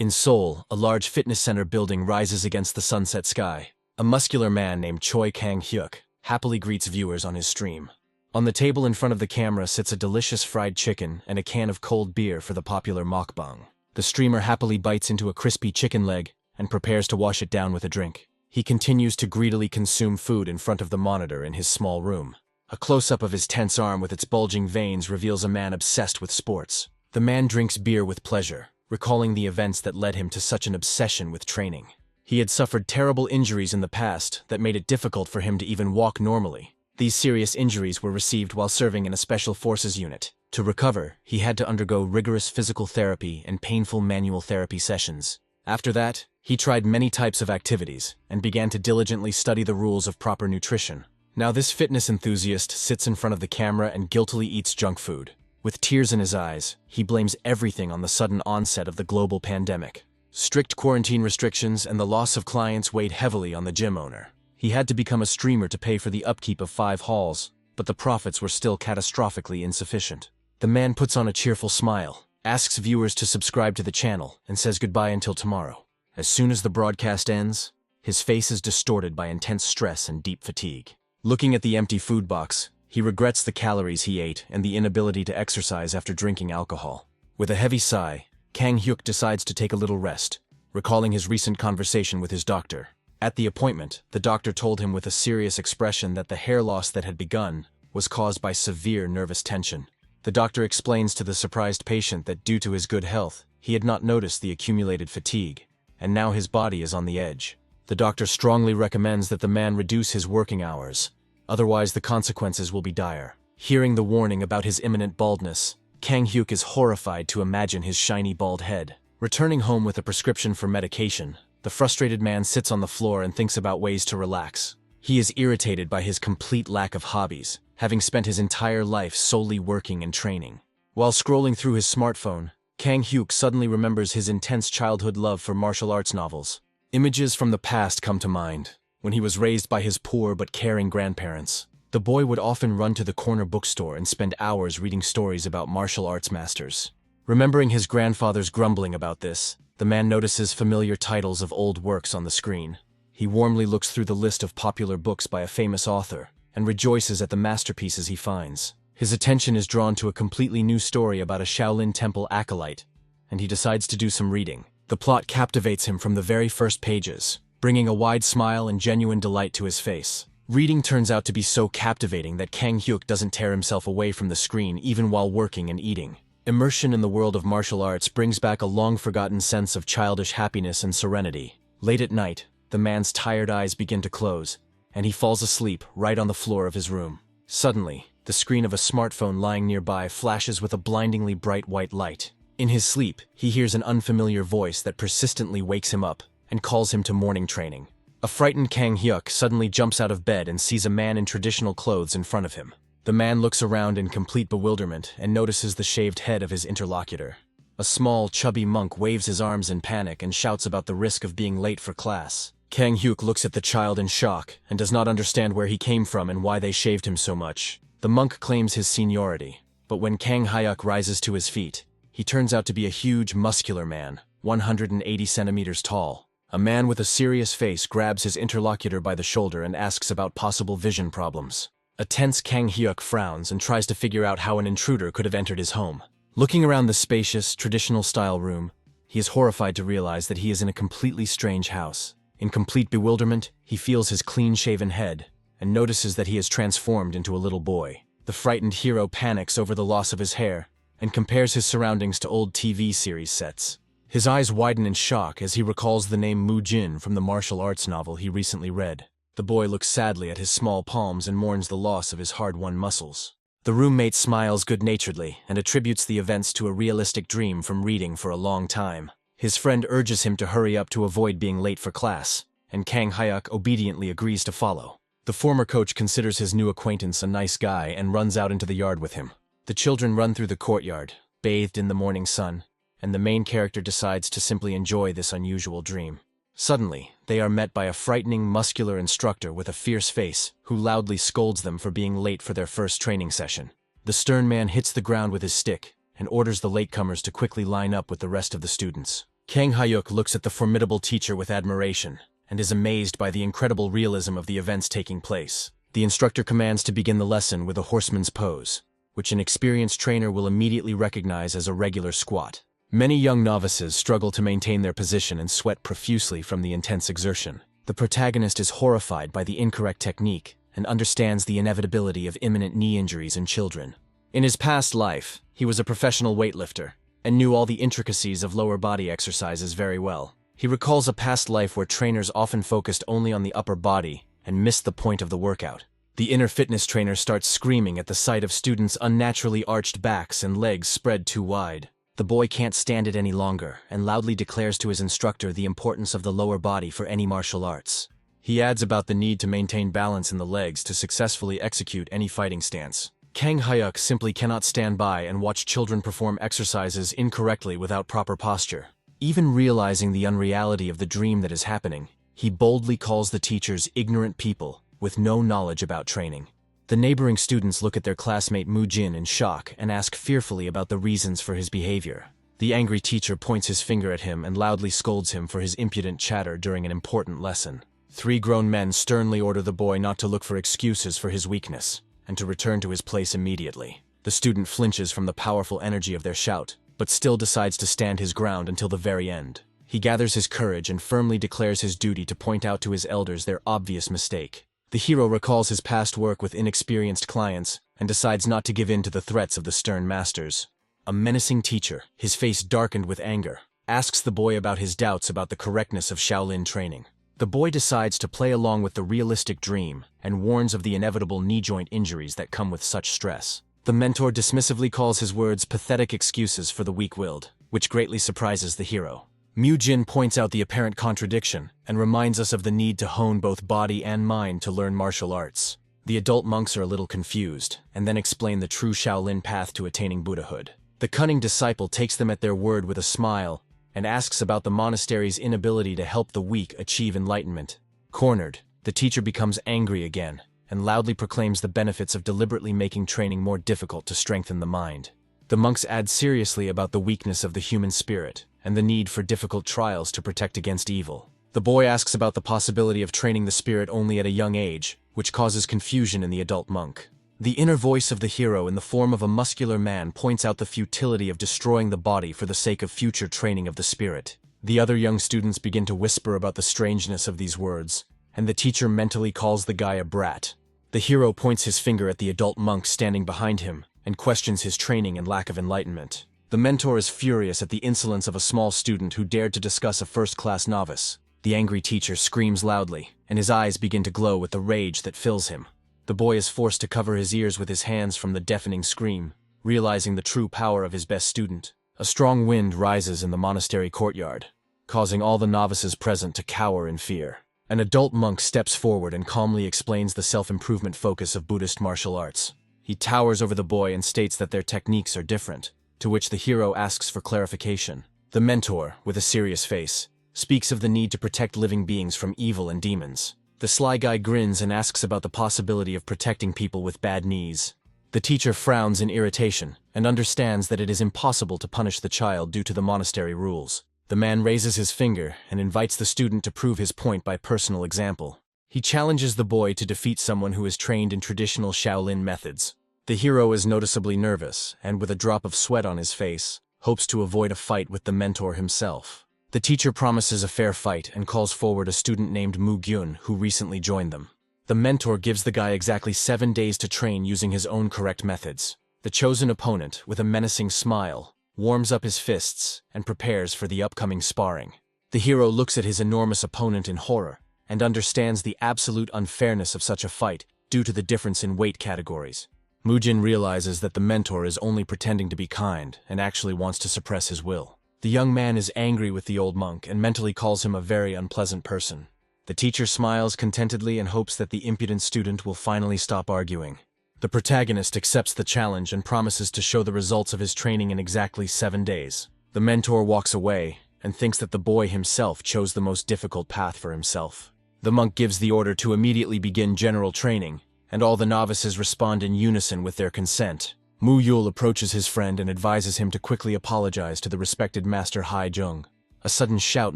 In Seoul, a large fitness center building rises against the sunset sky. A muscular man named Choi Kang-hyuk happily greets viewers on his stream. On the table in front of the camera sits a delicious fried chicken and a can of cold beer for the popular mukbang. The streamer happily bites into a crispy chicken leg and prepares to wash it down with a drink. He continues to greedily consume food in front of the monitor in his small room. A close-up of his tense arm with its bulging veins reveals a man obsessed with sports. The man drinks beer with pleasure, recalling the events that led him to such an obsession with training. He had suffered terrible injuries in the past that made it difficult for him to even walk normally. These serious injuries were received while serving in a special forces unit. To recover, he had to undergo rigorous physical therapy and painful manual therapy sessions. After that, he tried many types of activities and began to diligently study the rules of proper nutrition. Now this fitness enthusiast sits in front of the camera and guiltily eats junk food. With tears in his eyes, he blames everything on the sudden onset of the global pandemic. Strict quarantine restrictions and the loss of clients weighed heavily on the gym owner. He had to become a streamer to pay for the upkeep of 5 halls, but the profits were still catastrophically insufficient. The man puts on a cheerful smile, asks viewers to subscribe to the channel, and says goodbye until tomorrow. As soon as the broadcast ends, his face is distorted by intense stress and deep fatigue. Looking at the empty food box, he regrets the calories he ate and the inability to exercise after drinking alcohol. With a heavy sigh, Kang-hyuk decides to take a little rest, recalling his recent conversation with his doctor. At the appointment, the doctor told him with a serious expression that the hair loss that had begun was caused by severe nervous tension. The doctor explains to the surprised patient that due to his good health, he had not noticed the accumulated fatigue, and now his body is on the edge. The doctor strongly recommends that the man reduce his working hours, otherwise the consequences will be dire. Hearing the warning about his imminent baldness, Kang-hyuk is horrified to imagine his shiny bald head. Returning home with a prescription for medication, the frustrated man sits on the floor and thinks about ways to relax. He is irritated by his complete lack of hobbies, having spent his entire life solely working and training. While scrolling through his smartphone, Kang-hyuk suddenly remembers his intense childhood love for martial arts novels. Images from the past come to mind. When he was raised by his poor but caring grandparents, the boy would often run to the corner bookstore and spend hours reading stories about martial arts masters. Remembering his grandfather's grumbling about this, the man notices familiar titles of old works on the screen. He warmly looks through the list of popular books by a famous author and rejoices at the masterpieces he finds. His attention is drawn to a completely new story about a Shaolin Temple acolyte, and he decides to do some reading. The plot captivates him from the very first pages, bringing a wide smile and genuine delight to his face. Reading turns out to be so captivating that Kang-hyuk doesn't tear himself away from the screen even while working and eating. Immersion in the world of martial arts brings back a long-forgotten sense of childish happiness and serenity. Late at night, the man's tired eyes begin to close, and he falls asleep right on the floor of his room. Suddenly, the screen of a smartphone lying nearby flashes with a blindingly bright white light. In his sleep, he hears an unfamiliar voice that persistently wakes him up and calls him to morning training. A frightened Kang-hyuk suddenly jumps out of bed and sees a man in traditional clothes in front of him. The man looks around in complete bewilderment and notices the shaved head of his interlocutor. A small, chubby monk waves his arms in panic and shouts about the risk of being late for class. Kang-hyuk looks at the child in shock and does not understand where he came from and why they shaved him so much. The monk claims his seniority, but when Kang-hyuk rises to his feet, he turns out to be a huge, muscular man, 180 centimeters tall. A man with a serious face grabs his interlocutor by the shoulder and asks about possible vision problems. A tense Kang-hyuk frowns and tries to figure out how an intruder could have entered his home. Looking around the spacious, traditional-style room, he is horrified to realize that he is in a completely strange house. In complete bewilderment, he feels his clean-shaven head and notices that he has transformed into a little boy. The frightened hero panics over the loss of his hair and compares his surroundings to old TV series sets. His eyes widen in shock as he recalls the name Mu Jin from the martial arts novel he recently read. The boy looks sadly at his small palms and mourns the loss of his hard-won muscles. The roommate smiles good-naturedly and attributes the events to a realistic dream from reading for a long time. His friend urges him to hurry up to avoid being late for class, and Kang-hyuk obediently agrees to follow. The former coach considers his new acquaintance a nice guy and runs out into the yard with him. The children run through the courtyard, bathed in the morning sun, and the main character decides to simply enjoy this unusual dream. Suddenly, they are met by a frightening, muscular instructor with a fierce face, who loudly scolds them for being late for their first training session. The stern man hits the ground with his stick and orders the latecomers to quickly line up with the rest of the students. Kang Hyuk looks at the formidable teacher with admiration and is amazed by the incredible realism of the events taking place. The instructor commands to begin the lesson with a horseman's pose, which an experienced trainer will immediately recognize as a regular squat. Many young novices struggle to maintain their position and sweat profusely from the intense exertion. The protagonist is horrified by the incorrect technique and understands the inevitability of imminent knee injuries in children. In his past life, he was a professional weightlifter and knew all the intricacies of lower body exercises very well. He recalls a past life where trainers often focused only on the upper body and missed the point of the workout. The inner fitness trainer starts screaming at the sight of students' unnaturally arched backs and legs spread too wide. The boy can't stand it any longer and loudly declares to his instructor the importance of the lower body for any martial arts. He adds about the need to maintain balance in the legs to successfully execute any fighting stance. Kang Hyuk simply cannot stand by and watch children perform exercises incorrectly without proper posture. Even realizing the unreality of the dream that is happening, he boldly calls the teachers ignorant people with no knowledge about training. The neighboring students look at their classmate Mu Jin in shock and ask fearfully about the reasons for his behavior. The angry teacher points his finger at him and loudly scolds him for his impudent chatter during an important lesson. 3 grown men sternly order the boy not to look for excuses for his weakness and to return to his place immediately. The student flinches from the powerful energy of their shout, but still decides to stand his ground until the very end. He gathers his courage and firmly declares his duty to point out to his elders their obvious mistake. The hero recalls his past work with inexperienced clients and decides not to give in to the threats of the stern masters. A menacing teacher, his face darkened with anger, asks the boy about his doubts about the correctness of Shaolin training. The boy decides to play along with the realistic dream and warns of the inevitable knee joint injuries that come with such stress. The mentor dismissively calls his words pathetic excuses for the weak-willed, which greatly surprises the hero. Mu Jin points out the apparent contradiction and reminds us of the need to hone both body and mind to learn martial arts. The adult monks are a little confused and then explain the true Shaolin path to attaining Buddhahood. The cunning disciple takes them at their word with a smile and asks about the monastery's inability to help the weak achieve enlightenment. Cornered, the teacher becomes angry again and loudly proclaims the benefits of deliberately making training more difficult to strengthen the mind. The monks add seriously about the weakness of the human spirit and the need for difficult trials to protect against evil. The boy asks about the possibility of training the spirit only at a young age, which causes confusion in the adult monk. The inner voice of the hero in the form of a muscular man points out the futility of destroying the body for the sake of future training of the spirit. The other young students begin to whisper about the strangeness of these words, and the teacher mentally calls the guy a brat. The hero points his finger at the adult monk standing behind him and questions his training and lack of enlightenment. The mentor is furious at the insolence of a small student who dared to discuss a first-class novice. The angry teacher screams loudly, and his eyes begin to glow with the rage that fills him. The boy is forced to cover his ears with his hands from the deafening scream, realizing the true power of his best student. A strong wind rises in the monastery courtyard, causing all the novices present to cower in fear. An adult monk steps forward and calmly explains the self-improvement focus of Buddhist martial arts. He towers over the boy and states that their techniques are different, to which the hero asks for clarification. The mentor, with a serious face, speaks of the need to protect living beings from evil and demons. The sly guy grins and asks about the possibility of protecting people with bad knees. The teacher frowns in irritation and understands that it is impossible to punish the child due to the monastery rules. The man raises his finger and invites the student to prove his point by personal example. He challenges the boy to defeat someone who is trained in traditional Shaolin methods. The hero is noticeably nervous and, with a drop of sweat on his face, hopes to avoid a fight with the mentor himself. The teacher promises a fair fight and calls forward a student named Mu Gyun who recently joined them. The mentor gives the guy exactly 7 days to train using his own correct methods. The chosen opponent, with a menacing smile, warms up his fists and prepares for the upcoming sparring. The hero looks at his enormous opponent in horror and understands the absolute unfairness of such a fight due to the difference in weight categories. Mu Jin realizes that the mentor is only pretending to be kind and actually wants to suppress his will. The young man is angry with the old monk and mentally calls him a very unpleasant person. The teacher smiles contentedly and hopes that the impudent student will finally stop arguing. The protagonist accepts the challenge and promises to show the results of his training in exactly 7 days. The mentor walks away and thinks that the boy himself chose the most difficult path for himself. The monk gives the order to immediately begin general training, and all the novices respond in unison with their consent. Mu Yul approaches his friend and advises him to quickly apologize to the respected Master Hai Jung. A sudden shout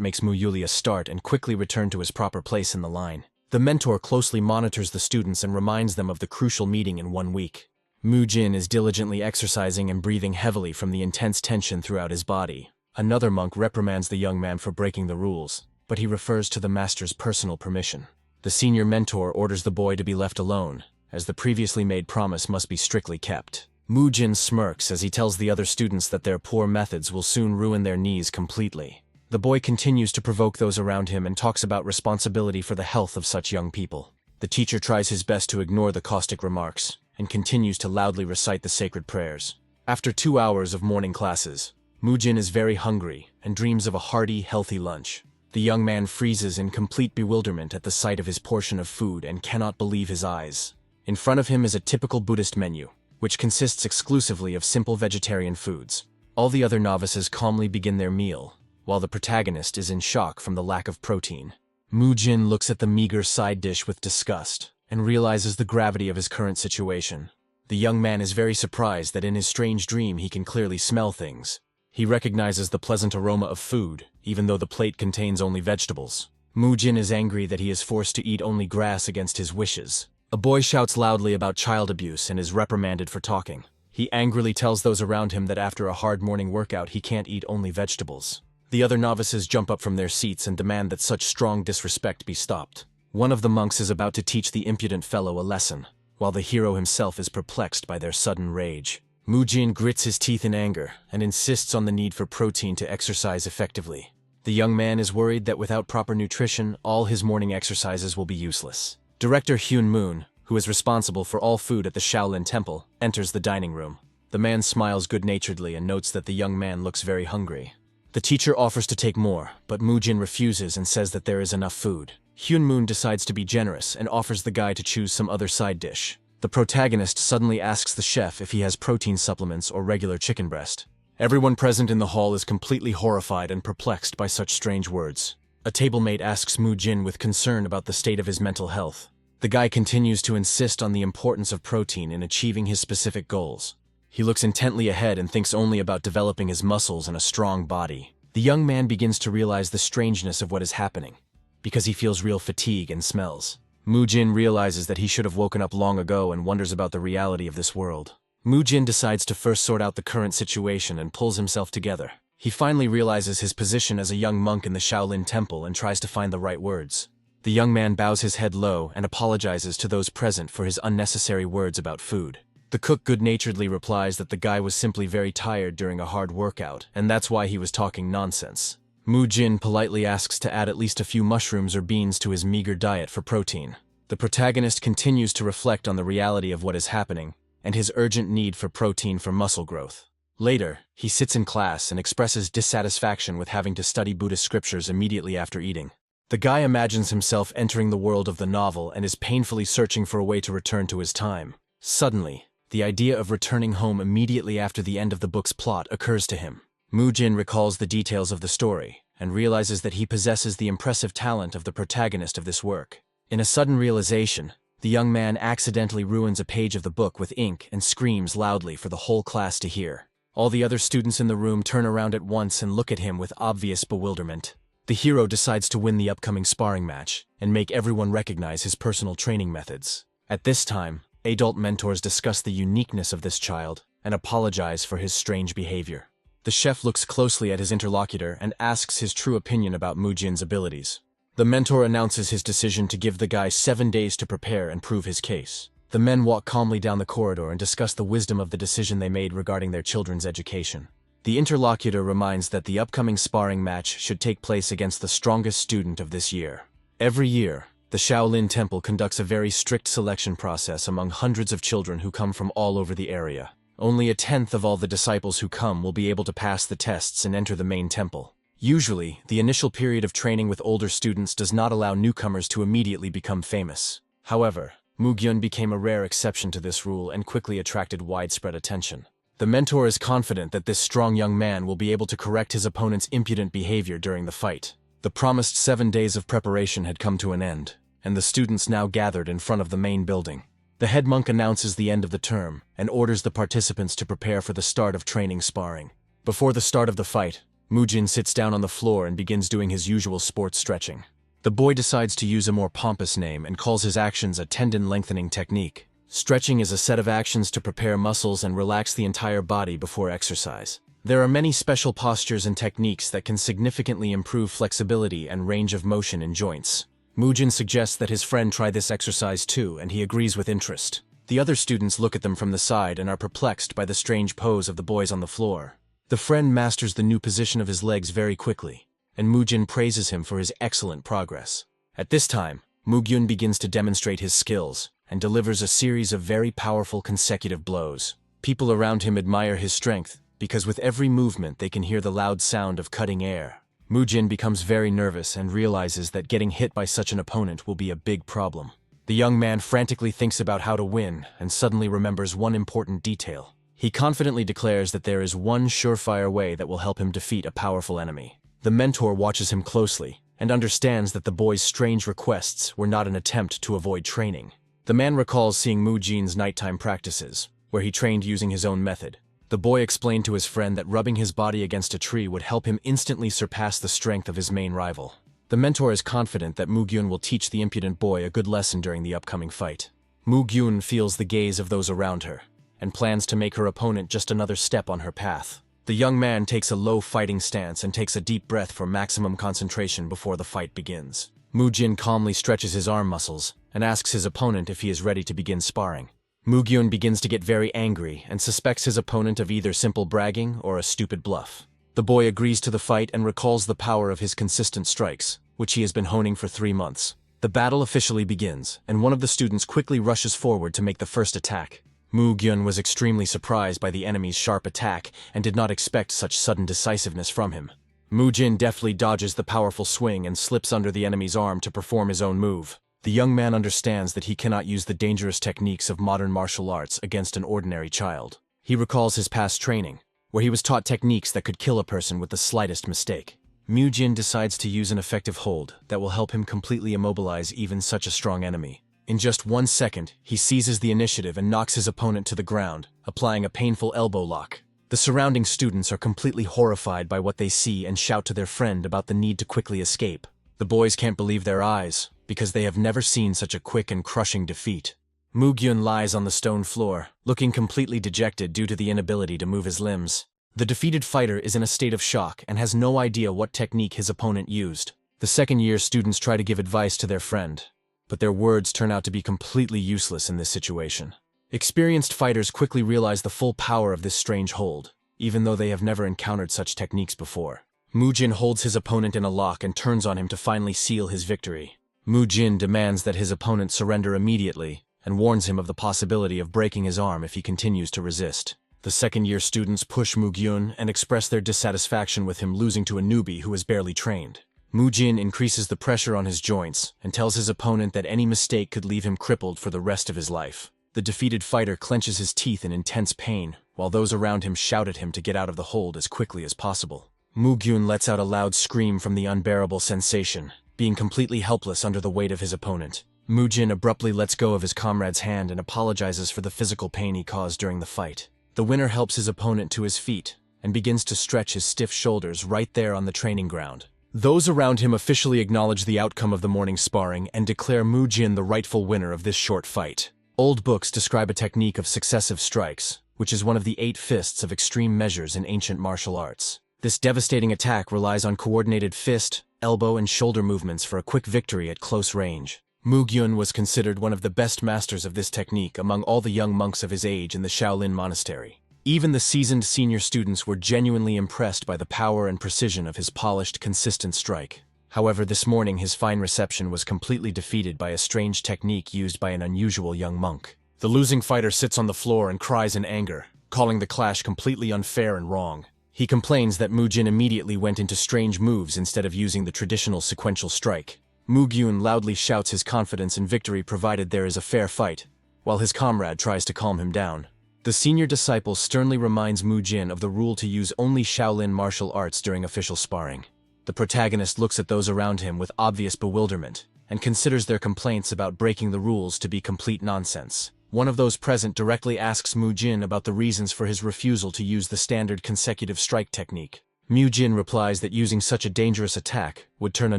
makes Mu Yulia start and quickly return to his proper place in the line. The mentor closely monitors the students and reminds them of the crucial meeting in 1 week. Mu Jin is diligently exercising and breathing heavily from the intense tension throughout his body. Another monk reprimands the young man for breaking the rules, but he refers to the master's personal permission. The senior mentor orders the boy to be left alone, as the previously made promise must be strictly kept. Mu Jin smirks as he tells the other students that their poor methods will soon ruin their knees completely. The boy continues to provoke those around him and talks about responsibility for the health of such young people. The teacher tries his best to ignore the caustic remarks, and continues to loudly recite the sacred prayers. After 2 hours of morning classes, Mu Jin is very hungry and dreams of a hearty, healthy lunch. The young man freezes in complete bewilderment at the sight of his portion of food and cannot believe his eyes. In front of him is a typical Buddhist menu, which consists exclusively of simple vegetarian foods. All the other novices calmly begin their meal, while the protagonist is in shock from the lack of protein. Mu Jin looks at the meager side dish with disgust and realizes the gravity of his current situation. The young man is very surprised that in his strange dream he can clearly smell things. He recognizes the pleasant aroma of food, even though the plate contains only vegetables. Mu Jin is angry that he is forced to eat only grass against his wishes. A boy shouts loudly about child abuse and is reprimanded for talking. He angrily tells those around him that after a hard morning workout he can't eat only vegetables. The other novices jump up from their seats and demand that such strong disrespect be stopped. One of the monks is about to teach the impudent fellow a lesson, while the hero himself is perplexed by their sudden rage. Mu Jin grits his teeth in anger and insists on the need for protein to exercise effectively. The young man is worried that without proper nutrition, all his morning exercises will be useless. Director Hyun Moon, who is responsible for all food at the Shaolin Temple, enters the dining room. The man smiles good-naturedly and notes that the young man looks very hungry. The teacher offers to take more, but Mu Jin refuses and says that there is enough food. Hyun Moon decides to be generous and offers the guy to choose some other side dish. The protagonist suddenly asks the chef if he has protein supplements or regular chicken breast. Everyone present in the hall is completely horrified and perplexed by such strange words. A tablemate asks Mu Jin with concern about the state of his mental health. The guy continues to insist on the importance of protein in achieving his specific goals. He looks intently ahead and thinks only about developing his muscles and a strong body. The young man begins to realize the strangeness of what is happening, because he feels real fatigue and smells. Mu Jin realizes that he should have woken up long ago and wonders about the reality of this world. Mu Jin decides to first sort out the current situation and pulls himself together. He finally realizes his position as a young monk in the Shaolin Temple and tries to find the right words. The young man bows his head low and apologizes to those present for his unnecessary words about food. The cook good-naturedly replies that the guy was simply very tired during a hard workout, and that's why he was talking nonsense. Mu Jin politely asks to add at least a few mushrooms or beans to his meager diet for protein. The protagonist continues to reflect on the reality of what is happening, and his urgent need for protein for muscle growth. Later, he sits in class and expresses dissatisfaction with having to study Buddhist scriptures immediately after eating. The guy imagines himself entering the world of the novel and is painfully searching for a way to return to his time. Suddenly, the idea of returning home immediately after the end of the book's plot occurs to him. Mu Jin recalls the details of the story and realizes that he possesses the impressive talent of the protagonist of this work. In a sudden realization, the young man accidentally ruins a page of the book with ink and screams loudly for the whole class to hear. All the other students in the room turn around at once and look at him with obvious bewilderment. The hero decides to win the upcoming sparring match and make everyone recognize his personal training methods. At this time, adult mentors discuss the uniqueness of this child and apologize for his strange behavior. The chef looks closely at his interlocutor and asks his true opinion about Mu Jin's abilities. The mentor announces his decision to give the guy 7 days to prepare and prove his case. The men walk calmly down the corridor and discuss the wisdom of the decision they made regarding their children's education. The interlocutor reminds that the upcoming sparring match should take place against the strongest student of this year. Every year, the Shaolin Temple conducts a very strict selection process among hundreds of children who come from all over the area. Only 1/10 of all the disciples who come will be able to pass the tests and enter the main temple. Usually, the initial period of training with older students does not allow newcomers to immediately become famous. However, Mu Gyun became a rare exception to this rule and quickly attracted widespread attention. The mentor is confident that this strong young man will be able to correct his opponent's impudent behavior during the fight. The promised 7 days of preparation had come to an end, and the students now gathered in front of the main building. The head monk announces the end of the term and orders the participants to prepare for the start of training sparring. Before the start of the fight, Mujin sits down on the floor and begins doing his usual sports stretching. The boy decides to use a more pompous name and calls his actions a tendon lengthening technique. Stretching is a set of actions to prepare muscles and relax the entire body before exercise. There are many special postures and techniques that can significantly improve flexibility and range of motion in joints. Mujin suggests that his friend try this exercise too, and he agrees with interest. The other students look at them from the side and are perplexed by the strange pose of the boys on the floor. The friend masters the new position of his legs very quickly, and Mujin praises him for his excellent progress. At this time, Mugyun begins to demonstrate his skills and delivers a series of very powerful consecutive blows. People around him admire his strength because with every movement they can hear the loud sound of cutting air. Mujin becomes very nervous and realizes that getting hit by such an opponent will be a big problem. The young man frantically thinks about how to win and suddenly remembers one important detail. He confidently declares that there is one surefire way that will help him defeat a powerful enemy. The mentor watches him closely and understands that the boy's strange requests were not an attempt to avoid training. The man recalls seeing Mujin's nighttime practices, where he trained using his own method. The boy explained to his friend that rubbing his body against a tree would help him instantly surpass the strength of his main rival. The mentor is confident that Mugyun will teach the impudent boy a good lesson during the upcoming fight. Mugyun feels the gaze of those around her, and plans to make her opponent just another step on her path. The young man takes a low fighting stance and takes a deep breath for maximum concentration before the fight begins. Mujin calmly stretches his arm muscles and asks his opponent if he is ready to begin sparring. Mugyun begins to get very angry and suspects his opponent of either simple bragging or a stupid bluff. The boy agrees to the fight and recalls the power of his consistent strikes, which he has been honing for 3 months. The battle officially begins, and one of the students quickly rushes forward to make the first attack. Mugyun was extremely surprised by the enemy's sharp attack and did not expect such sudden decisiveness from him. Mujin deftly dodges the powerful swing and slips under the enemy's arm to perform his own move. The young man understands that he cannot use the dangerous techniques of modern martial arts against an ordinary child. He recalls his past training, where he was taught techniques that could kill a person with the slightest mistake. Mujin decides to use an effective hold that will help him completely immobilize even such a strong enemy. In just 1 second, he seizes the initiative and knocks his opponent to the ground, applying a painful elbow lock. The surrounding students are completely horrified by what they see and shout to their friend about the need to quickly escape. The boys can't believe their eyes, because they have never seen such a quick and crushing defeat. Mugyun lies on the stone floor, looking completely dejected due to the inability to move his limbs. The defeated fighter is in a state of shock and has no idea what technique his opponent used. The second-year students try to give advice to their friend, but their words turn out to be completely useless in this situation. Experienced fighters quickly realize the full power of this strange hold, even though they have never encountered such techniques before. Mujin holds his opponent in a lock and turns on him to finally seal his victory. Mujin demands that his opponent surrender immediately and warns him of the possibility of breaking his arm if he continues to resist. The second-year students push Mugyun and express their dissatisfaction with him losing to a newbie who is barely trained. Mujin increases the pressure on his joints and tells his opponent that any mistake could leave him crippled for the rest of his life. The defeated fighter clenches his teeth in intense pain, while those around him shout at him to get out of the hold as quickly as possible. Mugyun lets out a loud scream from the unbearable sensation, being completely helpless under the weight of his opponent. Mujin abruptly lets go of his comrade's hand and apologizes for the physical pain he caused during the fight. The winner helps his opponent to his feet and begins to stretch his stiff shoulders right there on the training ground. Those around him officially acknowledge the outcome of the morning's sparring and declare Mujin the rightful winner of this short fight. Old books describe a technique of successive strikes, which is one of the 8 fists of extreme measures in ancient martial arts. This devastating attack relies on coordinated fist, elbow, and shoulder movements for a quick victory at close range. Mugyun was considered one of the best masters of this technique among all the young monks of his age in the Shaolin monastery. Even the seasoned senior students were genuinely impressed by the power and precision of his polished, consistent strike. However, this morning his fine reception was completely defeated by a strange technique used by an unusual young monk. The losing fighter sits on the floor and cries in anger, calling the clash completely unfair and wrong. He complains that Mujin immediately went into strange moves instead of using the traditional sequential strike. Mugyun loudly shouts his confidence in victory provided there is a fair fight, while his comrade tries to calm him down. The senior disciple sternly reminds Mujin of the rule to use only Shaolin martial arts during official sparring. The protagonist looks at those around him with obvious bewilderment and considers their complaints about breaking the rules to be complete nonsense. One of those present directly asks Mujin about the reasons for his refusal to use the standard consecutive strike technique. Jin replies that using such a dangerous attack would turn a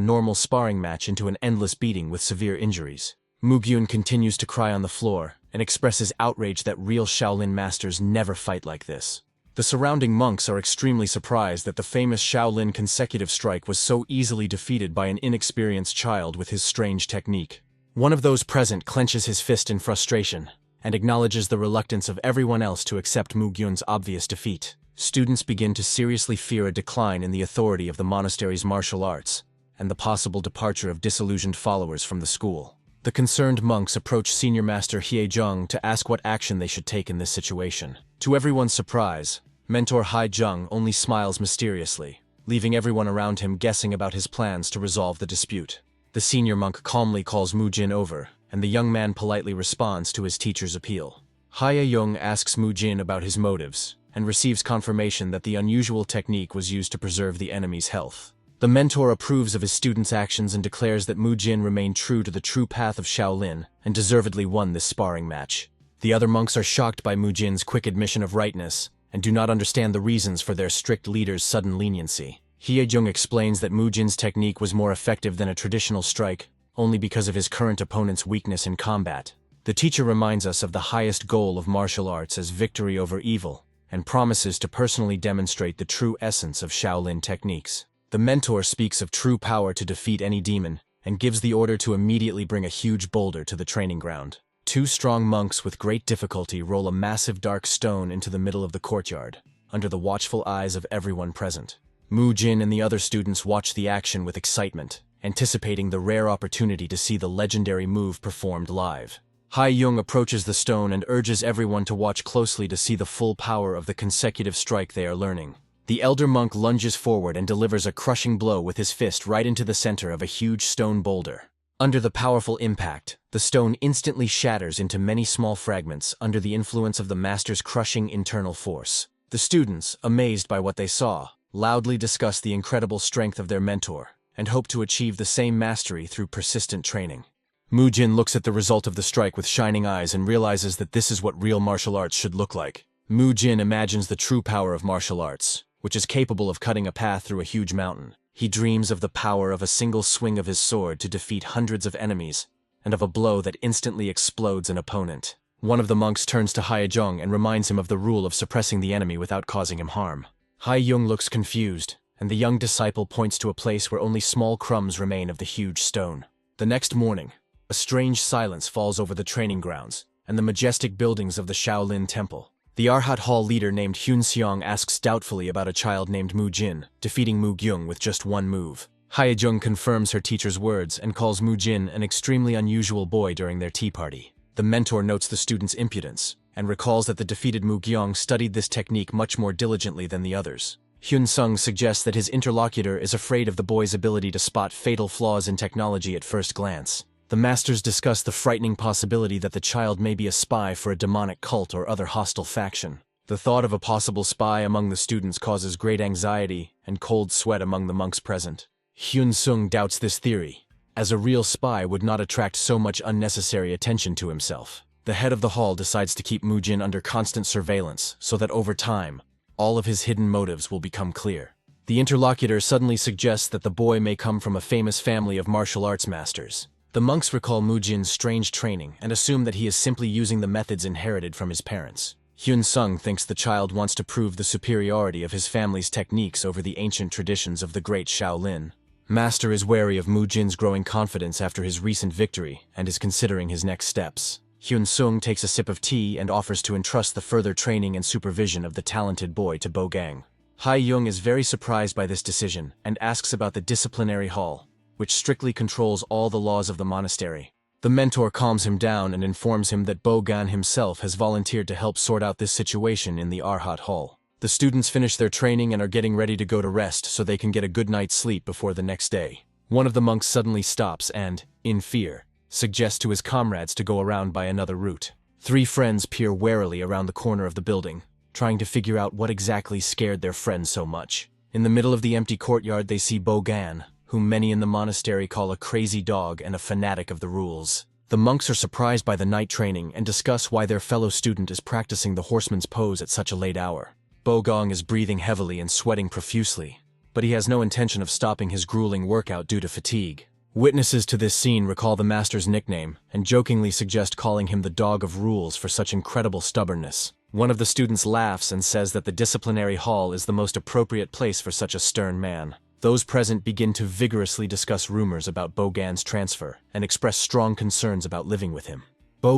normal sparring match into an endless beating with severe injuries. Gyun continues to cry on the floor and expresses outrage that real Shaolin masters never fight like this. The surrounding monks are extremely surprised that the famous Shaolin consecutive strike was so easily defeated by an inexperienced child with his strange technique. One of those present clenches his fist in frustration and acknowledges the reluctance of everyone else to accept Gyun's obvious defeat. Students begin to seriously fear a decline in the authority of the monastery's martial arts and the possible departure of disillusioned followers from the school. The concerned monks approach Senior Master Hiejung to ask what action they should take in this situation. To everyone's surprise, Mentor Haijung only smiles mysteriously, leaving everyone around him guessing about his plans to resolve the dispute. The senior monk calmly calls Jin over, and the young man politely responds to his teacher's appeal. Haijung asks Jin about his motives, and receives confirmation that the unusual technique was used to preserve the enemy's health. The mentor approves of his student's actions and declares that Jin remained true to the true path of Shaolin and deservedly won this sparring match. The other monks are shocked by Jin's quick admission of rightness and do not understand the reasons for their strict leader's sudden leniency. Hiejung explains that Jin's technique was more effective than a traditional strike only because of his current opponent's weakness in combat. The teacher reminds us of the highest goal of martial arts as victory over evil and promises to personally demonstrate the true essence of Shaolin techniques. The mentor speaks of true power to defeat any demon and gives the order to immediately bring a huge boulder to the training ground. Two strong monks with great difficulty roll a massive dark stone into the middle of the courtyard, under the watchful eyes of everyone present. Jin and the other students watch the action with excitement, anticipating the rare opportunity to see the legendary move performed live. Haijung approaches the stone and urges everyone to watch closely to see the full power of the consecutive strike they are learning. The elder monk lunges forward and delivers a crushing blow with his fist right into the center of a huge stone boulder. Under the powerful impact, the stone instantly shatters into many small fragments under the influence of the master's crushing internal force. The students, amazed by what they saw, loudly discuss the incredible strength of their mentor and hope to achieve the same mastery through persistent training. Jin looks at the result of the strike with shining eyes and realizes that this is what real martial arts should look like. Jin imagines the true power of martial arts, which is capable of cutting a path through a huge mountain. He dreams of the power of a single swing of his sword to defeat hundreds of enemies, and of a blow that instantly explodes an opponent. One of the monks turns to Haijung and reminds him of the rule of suppressing the enemy without causing him harm. Haijung looks confused, and the young disciple points to a place where only small crumbs remain of the huge stone. The next morning, a strange silence falls over the training grounds and the majestic buildings of the Shaolin Temple. The Arhat Hall leader named Hyun Seong asks doubtfully about a child named Jin, defeating Gyung with just one move. Haijung confirms her teacher's words and calls Jin an extremely unusual boy during their tea party. The mentor notes the student's impudence and recalls that the defeated Gyung studied this technique much more diligently than the others. Hyun Sung suggests that his interlocutor is afraid of the boy's ability to spot fatal flaws in technology at first glance. The masters discuss the frightening possibility that the child may be a spy for a demonic cult or other hostile faction. The thought of a possible spy among the students causes great anxiety and cold sweat among the monks present. Hyun Sung doubts this theory, as a real spy would not attract so much unnecessary attention to himself. The head of the hall decides to keep Jin under constant surveillance so that over time, all of his hidden motives will become clear. The interlocutor suddenly suggests that the boy may come from a famous family of martial arts masters. The monks recall Jin's strange training and assume that he is simply using the methods inherited from his parents. Hyun Sung thinks the child wants to prove the superiority of his family's techniques over the ancient traditions of the great Shaolin. Master is wary of Jin's growing confidence after his recent victory and is considering his next steps. Hyun Sung takes a sip of tea and offers to entrust the further training and supervision of the talented boy to Gang. Haijung is very surprised by this decision and asks about the disciplinary hall, which strictly controls all the laws of the monastery. The mentor calms him down and informs him that Gan himself has volunteered to help sort out this situation in the Arhat Hall. The students finish their training and are getting ready to go to rest so they can get a good night's sleep before the next day. One of the monks suddenly stops and, in fear, suggests to his comrades to go around by another route. Three friends peer warily around the corner of the building, trying to figure out what exactly scared their friend so much. In the middle of the empty courtyard they see Gan, whom many in the monastery call a crazy dog and a fanatic of the rules. The monks are surprised by the night training and discuss why their fellow student is practicing the horseman's pose at such a late hour. Gong is breathing heavily and sweating profusely, but he has no intention of stopping his grueling workout due to fatigue. Witnesses to this scene recall the master's nickname and jokingly suggest calling him the Dog of Rules for such incredible stubbornness. One of the students laughs and says that the disciplinary hall is the most appropriate place for such a stern man. Those present begin to vigorously discuss rumors about Gang's transfer and express strong concerns about living with him.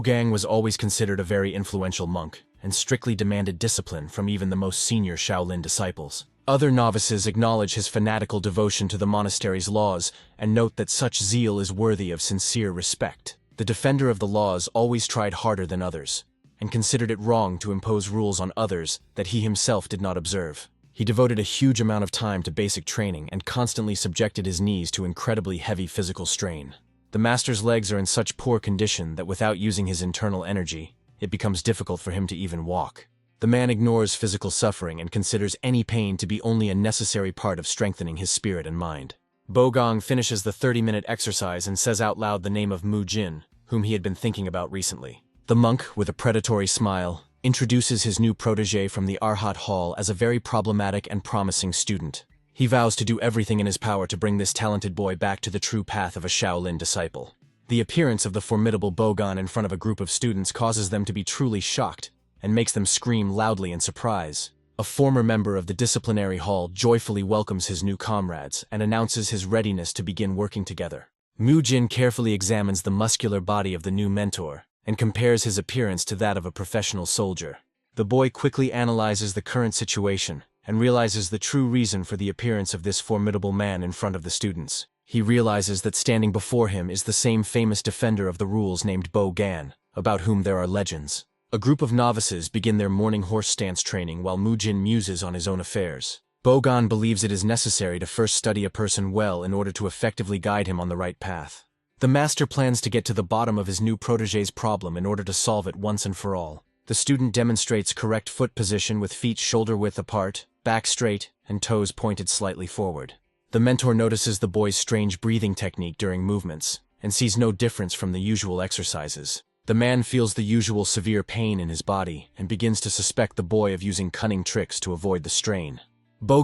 Gang was always considered a very influential monk and strictly demanded discipline from even the most senior Shaolin disciples. Other novices acknowledge his fanatical devotion to the monastery's laws and note that such zeal is worthy of sincere respect. The defender of the laws always tried harder than others, and considered it wrong to impose rules on others that he himself did not observe. He devoted a huge amount of time to basic training and constantly subjected his knees to incredibly heavy physical strain. The master's legs are in such poor condition that without using his internal energy, it becomes difficult for him to even walk. The man ignores physical suffering and considers any pain to be only a necessary part of strengthening his spirit and mind. Gong finishes the 30-minute exercise and says out loud the name of Mu Jin, whom he had been thinking about recently. The monk, with a predatory smile, introduces his new protege from the Arhat Hall as a very problematic and promising student. He vows to do everything in his power to bring this talented boy back to the true path of a Shaolin disciple. The appearance of the formidable Gong in front of a group of students causes them to be truly shocked and makes them scream loudly in surprise. A former member of the disciplinary hall joyfully welcomes his new comrades and announces his readiness to begin working together. Mu Jin carefully examines the muscular body of the new mentor and compares his appearance to that of a professional soldier. The boy quickly analyzes the current situation and realizes the true reason for the appearance of this formidable man in front of the students. He realizes that standing before him is the same famous defender of the rules named Gan, about whom there are legends. A group of novices begin their morning horse stance training while Mu Jin muses on his own affairs. Gan believes it is necessary to first study a person well in order to effectively guide him on the right path. The master plans to get to the bottom of his new protege's problem in order to solve it once and for all. The student demonstrates correct foot position with feet shoulder-width apart, back straight, and toes pointed slightly forward. The mentor notices the boy's strange breathing technique during movements and sees no difference from the usual exercises. The man feels the usual severe pain in his body and begins to suspect the boy of using cunning tricks to avoid the strain.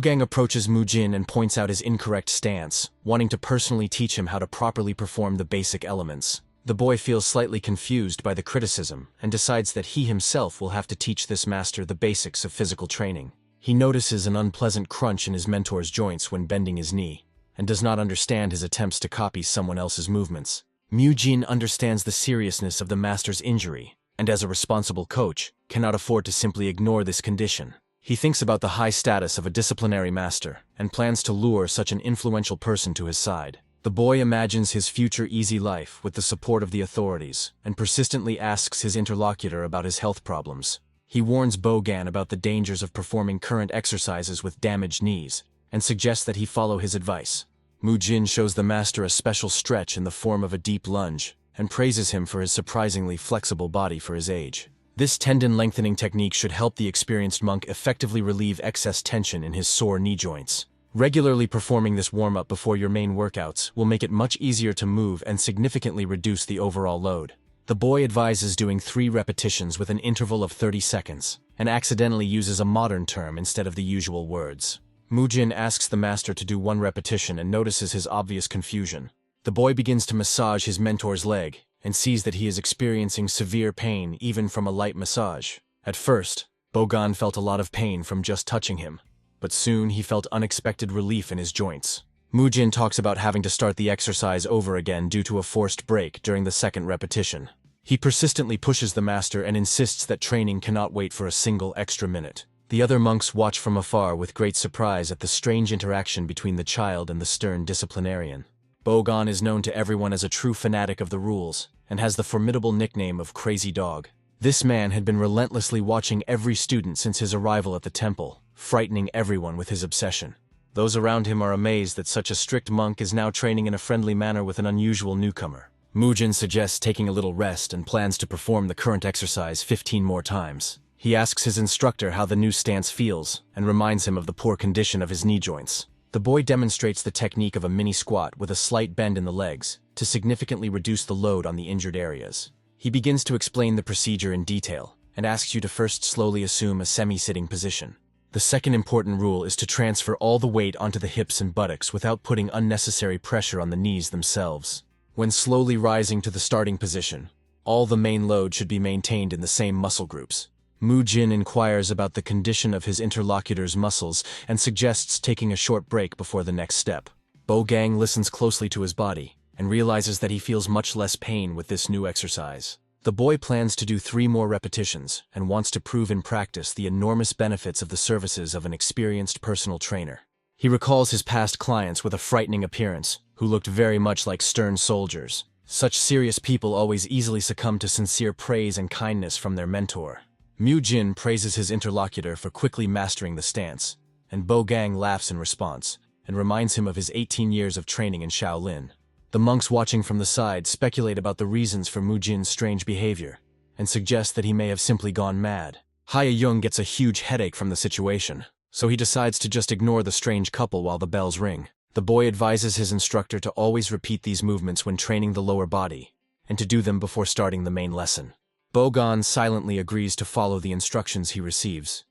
Gang approaches Mu Jin and points out his incorrect stance, wanting to personally teach him how to properly perform the basic elements. The boy feels slightly confused by the criticism and decides that he himself will have to teach this master the basics of physical training. He notices an unpleasant crunch in his mentor's joints when bending his knee, and does not understand his attempts to copy someone else's movements. Mu Jin understands the seriousness of the master's injury, and as a responsible coach, cannot afford to simply ignore this condition. He thinks about the high status of a disciplinary master, and plans to lure such an influential person to his side. The boy imagines his future easy life with the support of the authorities, and persistently asks his interlocutor about his health problems. He warns Gan about the dangers of performing current exercises with damaged knees, and suggests that he follow his advice. Mu Jin shows the master a special stretch in the form of a deep lunge, and praises him for his surprisingly flexible body for his age. This tendon-lengthening technique should help the experienced monk effectively relieve excess tension in his sore knee joints. Regularly performing this warm-up before your main workouts will make it much easier to move and significantly reduce the overall load. The boy advises doing 3 repetitions with an interval of 30 seconds, and accidentally uses a modern term instead of the usual words. Mu Jin asks the master to do 1 repetition and notices his obvious confusion. The boy begins to massage his mentor's leg, and sees that he is experiencing severe pain even from a light massage. At first, Gan felt a lot of pain from just touching him, but soon he felt unexpected relief in his joints. Mu Jin talks about having to start the exercise over again due to a forced break during the 2nd repetition. He persistently pushes the master and insists that training cannot wait for a single extra minute. The other monks watch from afar with great surprise at the strange interaction between the child and the stern disciplinarian. Gan is known to everyone as a true fanatic of the rules, and has the formidable nickname of Crazy Dog. This man had been relentlessly watching every student since his arrival at the temple, frightening everyone with his obsession. Those around him are amazed that such a strict monk is now training in a friendly manner with an unusual newcomer. Mu Jin suggests taking a little rest and plans to perform the current exercise 15 more times. He asks his instructor how the new stance feels, and reminds him of the poor condition of his knee joints. The boy demonstrates the technique of a mini squat with a slight bend in the legs, to significantly reduce the load on the injured areas. He begins to explain the procedure in detail, and asks you to first slowly assume a semi-sitting position. The second important rule is to transfer all the weight onto the hips and buttocks without putting unnecessary pressure on the knees themselves. When slowly rising to the starting position, all the main load should be maintained in the same muscle groups. Mu-jin inquires about the condition of his interlocutor's muscles and suggests taking a short break before the next step. Bo-gang listens closely to his body and realizes that he feels much less pain with this new exercise. The boy plans to do 3 more repetitions and wants to prove in practice the enormous benefits of the services of an experienced personal trainer. He recalls his past clients with a frightening appearance, who looked very much like stern soldiers. Such serious people always easily succumb to sincere praise and kindness from their mentor. Mu-jin praises his interlocutor for quickly mastering the stance, and Bo-gang laughs in response, and reminds him of his 18 years of training in Shaolin. The monks watching from the side speculate about the reasons for Mu-jin's strange behavior, and suggest that he may have simply gone mad. Hae-young gets a huge headache from the situation, so he decides to just ignore the strange couple while the bells ring. The boy advises his instructor to always repeat these movements when training the lower body, and to do them before starting the main lesson. Bo-gan silently agrees to follow the instructions he receives.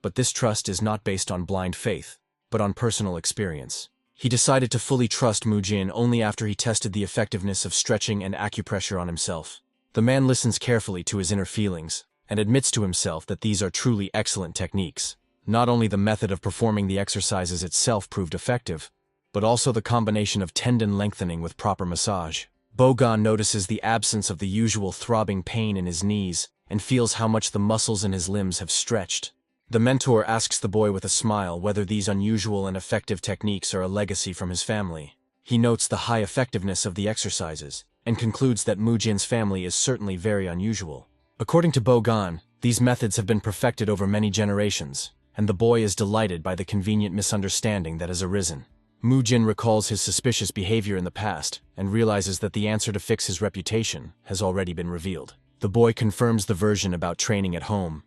But this trust is not based on blind faith, but on personal experience. He decided to fully trust Mu-jin only after he tested the effectiveness of stretching and acupressure on himself. The man listens carefully to his inner feelings, and admits to himself that these are truly excellent techniques. Not only the method of performing the exercises itself proved effective, but also the combination of tendon lengthening with proper massage. Bo-gan notices the absence of the usual throbbing pain in his knees and feels how much the muscles in his limbs have stretched. The mentor asks the boy with a smile whether these unusual and effective techniques are a legacy from his family. He notes the high effectiveness of the exercises and concludes that Mu-jin's family is certainly very unusual. According to Bo-gan, these methods have been perfected over many generations, and the boy is delighted by the convenient misunderstanding that has arisen. Mu-jin recalls his suspicious behavior in the past and realizes that the answer to fix his reputation has already been revealed. The boy confirms the version about training at home,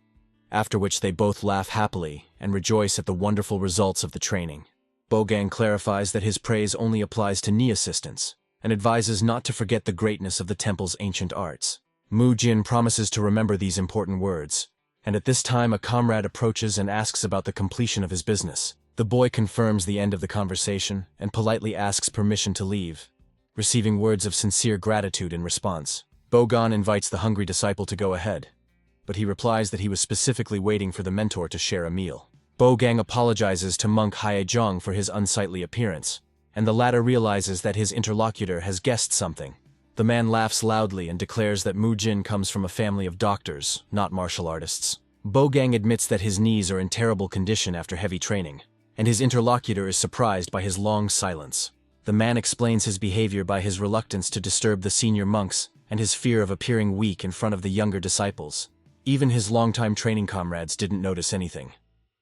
after which they both laugh happily and rejoice at the wonderful results of the training. Bo-gang clarifies that his praise only applies to knee assistants and advises not to forget the greatness of the temple's ancient arts. Mu-jin promises to remember these important words, and at this time a comrade approaches and asks about the completion of his business. The boy confirms the end of the conversation and politely asks permission to leave, receiving words of sincere gratitude in response. Bo-gan invites the hungry disciple to go ahead, but he replies that he was specifically waiting for the mentor to share a meal. Bo-gang apologizes to monk Hae-jong for his unsightly appearance, and the latter realizes that his interlocutor has guessed something. The man laughs loudly and declares that Mu-jin comes from a family of doctors, not martial artists. Bo-gang admits that his knees are in terrible condition after heavy training, and his interlocutor is surprised by his long silence. The man explains his behavior by his reluctance to disturb the senior monks and his fear of appearing weak in front of the younger disciples. Even his longtime training comrades didn't notice anything.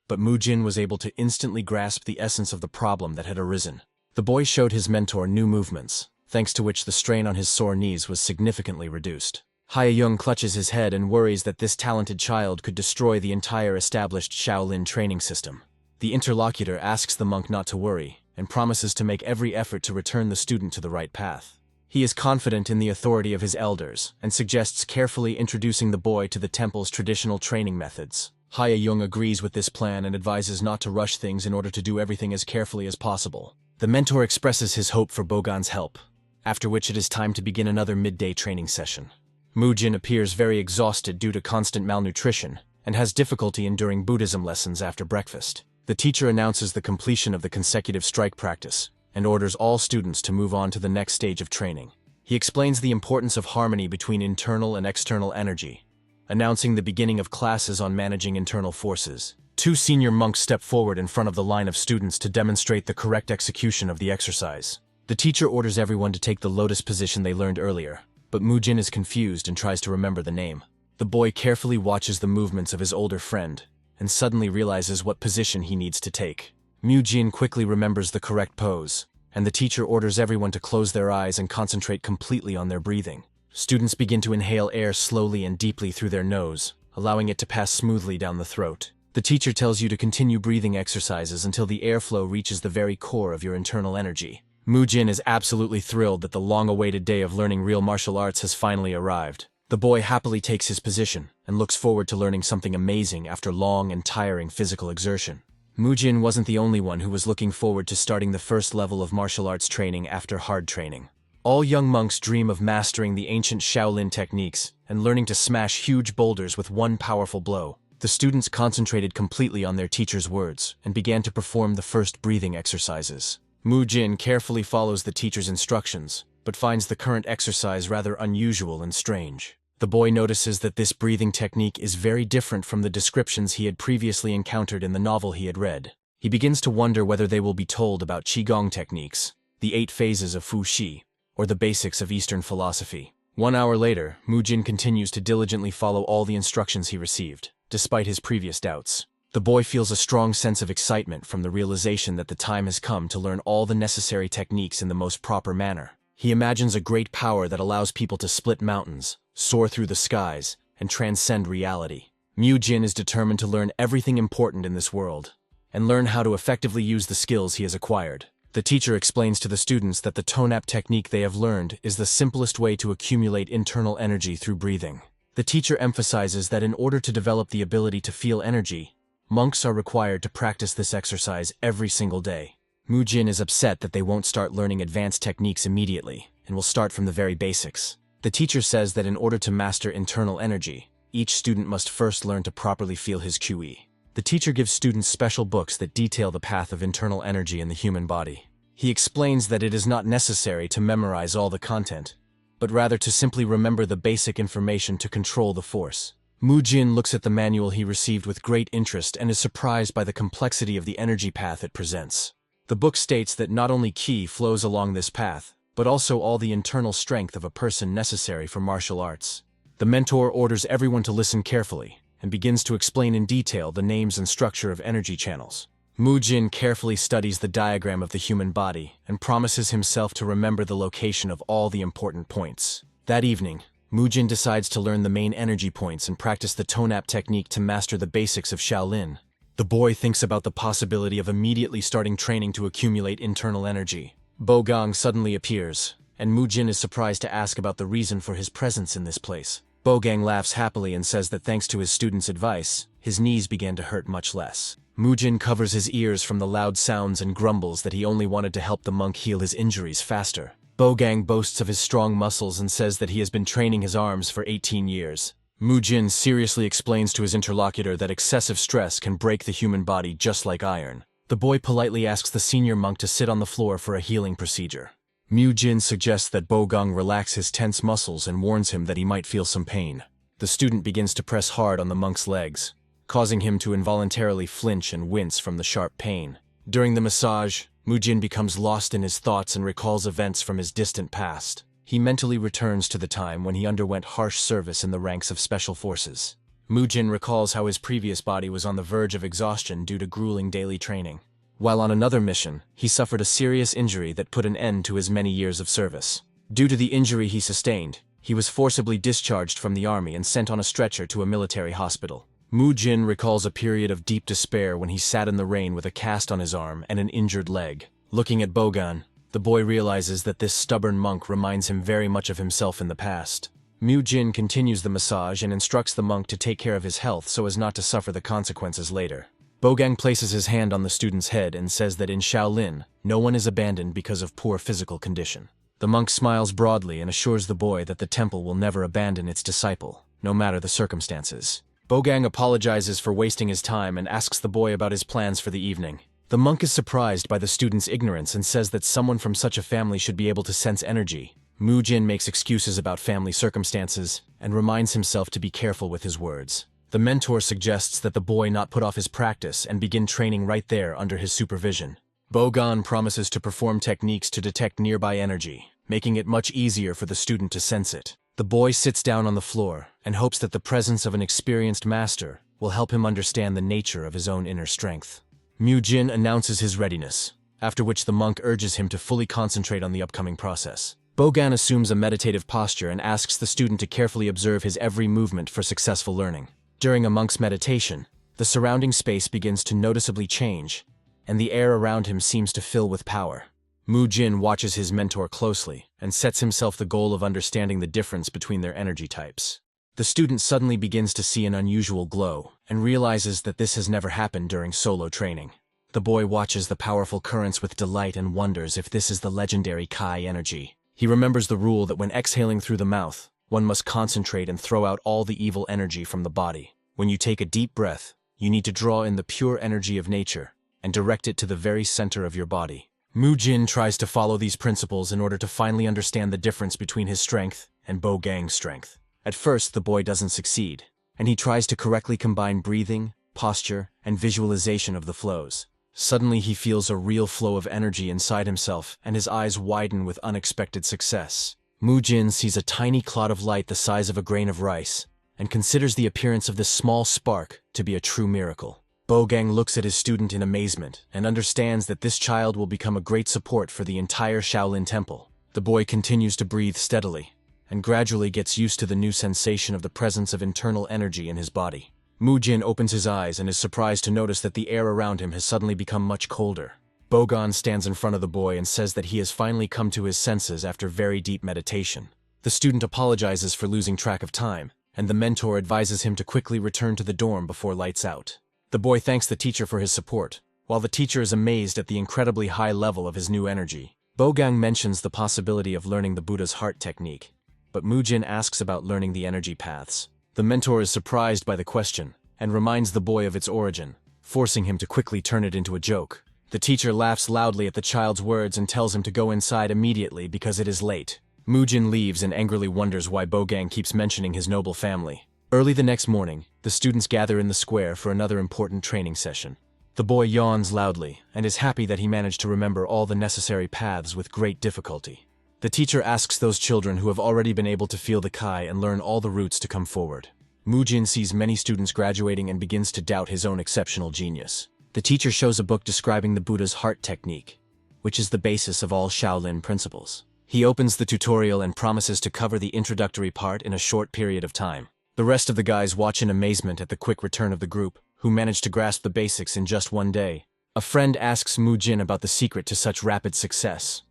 But Mu-jin was able to instantly grasp the essence of the problem that had arisen. The boy showed his mentor new movements, thanks to which the strain on his sore knees was significantly reduced. Hae-young clutches his head and worries that this talented child could destroy the entire established Shaolin training system. The interlocutor asks the monk not to worry and promises to make every effort to return the student to the right path. He is confident in the authority of his elders and suggests carefully introducing the boy to the temple's traditional training methods. Hae-young agrees with this plan and advises not to rush things in order to do everything as carefully as possible. The mentor expresses his hope for Bo-gan's help, after which it is time to begin another midday training session. Mu-jin appears very exhausted due to constant malnutrition and has difficulty enduring Buddhism lessons after breakfast. The teacher announces the completion of the consecutive strike practice and orders all students to move on to the next stage of training. He explains the importance of harmony between internal and external energy, announcing the beginning of classes on managing internal forces. 2 senior monks step forward in front of the line of students to demonstrate the correct execution of the exercise. The teacher orders everyone to take the lotus position they learned earlier, but Mu-jin is confused and tries to remember the name. The boy carefully watches the movements of his older friend and suddenly realizes what position he needs to take. Mu-jin quickly remembers the correct pose, and the teacher orders everyone to close their eyes and concentrate completely on their breathing. Students begin to inhale air slowly and deeply through their nose, allowing it to pass smoothly down the throat. The teacher tells you to continue breathing exercises until the airflow reaches the very core of your internal energy. Mu-jin is absolutely thrilled that the long-awaited day of learning real martial arts has finally arrived. The boy happily takes his position and looks forward to learning something amazing after long and tiring physical exertion. Mujin wasn't the only one who was looking forward to starting the first level of martial arts training after hard training. All young monks dream of mastering the ancient Shaolin techniques and learning to smash huge boulders with one powerful blow. The students concentrated completely on their teacher's words and began to perform the first breathing exercises. Mujin carefully follows the teacher's instructions, but finds the current exercise rather unusual and strange. The boy notices that this breathing technique is very different from the descriptions he had previously encountered in the novel he had read. He begins to wonder whether they will be told about Qigong techniques, the 8 phases of Fu Shi, or the basics of Eastern philosophy. 1 hour later, Mujin continues to diligently follow all the instructions he received, despite his previous doubts. The boy feels a strong sense of excitement from the realization that the time has come to learn all the necessary techniques in the most proper manner. He imagines a great power that allows people to split mountains, soar through the skies, and transcend reality. Mujin is determined to learn everything important in this world, and learn how to effectively use the skills he has acquired. The teacher explains to the students that the tonap technique they have learned is the simplest way to accumulate internal energy through breathing. The teacher emphasizes that in order to develop the ability to feel energy, monks are required to practice this exercise every single day. Mujin is upset that they won't start learning advanced techniques immediately, and will start from the very basics. The teacher says that in order to master internal energy, each student must first learn to properly feel his QE. The teacher gives students special books that detail the path of internal energy in the human body. He explains that it is not necessary to memorize all the content, but rather to simply remember the basic information to control the force. Mujin looks at the manual he received with great interest and is surprised by the complexity of the energy path it presents. The book states that not only Qi flows along this path, but also all the internal strength of a person necessary for martial arts. The mentor orders everyone to listen carefully, and begins to explain in detail the names and structure of energy channels. Mujin carefully studies the diagram of the human body, and promises himself to remember the location of all the important points. That evening, Mujin decides to learn the main energy points and practice the tonap technique to master the basics of Shaolin. The boy thinks about the possibility of immediately starting training to accumulate internal energy. Bogang suddenly appears, and Mujin is surprised to ask about the reason for his presence in this place. Bogang laughs happily and says that thanks to his student's advice, his knees began to hurt much less. Mujin covers his ears from the loud sounds and grumbles that he only wanted to help the monk heal his injuries faster. Bogang boasts of his strong muscles and says that he has been training his arms for 18 years. Mujin seriously explains to his interlocutor that excessive stress can break the human body just like iron. The boy politely asks the senior monk to sit on the floor for a healing procedure. Mujin suggests that Bogang relax his tense muscles and warns him that he might feel some pain. The student begins to press hard on the monk's legs, causing him to involuntarily flinch and wince from the sharp pain. During the massage, Mujin becomes lost in his thoughts and recalls events from his distant past. He mentally returns to the time when he underwent harsh service in the ranks of special forces. Mujin recalls how his previous body was on the verge of exhaustion due to grueling daily training. While on another mission, he suffered a serious injury that put an end to his many years of service. Due to the injury he sustained, he was forcibly discharged from the army and sent on a stretcher to a military hospital. Mujin recalls a period of deep despair when he sat in the rain with a cast on his arm and an injured leg. Looking at Bogan, the boy realizes that this stubborn monk reminds him very much of himself in the past. Mujin continues the massage and instructs the monk to take care of his health so as not to suffer the consequences later. Bogang places his hand on the student's head and says that in Shaolin, no one is abandoned because of poor physical condition. The monk smiles broadly and assures the boy that the temple will never abandon its disciple, no matter the circumstances. Bogang apologizes for wasting his time and asks the boy about his plans for the evening. The monk is surprised by the student's ignorance and says that someone from such a family should be able to sense energy. Mujin makes excuses about family circumstances and reminds himself to be careful with his words. The mentor suggests that the boy not put off his practice and begin training right there under his supervision. Bogan promises to perform techniques to detect nearby energy, making it much easier for the student to sense it. The boy sits down on the floor and hopes that the presence of an experienced master will help him understand the nature of his own inner strength. Mujin announces his readiness, after which the monk urges him to fully concentrate on the upcoming process. Bogan assumes a meditative posture and asks the student to carefully observe his every movement for successful learning. During a monk's meditation, the surrounding space begins to noticeably change, and the air around him seems to fill with power. Mujin watches his mentor closely and sets himself the goal of understanding the difference between their energy types. The student suddenly begins to see an unusual glow and realizes that this has never happened during solo training. The boy watches the powerful currents with delight and wonders if this is the legendary Kai energy. He remembers the rule that when exhaling through the mouth, one must concentrate and throw out all the evil energy from the body. When you take a deep breath, you need to draw in the pure energy of nature and direct it to the very center of your body. Mu-jin tries to follow these principles in order to finally understand the difference between his strength and Bo-gang's strength. At first, the boy doesn't succeed, and he tries to correctly combine breathing, posture, and visualization of the flows. Suddenly, he feels a real flow of energy inside himself, and his eyes widen with unexpected success. Mu-jin sees a tiny clot of light the size of a grain of rice, and considers the appearance of this small spark to be a true miracle. Bo-gang looks at his student in amazement and understands that this child will become a great support for the entire Shaolin Temple. The boy continues to breathe steadily, and gradually gets used to the new sensation of the presence of internal energy in his body. Mu-jin opens his eyes and is surprised to notice that the air around him has suddenly become much colder. Bo-gan stands in front of the boy and says that he has finally come to his senses after very deep meditation. The student apologizes for losing track of time, and the mentor advises him to quickly return to the dorm before lights out. The boy thanks the teacher for his support, while the teacher is amazed at the incredibly high level of his new energy. Bo-gang mentions the possibility of learning the Buddha's heart technique, but Mu-jin asks about learning the energy paths. The mentor is surprised by the question and reminds the boy of its origin, forcing him to quickly turn it into a joke. The teacher laughs loudly at the child's words and tells him to go inside immediately because it is late. Mu-jin leaves and angrily wonders why Bo-gang keeps mentioning his noble family. Early the next morning, the students gather in the square for another important training session. The boy yawns loudly and is happy that he managed to remember all the necessary paths with great difficulty. The teacher asks those children who have already been able to feel the Kai and learn all the routes to come forward. Mu-jin sees many students graduating and begins to doubt his own exceptional genius. The teacher shows a book describing the Buddha's heart technique, which is the basis of all Shaolin principles. He opens the tutorial and promises to cover the introductory part in a short period of time. The rest of the guys watch in amazement at the quick return of the group, who managed to grasp the basics in just one day. A friend asks Mu-jin about the secret to such rapid success,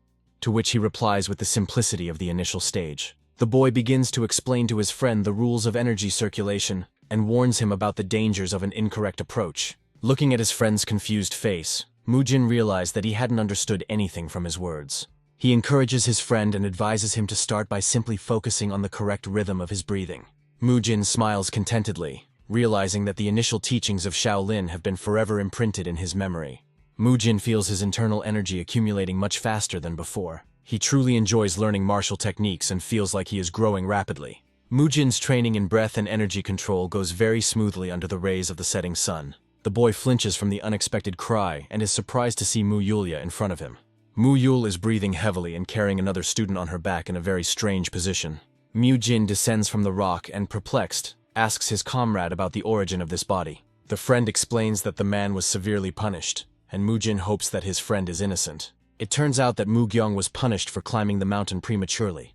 to which he replies with the simplicity of the initial stage. The boy begins to explain to his friend the rules of energy circulation and warns him about the dangers of an incorrect approach. Looking at his friend's confused face, Mu-jin realized that he hadn't understood anything from his words. He encourages his friend and advises him to start by simply focusing on the correct rhythm of his breathing. Mu-jin smiles contentedly, realizing that the initial teachings of Shaolin have been forever imprinted in his memory. Mu-jin feels his internal energy accumulating much faster than before. He truly enjoys learning martial techniques and feels like he is growing rapidly. Mu-jin's training in breath and energy control goes very smoothly under the rays of the setting sun. The boy flinches from the unexpected cry and is surprised to see Mu-yulia in front of him. Mu-yul is breathing heavily and carrying another student on her back in a very strange position. Mu-jin descends from the rock and, perplexed, asks his comrade about the origin of this body. The friend explains that the man was severely punished, and Mu-jin hopes that his friend is innocent. It turns out that Mu-gyong was punished for climbing the mountain prematurely,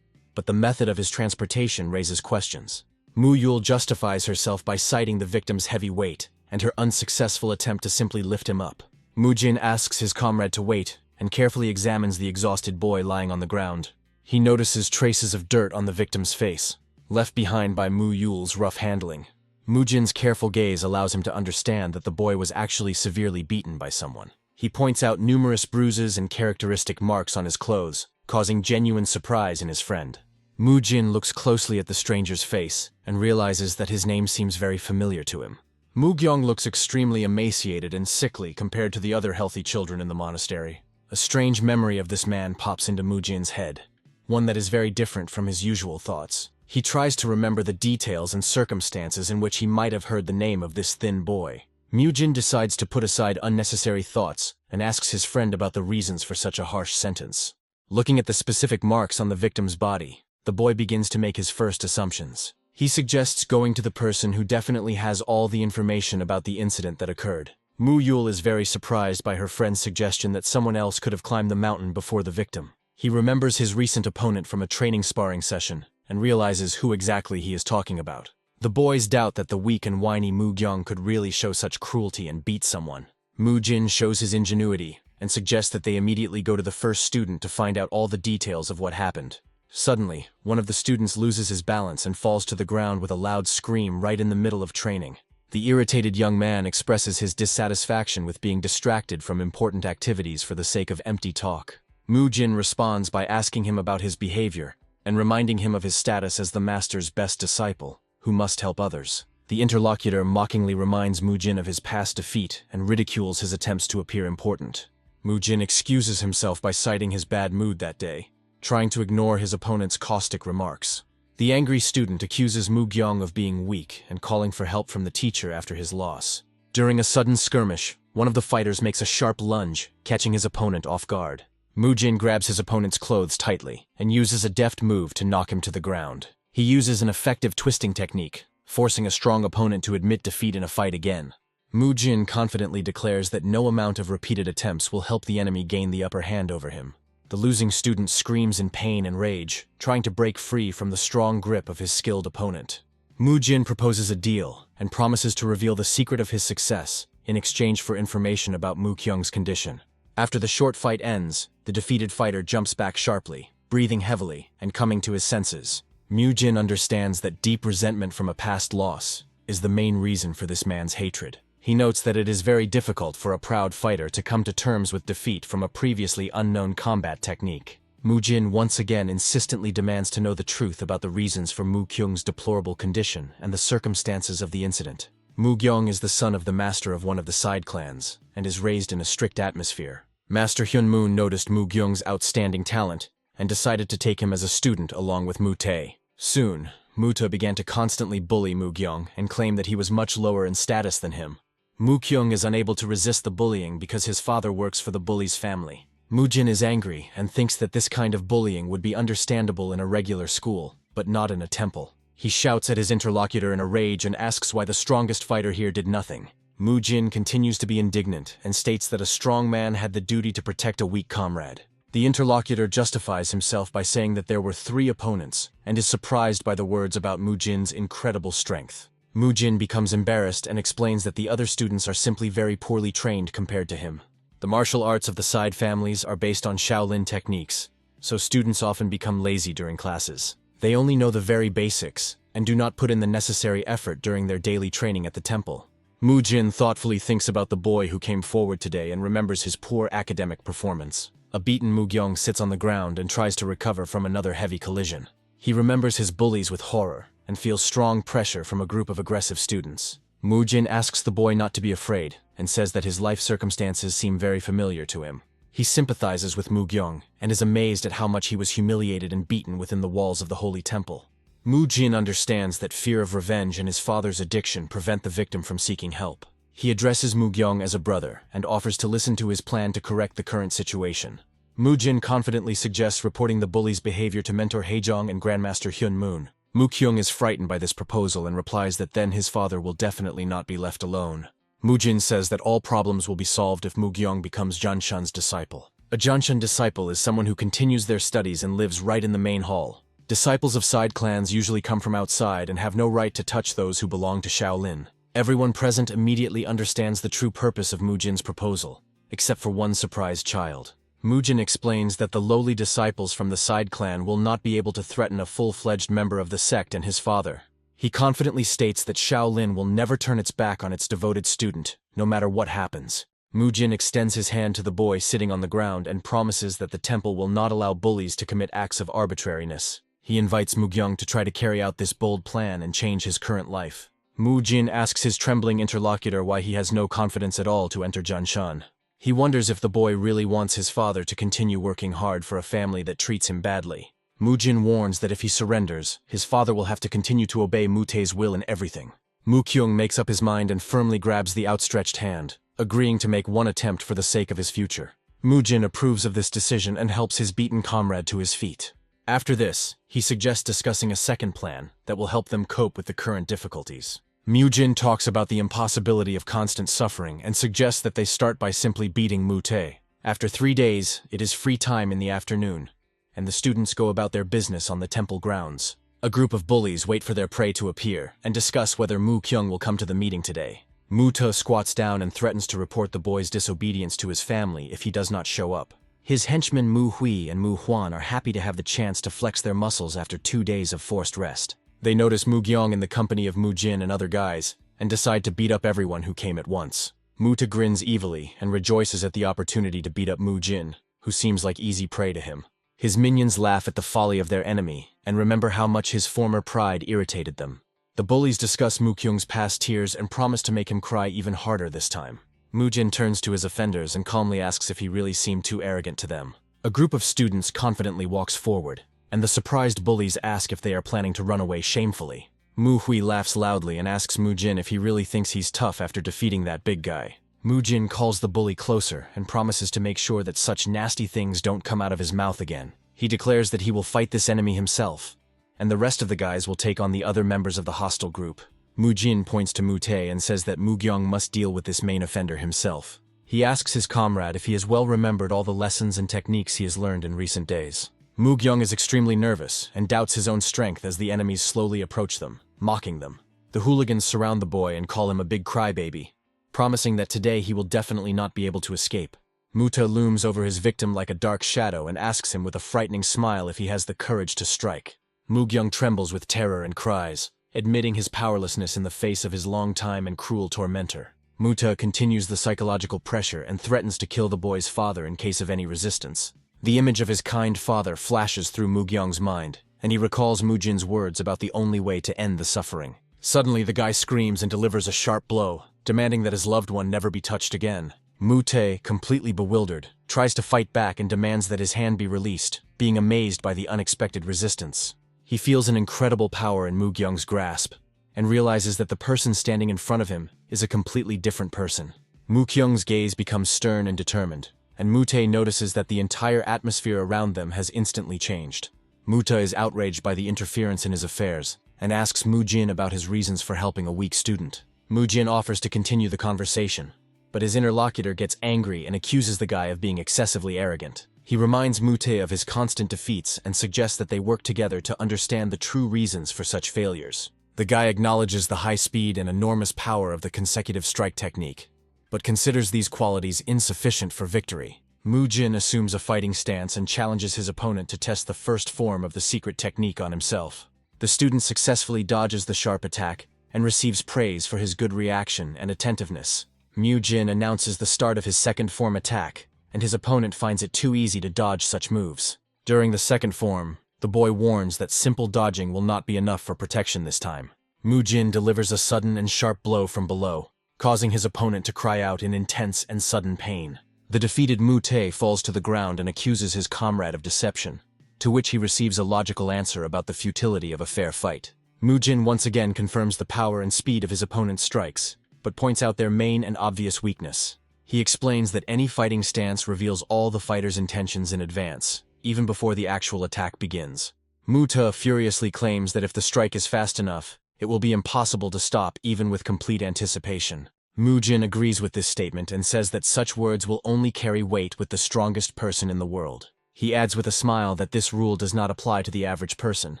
but the method of his transportation raises questions. Mu-yul justifies herself by citing the victim's heavy weight and her unsuccessful attempt to simply lift him up. Mu-jin asks his comrade to wait and carefully examines the exhausted boy lying on the ground. He notices traces of dirt on the victim's face, left behind by Mu-yul's rough handling. Mu-jin's careful gaze allows him to understand that the boy was actually severely beaten by someone. He points out numerous bruises and characteristic marks on his clothes, causing genuine surprise in his friend. Mu-jin looks closely at the stranger's face and realizes that his name seems very familiar to him. Mu-gyong looks extremely emaciated and sickly compared to the other healthy children in the monastery. A strange memory of this man pops into Mu-jin's head, one that is very different from his usual thoughts. He tries to remember the details and circumstances in which he might have heard the name of this thin boy. Mu-jin decides to put aside unnecessary thoughts and asks his friend about the reasons for such a harsh sentence. Looking at the specific marks on the victim's body, the boy begins to make his first assumptions. He suggests going to the person who definitely has all the information about the incident that occurred. Mu-yul is very surprised by her friend's suggestion that someone else could have climbed the mountain before the victim. He remembers his recent opponent from a training sparring session and realizes who exactly he is talking about. The boys doubt that the weak and whiny Mu-gyong could really show such cruelty and beat someone. Mu-jin shows his ingenuity and suggests that they immediately go to the first student to find out all the details of what happened. Suddenly, one of the students loses his balance and falls to the ground with a loud scream right in the middle of training. The irritated young man expresses his dissatisfaction with being distracted from important activities for the sake of empty talk. Mu-jin responds by asking him about his behavior and reminding him of his status as the master's best disciple, who must help others. The interlocutor mockingly reminds Mu-jin of his past defeat and ridicules his attempts to appear important. Mu-jin excuses himself by citing his bad mood that day, trying to ignore his opponent's caustic remarks. The angry student accuses Mu-gyong of being weak and calling for help from the teacher after his loss. During a sudden skirmish, one of the fighters makes a sharp lunge, catching his opponent off guard. Mu-jin grabs his opponent's clothes tightly and uses a deft move to knock him to the ground. He uses an effective twisting technique, forcing a strong opponent to admit defeat in a fight again. Mu-jin confidently declares that no amount of repeated attempts will help the enemy gain the upper hand over him. The losing student screams in pain and rage, trying to break free from the strong grip of his skilled opponent. Mu-jin proposes a deal and promises to reveal the secret of his success in exchange for information about Mu-kyung's condition. After the short fight ends, the defeated fighter jumps back sharply, breathing heavily and coming to his senses. Mu-jin understands that deep resentment from a past loss is the main reason for this man's hatred. He notes that it is very difficult for a proud fighter to come to terms with defeat from a previously unknown combat technique. Mu-jin once again insistently demands to know the truth about the reasons for Mu-kyung's deplorable condition and the circumstances of the incident. Mu-gyong is the son of the master of one of the side clans and is raised in a strict atmosphere. Master Hyun-moon noticed Mu-gyong's outstanding talent and decided to take him as a student along with Mu-tae. Soon, Mu-tae began to constantly bully Mu-gyong and claim that he was much lower in status than him. Mu-kyung is unable to resist the bullying because his father works for the bully's family. Mu-jin is angry and thinks that this kind of bullying would be understandable in a regular school, but not in a temple. He shouts at his interlocutor in a rage and asks why the strongest fighter here did nothing. Mu-jin continues to be indignant and states that a strong man had the duty to protect a weak comrade. The interlocutor justifies himself by saying that there were 3 opponents and is surprised by the words about Mu-jin's incredible strength. Mu-jin becomes embarrassed and explains that the other students are simply very poorly trained compared to him. The martial arts of the side families are based on Shaolin techniques, so students often become lazy during classes. They only know the very basics and do not put in the necessary effort during their daily training at the temple. Mu-jin thoughtfully thinks about the boy who came forward today and remembers his poor academic performance. A beaten Mu-gyong sits on the ground and tries to recover from another heavy collision. He remembers his bullies with horror and feels strong pressure from a group of aggressive students. Mu-jin asks the boy not to be afraid and says that his life circumstances seem very familiar to him. He sympathizes with Mu-gyong and is amazed at how much he was humiliated and beaten within the walls of the holy temple. Mu-jin understands that fear of revenge and his father's addiction prevent the victim from seeking help. He addresses Mu-gyong as a brother and offers to listen to his plan to correct the current situation. Mu-jin confidently suggests reporting the bully's behavior to Mentor Haejong and Grandmaster Hyun-moon. Mu-kyung is frightened by this proposal and replies that then his father will definitely not be left alone. Mu-jin says that all problems will be solved if Mu-gyong becomes Janshan's disciple. A Janshan disciple is someone who continues their studies and lives right in the main hall. Disciples of side clans usually come from outside and have no right to touch those who belong to Shaolin. Everyone present immediately understands the true purpose of Mu-jin's proposal, except for one surprised child. Mu-jin explains that the lowly disciples from the side clan will not be able to threaten a full-fledged member of the sect and his father. He confidently states that Shaolin will never turn its back on its devoted student, no matter what happens. Mu-jin extends his hand to the boy sitting on the ground and promises that the temple will not allow bullies to commit acts of arbitrariness. He invites Mu-gyong to try to carry out this bold plan and change his current life. Mu-jin asks his trembling interlocutor why he has no confidence at all to enter Janshan. He wonders if the boy really wants his father to continue working hard for a family that treats him badly. Mu-jin warns that if he surrenders, his father will have to continue to obey Mu-tae's will in everything. Mu-kyung makes up his mind and firmly grabs the outstretched hand, agreeing to make one attempt for the sake of his future. Mu-jin approves of this decision and helps his beaten comrade to his feet. After this, he suggests discussing a second plan that will help them cope with the current difficulties. Mu-jin talks about the impossibility of constant suffering and suggests that they start by simply beating Mu-tae. After 3 days, it is free time in the afternoon, and the students go about their business on the temple grounds. A group of bullies wait for their prey to appear and discuss whether Mu-kyung will come to the meeting today. Mu-tae squats down and threatens to report the boy's disobedience to his family if he does not show up. His henchmen Mu Hui and Mu Huan are happy to have the chance to flex their muscles after 2 days of forced rest. They notice Mu Gyong in the company of Mu Jin and other guys, and decide to beat up everyone who came at once. Muta grins evilly and rejoices at the opportunity to beat up Mu Jin, who seems like easy prey to him. His minions laugh at the folly of their enemy and remember how much his former pride irritated them. The bullies discuss Mu Kyung's past tears and promise to make him cry even harder this time. Mu Jin turns to his offenders and calmly asks if he really seemed too arrogant to them. A group of students confidently walks forward, and the surprised bullies ask if they are planning to run away shamefully. Mu Hui laughs loudly and asks Mu Jin if he really thinks he's tough after defeating that big guy. Mu Jin calls the bully closer and promises to make sure that such nasty things don't come out of his mouth again. He declares that he will fight this enemy himself, and the rest of the guys will take on the other members of the hostile group. Mu Jin points to Mu Tae and says that Mu Gyong must deal with this main offender himself. He asks his comrade if he has well remembered all the lessons and techniques he has learned in recent days. Mu Gyong is extremely nervous and doubts his own strength as the enemies slowly approach them, mocking them. The hooligans surround the boy and call him a big crybaby, promising that today he will definitely not be able to escape. Muta looms over his victim like a dark shadow and asks him with a frightening smile if he has the courage to strike. Mu Gyong trembles with terror and cries, admitting his powerlessness in the face of his long-time and cruel tormentor. Muta continues the psychological pressure and threatens to kill the boy's father in case of any resistance. The image of his kind father flashes through Mu Gyong's mind, and he recalls Mu Jin's words about the only way to end the suffering. Suddenly the guy screams and delivers a sharp blow, demanding that his loved one never be touched again. Mu Tae, completely bewildered, tries to fight back and demands that his hand be released, being amazed by the unexpected resistance. He feels an incredible power in Mu Gyong's grasp, and realizes that the person standing in front of him is a completely different person. Mu Kyung's gaze becomes stern and determined, and Mu Tae notices that the entire atmosphere around them has instantly changed. Muta is outraged by the interference in his affairs, and asks Mu Jin about his reasons for helping a weak student. Mu Jin offers to continue the conversation, but his interlocutor gets angry and accuses the guy of being excessively arrogant. He reminds Mu Tae of his constant defeats and suggests that they work together to understand the true reasons for such failures. The guy acknowledges the high speed and enormous power of the consecutive strike technique, but considers these qualities insufficient for victory. Mu Jin assumes a fighting stance and challenges his opponent to test the first form of the secret technique on himself. The student successfully dodges the sharp attack and receives praise for his good reaction and attentiveness. Mu Jin announces the start of his second form attack, and his opponent finds it too easy to dodge such moves. During the second form, the boy warns that simple dodging will not be enough for protection this time. Mu Jin delivers a sudden and sharp blow from below, causing his opponent to cry out in intense and sudden pain. The defeated Mu Tae falls to the ground and accuses his comrade of deception, to which he receives a logical answer about the futility of a fair fight. Mu Jin once again confirms the power and speed of his opponent's strikes, but points out their main and obvious weakness. He explains that any fighting stance reveals all the fighter's intentions in advance, even before the actual attack begins. Muta furiously claims that if the strike is fast enough, it will be impossible to stop even with complete anticipation. Mu Jin agrees with this statement and says that such words will only carry weight with the strongest person in the world. He adds with a smile that this rule does not apply to the average person,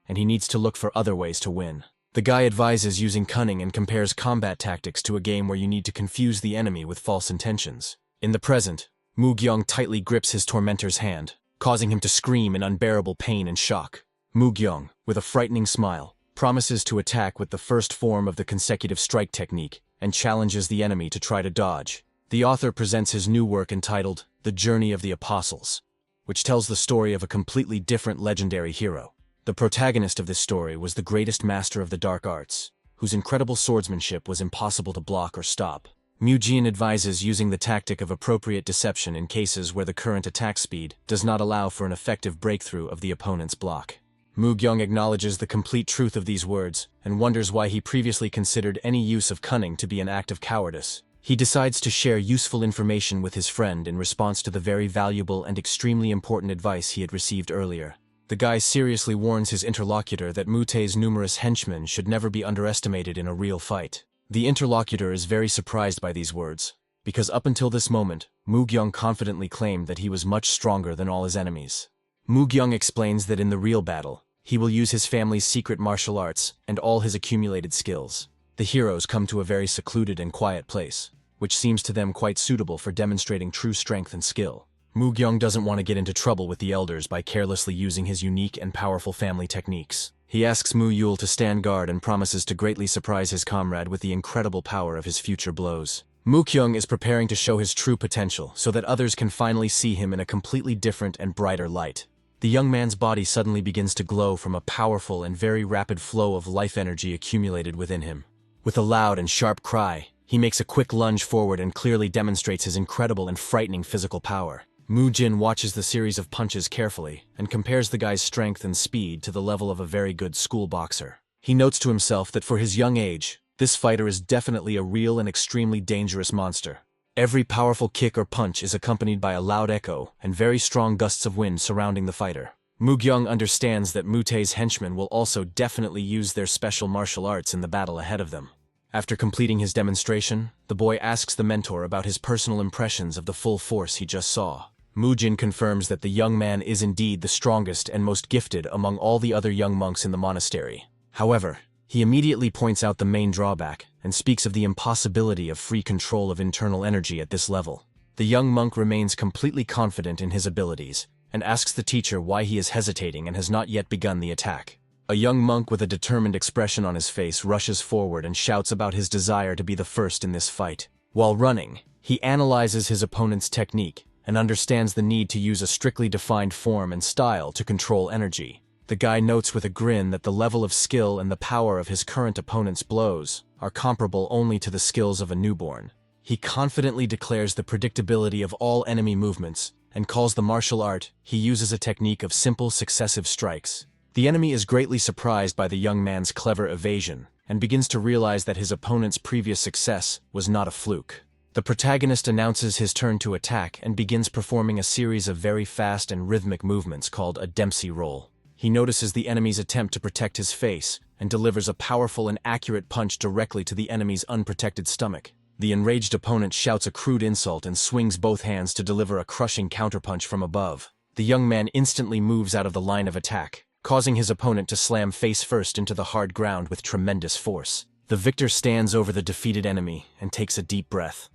and he needs to look for other ways to win. The guy advises using cunning and compares combat tactics to a game where you need to confuse the enemy with false intentions. In the present, Mu Gyong tightly grips his tormentor's hand, causing him to scream in unbearable pain and shock. Mu Gyong, with a frightening smile, promises to attack with the first form of the consecutive strike technique and challenges the enemy to try to dodge. The author presents his new work entitled The Journey of the Apostles, which tells the story of a completely different legendary hero. The protagonist of this story was the greatest master of the dark arts, whose incredible swordsmanship was impossible to block or stop. Mu Jin advises using the tactic of appropriate deception in cases where the current attack speed does not allow for an effective breakthrough of the opponent's block. Mu Gyong acknowledges the complete truth of these words and wonders why he previously considered any use of cunning to be an act of cowardice. He decides to share useful information with his friend in response to the very valuable and extremely important advice he had received earlier. The guy seriously warns his interlocutor that Mu Tae's numerous henchmen should never be underestimated in a real fight. The interlocutor is very surprised by these words, because up until this moment, Mu Gyong confidently claimed that he was much stronger than all his enemies. Mu Gyong explains that in the real battle, he will use his family's secret martial arts and all his accumulated skills. The heroes come to a very secluded and quiet place, which seems to them quite suitable for demonstrating true strength and skill. Mu Gyung doesn't want to get into trouble with the elders by carelessly using his unique and powerful family techniques. He asks Mu Yul to stand guard and promises to greatly surprise his comrade with the incredible power of his future blows. Mu Kyung is preparing to show his true potential so that others can finally see him in a completely different and brighter light. The young man's body suddenly begins to glow from a powerful and very rapid flow of life energy accumulated within him. With a loud and sharp cry, he makes a quick lunge forward and clearly demonstrates his incredible and frightening physical power. Mu Jin watches the series of punches carefully and compares the guy's strength and speed to the level of a very good school boxer. He notes to himself that for his young age, this fighter is definitely a real and extremely dangerous monster. Every powerful kick or punch is accompanied by a loud echo and very strong gusts of wind surrounding the fighter. Mu Gyung understands that Mu Tae's henchmen will also definitely use their special martial arts in the battle ahead of them. After completing his demonstration, the boy asks the mentor about his personal impressions of the full force he just saw. Mu Jin confirms that the young man is indeed the strongest and most gifted among all the other young monks in the monastery. However, he immediately points out the main drawback and speaks of the impossibility of free control of internal energy at this level. The young monk remains completely confident in his abilities and asks the teacher why he is hesitating and has not yet begun the attack. A young monk with a determined expression on his face rushes forward and shouts about his desire to be the first in this fight. While running, he analyzes his opponent's technique and understands the need to use a strictly defined form and style to control energy. The guy notes with a grin that the level of skill and the power of his current opponent's blows are comparable only to the skills of a newborn. He confidently declares the predictability of all enemy movements and calls the martial art he uses a technique of simple successive strikes. The enemy is greatly surprised by the young man's clever evasion and begins to realize that his opponent's previous success was not a fluke. The protagonist announces his turn to attack and begins performing a series of very fast and rhythmic movements called a Dempsey roll. He notices the enemy's attempt to protect his face and delivers a powerful and accurate punch directly to the enemy's unprotected stomach. The enraged opponent shouts a crude insult and swings both hands to deliver a crushing counterpunch from above. The young man instantly moves out of the line of attack, causing his opponent to slam face first into the hard ground with tremendous force. The victor stands over the defeated enemy and takes a deep breath,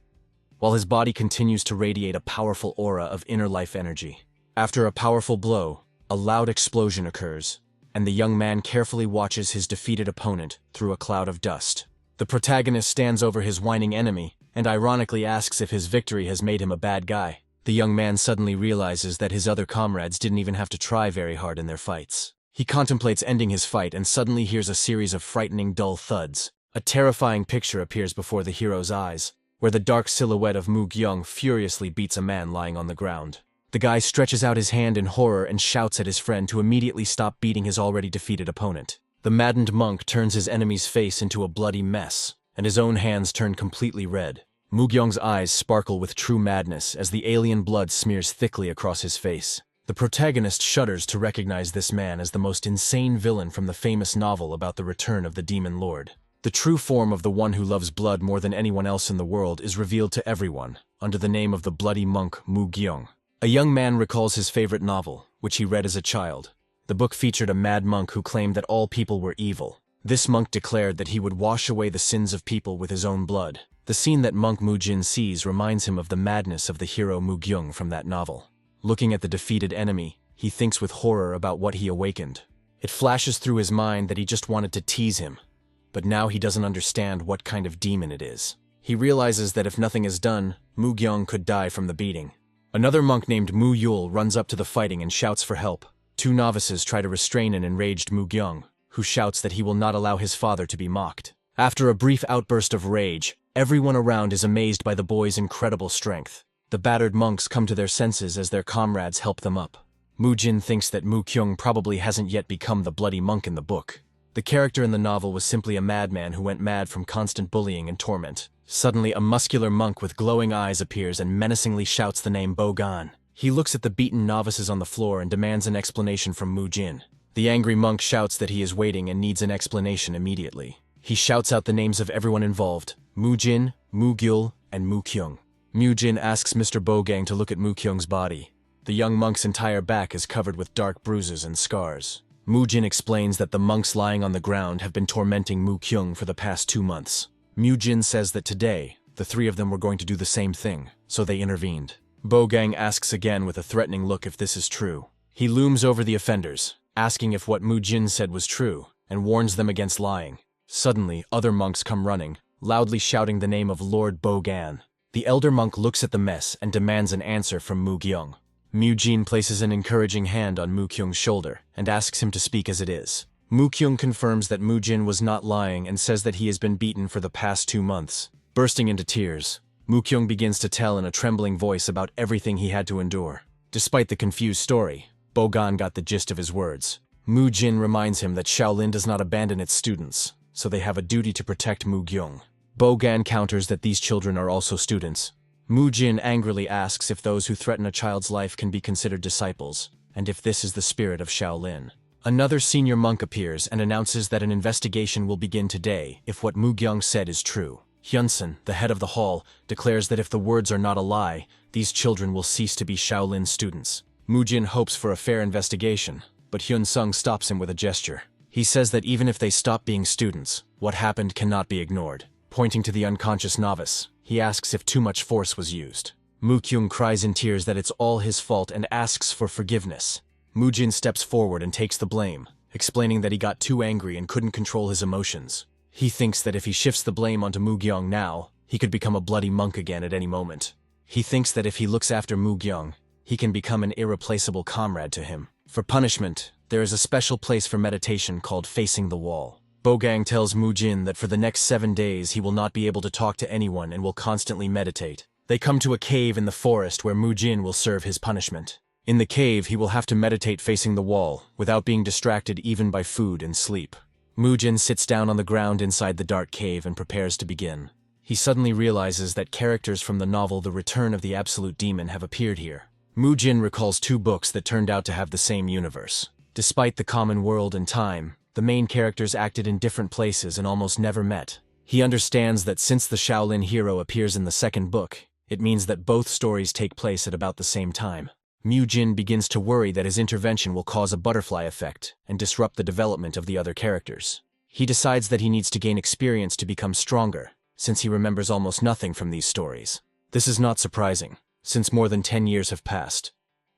while his body continues to radiate a powerful aura of inner life energy. After a powerful blow, a loud explosion occurs, and the young man carefully watches his defeated opponent through a cloud of dust. The protagonist stands over his whining enemy and ironically asks if his victory has made him a bad guy. The young man suddenly realizes that his other comrades didn't even have to try very hard in their fights. He contemplates ending his fight and suddenly hears a series of frightening dull thuds. A terrifying picture appears before the hero's eyes, where the dark silhouette of Mu Gyung furiously beats a man lying on the ground. The guy stretches out his hand in horror and shouts at his friend to immediately stop beating his already defeated opponent. The maddened monk turns his enemy's face into a bloody mess, and his own hands turn completely red. Mu Gyung's eyes sparkle with true madness as the alien blood smears thickly across his face. The protagonist shudders to recognize this man as the most insane villain from the famous novel about the return of the Demon Lord. The true form of the one who loves blood more than anyone else in the world is revealed to everyone, under the name of the bloody monk Mu Gyung. A young man recalls his favorite novel, which he read as a child. The book featured a mad monk who claimed that all people were evil. This monk declared that he would wash away the sins of people with his own blood. The scene that monk Mu Jin sees reminds him of the madness of the hero Mu Gyung from that novel. Looking at the defeated enemy, he thinks with horror about what he awakened. It flashes through his mind that he just wanted to tease him, but now he doesn't understand what kind of demon it is. He realizes that if nothing is done, Mu Gyung could die from the beating. Another monk named Mu Yul runs up to the fighting and shouts for help. Two novices try to restrain an enraged Mu Gyung, who shouts that he will not allow his father to be mocked. After a brief outburst of rage, everyone around is amazed by the boy's incredible strength. The battered monks come to their senses as their comrades help them up. Mu Jin thinks that Mu Kyung probably hasn't yet become the bloody monk in the book. The character in the novel was simply a madman who went mad from constant bullying and torment. Suddenly, a muscular monk with glowing eyes appears and menacingly shouts the name Bogan. He looks at the beaten novices on the floor and demands an explanation from Mu Jin. The angry monk shouts that he is waiting and needs an explanation immediately. He shouts out the names of everyone involved: Mu Jin, Mu Gyul, and Mu Kyung. Mu Jin asks Mr. Bogang to look at Mu Kyung's body. The young monk's entire back is covered with dark bruises and scars. Mu Jin explains that the monks lying on the ground have been tormenting Mu Kyung for the past 2 months. Mu Jin says that today, the three of them were going to do the same thing, so they intervened. Bogang asks again with a threatening look if this is true. He looms over the offenders, asking if what Mu Jin said was true, and warns them against lying. Suddenly, other monks come running, loudly shouting the name of Lord Bogan. The elder monk looks at the mess and demands an answer from Mu Kyung. Mu Jin places an encouraging hand on Mu Kyung's shoulder and asks him to speak as it is. Mu Kyung confirms that Mu Jin was not lying and says that he has been beaten for the past 2 months. Bursting into tears, Mu Kyung begins to tell in a trembling voice about everything he had to endure. Despite the confused story, Bogan got the gist of his words. Mu Jin reminds him that Shaolin does not abandon its students, so they have a duty to protect Mu Kyung. Bogan counters that these children are also students. Mu Jin angrily asks if those who threaten a child's life can be considered disciples, and if this is the spirit of Shaolin. Another senior monk appears and announces that an investigation will begin today if what Mu Kyung said is true. Hyunsun, the head of the hall, declares that if the words are not a lie, these children will cease to be Shaolin students. Mu Jin hopes for a fair investigation, but Hyun-sung stops him with a gesture. He says that even if they stop being students, what happened cannot be ignored. Pointing to the unconscious novice, he asks if too much force was used. Mu Kyung cries in tears that it's all his fault and asks for forgiveness. Mu Jin steps forward and takes the blame, explaining that he got too angry and couldn't control his emotions. He thinks that if he shifts the blame onto Mu Kyung now, he could become a bloody monk again at any moment. He thinks that if he looks after Mu Kyung, he can become an irreplaceable comrade to him. For punishment, there is a special place for meditation called Facing the Wall. Bogang tells Mu Jin that for the next 7 days he will not be able to talk to anyone and will constantly meditate. They come to a cave in the forest where Mu Jin will serve his punishment. In the cave, he will have to meditate facing the wall, without being distracted even by food and sleep. Mu Jin sits down on the ground inside the dark cave and prepares to begin. He suddenly realizes that characters from the novel The Return of the Absolute Demon have appeared here. Mu Jin recalls 2 books that turned out to have the same universe. Despite the common world and time, the main characters acted in different places and almost never met. He understands that since the Shaolin hero appears in the 2nd book, it means that both stories take place at about the same time. Mu Jin begins to worry that his intervention will cause a butterfly effect and disrupt the development of the other characters. He decides that he needs to gain experience to become stronger, since he remembers almost nothing from these stories. This is not surprising, since more than 10 years have passed,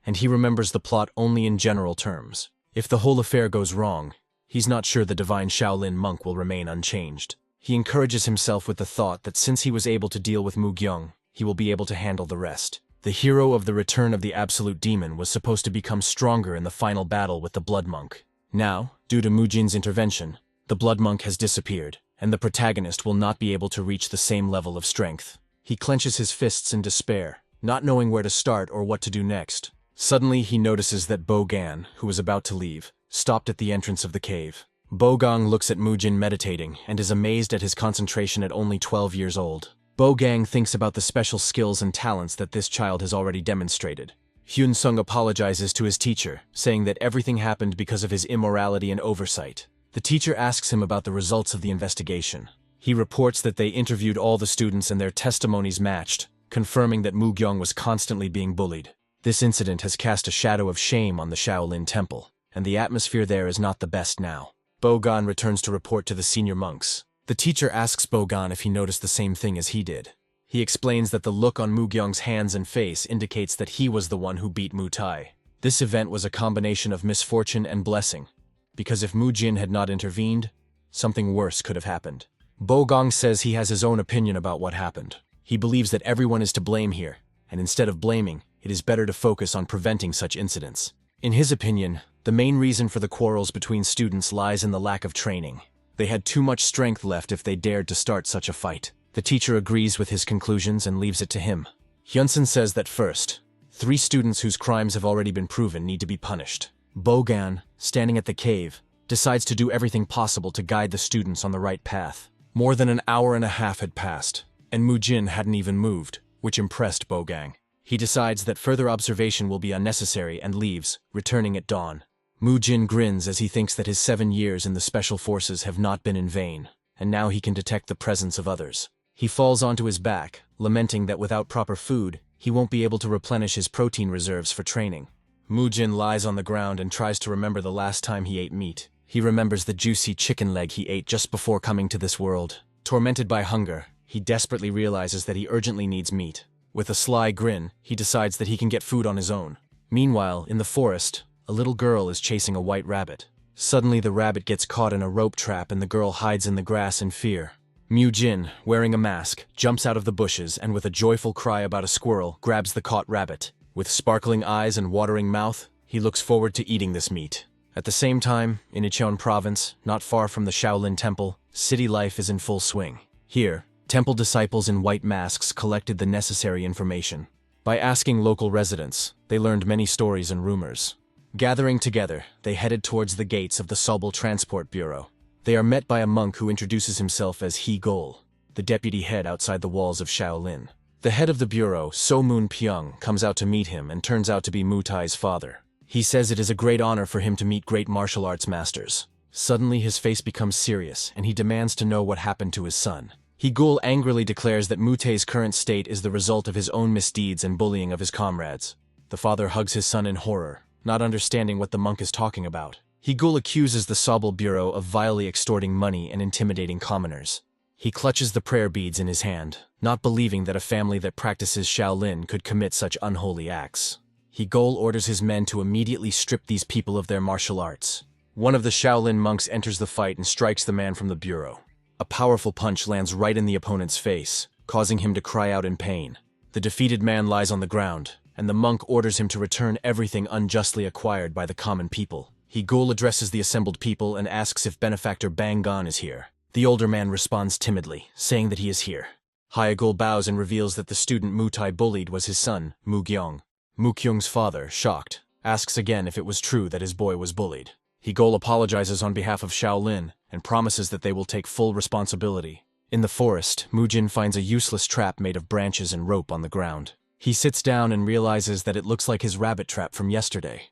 and he remembers the plot only in general terms. If the whole affair goes wrong, he's not sure the divine Shaolin monk will remain unchanged. He encourages himself with the thought that since he was able to deal with Mu Kyung, he will be able to handle the rest. The hero of The Return of the Absolute Demon was supposed to become stronger in the final battle with the Blood Monk. Now, due to Mu Jin's intervention, the Blood Monk has disappeared, and the protagonist will not be able to reach the same level of strength. He clenches his fists in despair, not knowing where to start or what to do next. Suddenly, he notices that Bogan, who was about to leave, stopped at the entrance of the cave. Bogang looks at Mu Jin meditating and is amazed at his concentration at only 12 years old. Bogang thinks about the special skills and talents that this child has already demonstrated. Hyun-sung apologizes to his teacher, saying that everything happened because of his immorality and oversight. The teacher asks him about the results of the investigation. He reports that they interviewed all the students and their testimonies matched, confirming that Mu Kyung was constantly being bullied. This incident has cast a shadow of shame on the Shaolin Temple, and the atmosphere there is not the best now. Bogan returns to report to the senior monks. The teacher asks Bogan if he noticed the same thing as he did. He explains that the look on Mu Kyung's hands and face indicates that he was the one who beat Mu Tai. This event was a combination of misfortune and blessing, because if Mu Jin had not intervened, something worse could have happened. Bogang says he has his own opinion about what happened. He believes that everyone is to blame here, and instead of blaming, it is better to focus on preventing such incidents. In his opinion, the main reason for the quarrels between students lies in the lack of training. They had too much strength left if they dared to start such a fight. The teacher agrees with his conclusions and leaves it to him. Hyunsun says that first, 3 students whose crimes have already been proven need to be punished. Bogan, standing at the cave, decides to do everything possible to guide the students on the right path. More than an hour and a half had passed, and Mu Jin hadn't even moved, which impressed Bogang. He decides that further observation will be unnecessary and leaves, returning at dawn. Mu Jin grins as he thinks that his 7 years in the Special Forces have not been in vain, and now he can detect the presence of others. He falls onto his back, lamenting that without proper food, he won't be able to replenish his protein reserves for training. Mu Jin lies on the ground and tries to remember the last time he ate meat. He remembers the juicy chicken leg he ate just before coming to this world. Tormented by hunger, he desperately realizes that he urgently needs meat. With a sly grin, he decides that he can get food on his own. Meanwhile, in the forest, a little girl is chasing a white rabbit. Suddenly the rabbit gets caught in a rope trap and the girl hides in the grass in fear. Mu-jin, wearing a mask, jumps out of the bushes and with a joyful cry about a squirrel, grabs the caught rabbit. With sparkling eyes and watering mouth, he looks forward to eating this meat. At the same time, in Icheon province, not far from the Shaolin Temple, city life is in full swing. Here, temple disciples in white masks collected the necessary information. By asking local residents, they learned many stories and rumors. Gathering together, they headed towards the gates of the Sobel Transport Bureau. They are met by a monk who introduces himself as He Gol, the deputy head outside the walls of Shaolin. The head of the bureau, So Moon Pyong, comes out to meet him and turns out to be Mu Tai's father. He says it is a great honor for him to meet great martial arts masters. Suddenly his face becomes serious and he demands to know what happened to his son. He Gol angrily declares that Mu Tai's current state is the result of his own misdeeds and bullying of his comrades. The father hugs his son in horror, not understanding what the monk is talking about. He Gol accuses the Sobel Bureau of vilely extorting money and intimidating commoners. He clutches the prayer beads in his hand, not believing that a family that practices Shaolin could commit such unholy acts. He Gol orders his men to immediately strip these people of their martial arts. One of the Shaolin monks enters the fight and strikes the man from the bureau. A powerful punch lands right in the opponent's face, causing him to cry out in pain. The defeated man lies on the ground, and the monk orders him to return everything unjustly acquired by the common people. He Gol addresses the assembled people and asks if benefactor Bang Gon is here. The older man responds timidly, saying that he is here. Hyegul bows and reveals that the student Mu Tai bullied was his son, Mu Gyong. Mu Kyung's father, shocked, asks again if it was true that his boy was bullied. Hyegul apologizes on behalf of Shaolin and promises that they will take full responsibility. In the forest, Mu-jin finds a useless trap made of branches and rope on the ground. He sits down and realizes that it looks like his rabbit trap from yesterday,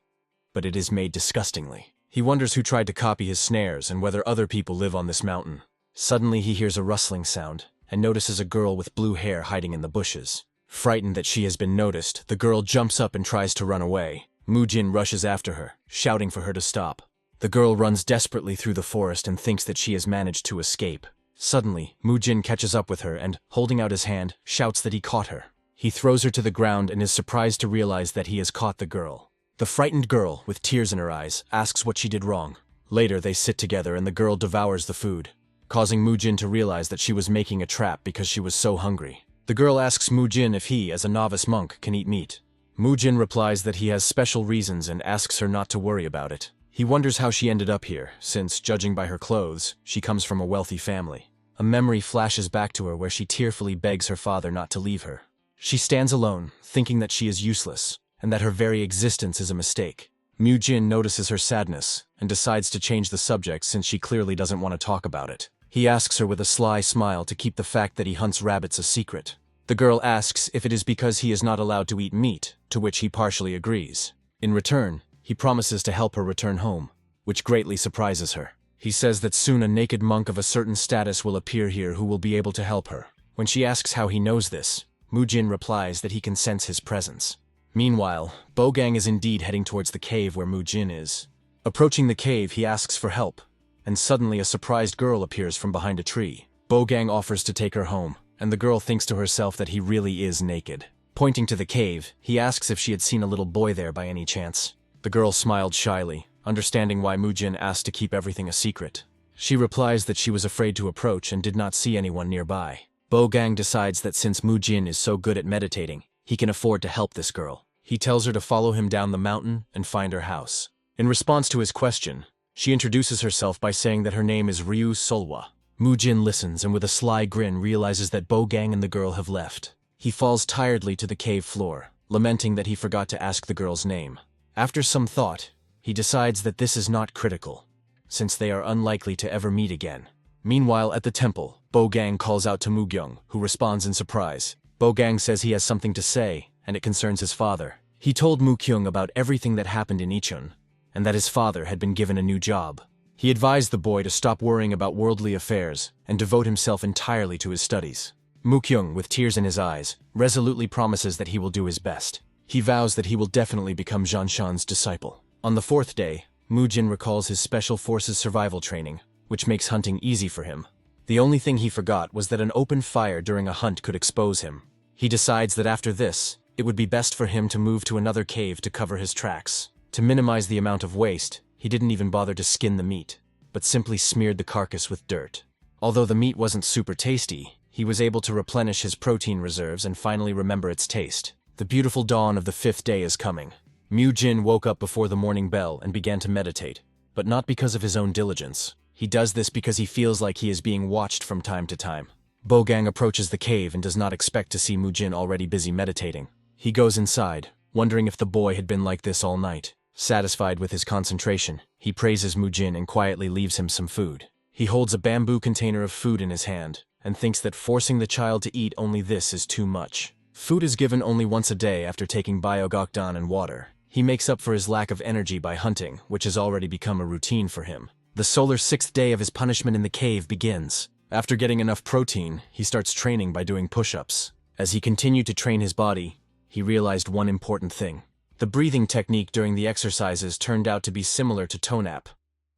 but it is made disgustingly. He wonders who tried to copy his snares and whether other people live on this mountain. Suddenly he hears a rustling sound and notices a girl with blue hair hiding in the bushes. Frightened that she has been noticed, the girl jumps up and tries to run away. Mu-jin rushes after her, shouting for her to stop. The girl runs desperately through the forest and thinks that she has managed to escape. Suddenly, Mu-jin catches up with her and, holding out his hand, shouts that he caught her. He throws her to the ground and is surprised to realize that he has caught the girl. The frightened girl, with tears in her eyes, asks what she did wrong. Later, they sit together and the girl devours the food, causing Mu-jin to realize that she was making a trap because she was so hungry. The girl asks Mu-jin if he, as a novice monk, can eat meat. Mu-jin replies that he has special reasons and asks her not to worry about it. He wonders how she ended up here, since, judging by her clothes, she comes from a wealthy family. A memory flashes back to her where she tearfully begs her father not to leave her. She stands alone, thinking that she is useless, and that her very existence is a mistake. Mu-jin notices her sadness, and decides to change the subject since she clearly doesn't want to talk about it. He asks her with a sly smile to keep the fact that he hunts rabbits a secret. The girl asks if it is because he is not allowed to eat meat, to which he partially agrees. In return, he promises to help her return home, which greatly surprises her. He says that soon a naked monk of a certain status will appear here who will be able to help her. When she asks how he knows this, Mu-jin replies that he can sense his presence. Meanwhile, Bo-gang is indeed heading towards the cave where Mu-jin is. Approaching the cave, he asks for help, and suddenly a surprised girl appears from behind a tree. Bo-gang offers to take her home, and the girl thinks to herself that he really is naked. Pointing to the cave, he asks if she had seen a little boy there by any chance. The girl smiled shyly, understanding why Mu-jin asked to keep everything a secret. She replies that she was afraid to approach and did not see anyone nearby. Bo-gang decides that since Mu-jin is so good at meditating, he can afford to help this girl. He tells her to follow him down the mountain and find her house. In response to his question, she introduces herself by saying that her name is Ryu Solwa. Mu-jin listens and with a sly grin realizes that Bo-gang and the girl have left. He falls tiredly to the cave floor, lamenting that he forgot to ask the girl's name. After some thought, he decides that this is not critical, since they are unlikely to ever meet again. Meanwhile, at the temple, Bo-gang calls out to Mu-gyung, who responds in surprise. Bo-gang says he has something to say, and it concerns his father. He told Mu-kyung about everything that happened in Icheon, and that his father had been given a new job. He advised the boy to stop worrying about worldly affairs and devote himself entirely to his studies. Mu-kyung, with tears in his eyes, resolutely promises that he will do his best. He vows that he will definitely become Janshan's disciple. On the fourth day, Mu-jin recalls his Special Forces survival training, which makes hunting easy for him. The only thing he forgot was that an open fire during a hunt could expose him. He decides that after this, it would be best for him to move to another cave to cover his tracks. To minimize the amount of waste, he didn't even bother to skin the meat, but simply smeared the carcass with dirt. Although the meat wasn't super tasty, he was able to replenish his protein reserves and finally remember its taste. The beautiful dawn of the 5th day is coming. Mu-jin woke up before the morning bell and began to meditate, but not because of his own diligence. He does this because he feels like he is being watched from time to time. Bogang approaches the cave and does not expect to see Mu-jin already busy meditating. He goes inside, wondering if the boy had been like this all night. Satisfied with his concentration, he praises Mu-jin and quietly leaves him some food. He holds a bamboo container of food in his hand, and thinks that forcing the child to eat only this is too much. Food is given only once a day after taking biogokdan and water. He makes up for his lack of energy by hunting, which has already become a routine for him. The solar 6th day of his punishment in the cave begins. After getting enough protein, he starts training by doing push-ups. As he continued to train his body, he realized one important thing. The breathing technique during the exercises turned out to be similar to tonap,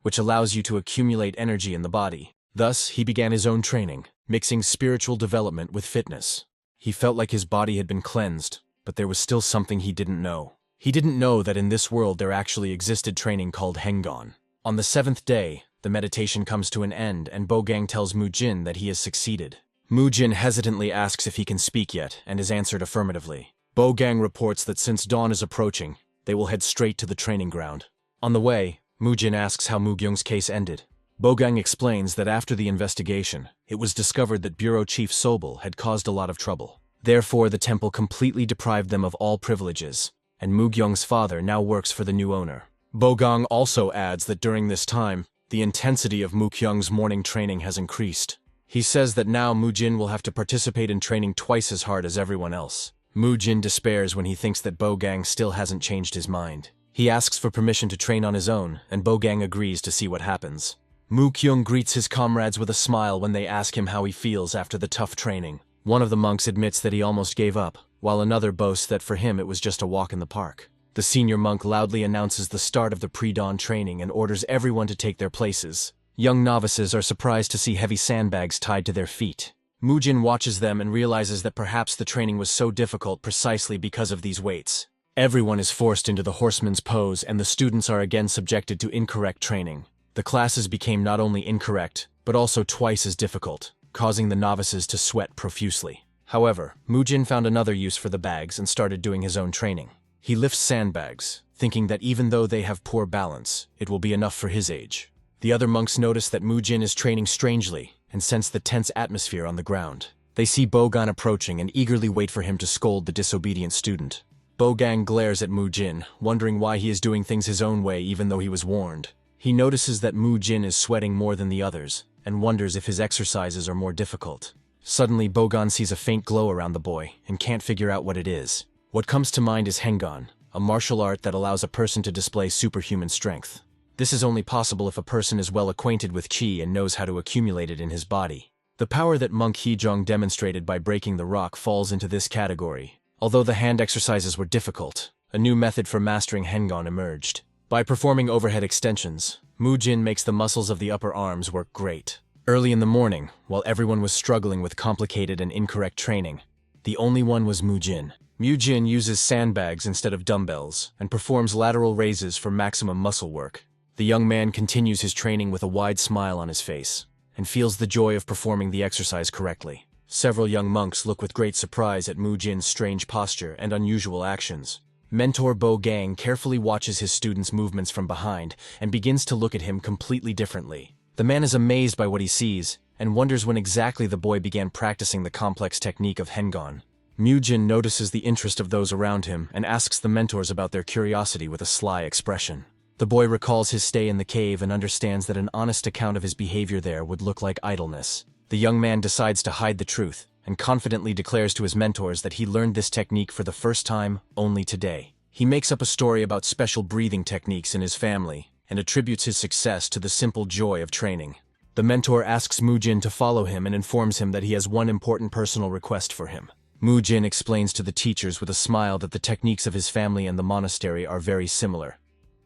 which allows you to accumulate energy in the body. Thus, he began his own training, mixing spiritual development with fitness. He felt like his body had been cleansed, but there was still something he didn't know. He didn't know that in this world there actually existed training called Hengon. On the 7th day, the meditation comes to an end and Bogang tells Mu-jin that he has succeeded. Mu-jin hesitantly asks if he can speak yet and is answered affirmatively. Bogang reports that since dawn is approaching, they will head straight to the training ground. On the way, Mu-jin asks how Mu-gyung's case ended. Bogang explains that after the investigation, it was discovered that Bureau Chief Sobel had caused a lot of trouble. Therefore, the temple completely deprived them of all privileges, and Mu-gyung's father now works for the new owner. Bogang also adds that during this time, the intensity of Mu-gyung's morning training has increased. He says that now Mu-jin will have to participate in training twice as hard as everyone else. Mu-jin despairs when he thinks that Bogang still hasn't changed his mind. He asks for permission to train on his own, and Bogang agrees to see what happens. Mu-gyung greets his comrades with a smile when they ask him how he feels after the tough training. One of the monks admits that he almost gave up, while another boasts that for him it was just a walk in the park. The senior monk loudly announces the start of the pre-dawn training and orders everyone to take their places. Young novices are surprised to see heavy sandbags tied to their feet. Mu-jin watches them and realizes that perhaps the training was so difficult precisely because of these weights. Everyone is forced into the horseman's pose and the students are again subjected to incorrect training. The classes became not only incorrect, but also twice as difficult, causing the novices to sweat profusely. However, Mu-jin found another use for the bags and started doing his own training. He lifts sandbags, thinking that even though they have poor balance, it will be enough for his age. The other monks notice that Mu-jin is training strangely and sense the tense atmosphere on the ground. They see Bogang approaching and eagerly wait for him to scold the disobedient student. Bogang glares at Mu-jin, wondering why he is doing things his own way even though he was warned. He notices that Mu-jin is sweating more than the others, and wonders if his exercises are more difficult. Suddenly, Bogang sees a faint glow around the boy, and can't figure out what it is. What comes to mind is Hengon, a martial art that allows a person to display superhuman strength. This is only possible if a person is well acquainted with qi and knows how to accumulate it in his body. The power that monk Hejong demonstrated by breaking the rock falls into this category. Although the hand exercises were difficult, a new method for mastering Hengon emerged. By performing overhead extensions, Mu-jin makes the muscles of the upper arms work great. Early in the morning, while everyone was struggling with complicated and incorrect training, the only one was Mu-jin. Mu-jin uses sandbags instead of dumbbells and performs lateral raises for maximum muscle work. The young man continues his training with a wide smile on his face and feels the joy of performing the exercise correctly. Several young monks look with great surprise at Mu-jin's strange posture and unusual actions. Mentor Bogang carefully watches his student's movements from behind and begins to look at him completely differently. The man is amazed by what he sees and wonders when exactly the boy began practicing the complex technique of Hengon. Mu-jin notices the interest of those around him and asks the mentors about their curiosity with a sly expression. The boy recalls his stay in the cave and understands that an honest account of his behavior there would look like idleness. The young man decides to hide the truth and confidently declares to his mentors that he learned this technique for the first time only today. He makes up a story about special breathing techniques in his family and attributes his success to the simple joy of training. The mentor asks Mu-jin to follow him and informs him that he has one important personal request for him. Mu-jin explains to the teachers with a smile that the techniques of his family and the monastery are very similar,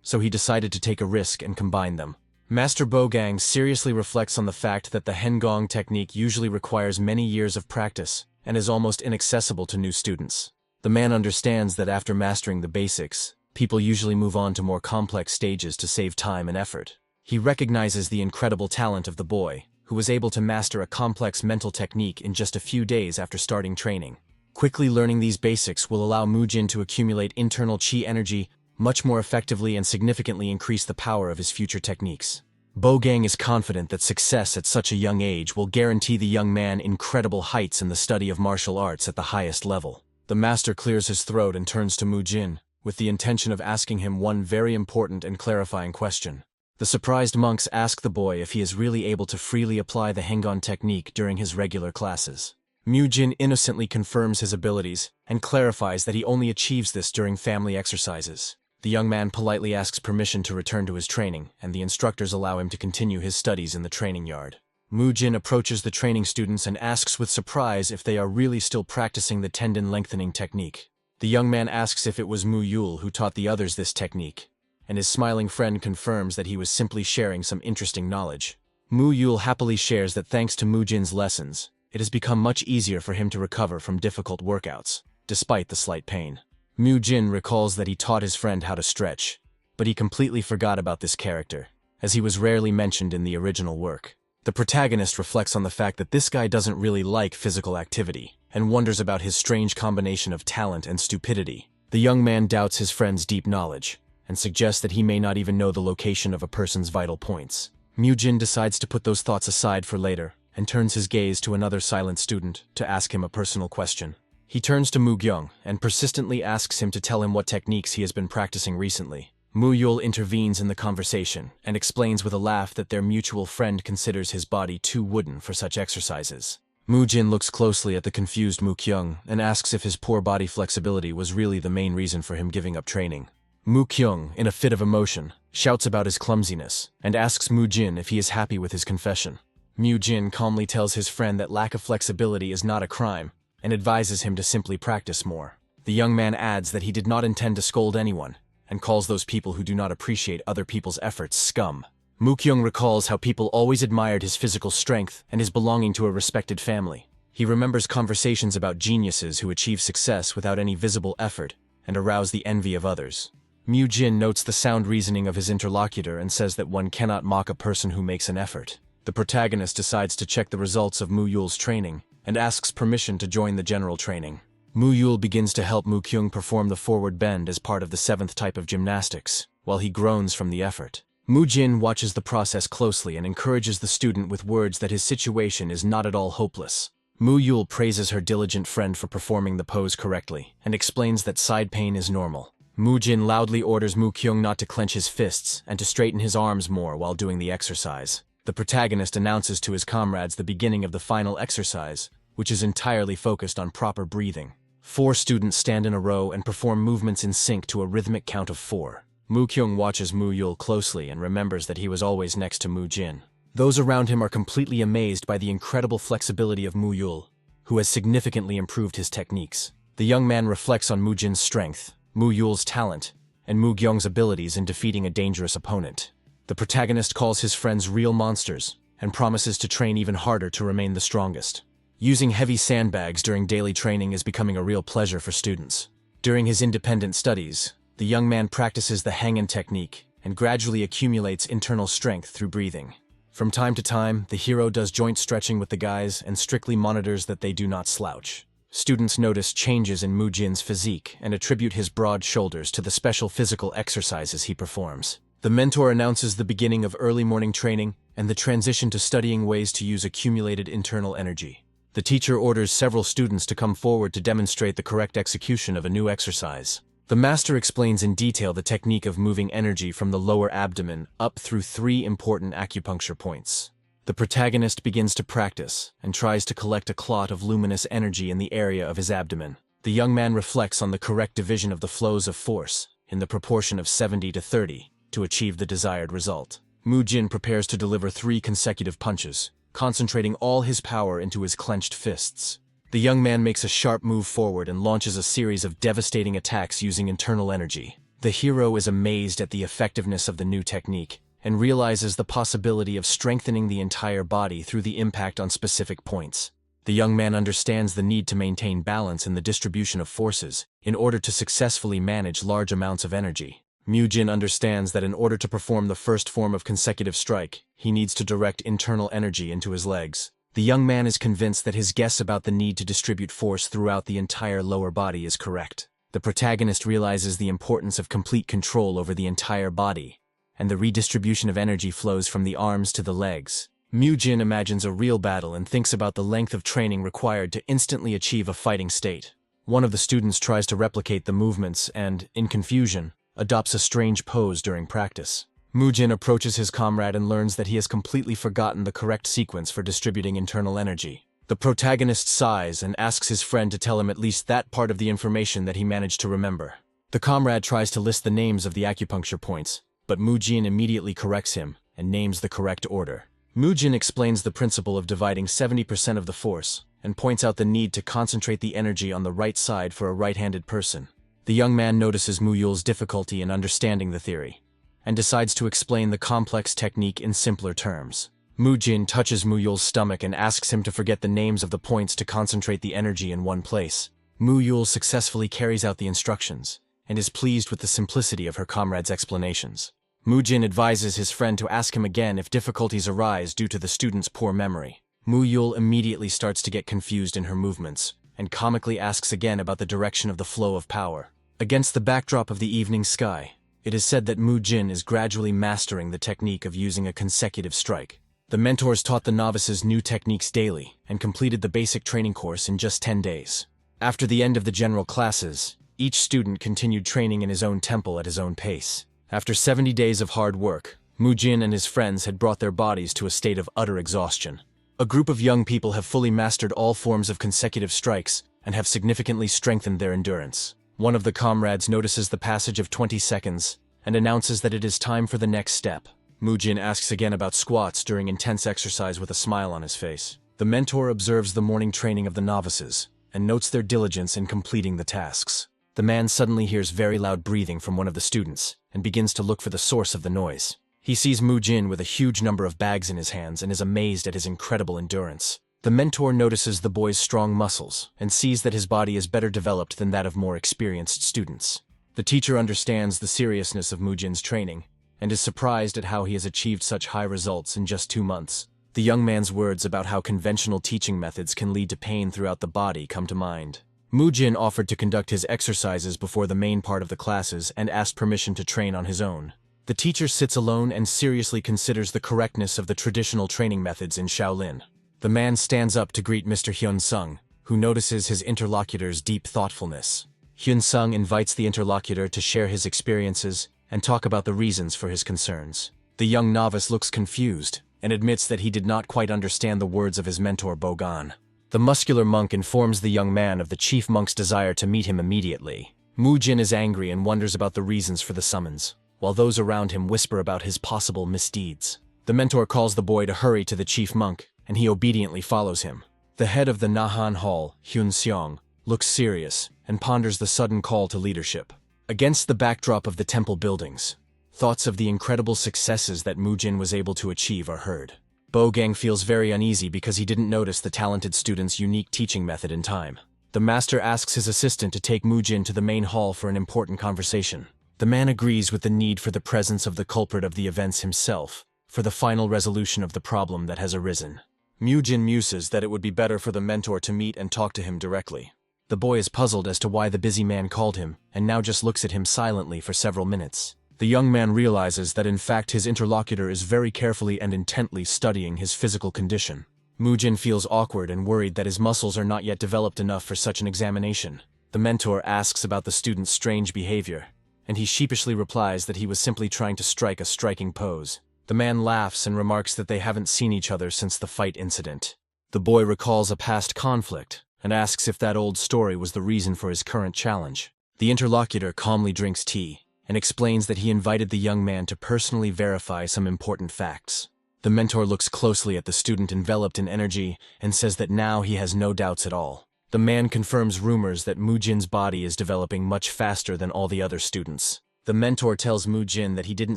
so he decided to take a risk and combine them. Master Bogang seriously reflects on the fact that the Hengong technique usually requires many years of practice, and is almost inaccessible to new students. The man understands that after mastering the basics, people usually move on to more complex stages to save time and effort. He recognizes the incredible talent of the boy, who was able to master a complex mental technique in just a few days after starting training. Quickly learning these basics will allow Mujin to accumulate internal chi energy much more effectively and significantly increase the power of his future techniques. Bogang is confident that success at such a young age will guarantee the young man incredible heights in the study of martial arts at the highest level. The master clears his throat and turns to Mujin, with the intention of asking him one very important and clarifying question. The surprised monks ask the boy if he is really able to freely apply the Hengon technique during his regular classes. Mujin innocently confirms his abilities and clarifies that he only achieves this during family exercises. The young man politely asks permission to return to his training, and the instructors allow him to continue his studies in the training yard. Mujin approaches the training students and asks with surprise if they are really still practicing the tendon lengthening technique. The young man asks if it was Mu Yul who taught the others this technique, and his smiling friend confirms that he was simply sharing some interesting knowledge. Mu Yul happily shares that thanks to Mujin's lessons, it has become much easier for him to recover from difficult workouts, despite the slight pain. Mujin recalls that he taught his friend how to stretch, but he completely forgot about this character, as he was rarely mentioned in the original work. The protagonist reflects on the fact that this guy doesn't really like physical activity, and wonders about his strange combination of talent and stupidity. The young man doubts his friend's deep knowledge, and suggests that he may not even know the location of a person's vital points. Mujin decides to put those thoughts aside for later, and turns his gaze to another silent student to ask him a personal question. He turns to Mu Gyung and persistently asks him to tell him what techniques he has been practicing recently. Mu Yul intervenes in the conversation and explains with a laugh that their mutual friend considers his body too wooden for such exercises. Mujin looks closely at the confused Mu Kyung and asks if his poor body flexibility was really the main reason for him giving up training. Mu Kyung, in a fit of emotion, shouts about his clumsiness and asks Mujin if he is happy with his confession. Mujin calmly tells his friend that lack of flexibility is not a crime, and advises him to simply practice more. The young man adds that he did not intend to scold anyone, and calls those people who do not appreciate other people's efforts scum. Mu Kyung recalls how people always admired his physical strength and his belonging to a respected family. He remembers conversations about geniuses who achieve success without any visible effort and arouse the envy of others. Mujin notes the sound reasoning of his interlocutor and says that one cannot mock a person who makes an effort. The protagonist decides to check the results of Mu Yul's training, and asks permission to join the general training. Mu Yul begins to help Mu Kyung perform the forward bend as part of the 7th type of gymnastics, while he groans from the effort. Mujin watches the process closely and encourages the student with words that his situation is not at all hopeless. Mu Yul praises her diligent friend for performing the pose correctly, and explains that side pain is normal. Mujin loudly orders Mu Kyung not to clench his fists and to straighten his arms more while doing the exercise. The protagonist announces to his comrades the beginning of the final exercise, which is entirely focused on proper breathing. 4 students stand in a row and perform movements in sync to a rhythmic count of 4. Mu Kyung watches Mu Yul closely and remembers that he was always next to Mu Jin. Those around him are completely amazed by the incredible flexibility of Mu Yul, who has significantly improved his techniques. The young man reflects on Mu Jin's strength, Mu Yul's talent, and Mu Gyung's abilities in defeating a dangerous opponent. The protagonist calls his friends real monsters and promises to train even harder to remain the strongest. Using heavy sandbags during daily training is becoming a real pleasure for students. During his independent studies, the young man practices the Hengon technique and gradually accumulates internal strength through breathing. From time to time, the hero does joint stretching with the guys and strictly monitors that they do not slouch. Students notice changes in Mujin's physique and attribute his broad shoulders to the special physical exercises he performs. The mentor announces the beginning of early morning training and the transition to studying ways to use accumulated internal energy. The teacher orders several students to come forward to demonstrate the correct execution of a new exercise. The master explains in detail the technique of moving energy from the lower abdomen up through 3 important acupuncture points. The protagonist begins to practice and tries to collect a clot of luminous energy in the area of his abdomen. The young man reflects on the correct division of the flows of force in the proportion of 70 to 30 to achieve the desired result. Mujin prepares to deliver 3 consecutive punches, concentrating all his power into his clenched fists. The young man makes a sharp move forward and launches a series of devastating attacks using internal energy. The hero is amazed at the effectiveness of the new technique and realizes the possibility of strengthening the entire body through the impact on specific points. The young man understands the need to maintain balance in the distribution of forces in order to successfully manage large amounts of energy. Mu-jin understands that in order to perform the first form of consecutive strike, he needs to direct internal energy into his legs. The young man is convinced that his guess about the need to distribute force throughout the entire lower body is correct. The protagonist realizes the importance of complete control over the entire body, and the redistribution of energy flows from the arms to the legs. Mu-jin imagines a real battle and thinks about the length of training required to instantly achieve a fighting state. One of the students tries to replicate the movements and, in confusion, adopts a strange pose during practice. Mu-jin approaches his comrade and learns that he has completely forgotten the correct sequence for distributing internal energy. The protagonist sighs and asks his friend to tell him at least that part of the information that he managed to remember. The comrade tries to list the names of the acupuncture points, but Mu-jin immediately corrects him and names the correct order. Mu-jin explains the principle of dividing 70% of the force and points out the need to concentrate the energy on the right side for a right-handed person. The young man notices Mu-yul's difficulty in understanding the theory and decides to explain the complex technique in simpler terms. Mu-jin touches Mu-yul's stomach and asks him to forget the names of the points to concentrate the energy in one place. Mu-yul successfully carries out the instructions and is pleased with the simplicity of her comrade's explanations. Mu-jin advises his friend to ask him again if difficulties arise due to the student's poor memory. Mu-yul immediately starts to get confused in her movements and comically asks again about the direction of the flow of power. Against the backdrop of the evening sky, it is said that Mu-jin is gradually mastering the technique of using a consecutive strike. The mentors taught the novices new techniques daily and completed the basic training course in just 10 days. After the end of the general classes, each student continued training in his own temple at his own pace. After 70 days of hard work, Mu-jin and his friends had brought their bodies to a state of utter exhaustion. A group of young people have fully mastered all forms of consecutive strikes and have significantly strengthened their endurance. One of the comrades notices the passage of 20 seconds and announces that it is time for the next step. Mu-jin asks again about squats during intense exercise with a smile on his face. The mentor observes the morning training of the novices and notes their diligence in completing the tasks. The man suddenly hears very loud breathing from one of the students and begins to look for the source of the noise. He sees Mu-jin with a huge number of bags in his hands and is amazed at his incredible endurance. The mentor notices the boy's strong muscles and sees that his body is better developed than that of more experienced students. The teacher understands the seriousness of Mu-jin's training and is surprised at how he has achieved such high results in just 2 months. The young man's words about how conventional teaching methods can lead to pain throughout the body come to mind. Mu-jin offered to conduct his exercises before the main part of the classes and asked permission to train on his own. The teacher sits alone and seriously considers the correctness of the traditional training methods in Shaolin. The man stands up to greet Mr. Hyun-sung, who notices his interlocutor's deep thoughtfulness. Hyun-sung invites the interlocutor to share his experiences and talk about the reasons for his concerns. The young novice looks confused and admits that he did not quite understand the words of his mentor Bogan. The muscular monk informs the young man of the chief monk's desire to meet him immediately. Mu-jin is angry and wonders about the reasons for the summons, while those around him whisper about his possible misdeeds. The mentor calls the boy to hurry to the chief monk, and he obediently follows him. The head of the Nahan Hall, Hyun-seong, looks serious and ponders the sudden call to leadership. Against the backdrop of the temple buildings, thoughts of the incredible successes that Mu-jin was able to achieve are heard. Bogang feels very uneasy because he didn't notice the talented student's unique teaching method in time. The master asks his assistant to take Mu-jin to the main hall for an important conversation. The man agrees with the need for the presence of the culprit of the events himself for the final resolution of the problem that has arisen. Mu-jin muses that it would be better for the mentor to meet and talk to him directly. The boy is puzzled as to why the busy man called him and now just looks at him silently for several minutes. The young man realizes that in fact his interlocutor is very carefully and intently studying his physical condition. Mu-jin feels awkward and worried that his muscles are not yet developed enough for such an examination. The mentor asks about the student's strange behavior, and he sheepishly replies that he was simply trying to strike a striking pose. The man laughs and remarks that they haven't seen each other since the fight incident. The boy recalls a past conflict and asks if that old story was the reason for his current challenge. The interlocutor calmly drinks tea and explains that he invited the young man to personally verify some important facts. The mentor looks closely at the student enveloped in energy and says that now he has no doubts at all. The man confirms rumors that Mu-jin's body is developing much faster than all the other students. The mentor tells Mu-jin that he didn't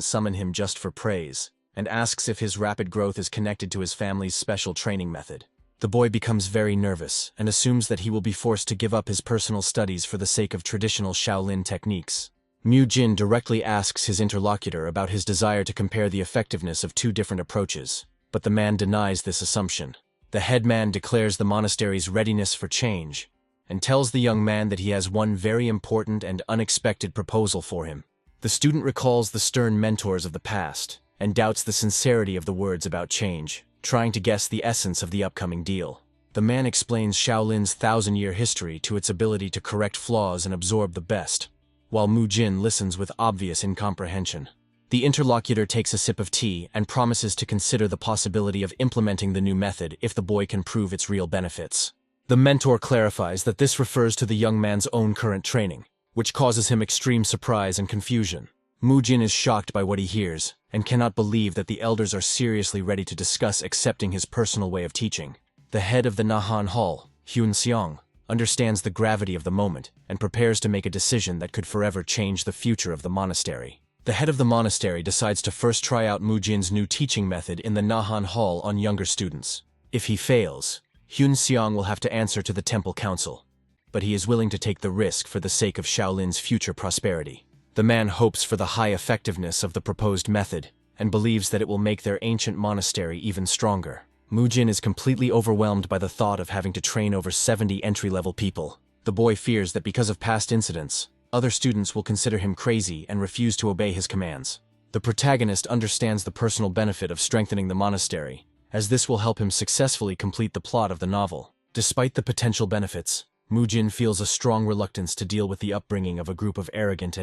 summon him just for praise, and asks if his rapid growth is connected to his family's special training method. The boy becomes very nervous and assumes that he will be forced to give up his personal studies for the sake of traditional Shaolin techniques. Mu Jin directly asks his interlocutor about his desire to compare the effectiveness of two different approaches, but the man denies this assumption. The headman declares the monastery's readiness for change and tells the young man that he has one very important and unexpected proposal for him. The student recalls the stern mentors of the past and doubts the sincerity of the words about change, trying to guess the essence of the upcoming deal. The man explains Shaolin's 1,000-year history to its ability to correct flaws and absorb the best, while Mu Jin listens with obvious incomprehension. The interlocutor takes a sip of tea and promises to consider the possibility of implementing the new method if the boy can prove its real benefits. The mentor clarifies that this refers to the young man's own current training, which causes him extreme surprise and confusion. Mu Jin is shocked by what he hears and cannot believe that the elders are seriously ready to discuss accepting his personal way of teaching. The head of the Nahan Hall, Hyun Seong, understands the gravity of the moment and prepares to make a decision that could forever change the future of the monastery. The head of the monastery decides to first try out Mu Jin's new teaching method in the Nahan Hall on younger students. If he fails, Hyun Seong will have to answer to the temple council, but he is willing to take the risk for the sake of Shaolin's future prosperity. The man hopes for the high effectiveness of the proposed method and believes that it will make their ancient monastery even stronger. Mu Jin is completely overwhelmed by the thought of having to train over 70 entry-level people. The boy fears that because of past incidents, other students will consider him crazy and refuse to obey his commands. The protagonist understands the personal benefit of strengthening the monastery, as this will help him successfully complete the plot of the novel. Despite the potential benefits, Mu Jin feels a strong reluctance to deal with the upbringing of a group of arrogant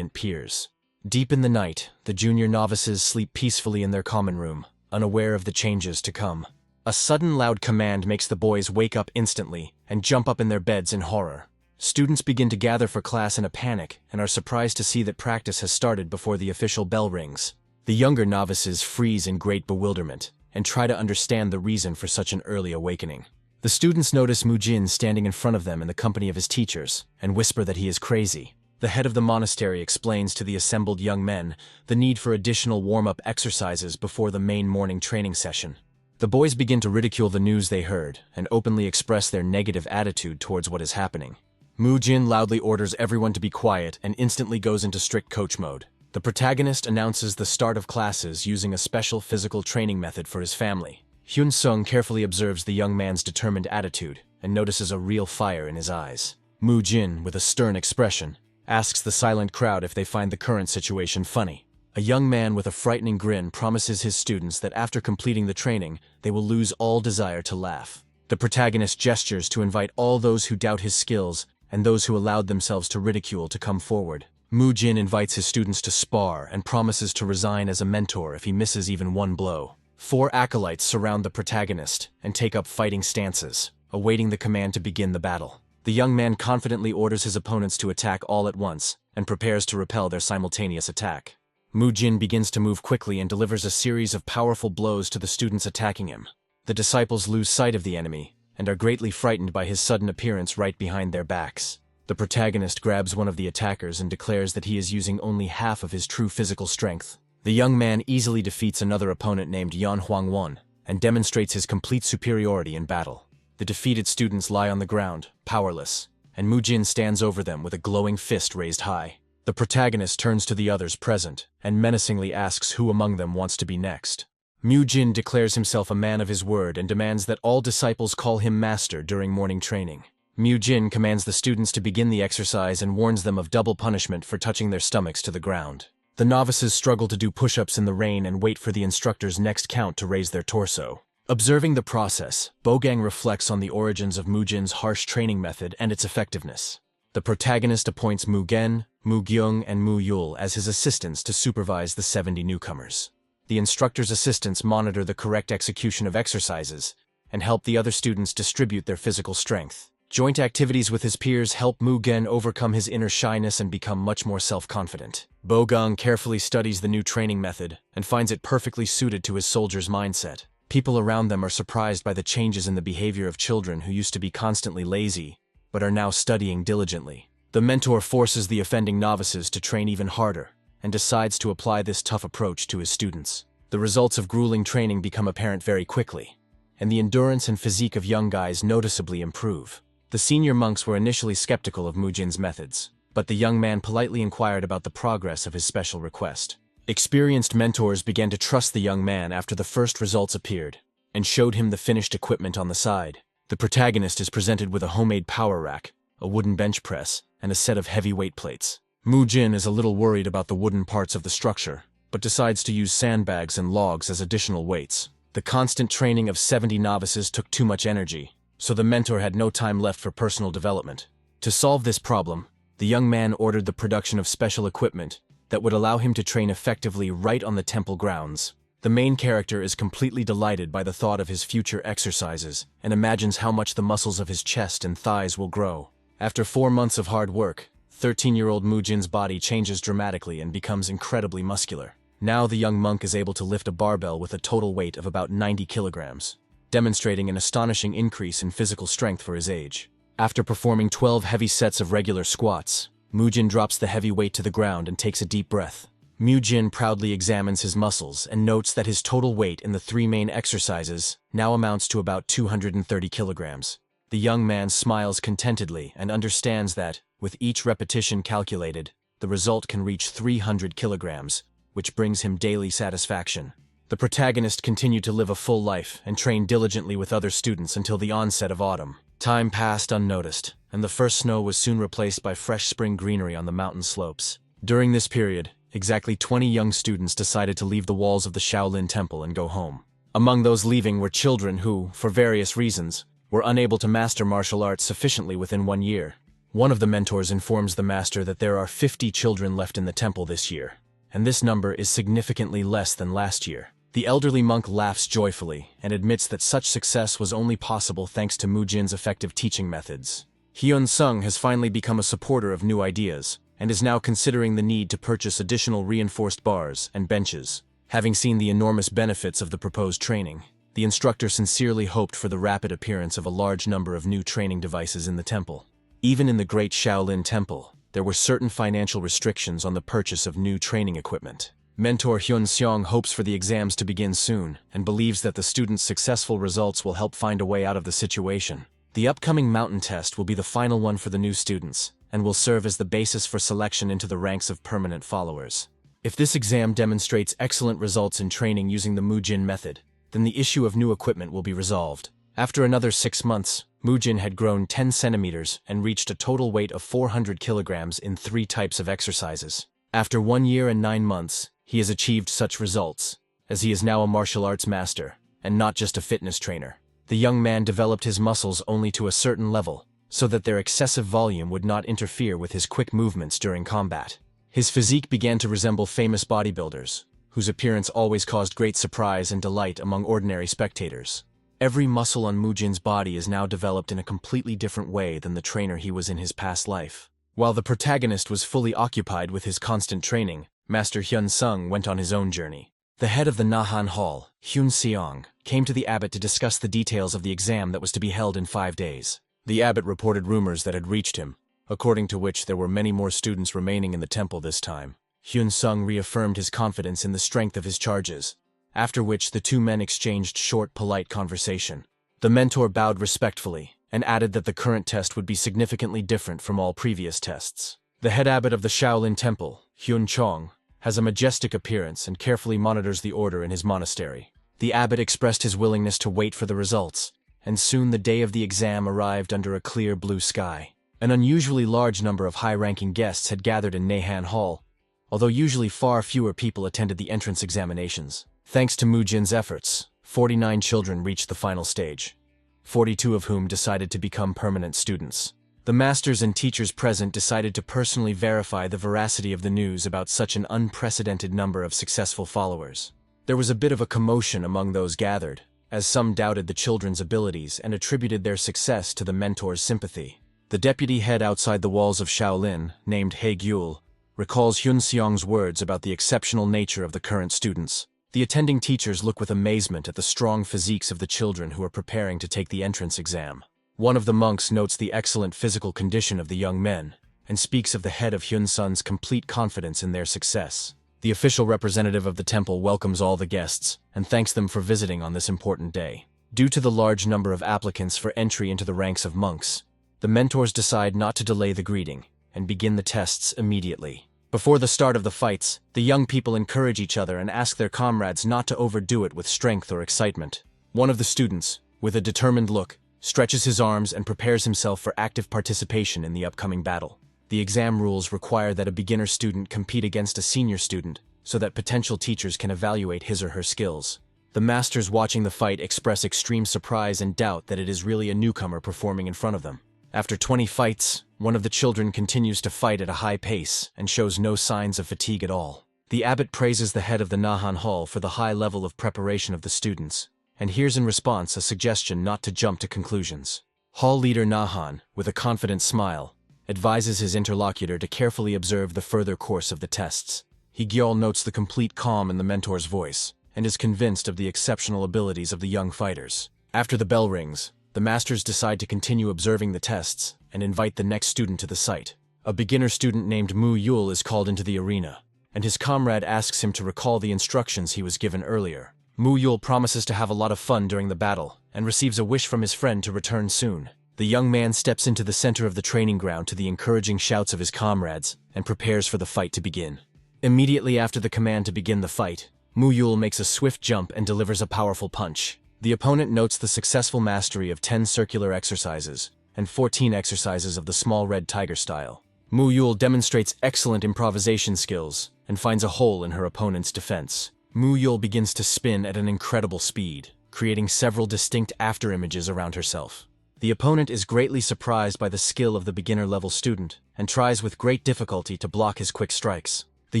peers. Deep in the night, the junior novices sleep peacefully in their common room, unaware of the changes to come. A sudden loud command makes the boys wake up instantly and jump up in their beds in horror. Students begin to gather for class in a panic and are surprised to see that practice has started before the official bell rings. The younger novices freeze in great bewilderment and try to understand the reason for such an early awakening. The students notice Mu Jin standing in front of them in the company of his teachers and whisper that he is crazy. The head of the monastery explains to the assembled young men the need for additional warm-up exercises before the main morning training session. The boys begin to ridicule the news they heard and openly express their negative attitude towards what is happening. Mu Jin loudly orders everyone to be quiet and instantly goes into strict coach mode. The protagonist announces the start of classes using a special physical training method for his family. Hyun Sung carefully observes the young man's determined attitude and notices a real fire in his eyes. Mu Jin, with a stern expression, asks the silent crowd if they find the current situation funny. A young man with a frightening grin promises his students that after completing the training, they will lose all desire to laugh. The protagonist gestures to invite all those who doubt his skills and those who allowed themselves to ridicule to come forward. Mu Jin invites his students to spar and promises to resign as a mentor if he misses even one blow. 4 acolytes surround the protagonist and take up fighting stances, awaiting the command to begin the battle. The young man confidently orders his opponents to attack all at once and prepares to repel their simultaneous attack. Mu Jin begins to move quickly and delivers a series of powerful blows to the students attacking him. The disciples lose sight of the enemy and are greatly frightened by his sudden appearance right behind their backs. The protagonist grabs one of the attackers and declares that he is using only half of his true physical strength. The young man easily defeats another opponent named Yan Huangwon and demonstrates his complete superiority in battle. The defeated students lie on the ground, powerless, and Mu Jin stands over them with a glowing fist raised high. The protagonist turns to the others present and menacingly asks who among them wants to be next. Mu Jin declares himself a man of his word and demands that all disciples call him master during morning training. Mu Jin commands the students to begin the exercise and warns them of double punishment for touching their stomachs to the ground. The novices struggle to do push-ups in the rain and wait for the instructor's next count to raise their torso. Observing the process, Bogang reflects on the origins of Mu Jin's harsh training method and its effectiveness. The protagonist appoints Mu Gen, Mu Gyung, and Mu Yul as his assistants to supervise the 70 newcomers. The instructor's assistants monitor the correct execution of exercises and help the other students distribute their physical strength. Joint activities with his peers help Mu Gen overcome his inner shyness and become much more self-confident. Bogang carefully studies the new training method and finds it perfectly suited to his soldier's mindset. People around them are surprised by the changes in the behavior of children who used to be constantly lazy, but are now studying diligently. The mentor forces the offending novices to train even harder and decides to apply this tough approach to his students. The results of grueling training become apparent very quickly. and the endurance and physique of young guys noticeably improve. The senior monks were initially skeptical of Mujin's methods, but the young man politely inquired about the progress of his special request. Experienced mentors began to trust the young man after the first results appeared, and showed him the finished equipment on the side. The protagonist is presented with a homemade power rack, a wooden bench press, and a set of heavy weight plates. Mujin is a little worried about the wooden parts of the structure, but decides to use sandbags and logs as additional weights. The constant training of 70 novices took too much energy, so the mentor had no time left for personal development. To solve this problem, the young man ordered the production of special equipment that would allow him to train effectively right on the temple grounds. The main character is completely delighted by the thought of his future exercises and imagines how much the muscles of his chest and thighs will grow. After 4 months of hard work, 13-year-old Mujin's body changes dramatically and becomes incredibly muscular. Now the young monk is able to lift a barbell with a total weight of about 90 kilograms, demonstrating an astonishing increase in physical strength for his age. After performing 12 heavy sets of regular squats, Mujin drops the heavy weight to the ground and takes a deep breath. Mujin proudly examines his muscles and notes that his total weight in the 3 main exercises now amounts to about 230 kilograms. The young man smiles contentedly and understands that, with each repetition calculated, the result can reach 300 kilograms, which brings him daily satisfaction. The protagonist continued to live a full life and trained diligently with other students until the onset of autumn. Time passed unnoticed, and the first snow was soon replaced by fresh spring greenery on the mountain slopes. During this period, exactly 20 young students decided to leave the walls of the Shaolin Temple and go home. Among those leaving were children who, for various reasons, were unable to master martial arts sufficiently within 1 year. One of the mentors informs the master that there are 50 children left in the temple this year, and this number is significantly less than last year. The elderly monk laughs joyfully and admits that such success was only possible thanks to Mujin's effective teaching methods. Hyun-sung has finally become a supporter of new ideas, and is now considering the need to purchase additional reinforced bars and benches. Having seen the enormous benefits of the proposed training, the instructor sincerely hoped for the rapid appearance of a large number of new training devices in the temple. Even in the Great Shaolin Temple, there were certain financial restrictions on the purchase of new training equipment. Mentor Hyun-seong hopes for the exams to begin soon and believes that the students' successful results will help find a way out of the situation. The upcoming mountain test will be the final one for the new students and will serve as the basis for selection into the ranks of permanent followers. If this exam demonstrates excellent results in training using the Mujin method, then the issue of new equipment will be resolved. After another 6 months, Mujin had grown 10 centimeters and reached a total weight of 400 kilograms in 3 types of exercises. After 1 year and 9 months, he has achieved such results, as he is now a martial arts master, and not just a fitness trainer. The young man developed his muscles only to a certain level, so that their excessive volume would not interfere with his quick movements during combat. His physique began to resemble famous bodybuilders, whose appearance always caused great surprise and delight among ordinary spectators. Every muscle on Mujin's body is now developed in a completely different way than the trainer he was in his past life. While the protagonist was fully occupied with his constant training, Master Hyun-sung went on his own journey. The head of the Nahan Hall, Hyun-seong, came to the abbot to discuss the details of the exam that was to be held in 5 days. The abbot reported rumors that had reached him, according to which there were many more students remaining in the temple this time. Hyun-sung reaffirmed his confidence in the strength of his charges, after which the 2 men exchanged short, polite conversation. The mentor bowed respectfully and added that the current test would be significantly different from all previous tests. The head abbot of the Shaolin Temple, Hyun-chong, has a majestic appearance and carefully monitors the order in his monastery. The abbot expressed his willingness to wait for the results, and soon the day of the exam arrived under a clear blue sky. An unusually large number of high-ranking guests had gathered in Nahan Hall, although usually far fewer people attended the entrance examinations. Thanks to Mujin's efforts, 49 children reached the final stage, 42 of whom decided to become permanent students. The masters and teachers present decided to personally verify the veracity of the news about such an unprecedented number of successful followers. There was a bit of a commotion among those gathered, as some doubted the children's abilities and attributed their success to the mentor's sympathy. The deputy head outside the walls of Shaolin, named Hae-gyul, recalls Hyun-seong's words about the exceptional nature of the current students. The attending teachers look with amazement at the strong physiques of the children who are preparing to take the entrance exam. One of the monks notes the excellent physical condition of the young men, and speaks of the head of Hyun-sun's complete confidence in their success. The official representative of the temple welcomes all the guests, and thanks them for visiting on this important day. Due to the large number of applicants for entry into the ranks of monks, the mentors decide not to delay the greeting and begin the tests immediately. Before the start of the fights, the young people encourage each other and ask their comrades not to overdo it with strength or excitement. One of the students, with a determined look, stretches his arms and prepares himself for active participation in the upcoming battle. The exam rules require that a beginner student compete against a senior student so that potential teachers can evaluate his or her skills. The masters watching the fight express extreme surprise and doubt that it is really a newcomer performing in front of them. After 20 fights, one of the children continues to fight at a high pace and shows no signs of fatigue at all. The abbot praises the head of the Nahan Hall for the high level of preparation of the students, and hears in response a suggestion not to jump to conclusions. Hall leader Nahan, with a confident smile, advises his interlocutor to carefully observe the further course of the tests. Hyeol notes the complete calm in the mentor's voice, and is convinced of the exceptional abilities of the young fighters. After the bell rings, the masters decide to continue observing the tests and invite the next student to the site. A beginner student named Mu Yul is called into the arena, and his comrade asks him to recall the instructions he was given earlier. Mu Yul promises to have a lot of fun during the battle and receives a wish from his friend to return soon. The young man steps into the center of the training ground to the encouraging shouts of his comrades and prepares for the fight to begin. Immediately after the command to begin the fight, Mu Yul makes a swift jump and delivers a powerful punch. The opponent notes the successful mastery of 10 circular exercises and 14 exercises of the small red tiger style. Mu Yul demonstrates excellent improvisation skills and finds a hole in her opponent's defense. Mu Yul begins to spin at an incredible speed, creating several distinct afterimages around herself. The opponent is greatly surprised by the skill of the beginner-level student and tries with great difficulty to block his quick strikes. The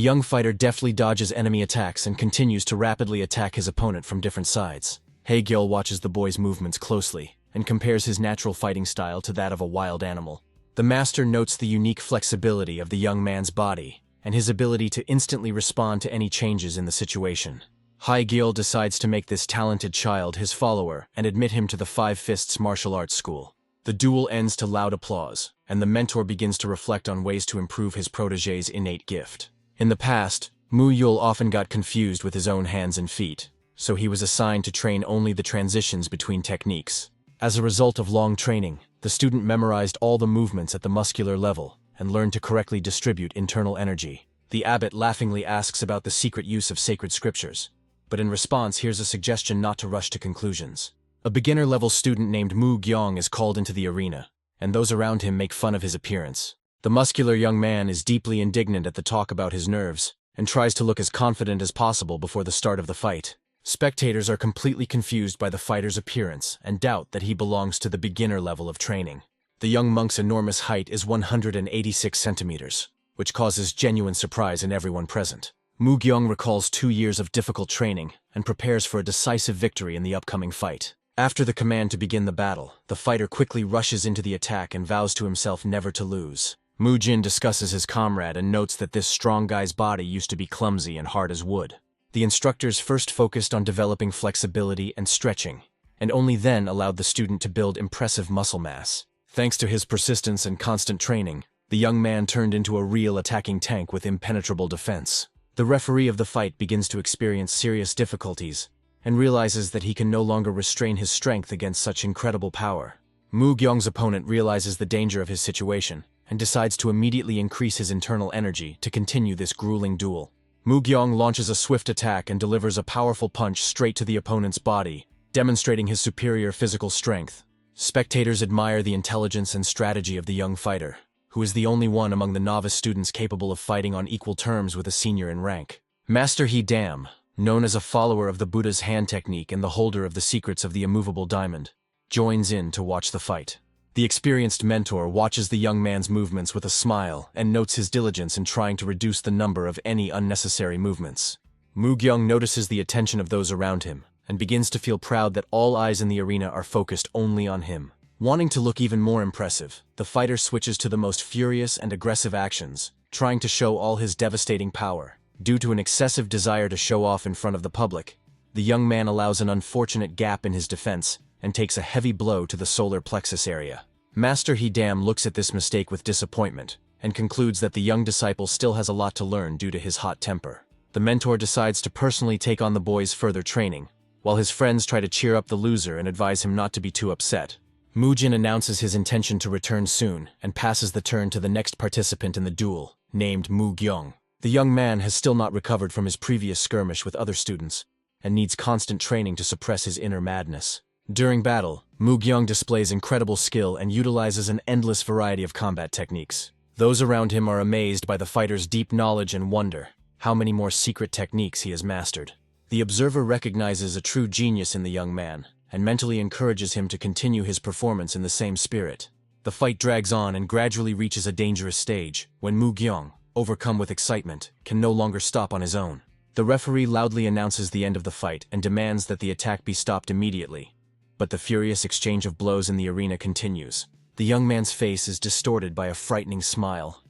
young fighter deftly dodges enemy attacks and continues to rapidly attack his opponent from different sides. Hyeol watches the boy's movements closely and compares his natural fighting style to that of a wild animal. The master notes the unique flexibility of the young man's body and his ability to instantly respond to any changes in the situation. Hyeol decides to make this talented child his follower and admit him to the Five Fists martial arts school. The duel ends to loud applause, and the mentor begins to reflect on ways to improve his protégé's innate gift. In the past, Mu Yul often got confused with his own hands and feet, so he was assigned to train only the transitions between techniques. As a result of long training, the student memorized all the movements at the muscular level and learned to correctly distribute internal energy. The abbot laughingly asks about the secret use of sacred scriptures, but in response hears a suggestion not to rush to conclusions. A beginner-level student named Mu Gyeong is called into the arena, and those around him make fun of his appearance. The muscular young man is deeply indignant at the talk about his nerves, and tries to look as confident as possible before the start of the fight. Spectators are completely confused by the fighter's appearance and doubt that he belongs to the beginner level of training. The young monk's enormous height is 186 centimeters, which causes genuine surprise in everyone present. Mu Gyeong recalls 2 years of difficult training and prepares for a decisive victory in the upcoming fight. After the command to begin the battle, the fighter quickly rushes into the attack and vows to himself never to lose. Mu Jin discusses his comrade and notes that this strong guy's body used to be clumsy and hard as wood. The instructors first focused on developing flexibility and stretching, and only then allowed the student to build impressive muscle mass. Thanks to his persistence and constant training, the young man turned into a real attacking tank with impenetrable defense. The referee of the fight begins to experience serious difficulties and realizes that he can no longer restrain his strength against such incredible power. Mu Gyeong's opponent realizes the danger of his situation and decides to immediately increase his internal energy to continue this grueling duel. Mu Gyeong launches a swift attack and delivers a powerful punch straight to the opponent's body, demonstrating his superior physical strength. Spectators admire the intelligence and strategy of the young fighter, who is the only one among the novice students capable of fighting on equal terms with a senior in rank. Master He Dam, known as a follower of the Buddha's hand technique and the holder of the secrets of the immovable diamond, joins in to watch the fight. The experienced mentor watches the young man's movements with a smile and notes his diligence in trying to reduce the number of any unnecessary movements. Mu Gyeong notices the attention of those around him and begins to feel proud that all eyes in the arena are focused only on him. Wanting to look even more impressive, the fighter switches to the most furious and aggressive actions, trying to show all his devastating power. Due to an excessive desire to show off in front of the public, the young man allows an unfortunate gap in his defense and takes a heavy blow to the solar plexus area. Master He Dam looks at this mistake with disappointment and concludes that the young disciple still has a lot to learn due to his hot temper. The mentor decides to personally take on the boy's further training, while his friends try to cheer up the loser and advise him not to be too upset. Mujin announces his intention to return soon and passes the turn to the next participant in the duel, named Mu Gyong. The young man has still not recovered from his previous skirmish with other students and needs constant training to suppress his inner madness. During battle, Mu Gyong displays incredible skill and utilizes an endless variety of combat techniques. Those around him are amazed by the fighter's deep knowledge and wonder how many more secret techniques he has mastered. The observer recognizes a true genius in the young man and mentally encourages him to continue his performance in the same spirit. The fight drags on and gradually reaches a dangerous stage when Mu Gyong, overcome with excitement, can no longer stop on his own. The referee loudly announces the end of the fight and demands that the attack be stopped immediately. But the furious exchange of blows in the arena continues. The young man's face is distorted by a frightening smile,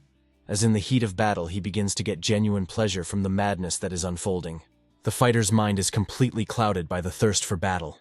as in the heat of battle he begins to get genuine pleasure from the madness that is unfolding. The fighter's mind is completely clouded by the thirst for battle,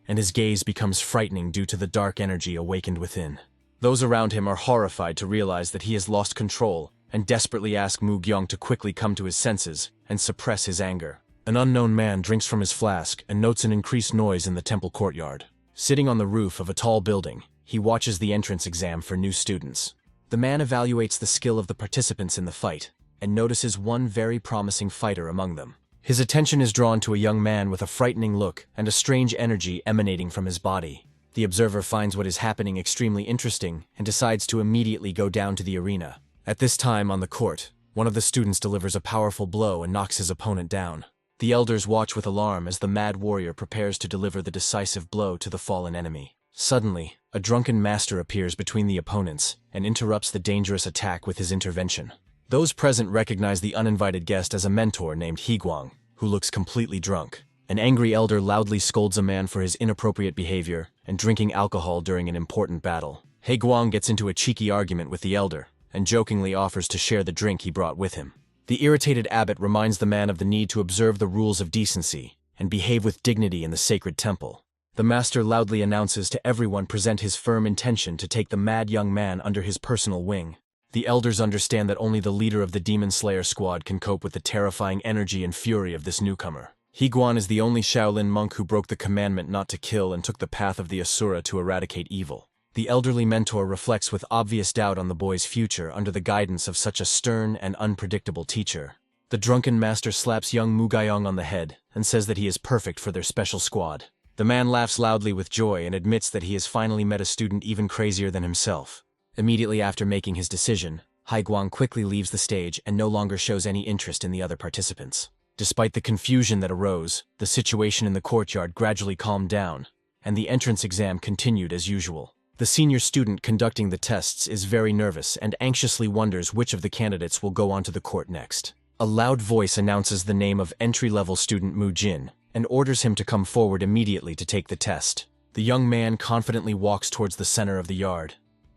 and his gaze becomes frightening due to the dark energy awakened within. Those around him are horrified to realize that he has lost control and desperately ask Mu Gyong to quickly come to his senses and suppress his anger. An unknown man drinks from his flask and notes an increased noise in the temple courtyard. Sitting on the roof of a tall building, he watches the entrance exam for new students. The man evaluates the skill of the participants in the fight and notices one very promising fighter among them. His attention is drawn to a young man with a frightening look and a strange energy emanating from his body. The observer finds what is happening extremely interesting and decides to immediately go down to the arena. At this time on the court, one of the students delivers a powerful blow and knocks his opponent down. The elders watch with alarm as the mad warrior prepares to deliver the decisive blow to the fallen enemy. Suddenly, a drunken master appears between the opponents and interrupts the dangerous attack with his intervention. Those present recognize the uninvited guest as a mentor named Higuang, who looks completely drunk. An angry elder loudly scolds a man for his inappropriate behavior and drinking alcohol during an important battle. Higuang gets into a cheeky argument with the elder and jokingly offers to share the drink he brought with him. The irritated abbot reminds the man of the need to observe the rules of decency and behave with dignity in the sacred temple. The master loudly announces to everyone present his firm intention to take the mad young man under his personal wing. The elders understand that only the leader of the Demon Slayer squad can cope with the terrifying energy and fury of this newcomer. Higuan is the only Shaolin monk who broke the commandment not to kill and took the path of the Asura to eradicate evil. The elderly mentor reflects with obvious doubt on the boy's future under the guidance of such a stern and unpredictable teacher. The drunken master slaps young Mu Gyong on the head and says that he is perfect for their special squad. The man laughs loudly with joy and admits that he has finally met a student even crazier than himself. Immediately after making his decision, Haiguang quickly leaves the stage and no longer shows any interest in the other participants. Despite the confusion that arose, the situation in the courtyard gradually calmed down, and the entrance exam continued as usual. The senior student conducting the tests is very nervous and anxiously wonders which of the candidates will go onto the court next. A loud voice announces the name of entry-level student Mu Jin and orders him to come forward immediately to take the test. The young man confidently walks towards the center of the yard,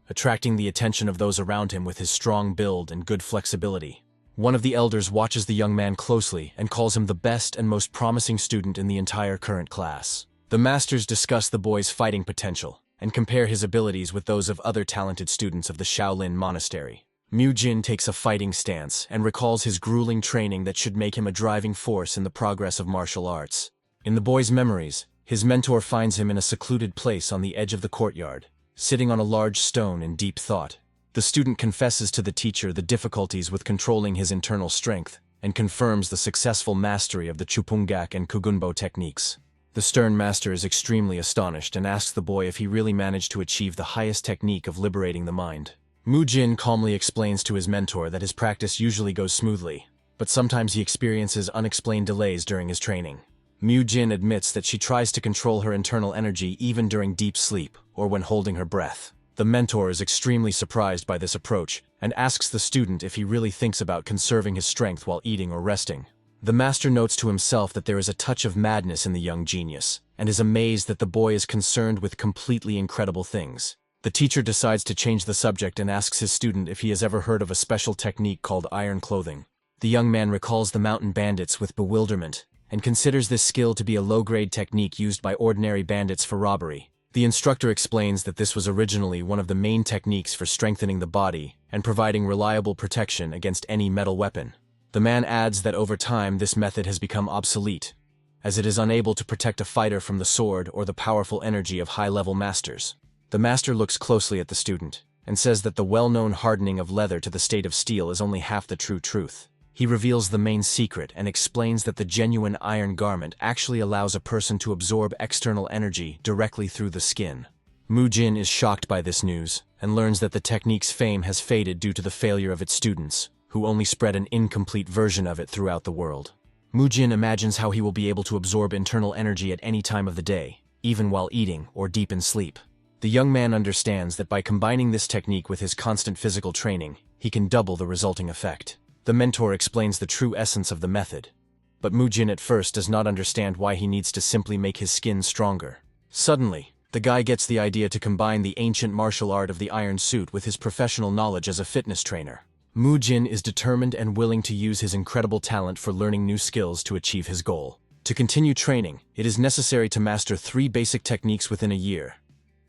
attracting the attention of those around him with his strong build and good flexibility. One of the elders watches the young man closely and calls him the best and most promising student in the entire current class. The masters discuss the boy's fighting potential and compare his abilities with those of other talented students of the Shaolin Monastery. Mu Jin takes a fighting stance and recalls his grueling training that should make him a driving force in the progress of martial arts. In the boy's memories, his mentor finds him in a secluded place on the edge of the courtyard, sitting on a large stone in deep thought. The student confesses to the teacher the difficulties with controlling his internal strength and confirms the successful mastery of the Chupungak and Kugunbo techniques. The stern master is extremely astonished and asks the boy if he really managed to achieve the highest technique of liberating the mind. Mu Jin calmly explains to his mentor that his practice usually goes smoothly, but sometimes he experiences unexplained delays during his training. Mu Jin admits that she tries to control her internal energy even during deep sleep or when holding her breath. The mentor is extremely surprised by this approach and asks the student if he really thinks about conserving his strength while eating or resting. The master notes to himself that there is a touch of madness in the young genius and is amazed that the boy is concerned with completely incredible things. The teacher decides to change the subject and asks his student if he has ever heard of a special technique called iron clothing. The young man recalls the mountain bandits with bewilderment and considers this skill to be a low-grade technique used by ordinary bandits for robbery. The instructor explains that this was originally one of the main techniques for strengthening the body and providing reliable protection against any metal weapon. The man adds that over time this method has become obsolete, as it is unable to protect a fighter from the sword or the powerful energy of high-level masters. The master looks closely at the student and says that the well-known hardening of leather to the state of steel is only half the true truth. He reveals the main secret and explains that the genuine iron garment actually allows a person to absorb external energy directly through the skin. Mu-jin is shocked by this news and learns that the technique's fame has faded due to the failure of its students, who only spread an incomplete version of it throughout the world. Mu-jin imagines how he will be able to absorb internal energy at any time of the day, even while eating or deep in sleep. The young man understands that by combining this technique with his constant physical training, he can double the resulting effect. The mentor explains the true essence of the method, but Mu-jin at first does not understand why he needs to simply make his skin stronger. Suddenly, the guy gets the idea to combine the ancient martial art of the iron suit with his professional knowledge as a fitness trainer. Mu-jin is determined and willing to use his incredible talent for learning new skills to achieve his goal. To continue training, it is necessary to master 3 basic techniques within a year,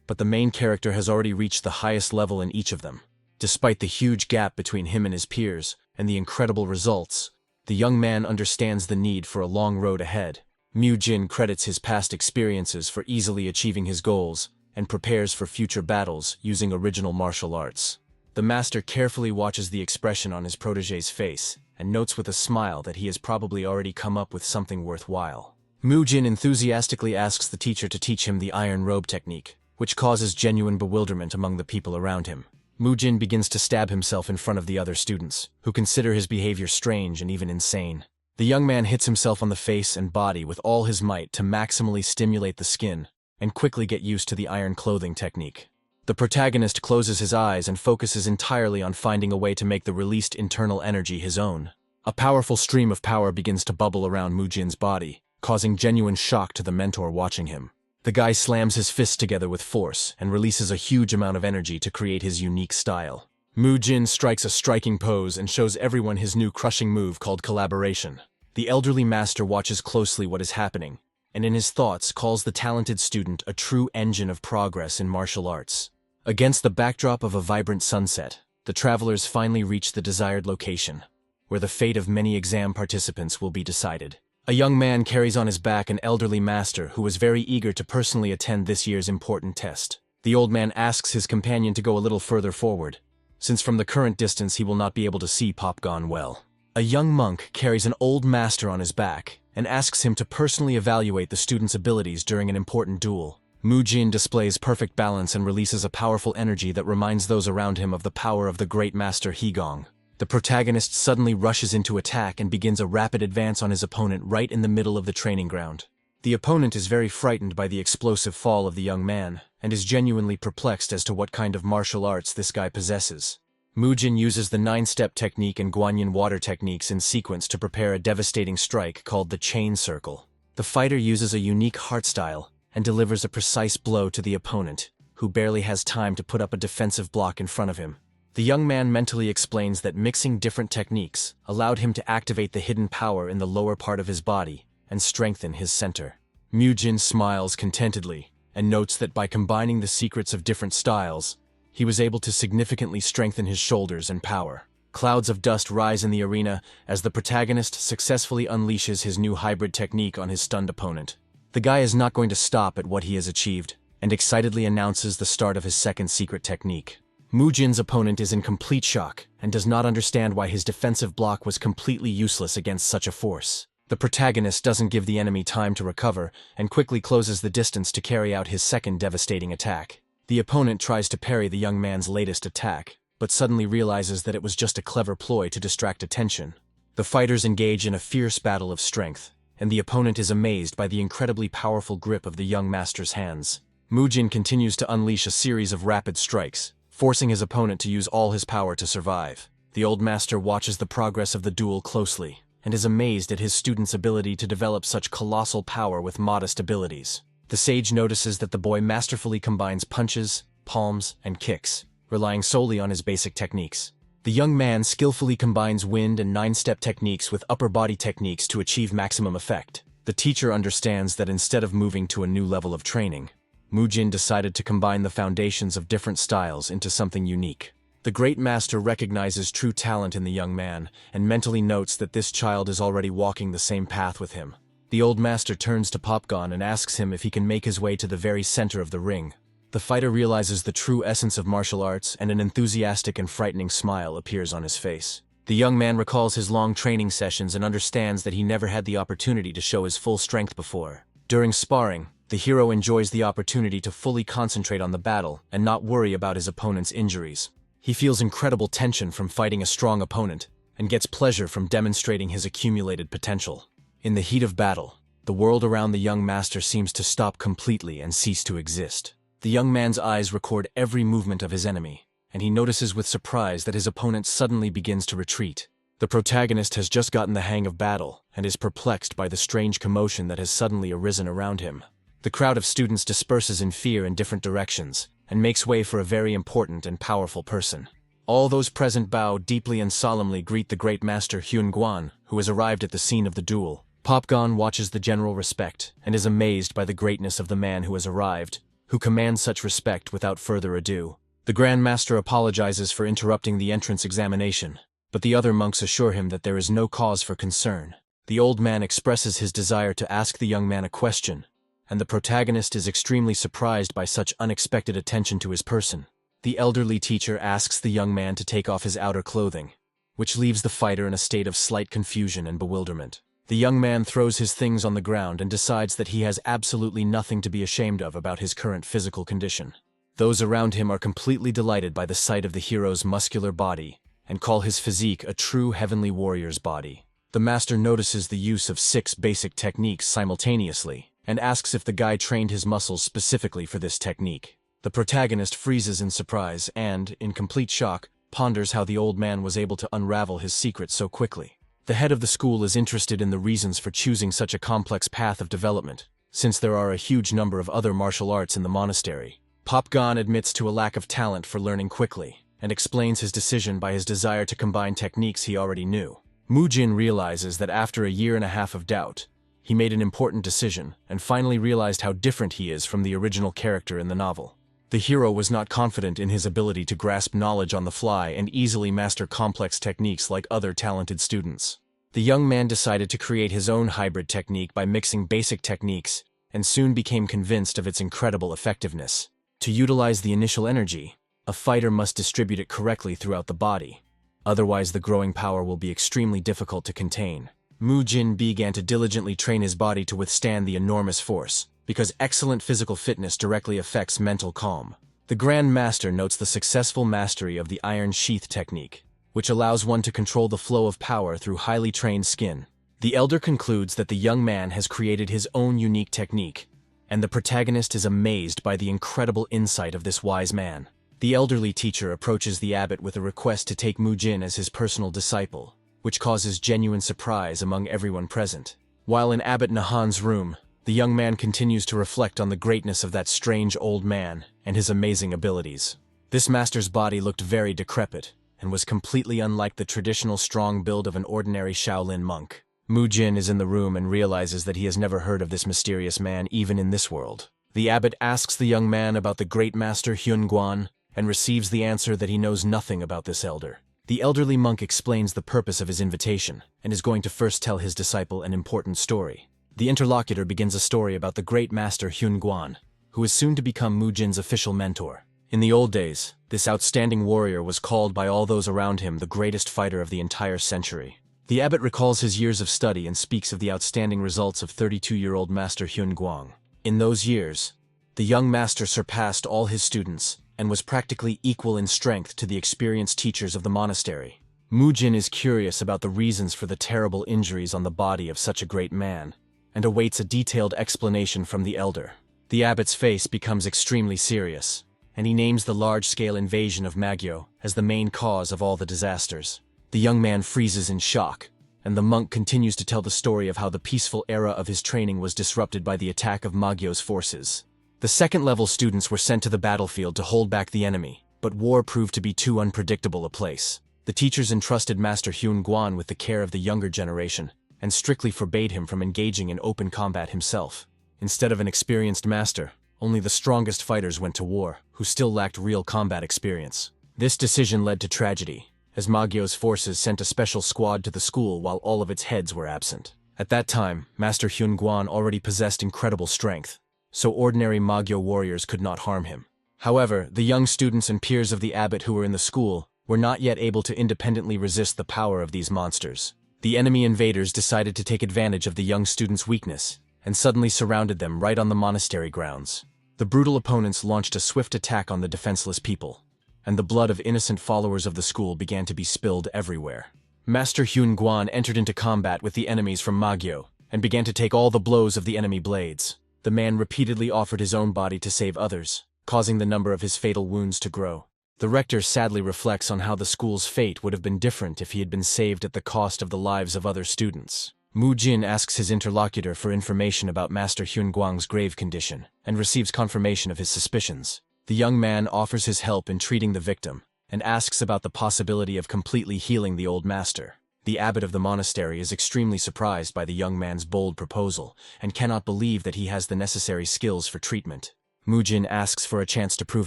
but the main character has already reached the highest level in each of them. Despite the huge gap between him and his peers, and the incredible results, the young man understands the need for a long road ahead. Mu-jin credits his past experiences for easily achieving his goals, and prepares for future battles using original martial arts. The master carefully watches the expression on his protégé's face, and notes with a smile that he has probably already come up with something worthwhile. Mu-jin enthusiastically asks the teacher to teach him the iron robe technique, which causes genuine bewilderment among the people around him. Mu-jin begins to stab himself in front of the other students, who consider his behavior strange and even insane. The young man hits himself on the face and body with all his might to maximally stimulate the skin, and quickly get used to the iron clothing technique. The protagonist closes his eyes and focuses entirely on finding a way to make the released internal energy his own. A powerful stream of power begins to bubble around Mu-jin's body, causing genuine shock to the mentor watching him. The guy slams his fists together with force and releases a huge amount of energy to create his unique style. Mu-jin strikes a striking pose and shows everyone his new crushing move called collaboration. The elderly master watches closely what is happening, and in his thoughts calls the talented student a true engine of progress in martial arts. Against the backdrop of a vibrant sunset, the travelers finally reach the desired location, where the fate of many exam participants will be decided. A young man carries on his back an elderly master who was very eager to personally attend this year's important test. The old man asks his companion to go a little further forward, since from the current distance he will not be able to see Popgon well. A young monk carries an old master on his back and asks him to personally evaluate the student's abilities during an important duel. Mu-jin displays perfect balance and releases a powerful energy that reminds those around him of the power of the great master Higong. The protagonist suddenly rushes into attack and begins a rapid advance on his opponent right in the middle of the training ground. The opponent is very frightened by the explosive fall of the young man, and is genuinely perplexed as to what kind of martial arts this guy possesses. Mu-jin uses the 9-step technique and Guanyin water techniques in sequence to prepare a devastating strike called the chain circle. The fighter uses a unique heart style and delivers a precise blow to the opponent, who barely has time to put up a defensive block in front of him. The young man mentally explains that mixing different techniques allowed him to activate the hidden power in the lower part of his body and strengthen his center. Mu-jin smiles contentedly and notes that by combining the secrets of different styles, he was able to significantly strengthen his shoulders and power. Clouds of dust rise in the arena as the protagonist successfully unleashes his new hybrid technique on his stunned opponent. The guy is not going to stop at what he has achieved, and excitedly announces the start of his second secret technique. Mu-jin's opponent is in complete shock and does not understand why his defensive block was completely useless against such a force. The protagonist doesn't give the enemy time to recover and quickly closes the distance to carry out his second devastating attack. The opponent tries to parry the young man's latest attack, but suddenly realizes that it was just a clever ploy to distract attention. The fighters engage in a fierce battle of strength, and the opponent is amazed by the incredibly powerful grip of the young master's hands. Mu-jin continues to unleash a series of rapid strikes, forcing his opponent to use all his power to survive. The old master watches the progress of the duel closely, and is amazed at his student's ability to develop such colossal power with modest abilities. The sage notices that the boy masterfully combines punches, palms, and kicks, relying solely on his basic techniques. The young man skillfully combines wind and 9-step techniques with upper body techniques to achieve maximum effect. The teacher understands that instead of moving to a new level of training, Mu-jin decided to combine the foundations of different styles into something unique. The great master recognizes true talent in the young man and mentally notes that this child is already walking the same path with him. The old master turns to Popgon and asks him if he can make his way to the very center of the ring. The fighter realizes the true essence of martial arts, and an enthusiastic and frightening smile appears on his face. The young man recalls his long training sessions and understands that he never had the opportunity to show his full strength before. During sparring, the hero enjoys the opportunity to fully concentrate on the battle and not worry about his opponent's injuries. He feels incredible tension from fighting a strong opponent, and gets pleasure from demonstrating his accumulated potential. In the heat of battle, the world around the young master seems to stop completely and cease to exist. The young man's eyes record every movement of his enemy, and he notices with surprise that his opponent suddenly begins to retreat. The protagonist has just gotten the hang of battle and is perplexed by the strange commotion that has suddenly arisen around him. The crowd of students disperses in fear in different directions and makes way for a very important and powerful person. All those present bow deeply and solemnly greet the great master Hyun Guan, who has arrived at the scene of the duel. Popgon watches the general respect and is amazed by the greatness of the man who has arrived, who commands such respect without further ado. The Grand Master apologizes for interrupting the entrance examination, but the other monks assure him that there is no cause for concern. The old man expresses his desire to ask the young man a question, and the protagonist is extremely surprised by such unexpected attention to his person. The elderly teacher asks the young man to take off his outer clothing, which leaves the fighter in a state of slight confusion and bewilderment. The young man throws his things on the ground and decides that he has absolutely nothing to be ashamed of about his current physical condition. Those around him are completely delighted by the sight of the hero's muscular body and call his physique a true heavenly warrior's body. The master notices the use of 6 basic techniques simultaneously and asks if the guy trained his muscles specifically for this technique. The protagonist freezes in surprise and, in complete shock, ponders how the old man was able to unravel his secret so quickly. The head of the school is interested in the reasons for choosing such a complex path of development, since there are a huge number of other martial arts in the monastery. Popgon admits to a lack of talent for learning quickly, and explains his decision by his desire to combine techniques he already knew. Mujin realizes that after a year and a half of doubt, he made an important decision and finally realized how different he is from the original character in the novel. The hero was not confident in his ability to grasp knowledge on the fly and easily master complex techniques like other talented students. The young man decided to create his own hybrid technique by mixing basic techniques and soon became convinced of its incredible effectiveness. To utilize the initial energy, a fighter must distribute it correctly throughout the body. Otherwise, the growing power will be extremely difficult to contain. Mujin began to diligently train his body to withstand the enormous force, because excellent physical fitness directly affects mental calm. The Grand Master notes the successful mastery of the Iron Sheath technique, which allows one to control the flow of power through highly trained skin. The elder concludes that the young man has created his own unique technique, and the protagonist is amazed by the incredible insight of this wise man. The elderly teacher approaches the abbot with a request to take Mujin as his personal disciple, which causes genuine surprise among everyone present. While in Abbot Nahan's room, the young man continues to reflect on the greatness of that strange old man and his amazing abilities. This master's body looked very decrepit and was completely unlike the traditional strong build of an ordinary Shaolin monk. Mujin is in the room and realizes that he has never heard of this mysterious man even in this world. The abbot asks the young man about the great master Hyun Guan and receives the answer that he knows nothing about this elder. The elderly monk explains the purpose of his invitation and is going to first tell his disciple an important story. The interlocutor begins a story about the great master Hyun Guan, who is soon to become Mujin's official mentor. In the old days, this outstanding warrior was called by all those around him the greatest fighter of the entire century. The abbot recalls his years of study and speaks of the outstanding results of 32-year-old master Hyun Guan. In those years, the young master surpassed all his students and was practically equal in strength to the experienced teachers of the monastery. Mujin is curious about the reasons for the terrible injuries on the body of such a great man, and awaits a detailed explanation from the elder. The abbot's face becomes extremely serious, and he names the large-scale invasion of Magyo as the main cause of all the disasters. The young man freezes in shock, and the monk continues to tell the story of how the peaceful era of his training was disrupted by the attack of Magyo's forces. The second-level students were sent to the battlefield to hold back the enemy, but war proved to be too unpredictable a place. The teachers entrusted Master Hyun Guan with the care of the younger generation, and strictly forbade him from engaging in open combat himself. Instead of an experienced master, only the strongest fighters went to war, who still lacked real combat experience. This decision led to tragedy, as Magyo's forces sent a special squad to the school while all of its heads were absent. At that time, Master Hyun Guan already possessed incredible strength, so ordinary Magyo warriors could not harm him. However, the young students and peers of the abbot who were in the school were not yet able to independently resist the power of these monsters. The enemy invaders decided to take advantage of the young students' weakness and suddenly surrounded them right on the monastery grounds. The brutal opponents launched a swift attack on the defenseless people, and the blood of innocent followers of the school began to be spilled everywhere. Master Hyun Guan entered into combat with the enemies from Magyo and began to take all the blows of the enemy blades. The man repeatedly offered his own body to save others, causing the number of his fatal wounds to grow. The rector sadly reflects on how the school's fate would have been different if he had been saved at the cost of the lives of other students. Mu Jin asks his interlocutor for information about Master Hyun Guang's grave condition and receives confirmation of his suspicions. The young man offers his help in treating the victim and asks about the possibility of completely healing the old master. The abbot of the monastery is extremely surprised by the young man's bold proposal and cannot believe that he has the necessary skills for treatment. Mu Jin asks for a chance to prove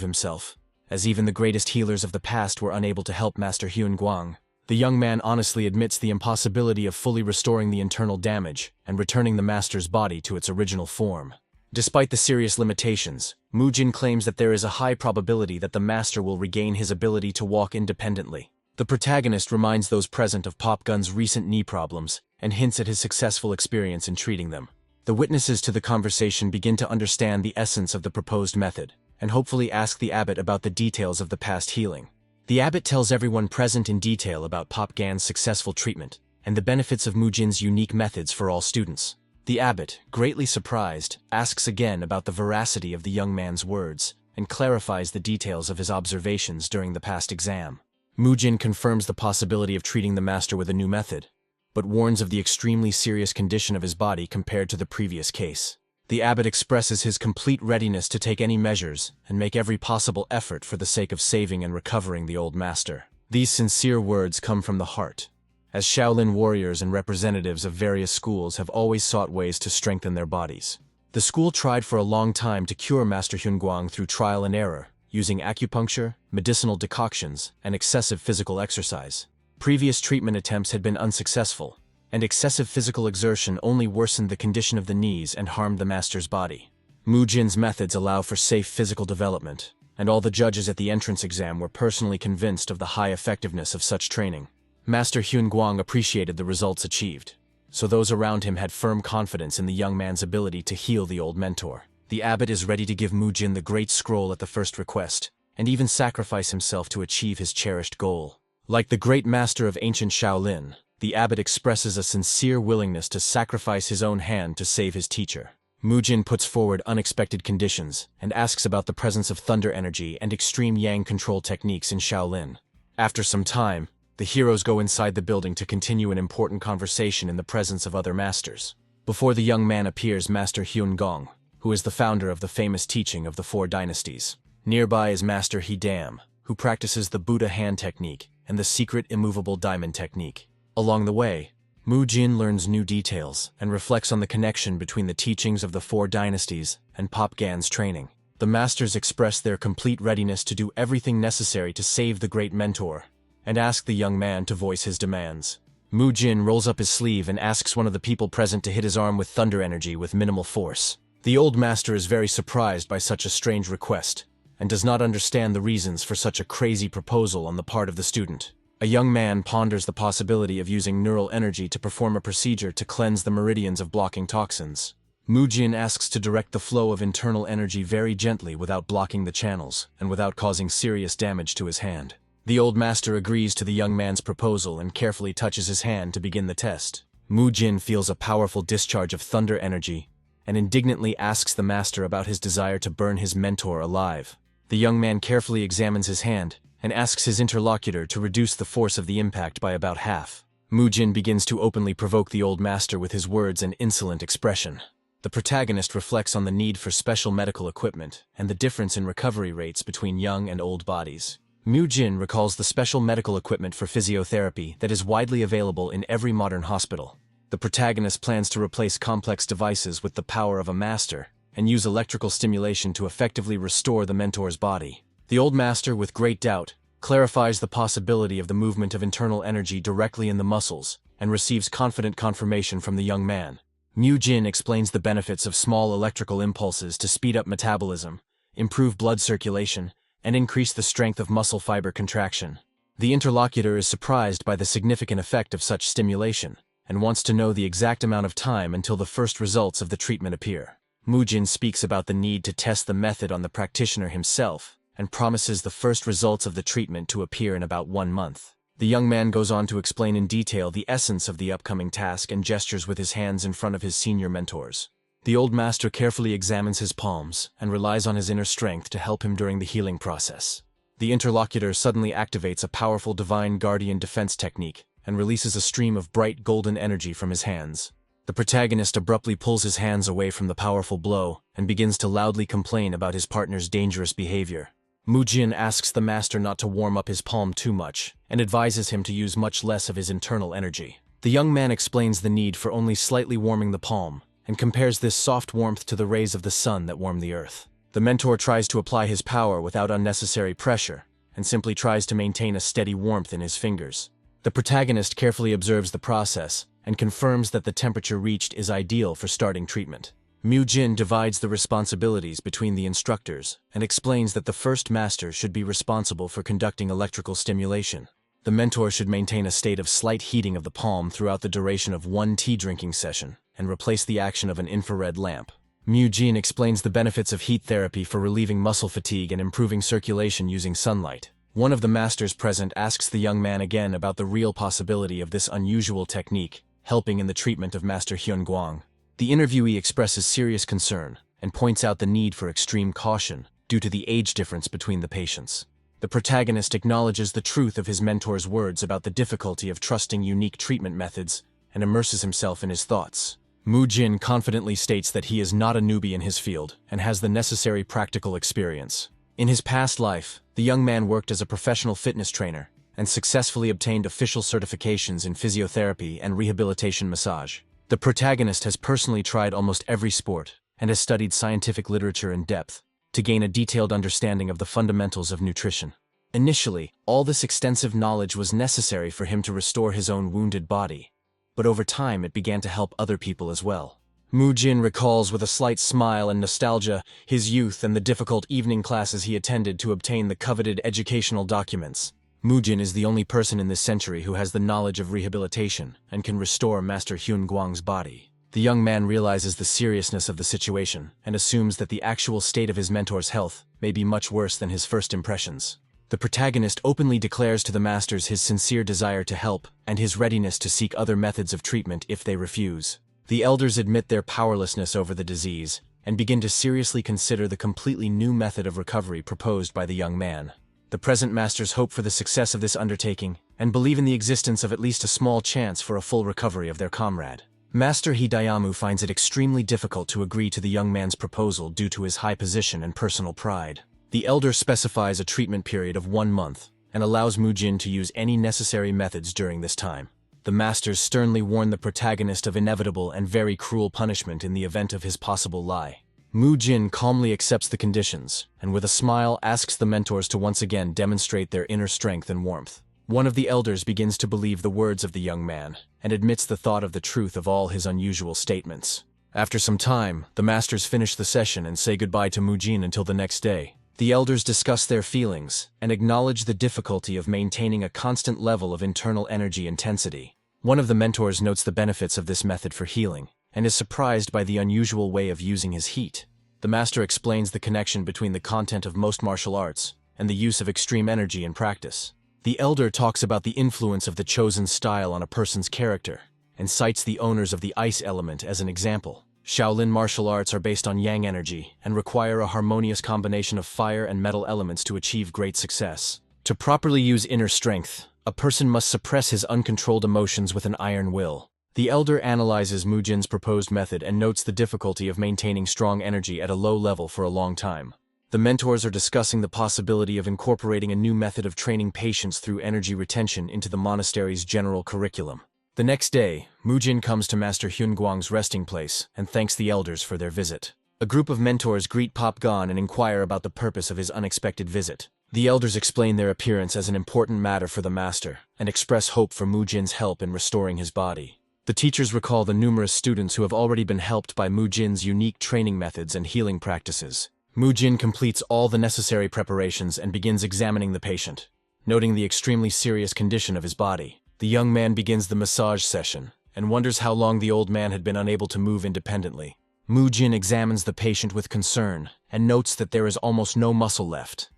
himself, as even the greatest healers of the past were unable to help Master Hyun Guang. The young man honestly admits the impossibility of fully restoring the internal damage and returning the master's body to its original form. Despite the serious limitations, Mu Jin claims that there is a high probability that the master will regain his ability to walk independently. The protagonist reminds those present of Pop Gun's recent knee problems and hints at his successful experience in treating them. The witnesses to the conversation begin to understand the essence of the proposed method and hopefully ask the abbot about the details of the past healing. The abbot tells everyone present in detail about Pop Gan's successful treatment and the benefits of Mu Jin's unique methods for all students. The abbot, greatly surprised, asks again about the veracity of the young man's words and clarifies the details of his observations during the past exam. Mu Jin confirms the possibility of treating the master with a new method, but warns of the extremely serious condition of his body compared to the previous case. The abbot expresses his complete readiness to take any measures and make every possible effort for the sake of saving and recovering the old master. These sincere words come from the heart, as Shaolin warriors and representatives of various schools have always sought ways to strengthen their bodies. The school tried for a long time to cure Master Hyun Guang through trial and error, using acupuncture, medicinal decoctions, and excessive physical exercise. Previous treatment attempts had been unsuccessful, and excessive physical exertion only worsened the condition of the knees and harmed the master's body. Mu Jin's methods allow for safe physical development, and all the judges at the entrance exam were personally convinced of the high effectiveness of such training. Master Hyun Guang appreciated the results achieved, so those around him had firm confidence in the young man's ability to heal the old mentor. The abbot is ready to give Mu Jin the Great Scroll at the first request, and even sacrifice himself to achieve his cherished goal. Like the great master of ancient Shaolin, the abbot expresses a sincere willingness to sacrifice his own hand to save his teacher. Mu Jin puts forward unexpected conditions and asks about the presence of thunder energy and extreme yang control techniques in Shaolin. After some time, the heroes go inside the building to continue an important conversation in the presence of other masters. Before the young man appears Master Hyun Gong, who is the founder of the famous teaching of the Four Dynasties. Nearby is Master Hidam, who practices the Buddha hand technique and the secret immovable diamond technique. Along the way, Mu Jin learns new details and reflects on the connection between the teachings of the Four Dynasties and Pop Gan's training. The masters express their complete readiness to do everything necessary to save the great mentor, and ask the young man to voice his demands. Mu Jin rolls up his sleeve and asks one of the people present to hit his arm with thunder energy with minimal force. The old master is very surprised by such a strange request, and does not understand the reasons for such a crazy proposal on the part of the student. A young man ponders the possibility of using neural energy to perform a procedure to cleanse the meridians of blocking toxins. Mu Jin asks to direct the flow of internal energy very gently without blocking the channels and without causing serious damage to his hand. The old master agrees to the young man's proposal and carefully touches his hand to begin the test. Mu Jin feels a powerful discharge of thunder energy and indignantly asks the master about his desire to burn his mentor alive. The young man carefully examines his hand and asks his interlocutor to reduce the force of the impact by about half. Mu Jin begins to openly provoke the old master with his words and insolent expression. The protagonist reflects on the need for special medical equipment and the difference in recovery rates between young and old bodies. Mu Jin recalls the special medical equipment for physiotherapy that is widely available in every modern hospital. The protagonist plans to replace complex devices with the power of a master and use electrical stimulation to effectively restore the mentor's body. The old master, with great doubt, clarifies the possibility of the movement of internal energy directly in the muscles and receives confident confirmation from the young man. Mu-jin explains the benefits of small electrical impulses to speed up metabolism, improve blood circulation, and increase the strength of muscle fiber contraction. The interlocutor is surprised by the significant effect of such stimulation, and wants to know the exact amount of time until the first results of the treatment appear. Mu-jin speaks about the need to test the method on the practitioner himself, and promises the first results of the treatment to appear in about 1 month. The young man goes on to explain in detail the essence of the upcoming task and gestures with his hands in front of his senior mentors. The old master carefully examines his palms and relies on his inner strength to help him during the healing process. The interlocutor suddenly activates a powerful divine guardian defense technique and releases a stream of bright golden energy from his hands. The protagonist abruptly pulls his hands away from the powerful blow and begins to loudly complain about his partner's dangerous behavior. Mu-jin asks the master not to warm up his palm too much and advises him to use much less of his internal energy. The young man explains the need for only slightly warming the palm and compares this soft warmth to the rays of the sun that warm the earth. The mentor tries to apply his power without unnecessary pressure and simply tries to maintain a steady warmth in his fingers. The protagonist carefully observes the process and confirms that the temperature reached is ideal for starting treatment. Mu-jin divides the responsibilities between the instructors and explains that the first master should be responsible for conducting electrical stimulation. The mentor should maintain a state of slight heating of the palm throughout the duration of 1 tea drinking session and replace the action of an infrared lamp. Mu-jin explains the benefits of heat therapy for relieving muscle fatigue and improving circulation using sunlight. One of the masters present asks the young man again about the real possibility of this unusual technique helping in the treatment of Master Hyun-gwang. The interviewee expresses serious concern and points out the need for extreme caution due to the age difference between the patients. The protagonist acknowledges the truth of his mentor's words about the difficulty of trusting unique treatment methods and immerses himself in his thoughts. Mu-jin confidently states that he is not a newbie in his field and has the necessary practical experience. In his past life, the young man worked as a professional fitness trainer and successfully obtained official certifications in physiotherapy and rehabilitation massage. The protagonist has personally tried almost every sport and has studied scientific literature in depth to gain a detailed understanding of the fundamentals of nutrition. Initially, all this extensive knowledge was necessary for him to restore his own wounded body, but over time it began to help other people as well. Mu-jin recalls with a slight smile and nostalgia his youth and the difficult evening classes he attended to obtain the coveted educational documents. Mu-jin is the only person in this century who has the knowledge of rehabilitation and can restore Master Hyun-gwang's body. The young man realizes the seriousness of the situation and assumes that the actual state of his mentor's health may be much worse than his first impressions. The protagonist openly declares to the masters his sincere desire to help and his readiness to seek other methods of treatment if they refuse. The elders admit their powerlessness over the disease and begin to seriously consider the completely new method of recovery proposed by the young man. The present masters hope for the success of this undertaking and believe in the existence of at least a small chance for a full recovery of their comrade. Master Hidayamu finds it extremely difficult to agree to the young man's proposal due to his high position and personal pride. The elder specifies a treatment period of 1 month and allows Mu-jin to use any necessary methods during this time. The masters sternly warn the protagonist of inevitable and very cruel punishment in the event of his possible lie. Mu-jin calmly accepts the conditions, and with a smile asks the mentors to once again demonstrate their inner strength and warmth. One of the elders begins to believe the words of the young man, and admits the thought of the truth of all his unusual statements. After some time, the masters finish the session and say goodbye to Mu-jin until the next day. The elders discuss their feelings, and acknowledge the difficulty of maintaining a constant level of internal energy intensity. One of the mentors notes the benefits of this method for healing, and is surprised by the unusual way of using his heat. The master explains the connection between the content of most martial arts and the use of extreme energy in practice. The elder talks about the influence of the chosen style on a person's character, and cites the owners of the ice element as an example. Shaolin martial arts are based on yang energy and require a harmonious combination of fire and metal elements to achieve great success. To properly use inner strength, a person must suppress his uncontrolled emotions with an iron will. The elder analyzes Mu-jin's proposed method and notes the difficulty of maintaining strong energy at a low level for a long time. The mentors are discussing the possibility of incorporating a new method of training patients through energy retention into the monastery's general curriculum. The next day, Mu-jin comes to Master Hyun-gwang's resting place and thanks the elders for their visit. A group of mentors greet Pop Gon and inquire about the purpose of his unexpected visit. The elders explain their appearance as an important matter for the master, and express hope for Mujin's help in restoring his body. The teachers recall the numerous students who have already been helped by Mujin's unique training methods and healing practices. Mujin completes all the necessary preparations and begins examining the patient. Noting the extremely serious condition of his body, the young man begins the massage session, and wonders how long the old man had been unable to move independently. Mujin examines the patient with concern, and notes that there is almost no muscle left,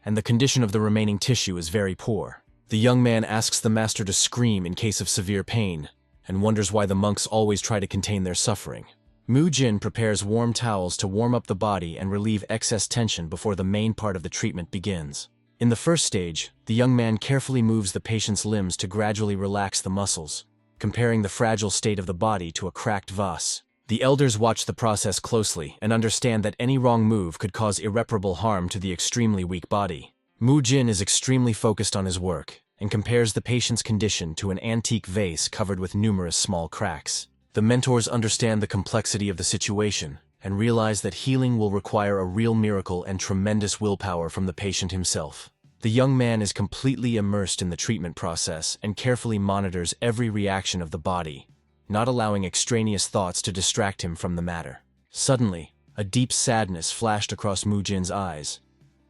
and the condition of the remaining tissue is very poor. The young man asks the master to scream in case of severe pain, and wonders why the monks always try to contain their suffering. Mujin prepares warm towels to warm up the body and relieve excess tension before the main part of the treatment begins. In the first stage, the young man carefully moves the patient's limbs to gradually relax the muscles, comparing the fragile state of the body to a cracked vase. The elders watch the process closely and understand that any wrong move could cause irreparable harm to the extremely weak body. Mujin is extremely focused on his work, and compares the patient's condition to an antique vase covered with numerous small cracks. The mentors understand the complexity of the situation, and realize that healing will require a real miracle and tremendous willpower from the patient himself. The young man is completely immersed in the treatment process and carefully monitors every reaction of the body, not allowing extraneous thoughts to distract him from the matter. Suddenly, a deep sadness flashed across Mujin's eyes,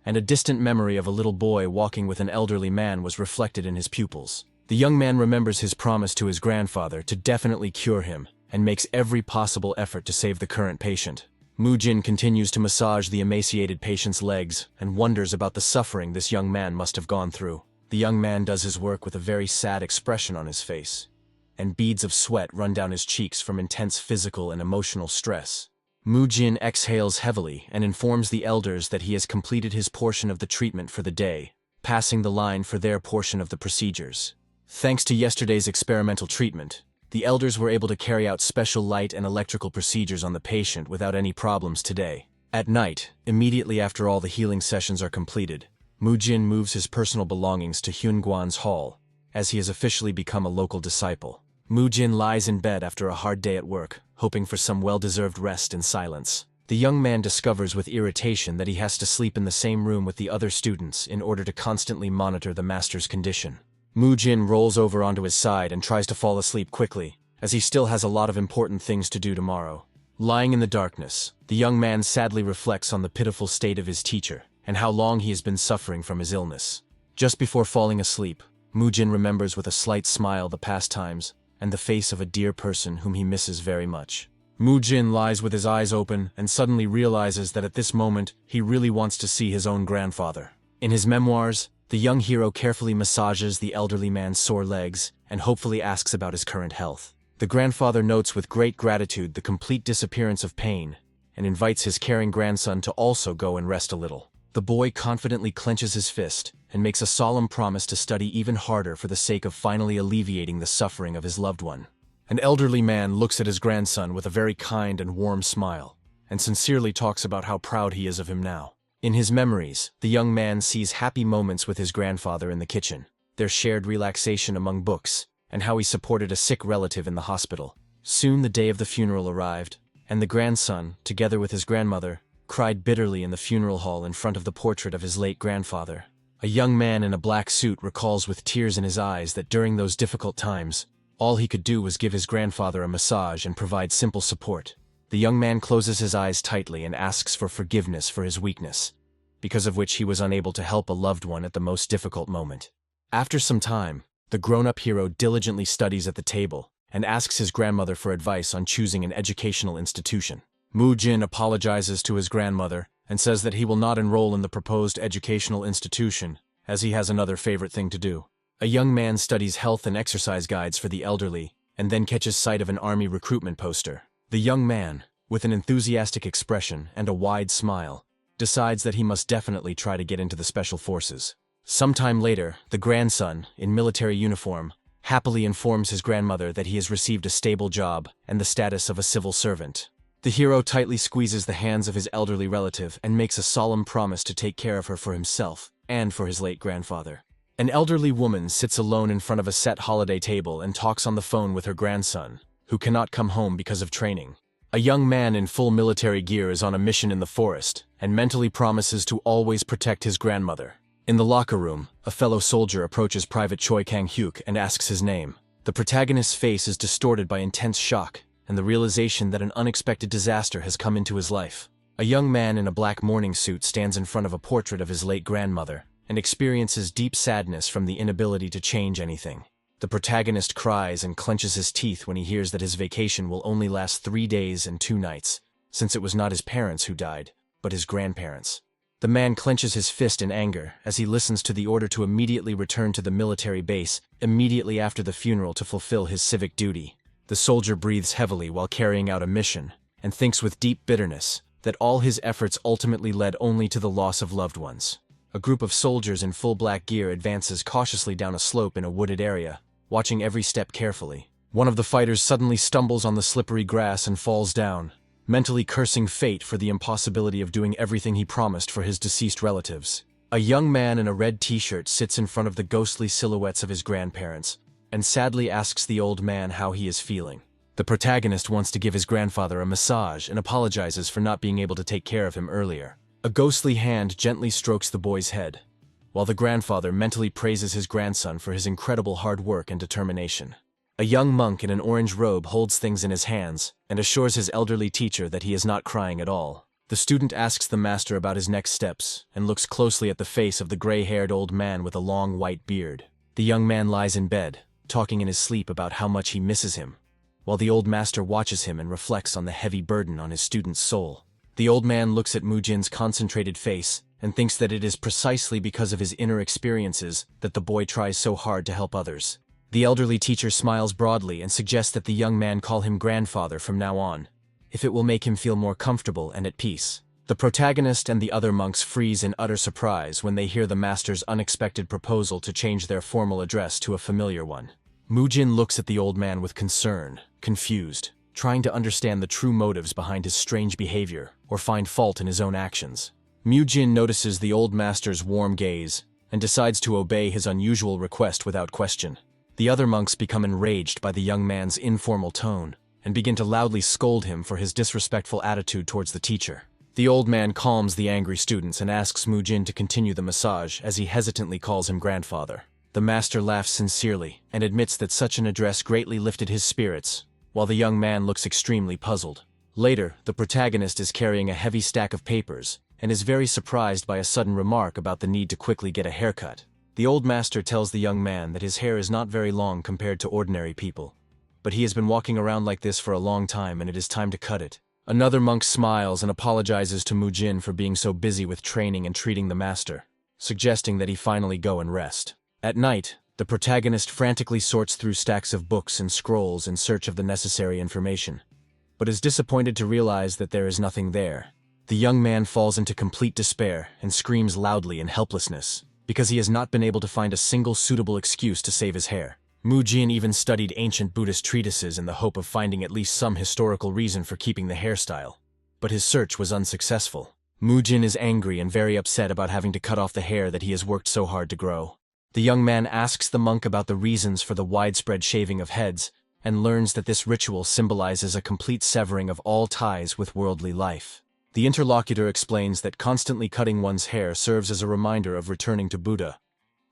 and a distant memory of a little boy walking with an elderly man was reflected in his pupils. The young man remembers his promise to his grandfather to definitely cure him, and makes every possible effort to save the current patient. Mujin continues to massage the emaciated patient's legs and wonders about the suffering this young man must have gone through. The young man does his work with a very sad expression on his face, and beads of sweat run down his cheeks from intense physical and emotional stress. Mujin exhales heavily and informs the elders that he has completed his portion of the treatment for the day, passing the line for their portion of the procedures. Thanks to yesterday's experimental treatment, the elders were able to carry out special light and electrical procedures on the patient without any problems today. At night, immediately after all the healing sessions are completed, Mujin moves his personal belongings to Hyunguan's hall, as he has officially become a local disciple. Mujin lies in bed after a hard day at work, hoping for some well-deserved rest and silence. The young man discovers with irritation that he has to sleep in the same room with the other students in order to constantly monitor the master's condition. Mujin rolls over onto his side and tries to fall asleep quickly, as he still has a lot of important things to do tomorrow. Lying in the darkness, the young man sadly reflects on the pitiful state of his teacher and how long he has been suffering from his illness. Just before falling asleep, Mujin remembers with a slight smile the past times and the face of a dear person whom he misses very much. Mujin lies with his eyes open and suddenly realizes that at this moment he really wants to see his own grandfather. In his memoirs, the young hero carefully massages the elderly man's sore legs and hopefully asks about his current health. The grandfather notes with great gratitude the complete disappearance of pain and invites his caring grandson to also go and rest a little. The boy confidently clenches his fist and makes a solemn promise to study even harder for the sake of finally alleviating the suffering of his loved one. An elderly man looks at his grandson with a very kind and warm smile, and sincerely talks about how proud he is of him now. In his memories, the young man sees happy moments with his grandfather in the kitchen, their shared relaxation among books, and how he supported a sick relative in the hospital. Soon the day of the funeral arrived, and the grandson, together with his grandmother, cried bitterly in the funeral hall in front of the portrait of his late grandfather. A young man in a black suit recalls with tears in his eyes that during those difficult times, all he could do was give his grandfather a massage and provide simple support. The young man closes his eyes tightly and asks for forgiveness for his weakness, because of which he was unable to help a loved one at the most difficult moment. After some time, the grown-up hero diligently studies at the table and asks his grandmother for advice on choosing an educational institution. Mujin apologizes to his grandmother and says that he will not enroll in the proposed educational institution, as he has another favorite thing to do. A young man studies health and exercise guides for the elderly and then catches sight of an army recruitment poster. The young man, with an enthusiastic expression and a wide smile, decides that he must definitely try to get into the special forces. Sometime later, the grandson, in military uniform, happily informs his grandmother that he has received a stable job and the status of a civil servant. The hero tightly squeezes the hands of his elderly relative and makes a solemn promise to take care of her for himself and for his late grandfather. An elderly woman sits alone in front of a set holiday table and talks on the phone with her grandson, who cannot come home because of training. A young man in full military gear is on a mission in the forest and mentally promises to always protect his grandmother. In the locker room, a fellow soldier approaches Private Choi Kang-hyuk and asks his name. The protagonist's face is distorted by intense shock and the realization that an unexpected disaster has come into his life. A young man in a black morning suit stands in front of a portrait of his late grandmother and experiences deep sadness from the inability to change anything. The protagonist cries and clenches his teeth when he hears that his vacation will only last 3 days and 2 nights, since it was not his parents who died, but his grandparents. The man clenches his fist in anger as he listens to the order to immediately return to the military base immediately after the funeral to fulfill his civic duty. The soldier breathes heavily while carrying out a mission and thinks with deep bitterness that all his efforts ultimately led only to the loss of loved ones. A group of soldiers in full black gear advances cautiously down a slope in a wooded area, watching every step carefully. One of the fighters suddenly stumbles on the slippery grass and falls down, mentally cursing fate for the impossibility of doing everything he promised for his deceased relatives. A young man in a red t-shirt sits in front of the ghostly silhouettes of his grandparents and sadly asks the old man how he is feeling. The protagonist wants to give his grandfather a massage and apologizes for not being able to take care of him earlier. A ghostly hand gently strokes the boy's head, while the grandfather mentally praises his grandson for his incredible hard work and determination. A young monk in an orange robe holds things in his hands and assures his elderly teacher that he is not crying at all. The student asks the master about his next steps and looks closely at the face of the gray-haired old man with a long white beard. The young man lies in bed, talking in his sleep about how much he misses him, while the old master watches him and reflects on the heavy burden on his student's soul. The old man looks at Mujin's concentrated face and thinks that it is precisely because of his inner experiences that the boy tries so hard to help others. The elderly teacher smiles broadly and suggests that the young man call him grandfather from now on, if it will make him feel more comfortable and at peace. The protagonist and the other monks freeze in utter surprise when they hear the master's unexpected proposal to change their formal address to a familiar one. Mujin looks at the old man with concern, confused, trying to understand the true motives behind his strange behavior or find fault in his own actions. Mujin notices the old master's warm gaze and decides to obey his unusual request without question. The other monks become enraged by the young man's informal tone and begin to loudly scold him for his disrespectful attitude towards the teacher. The old man calms the angry students and asks Mujin to continue the massage as he hesitantly calls him grandfather. The master laughs sincerely and admits that such an address greatly lifted his spirits, while the young man looks extremely puzzled. Later, the protagonist is carrying a heavy stack of papers and is very surprised by a sudden remark about the need to quickly get a haircut. The old master tells the young man that his hair is not very long compared to ordinary people, but he has been walking around like this for a long time and it is time to cut it. Another monk smiles and apologizes to Mujin for being so busy with training and treating the master, suggesting that he finally go and rest. At night, the protagonist frantically sorts through stacks of books and scrolls in search of the necessary information, but is disappointed to realize that there is nothing there. The young man falls into complete despair and screams loudly in helplessness, because he has not been able to find a single suitable excuse to save his hair. Mujin even studied ancient Buddhist treatises in the hope of finding at least some historical reason for keeping the hairstyle, but his search was unsuccessful. Mujin is angry and very upset about having to cut off the hair that he has worked so hard to grow. The young man asks the monk about the reasons for the widespread shaving of heads and learns that this ritual symbolizes a complete severing of all ties with worldly life. The interlocutor explains that constantly cutting one's hair serves as a reminder of returning to Buddha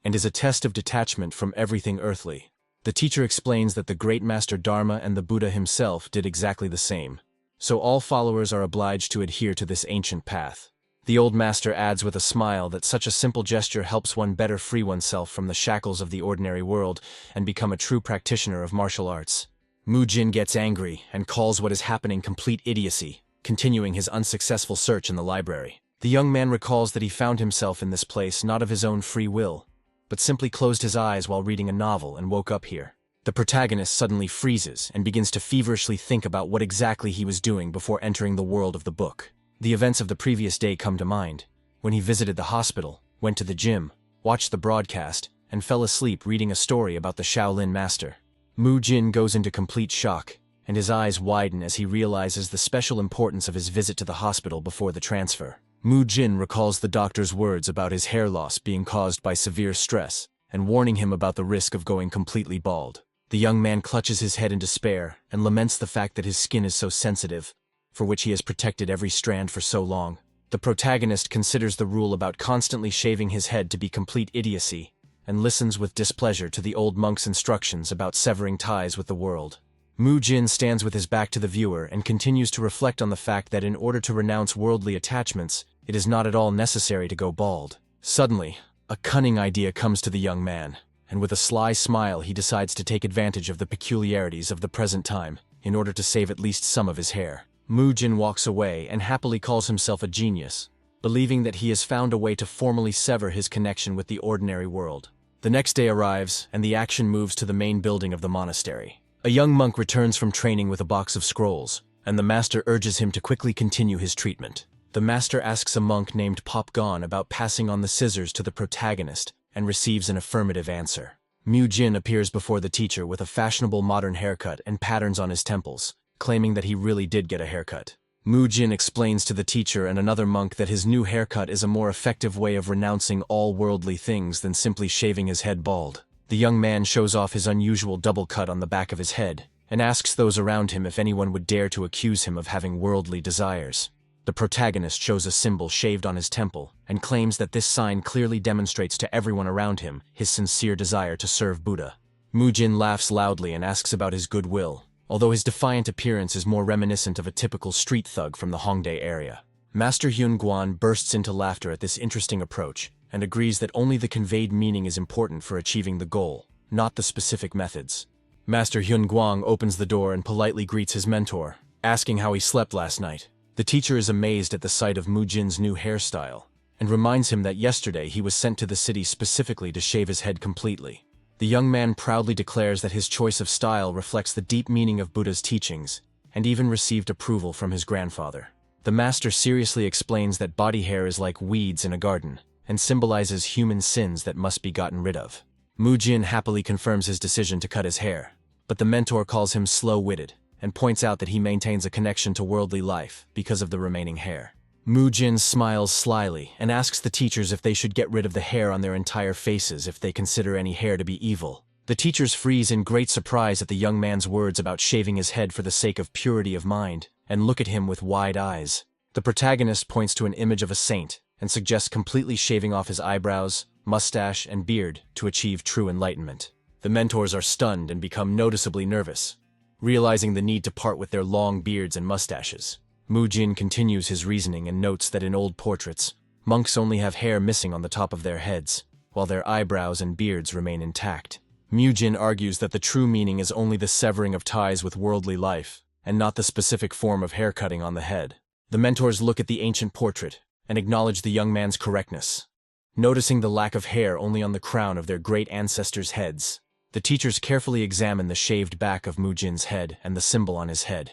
and is a test of detachment from everything earthly. The teacher explains that the great master Dharma and the Buddha himself did exactly the same, so all followers are obliged to adhere to this ancient path. The old master adds with a smile that such a simple gesture helps one better free oneself from the shackles of the ordinary world and become a true practitioner of martial arts. Mujin gets angry and calls what is happening complete idiocy, continuing his unsuccessful search in the library. The young man recalls that he found himself in this place not of his own free will, but simply closed his eyes while reading a novel and woke up here. The protagonist suddenly freezes and begins to feverishly think about what exactly he was doing before entering the world of the book. The events of the previous day come to mind, when he visited the hospital, went to the gym, watched the broadcast, and fell asleep reading a story about the Shaolin master. Mujin goes into complete shock, and his eyes widen as he realizes the special importance of his visit to the hospital before the transfer. Mujin recalls the doctor's words about his hair loss being caused by severe stress, and warning him about the risk of going completely bald. The young man clutches his head in despair and laments the fact that his skin is so sensitive, for which he has protected every strand for so long. The protagonist considers the rule about constantly shaving his head to be complete idiocy, and listens with displeasure to the old monk's instructions about severing ties with the world. Mu Jin stands with his back to the viewer and continues to reflect on the fact that in order to renounce worldly attachments, it is not at all necessary to go bald. Suddenly, a cunning idea comes to the young man, and with a sly smile he decides to take advantage of the peculiarities of the present time in order to save at least some of his hair. Mu Jin walks away and happily calls himself a genius, believing that he has found a way to formally sever his connection with the ordinary world. The next day arrives, and the action moves to the main building of the monastery. A young monk returns from training with a box of scrolls, and the master urges him to quickly continue his treatment. The master asks a monk named Popgon about passing on the scissors to the protagonist, and receives an affirmative answer. Mu Jin appears before the teacher with a fashionable modern haircut and patterns on his temples, claiming that he really did get a haircut. Mu Jin explains to the teacher and another monk that his new haircut is a more effective way of renouncing all worldly things than simply shaving his head bald. The young man shows off his unusual double cut on the back of his head, and asks those around him if anyone would dare to accuse him of having worldly desires. The protagonist shows a symbol shaved on his temple, and claims that this sign clearly demonstrates to everyone around him his sincere desire to serve Buddha. Mu Jin laughs loudly and asks about his goodwill, although his defiant appearance is more reminiscent of a typical street thug from the Hongdae area. Master Hyun Guan bursts into laughter at this interesting approach, and agrees that only the conveyed meaning is important for achieving the goal, not the specific methods. Master Hyun Guang opens the door and politely greets his mentor, asking how he slept last night. The teacher is amazed at the sight of Mu Jin's new hairstyle, and reminds him that yesterday he was sent to the city specifically to shave his head completely. The young man proudly declares that his choice of style reflects the deep meaning of Buddha's teachings, and even received approval from his grandfather. The master seriously explains that body hair is like weeds in a garden, and symbolizes human sins that must be gotten rid of. Mu Jin happily confirms his decision to cut his hair, but the mentor calls him slow-witted, and points out that he maintains a connection to worldly life because of the remaining hair. Mu Jin smiles slyly and asks the teachers if they should get rid of the hair on their entire faces if they consider any hair to be evil. The teachers freeze in great surprise at the young man's words about shaving his head for the sake of purity of mind, and look at him with wide eyes. The protagonist points to an image of a saint and suggests completely shaving off his eyebrows, mustache, and beard to achieve true enlightenment. The mentors are stunned and become noticeably nervous, realizing the need to part with their long beards and mustaches. Mu Jin continues his reasoning and notes that in old portraits, monks only have hair missing on the top of their heads, while their eyebrows and beards remain intact. Mu Jin argues that the true meaning is only the severing of ties with worldly life, and not the specific form of haircutting on the head. The mentors look at the ancient portrait and acknowledge the young man's correctness, noticing the lack of hair only on the crown of their great ancestors' heads. The teachers carefully examine the shaved back of Mu Jin's head and the symbol on his head,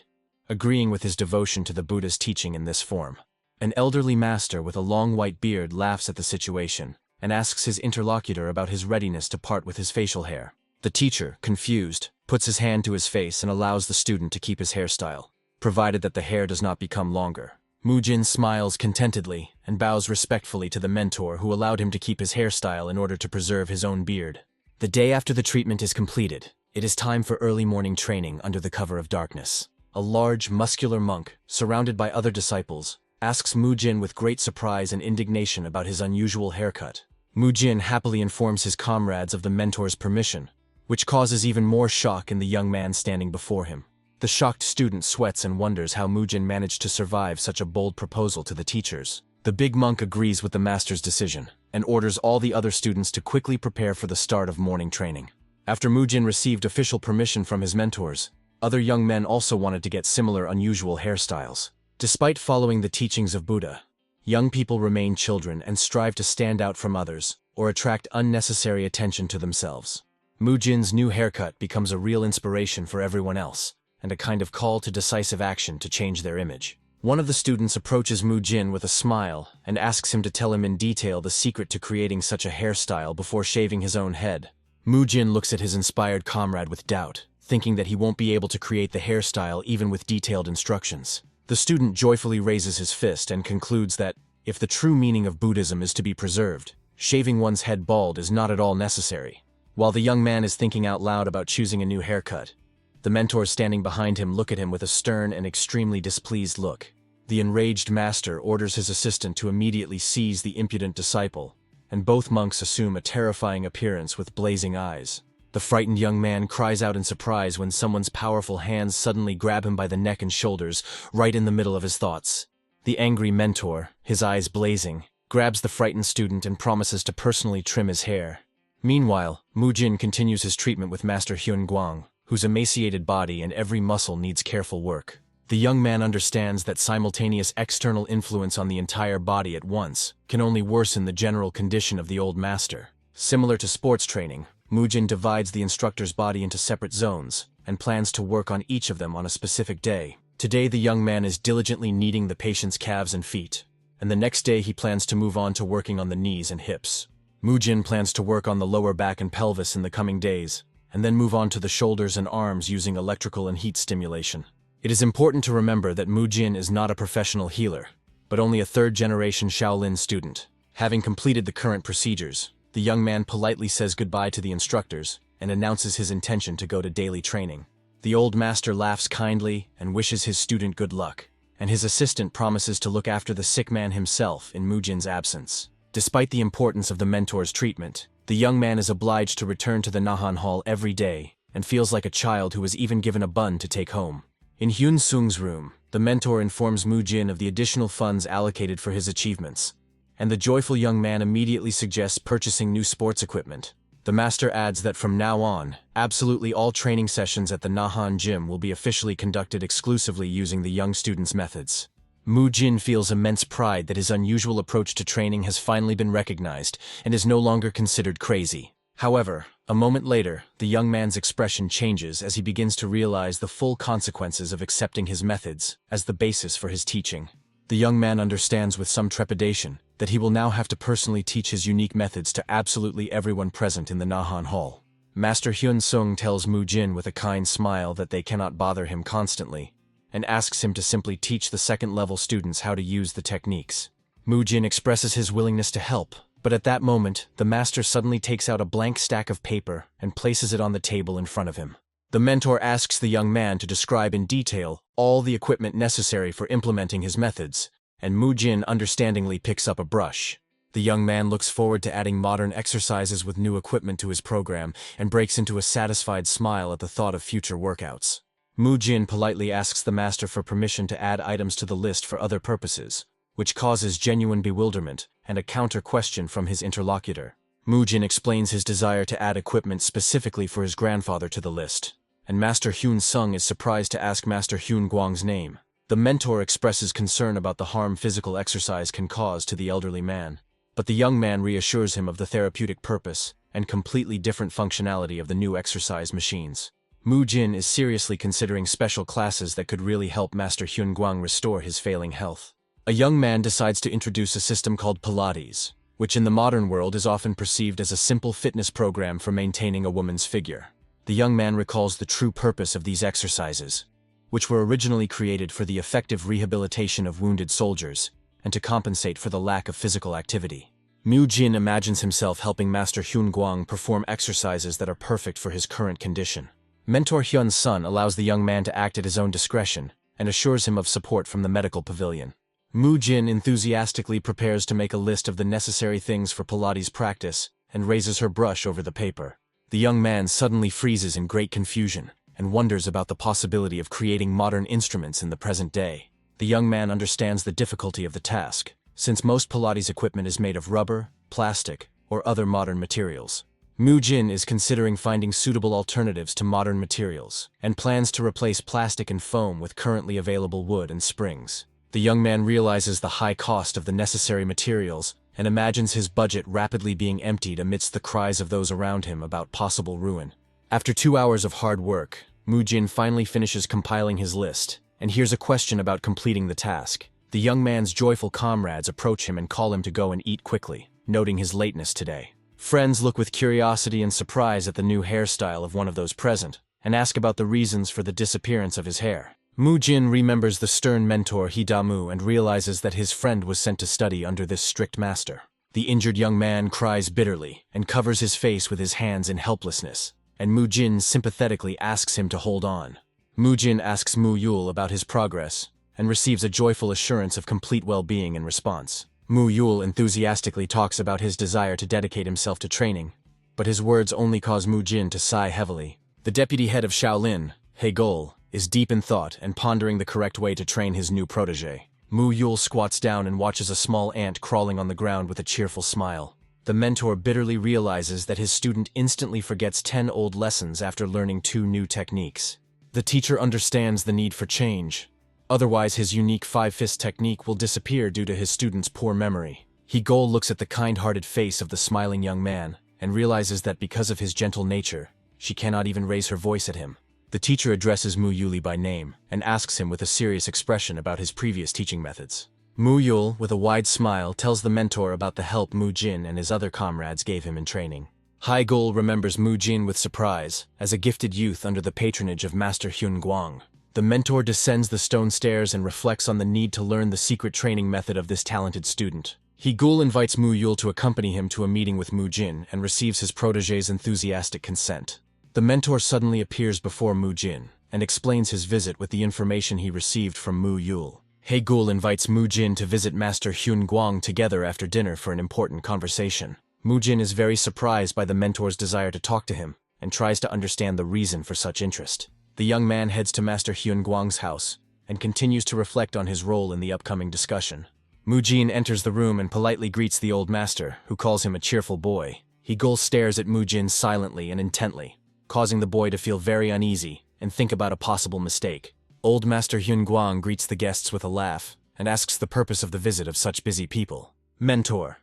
agreeing with his devotion to the Buddha's teaching in this form. An elderly master with a long white beard laughs at the situation and asks his interlocutor about his readiness to part with his facial hair. The teacher, confused, puts his hand to his face and allows the student to keep his hairstyle, provided that the hair does not become longer. Mu Jin smiles contentedly and bows respectfully to the mentor who allowed him to keep his hairstyle in order to preserve his own beard. The day after the treatment is completed, it is time for early morning training under the cover of darkness. A large, muscular monk, surrounded by other disciples, asks Mu Jin with great surprise and indignation about his unusual haircut. Mu Jin happily informs his comrades of the mentor's permission, which causes even more shock in the young man standing before him. The shocked student sweats and wonders how Mu Jin managed to survive such a bold proposal to the teachers. The big monk agrees with the master's decision, and orders all the other students to quickly prepare for the start of morning training. After Mu Jin received official permission from his mentors, other young men also wanted to get similar unusual hairstyles. Despite following the teachings of Buddha, young people remain children and strive to stand out from others or attract unnecessary attention to themselves. Mu Jin's new haircut becomes a real inspiration for everyone else, and a kind of call to decisive action to change their image. One of the students approaches Mu Jin with a smile and asks him to tell him in detail the secret to creating such a hairstyle before shaving his own head. Mu Jin looks at his inspired comrade with doubt, thinking that he won't be able to create the hairstyle even with detailed instructions. The student joyfully raises his fist and concludes that, if the true meaning of Buddhism is to be preserved, shaving one's head bald is not at all necessary. While the young man is thinking out loud about choosing a new haircut, the mentors standing behind him look at him with a stern and extremely displeased look. The enraged master orders his assistant to immediately seize the impudent disciple, and both monks assume a terrifying appearance with blazing eyes. The frightened young man cries out in surprise when someone's powerful hands suddenly grab him by the neck and shoulders, right in the middle of his thoughts. The angry mentor, his eyes blazing, grabs the frightened student and promises to personally trim his hair. Meanwhile, Mujin continues his treatment with Master Hyun Guang, whose emaciated body and every muscle needs careful work. The young man understands that simultaneous external influence on the entire body at once can only worsen the general condition of the old master. Similar to sports training, Mujin divides the instructor's body into separate zones and plans to work on each of them on a specific day. Today the young man is diligently kneading the patient's calves and feet, and the next day he plans to move on to working on the knees and hips. Mujin plans to work on the lower back and pelvis in the coming days, and then move on to the shoulders and arms using electrical and heat stimulation. It is important to remember that Mujin is not a professional healer, but only a third-generation Shaolin student. Having completed the current procedures, the young man politely says goodbye to the instructors and announces his intention to go to daily training. The old master laughs kindly and wishes his student good luck, and his assistant promises to look after the sick man himself in Mujin's absence. Despite the importance of the mentor's treatment, the young man is obliged to return to the Nahan Hall every day and feels like a child who was even given a bun to take home. In Hyun Sung's room, the mentor informs Mujin of the additional funds allocated for his achievements, and the joyful young man immediately suggests purchasing new sports equipment. The master adds that from now on, absolutely all training sessions at the Nahan gym will be officially conducted exclusively using the young student's methods. Mujin feels immense pride that his unusual approach to training has finally been recognized and is no longer considered crazy. However, a moment later, the young man's expression changes as he begins to realize the full consequences of accepting his methods as the basis for his teaching. The young man understands with some trepidation that he will now have to personally teach his unique methods to absolutely everyone present in the Nahan Hall. Master Hyun Sung tells Mujin with a kind smile that they cannot bother him constantly, and asks him to simply teach the second-level students how to use the techniques. Mujin expresses his willingness to help, but at that moment, the master suddenly takes out a blank stack of paper and places it on the table in front of him. The mentor asks the young man to describe in detail all the equipment necessary for implementing his methods, and Mujin understandingly picks up a brush. The young man looks forward to adding modern exercises with new equipment to his program and breaks into a satisfied smile at the thought of future workouts. Mujin politely asks the master for permission to add items to the list for other purposes, which causes genuine bewilderment and a counter-question from his interlocutor. Mujin explains his desire to add equipment specifically for his grandfather to the list, and Master Hyun Sung is surprised to ask Master Hyun Guang's name. The mentor expresses concern about the harm physical exercise can cause to the elderly man, but the young man reassures him of the therapeutic purpose and completely different functionality of the new exercise machines. Mujin is seriously considering special classes that could really help Master Hyun Guang restore his failing health. A young man decides to introduce a system called Pilates, which in the modern world is often perceived as a simple fitness program for maintaining a woman's figure. The young man recalls the true purpose of these exercises, which were originally created for the effective rehabilitation of wounded soldiers and to compensate for the lack of physical activity. Mujin imagines himself helping Master Hyun Guang perform exercises that are perfect for his current condition. Mentor Hyun Sun allows the young man to act at his own discretion and assures him of support from the medical pavilion. Mujin enthusiastically prepares to make a list of the necessary things for Pilates practice and raises her brush over the paper. The young man suddenly freezes in great confusion and wonders about the possibility of creating modern instruments in the present day. The young man understands the difficulty of the task, since most Pilates equipment is made of rubber, plastic, or other modern materials. Mujin is considering finding suitable alternatives to modern materials and plans to replace plastic and foam with currently available wood and springs. The young man realizes the high cost of the necessary materials and imagines his budget rapidly being emptied amidst the cries of those around him about possible ruin. After 2 hours of hard work, Mujin finally finishes compiling his list and hears a question about completing the task. The young man's joyful comrades approach him and call him to go and eat quickly, noting his lateness today. Friends look with curiosity and surprise at the new hairstyle of one of those present, and ask about the reasons for the disappearance of his hair. Mujin remembers the stern mentor Hidamu and realizes that his friend was sent to study under this strict master. The injured young man cries bitterly and covers his face with his hands in helplessness, and Mujin sympathetically asks him to hold on. Mujin asks Mu Yul about his progress, and receives a joyful assurance of complete well-being in response. Mu Yul enthusiastically talks about his desire to dedicate himself to training, but his words only cause Mu Jin to sigh heavily. The deputy head of Shaolin, He Gol, is deep in thought and pondering the correct way to train his new protege. Mu Yul squats down and watches a small ant crawling on the ground with a cheerful smile. The mentor bitterly realizes that his student instantly forgets 10 old lessons after learning 2 new techniques. The teacher understands the need for change. Otherwise, his unique 5-fist technique will disappear due to his student's poor memory. He Gol looks at the kind-hearted face of the smiling young man and realizes that because of his gentle nature, she cannot even raise her voice at him. The teacher addresses Mu Yuli by name and asks him with a serious expression about his previous teaching methods. Mu Yul, with a wide smile, tells the mentor about the help Mu Jin and his other comrades gave him in training. Hai Gol remembers Mu Jin with surprise, as a gifted youth under the patronage of Master Hyun Guang. The mentor descends the stone stairs and reflects on the need to learn the secret training method of this talented student. He Gul invites Mu Yul to accompany him to a meeting with Mu Jin and receives his protege's enthusiastic consent. The mentor suddenly appears before Mu Jin and explains his visit with the information he received from Mu Yul. He Gul invites Mu Jin to visit Master Hyun Guang together after dinner for an important conversation. Mu Jin is very surprised by the mentor's desire to talk to him and tries to understand the reason for such interest. The young man heads to Master Hyun Guang's house and continues to reflect on his role in the upcoming discussion. Mu Jin enters the room and politely greets the old master, who calls him a cheerful boy. He Gul stares at Mu Jin silently and intently, causing the boy to feel very uneasy and think about a possible mistake. Old Master Hyun Guang greets the guests with a laugh and asks the purpose of the visit of such busy people. Mentor.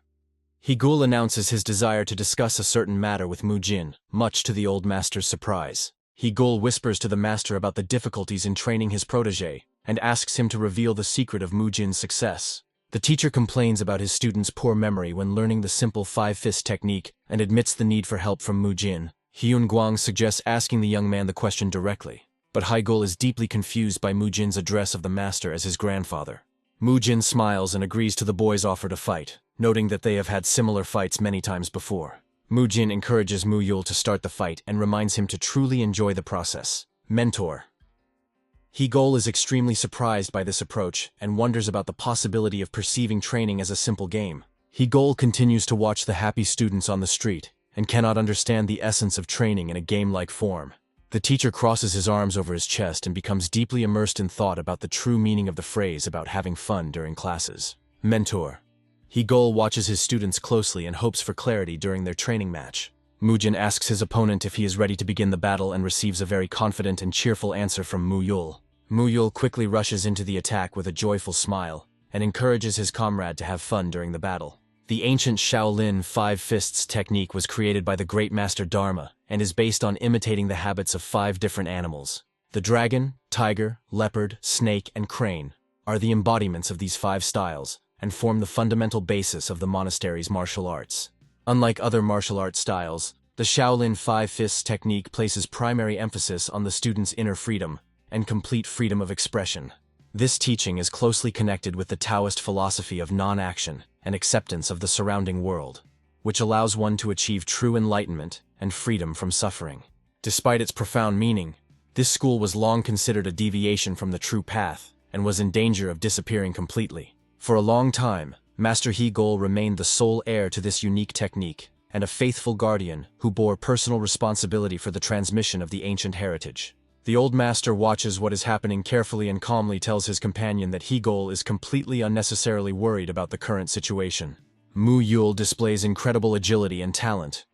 He Gul announces his desire to discuss a certain matter with Mu Jin, much to the old master's surprise. He Gul whispers to the master about the difficulties in training his protege and asks him to reveal the secret of Mu Jin's success. The teacher complains about his student's poor memory when learning the simple 5-fist technique and admits the need for help from Mu Jin. Hyun Guang suggests asking the young man the question directly, but Hai Gul is deeply confused by Mu Jin's address of the master as his grandfather. Mu Jin smiles and agrees to the boy's offer to fight, noting that they have had similar fights many times before. Mu Jin encourages Mu Yul to start the fight and reminds him to truly enjoy the process. Mentor. He Gul is extremely surprised by this approach and wonders about the possibility of perceiving training as a simple game. He Gul continues to watch the happy students on the street and cannot understand the essence of training in a game-like form. The teacher crosses his arms over his chest and becomes deeply immersed in thought about the true meaning of the phrase about having fun during classes. Mentor. He Gul watches his students closely and hopes for clarity during their training match. Mu Jin asks his opponent if he is ready to begin the battle and receives a very confident and cheerful answer from Mu Yul. Mu Yul quickly rushes into the attack with a joyful smile and encourages his comrade to have fun during the battle. The ancient Shaolin 5-fists technique was created by the great master Dharma and is based on imitating the habits of 5 different animals. The dragon, tiger, leopard, snake, and crane are the embodiments of these 5 styles and form the fundamental basis of the monastery's martial arts. Unlike other martial arts styles, the Shaolin 5-fists technique places primary emphasis on the student's inner freedom and complete freedom of expression. This teaching is closely connected with the Taoist philosophy of non-action and acceptance of the surrounding world, which allows one to achieve true enlightenment and freedom from suffering. Despite its profound meaning, this school was long considered a deviation from the true path and was in danger of disappearing completely. For a long time, Master He Gul remained the sole heir to this unique technique and a faithful guardian who bore personal responsibility for the transmission of the ancient heritage. The old master watches what is happening carefully and calmly tells his companion that He Gul is completely unnecessarily worried about the current situation. Mu Yul displays incredible agility and talent,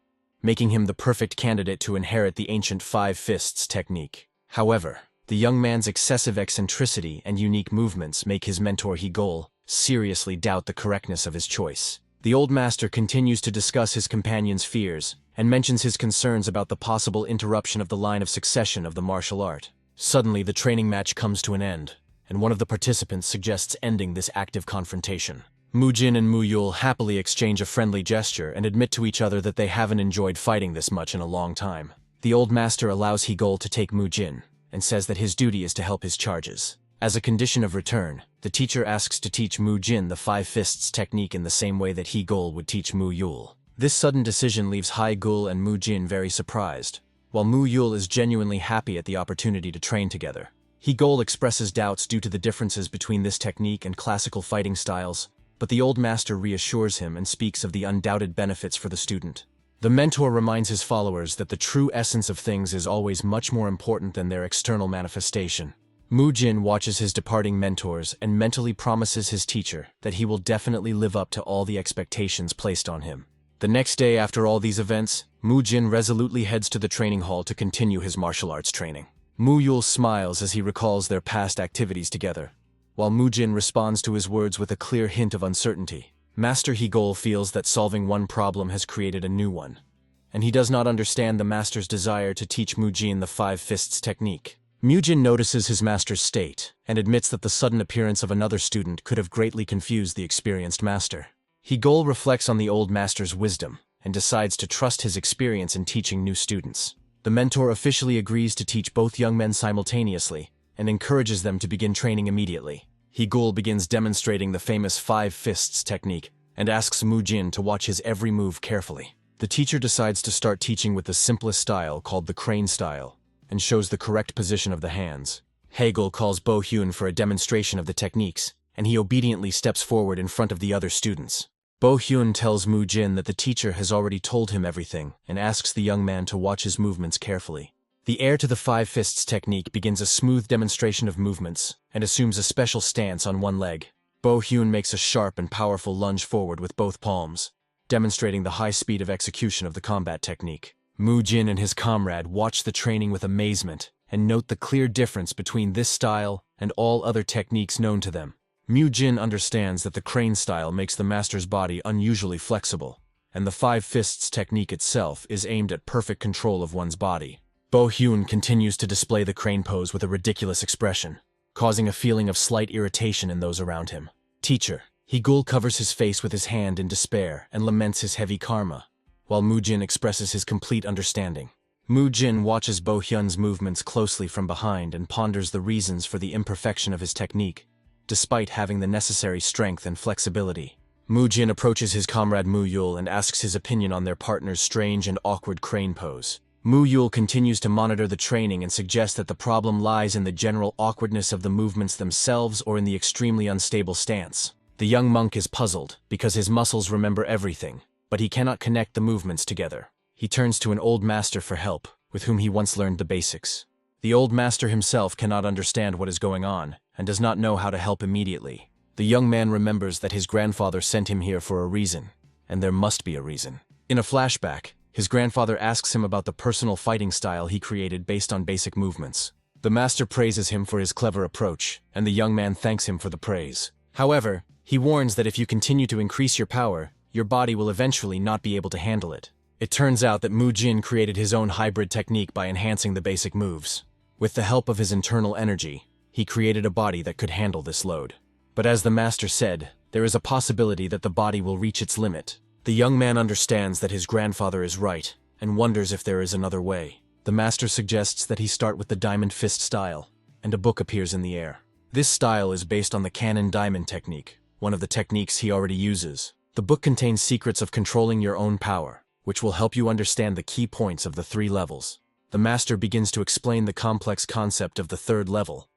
making him the perfect candidate to inherit the ancient 5-fists technique. However, the young man's excessive eccentricity and unique movements make his mentor He Gul seriously doubt the correctness of his choice. The old master continues to discuss his companion's fears and mentions his concerns about the possible interruption of the line of succession of the martial art. Suddenly, the training match comes to an end, and one of the participants suggests ending this active confrontation. Mu Jin and Mu Yul happily exchange a friendly gesture and admit to each other that they haven't enjoyed fighting this much in a long time. The old master allows He Gul to take Mu Jin and says that his duty is to help his charges. As a condition of return, the teacher asks to teach Mu Jin the 5-fists technique in the same way that He Gul would teach Mu Yul. This sudden decision leaves Hai Gul and Mu Jin very surprised, while Mu Yul is genuinely happy at the opportunity to train together. He-Gol expresses doubts due to the differences between this technique and classical fighting styles, but the old master reassures him and speaks of the undoubted benefits for the student. The mentor reminds his followers that the true essence of things is always much more important than their external manifestation. Mu-Jin watches his departing mentors and mentally promises his teacher that he will definitely live up to all the expectations placed on him. The next day after all these events, Mu-Jin resolutely heads to the training hall to continue his martial arts training. Mu-Yul smiles as he recalls their past activities together, while Mu-Jin responds to his words with a clear hint of uncertainty. Master He-Gol feels that solving one problem has created a new one, and he does not understand the master's desire to teach Mu-Jin the Five Fists technique. Mu-Jin notices his master's state and admits that the sudden appearance of another student could have greatly confused the experienced master. He-Gol reflects on the old master's wisdom and decides to trust his experience in teaching new students. The mentor officially agrees to teach both young men simultaneously and encourages them to begin training immediately. He-Gol begins demonstrating the famous Five Fists technique and asks Mu-Jin to watch his every move carefully. The teacher decides to start teaching with the simplest style called the crane style and shows the correct position of the hands. He-Gol calls Bo-Hyun for a demonstration of the techniques, and he obediently steps forward in front of the other students. Bo-Hyun tells Mu-Jin that the teacher has already told him everything and asks the young man to watch his movements carefully. The heir to the Five Fists technique begins a smooth demonstration of movements and assumes a special stance on one leg. Bo-Hyun makes a sharp and powerful lunge forward with both palms, demonstrating the high speed of execution of the combat technique. Mu-Jin and his comrade watch the training with amazement and note the clear difference between this style and all other techniques known to them. Mu-Jin understands that the crane style makes the master's body unusually flexible, and the Five Fists technique itself is aimed at perfect control of one's body. Bo-Hyun continues to display the crane pose with a ridiculous expression, causing a feeling of slight irritation in those around him. Teacher. He-Gol covers his face with his hand in despair and laments his heavy karma, while Mu-Jin expresses his complete understanding. Mu-Jin watches Bo-Hyun's movements closely from behind and ponders the reasons for the imperfection of his technique, despite having the necessary strength and flexibility. Mu-Jin approaches his comrade Mu-Yul and asks his opinion on their partner's strange and awkward crane pose. Mu-Yul continues to monitor the training and suggests that the problem lies in the general awkwardness of the movements themselves or in the extremely unstable stance. The young monk is puzzled because his muscles remember everything, but he cannot connect the movements together. He turns to an old master for help, with whom he once learned the basics. The old master himself cannot understand what is going on and does not know how to help immediately. The young man remembers that his grandfather sent him here for a reason, and there must be a reason. In a flashback, his grandfather asks him about the personal fighting style he created based on basic movements. The master praises him for his clever approach, and the young man thanks him for the praise. However, he warns that if you continue to increase your power, your body will eventually not be able to handle it. It turns out that Mu-Jin created his own hybrid technique by enhancing the basic moves. With the help of his internal energy, he created a body that could handle this load. But as the master said, there is a possibility that the body will reach its limit. The young man understands that his grandfather is right and wonders if there is another way. The master suggests that he start with the diamond fist style, and a book appears in the air. This style is based on the cannon diamond technique, one of the techniques he already uses. The book contains secrets of controlling your own power, which will help you understand the key points of the 3 levels. The master begins to explain the complex concept of the 3rd level,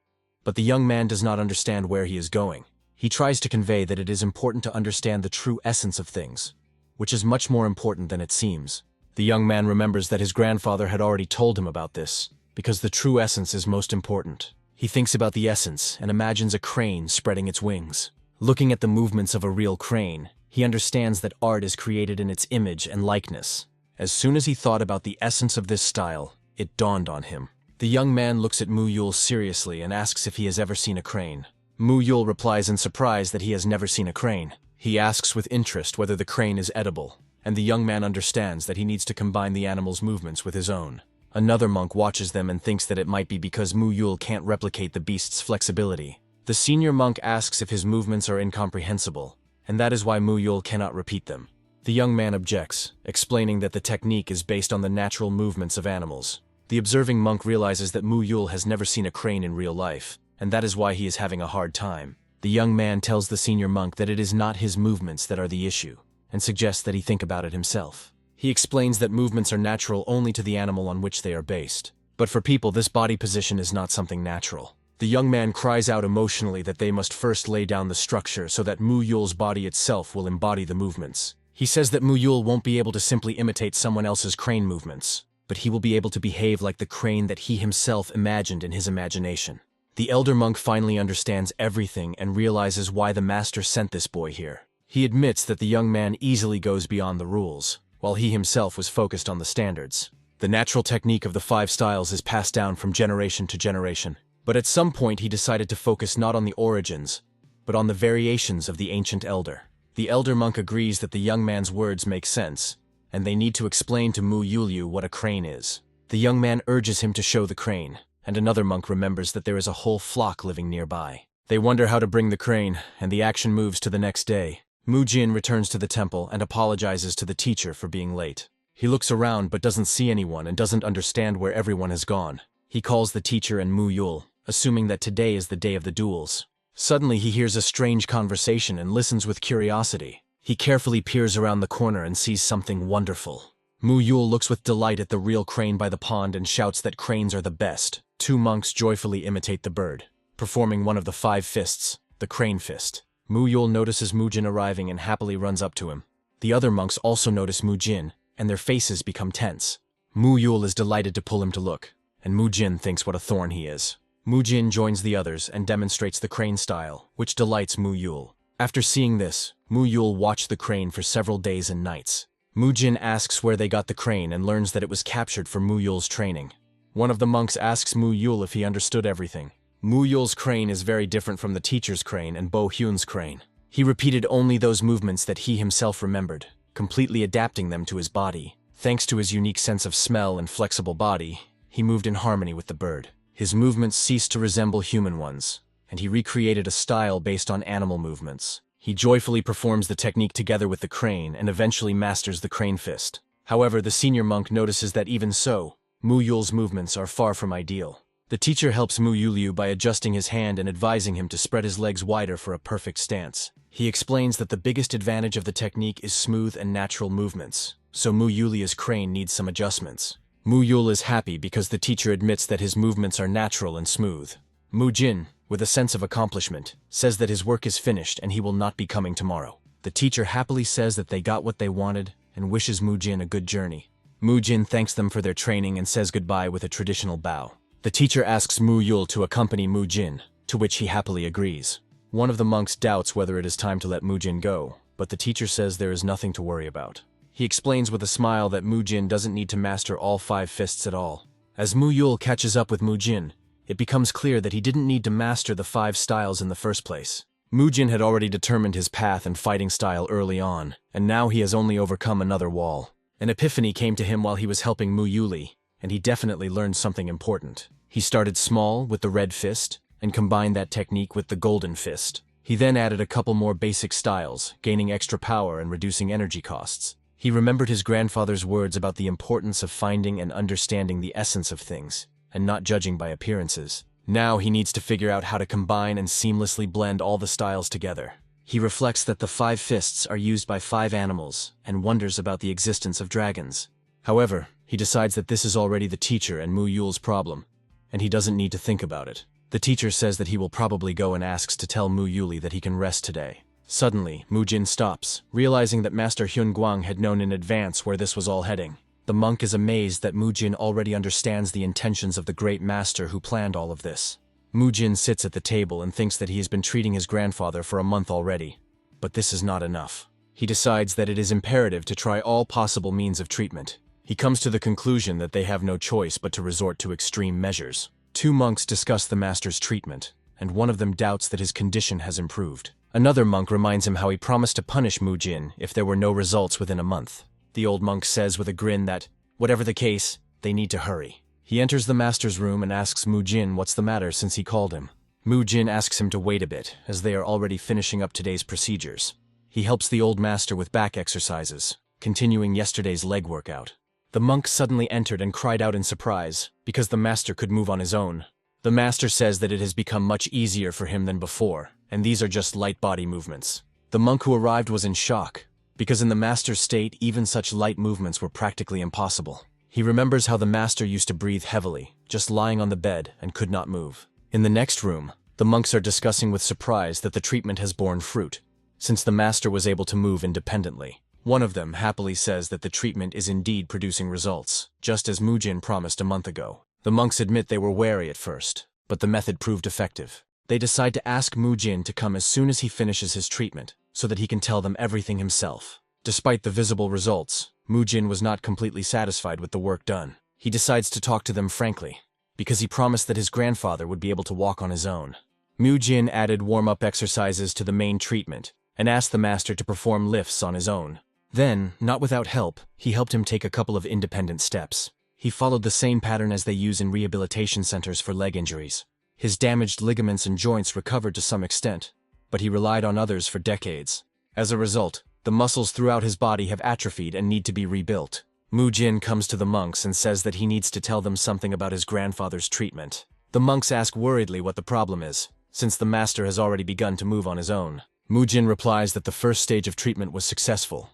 but the young man does not understand where he is going. He tries to convey that it is important to understand the true essence of things, which is much more important than it seems. The young man remembers that his grandfather had already told him about this, because the true essence is most important. He thinks about the essence and imagines a crane spreading its wings. Looking at the movements of a real crane, he understands that art is created in its image and likeness. As soon as he thought about the essence of this style, it dawned on him. The young man looks at Mu-Yul seriously and asks if he has ever seen a crane. Mu-Yul replies in surprise that he has never seen a crane. He asks with interest whether the crane is edible, and the young man understands that he needs to combine the animal's movements with his own. Another monk watches them and thinks that it might be because Mu-Yul can't replicate the beast's flexibility. The senior monk asks if his movements are incomprehensible, and that is why Mu-Yul cannot repeat them. The young man objects, explaining that the technique is based on the natural movements of animals. The observing monk realizes that Mu-Yul has never seen a crane in real life, and that is why he is having a hard time. The young man tells the senior monk that it is not his movements that are the issue, and suggests that he think about it himself. He explains that movements are natural only to the animal on which they are based. But for people, this body position is not something natural. The young man cries out emotionally that they must first lay down the structure so that Mu Yul's body itself will embody the movements. He says that Mu Yul won't be able to simply imitate someone else's crane movements, but he will be able to behave like the crane that he himself imagined in his imagination. The elder monk finally understands everything and realizes why the master sent this boy here. He admits that the young man easily goes beyond the rules, while he himself was focused on the standards. The natural technique of the 5 styles is passed down from generation to generation, but at some point he decided to focus not on the origins, but on the variations of the ancient elder. The elder monk agrees that the young man's words make sense, and they need to explain to Mu Yulyu what a crane is. The young man urges him to show the crane, and another monk remembers that there is a whole flock living nearby. They wonder how to bring the crane, and the action moves to the next day. Mu Jin returns to the temple and apologizes to the teacher for being late. He looks around but doesn't see anyone and doesn't understand where everyone has gone. He calls the teacher and Mu Yul, assuming that today is the day of the duels. Suddenly he hears a strange conversation and listens with curiosity. He carefully peers around the corner and sees something wonderful. Mu Yul looks with delight at the real crane by the pond and shouts that cranes are the best. 2 monks joyfully imitate the bird, performing one of the 5 fists, the crane fist. Mu Yul notices Mu Jin arriving and happily runs up to him. The other monks also notice Mu Jin, and their faces become tense. Mu Yul is delighted to pull him to look, and Mu Jin thinks what a thorn he is. Mu Jin joins the others and demonstrates the crane style, which delights Mu Yul. After seeing this, Mu Yul watched the crane for several days and nights. Mu Jin asks where they got the crane and learns that it was captured for Mu Yul's training. One of the monks asks Mu Yul if he understood everything. Mu Yul's crane is very different from the teacher's crane and Bo Hyun's crane. He repeated only those movements that he himself remembered, completely adapting them to his body. Thanks to his unique sense of smell and flexible body, he moved in harmony with the bird. His movements ceased to resemble human ones, and he recreated a style based on animal movements. He joyfully performs the technique together with the crane and eventually masters the crane fist. However, the senior monk notices that even so, Mu Yul's movements are far from ideal. The teacher helps Mu Yulyu by adjusting his hand and advising him to spread his legs wider for a perfect stance. He explains that the biggest advantage of the technique is smooth and natural movements, so Mu Yulia's crane needs some adjustments. Mu Yul is happy because the teacher admits that his movements are natural and smooth. Mu Jin, with a sense of accomplishment, says that his work is finished and he will not be coming tomorrow. The teacher happily says that they got what they wanted and wishes Mu Jin a good journey. Mu Jin thanks them for their training and says goodbye with a traditional bow. The teacher asks Mu Yul to accompany Mu Jin, to which he happily agrees. One of the monks doubts whether it is time to let Mu Jin go, but the teacher says there is nothing to worry about. He explains with a smile that Mu Jin doesn't need to master all 5 fists at all. As Mu Yul catches up with Mu Jin, it becomes clear that he didn't need to master the 5 styles in the first place. Mu Jin had already determined his path and fighting style early on, and now he has only overcome another wall. An epiphany came to him while he was helping Mu Yuli, and he definitely learned something important. He started small with the red fist, and combined that technique with the golden fist. He then added a couple more basic styles, gaining extra power and reducing energy costs. He remembered his grandfather's words about the importance of finding and understanding the essence of things, and not judging by appearances. Now he needs to figure out how to combine and seamlessly blend all the styles together. He reflects that the 5 fists are used by 5 animals, and wonders about the existence of dragons. However, he decides that this is already the teacher and Mu Yul's problem, and he doesn't need to think about it. The teacher says that he will probably go and asks to tell Mu Yuli that he can rest today. Suddenly, Mu Jin stops, realizing that Master Hyun Guang had known in advance where this was all heading. The monk is amazed that Mu Jin already understands the intentions of the great master who planned all of this. Mu Jin sits at the table and thinks that he has been treating his grandfather for a month already. But this is not enough. He decides that it is imperative to try all possible means of treatment. He comes to the conclusion that they have no choice but to resort to extreme measures. 2 monks discuss the master's treatment, and one of them doubts that his condition has improved. Another monk reminds him how he promised to punish Mu Jin if there were no results within a month. The old monk says with a grin that, whatever the case, they need to hurry. He enters the master's room and asks Mu Jin what's the matter since he called him. Mu Jin asks him to wait a bit, as they are already finishing up today's procedures. He helps the old master with back exercises, continuing yesterday's leg workout. The monk suddenly entered and cried out in surprise, because the master could move on his own. The master says that it has become much easier for him than before, and these are just light body movements. The monk who arrived was in shock, because in the master's state even such light movements were practically impossible. He remembers how the master used to breathe heavily, just lying on the bed and could not move. In the next room, the monks are discussing with surprise that the treatment has borne fruit, since the master was able to move independently. One of them happily says that the treatment is indeed producing results, just as Mujin promised a month ago. The monks admit they were wary at first, but the method proved effective. They decide to ask Mujin to come as soon as he finishes his treatment, so that he can tell them everything himself. Despite the visible results, Mujin was not completely satisfied with the work done. He decides to talk to them frankly, because he promised that his grandfather would be able to walk on his own. Mujin added warm-up exercises to the main treatment, and asked the master to perform lifts on his own. Then, not without help, he helped him take a couple of independent steps. He followed the same pattern as they use in rehabilitation centers for leg injuries. His damaged ligaments and joints recovered to some extent, but he relied on others for decades. As a result, the muscles throughout his body have atrophied and need to be rebuilt. Mujin comes to the monks and says that he needs to tell them something about his grandfather's treatment. The monks ask worriedly what the problem is, since the master has already begun to move on his own. Mujin replies that the first stage of treatment was successful,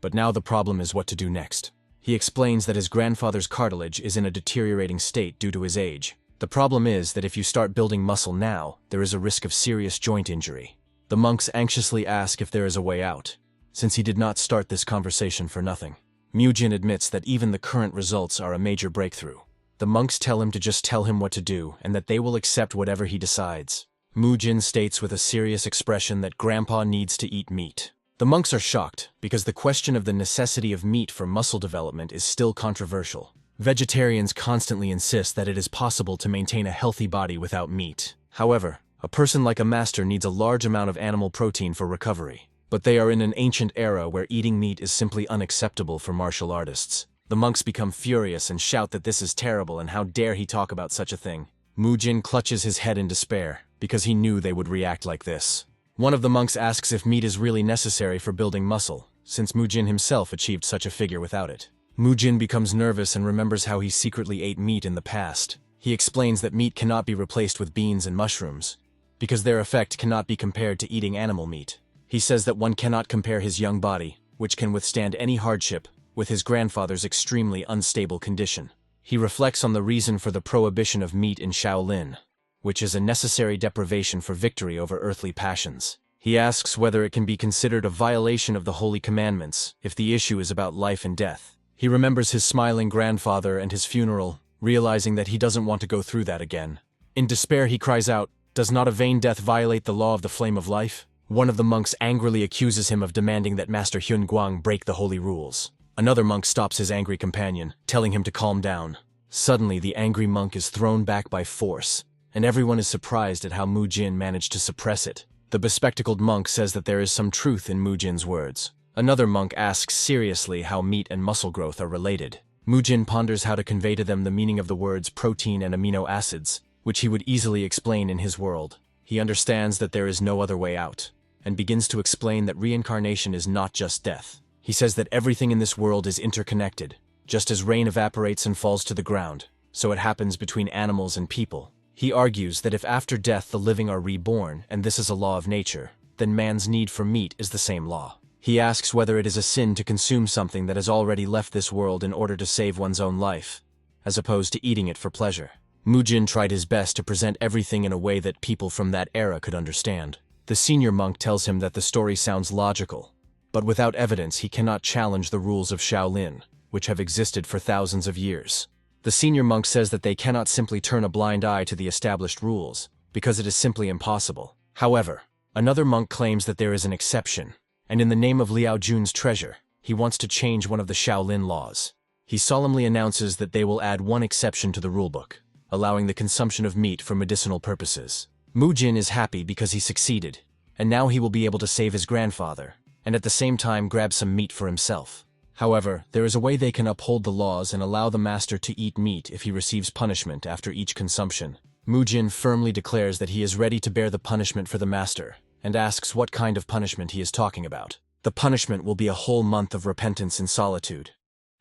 but now the problem is what to do next. He explains that his grandfather's cartilage is in a deteriorating state due to his age. The problem is that if you start building muscle now, there is a risk of serious joint injury. The monks anxiously ask if there is a way out, since he did not start this conversation for nothing. Mujin admits that even the current results are a major breakthrough. The monks tell him to just tell him what to do and that they will accept whatever he decides. Mujin states with a serious expression that Grandpa needs to eat meat. The monks are shocked because the question of the necessity of meat for muscle development is still controversial. Vegetarians constantly insist that it is possible to maintain a healthy body without meat. However, a person like a master needs a large amount of animal protein for recovery. But they are in an ancient era where eating meat is simply unacceptable for martial artists. The monks become furious and shout that this is terrible and how dare he talk about such a thing. Mujin clutches his head in despair, because he knew they would react like this. One of the monks asks if meat is really necessary for building muscle, since Mujin himself achieved such a figure without it. Mujin becomes nervous and remembers how he secretly ate meat in the past. He explains that meat cannot be replaced with beans and mushrooms, because their effect cannot be compared to eating animal meat. He says that one cannot compare his young body, which can withstand any hardship, with his grandfather's extremely unstable condition. He reflects on the reason for the prohibition of meat in Shaolin, which is a necessary deprivation for victory over earthly passions. He asks whether it can be considered a violation of the holy commandments if the issue is about life and death. He remembers his smiling grandfather and his funeral, realizing that he doesn't want to go through that again. In despair he cries out, "Does not a vain death violate the law of the flame of life?" One of the monks angrily accuses him of demanding that Master Hyun Guang break the holy rules. Another monk stops his angry companion, telling him to calm down. Suddenly the angry monk is thrown back by force, and everyone is surprised at how Mujin managed to suppress it. The bespectacled monk says that there is some truth in Mujin's words. Another monk asks seriously how meat and muscle growth are related. Mujin ponders how to convey to them the meaning of the words protein and amino acids, which he would easily explain in his world. He understands that there is no other way out, and begins to explain that reincarnation is not just death. He says that everything in this world is interconnected. Just as rain evaporates and falls to the ground, so it happens between animals and people. He argues that if after death the living are reborn, and this is a law of nature, then man's need for meat is the same law. He asks whether it is a sin to consume something that has already left this world in order to save one's own life, as opposed to eating it for pleasure. Mujin tried his best to present everything in a way that people from that era could understand. The senior monk tells him that the story sounds logical, but without evidence he cannot challenge the rules of Shaolin, which have existed for thousands of years. The senior monk says that they cannot simply turn a blind eye to the established rules, because it is simply impossible. However, another monk claims that there is an exception, and in the name of Liao Jun's treasure, he wants to change one of the Shaolin laws. He solemnly announces that they will add one exception to the rulebook, allowing the consumption of meat for medicinal purposes. Mujin is happy because he succeeded, and now he will be able to save his grandfather, and at the same time grab some meat for himself. However, there is a way they can uphold the laws and allow the master to eat meat if he receives punishment after each consumption. Mujin firmly declares that he is ready to bear the punishment for the master, and asks what kind of punishment he is talking about. The punishment will be a whole month of repentance in solitude,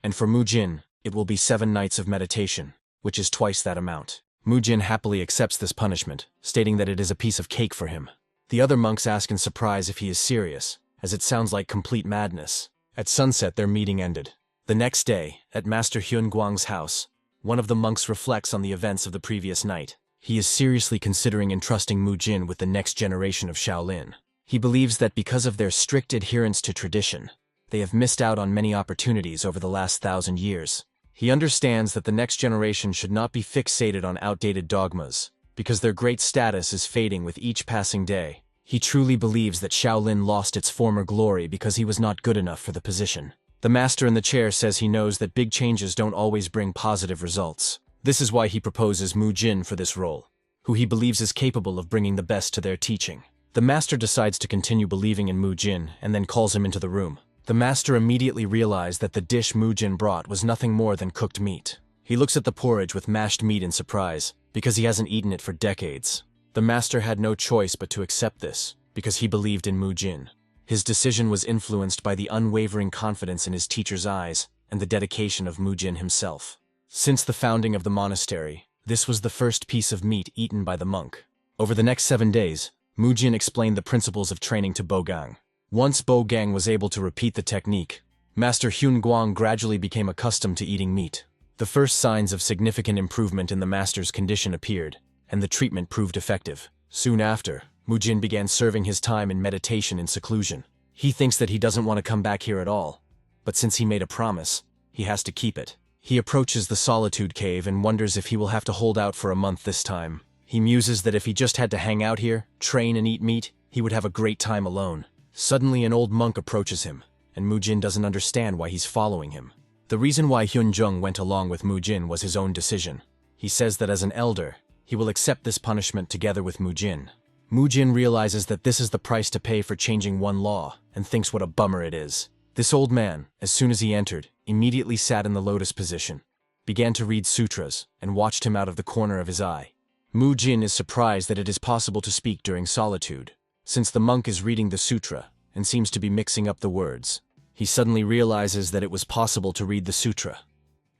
and for Mujin, it will be 7 nights of meditation, which is twice that amount. Mujin happily accepts this punishment, stating that it is a piece of cake for him. The other monks ask in surprise if he is serious, as it sounds like complete madness. At sunset their meeting ended. The next day, at Master Hyun Guang's house, one of the monks reflects on the events of the previous night. He is seriously considering entrusting Mu Jin with the next generation of Shaolin. He believes that because of their strict adherence to tradition, they have missed out on many opportunities over the last 1,000 years. He understands that the next generation should not be fixated on outdated dogmas, because their great status is fading with each passing day. He truly believes that Shaolin lost its former glory because he was not good enough for the position. The master in the chair says he knows that big changes don't always bring positive results. This is why he proposes Mu Jin for this role, who he believes is capable of bringing the best to their teaching. The master decides to continue believing in Mu Jin and then calls him into the room. The master immediately realized that the dish Mu Jin brought was nothing more than cooked meat. He looks at the porridge with mashed meat in surprise, because he hasn't eaten it for decades. The master had no choice but to accept this, because he believed in Mu Jin. His decision was influenced by the unwavering confidence in his teacher's eyes and the dedication of Mu Jin himself. Since the founding of the monastery, this was the first piece of meat eaten by the monk. Over the next 7 days, Mu Jin explained the principles of training to Bogang. Once Bogang was able to repeat the technique, Master Hyun Guang gradually became accustomed to eating meat. The first signs of significant improvement in the master's condition appeared, and the treatment proved effective. Soon after, Mu Jin began serving his time in meditation in seclusion. He thinks that he doesn't want to come back here at all, but since he made a promise, he has to keep it. He approaches the solitude cave and wonders if he will have to hold out for a month this time. He muses that if he just had to hang out here, train and eat meat, he would have a great time alone. Suddenly an old monk approaches him, and Mu Jin doesn't understand why he's following him. The reason why Hyun Jung went along with Mu Jin was his own decision. He says that as an elder, he will accept this punishment together with Mu Jin. Mu Jin realizes that this is the price to pay for changing one law, and thinks what a bummer it is. This old man, as soon as he entered, immediately sat in the lotus position, began to read sutras, and watched him out of the corner of his eye. Mu Jin is surprised that it is possible to speak during solitude, since the monk is reading the sutra and seems to be mixing up the words. He suddenly realizes that it was possible to read the sutra,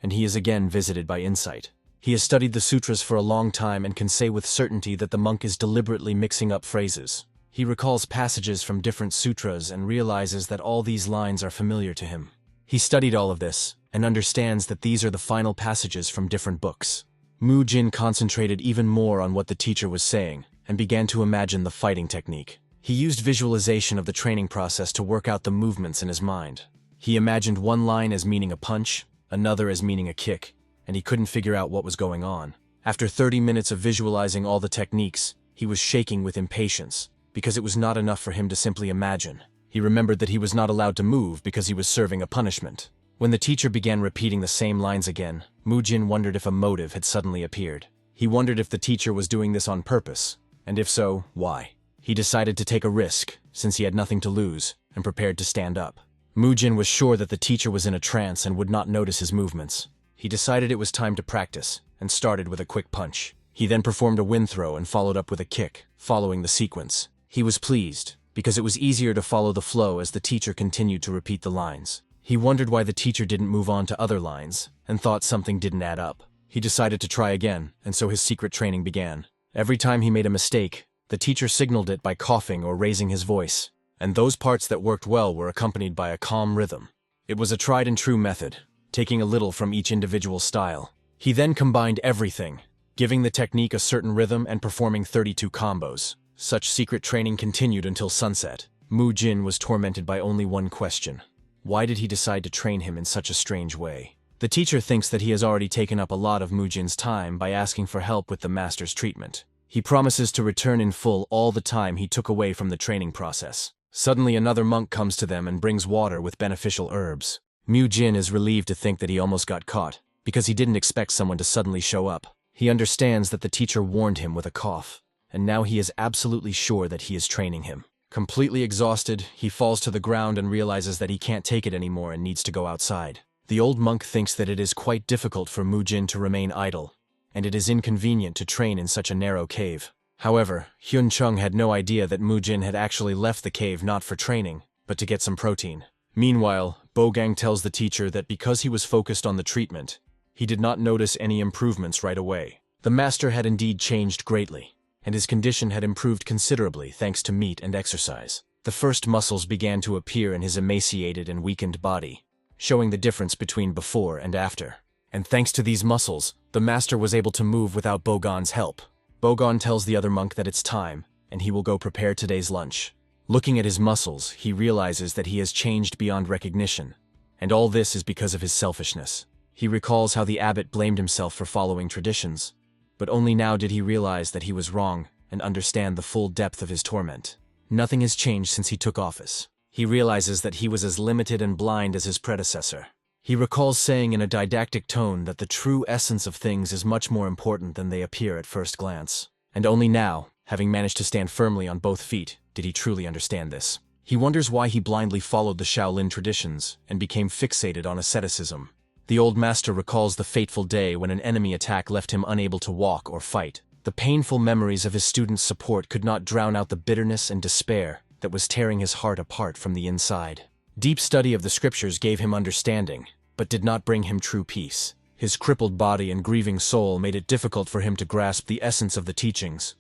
and he is again visited by insight. He has studied the sutras for a long time and can say with certainty that the monk is deliberately mixing up phrases. He recalls passages from different sutras and realizes that all these lines are familiar to him. He studied all of this and understands that these are the final passages from different books. Mu Jin concentrated even more on what the teacher was saying and began to imagine the fighting technique. He used visualization of the training process to work out the movements in his mind. He imagined one line as meaning a punch, another as meaning a kick, and he couldn't figure out what was going on. After 30 minutes of visualizing all the techniques, he was shaking with impatience, because it was not enough for him to simply imagine. He remembered that he was not allowed to move because he was serving a punishment. When the teacher began repeating the same lines again, Mu Jin wondered if a motive had suddenly appeared. He wondered if the teacher was doing this on purpose, and if so, why. He decided to take a risk, since he had nothing to lose, and prepared to stand up. Mu Jin was sure that the teacher was in a trance and would not notice his movements. He decided it was time to practice, and started with a quick punch. He then performed a wind throw and followed up with a kick, following the sequence. He was pleased, because it was easier to follow the flow as the teacher continued to repeat the lines. He wondered why the teacher didn't move on to other lines, and thought something didn't add up. He decided to try again, and so his secret training began. Every time he made a mistake, the teacher signaled it by coughing or raising his voice, and those parts that worked well were accompanied by a calm rhythm. It was a tried and true method, taking a little from each individual style. He then combined everything, giving the technique a certain rhythm and performing 32 combos. Such secret training continued until sunset. Mu Jin was tormented by only one question. Why did he decide to train him in such a strange way? The teacher thinks that he has already taken up a lot of Mu Jin's time by asking for help with the master's treatment. He promises to return in full all the time he took away from the training process. Suddenly another monk comes to them and brings water with beneficial herbs. Mu Jin is relieved to think that he almost got caught, because he didn't expect someone to suddenly show up. He understands that the teacher warned him with a cough, and now he is absolutely sure that he is training him. Completely exhausted, he falls to the ground and realizes that he can't take it anymore and needs to go outside. The old monk thinks that it is quite difficult for Mu Jin to remain idle, and it is inconvenient to train in such a narrow cave. However, Hyun Chung had no idea that Mu Jin had actually left the cave not for training, but to get some protein. Meanwhile, Bogang tells the teacher that because he was focused on the treatment, he did not notice any improvements right away. The master had indeed changed greatly, and his condition had improved considerably thanks to meat and exercise. The first muscles began to appear in his emaciated and weakened body, showing the difference between before and after. And thanks to these muscles, the master was able to move without Bogang's help. Bogon tells the other monk that it's time, and he will go prepare today's lunch. Looking at his muscles, he realizes that he has changed beyond recognition, and all this is because of his selfishness. He recalls how the abbot blamed himself for following traditions, but only now did he realize that he was wrong and understand the full depth of his torment. Nothing has changed since he took office. He realizes that he was as limited and blind as his predecessor. He recalls saying in a didactic tone that the true essence of things is much more important than they appear at first glance. And only now, having managed to stand firmly on both feet, did he truly understand this. He wonders why he blindly followed the Shaolin traditions and became fixated on asceticism. The old master recalls the fateful day when an enemy attack left him unable to walk or fight. The painful memories of his students' support could not drown out the bitterness and despair that was tearing his heart apart from the inside. Deep study of the scriptures gave him understanding, but did not bring him true peace. His crippled body and grieving soul made it difficult for him to grasp the essence of the teachings,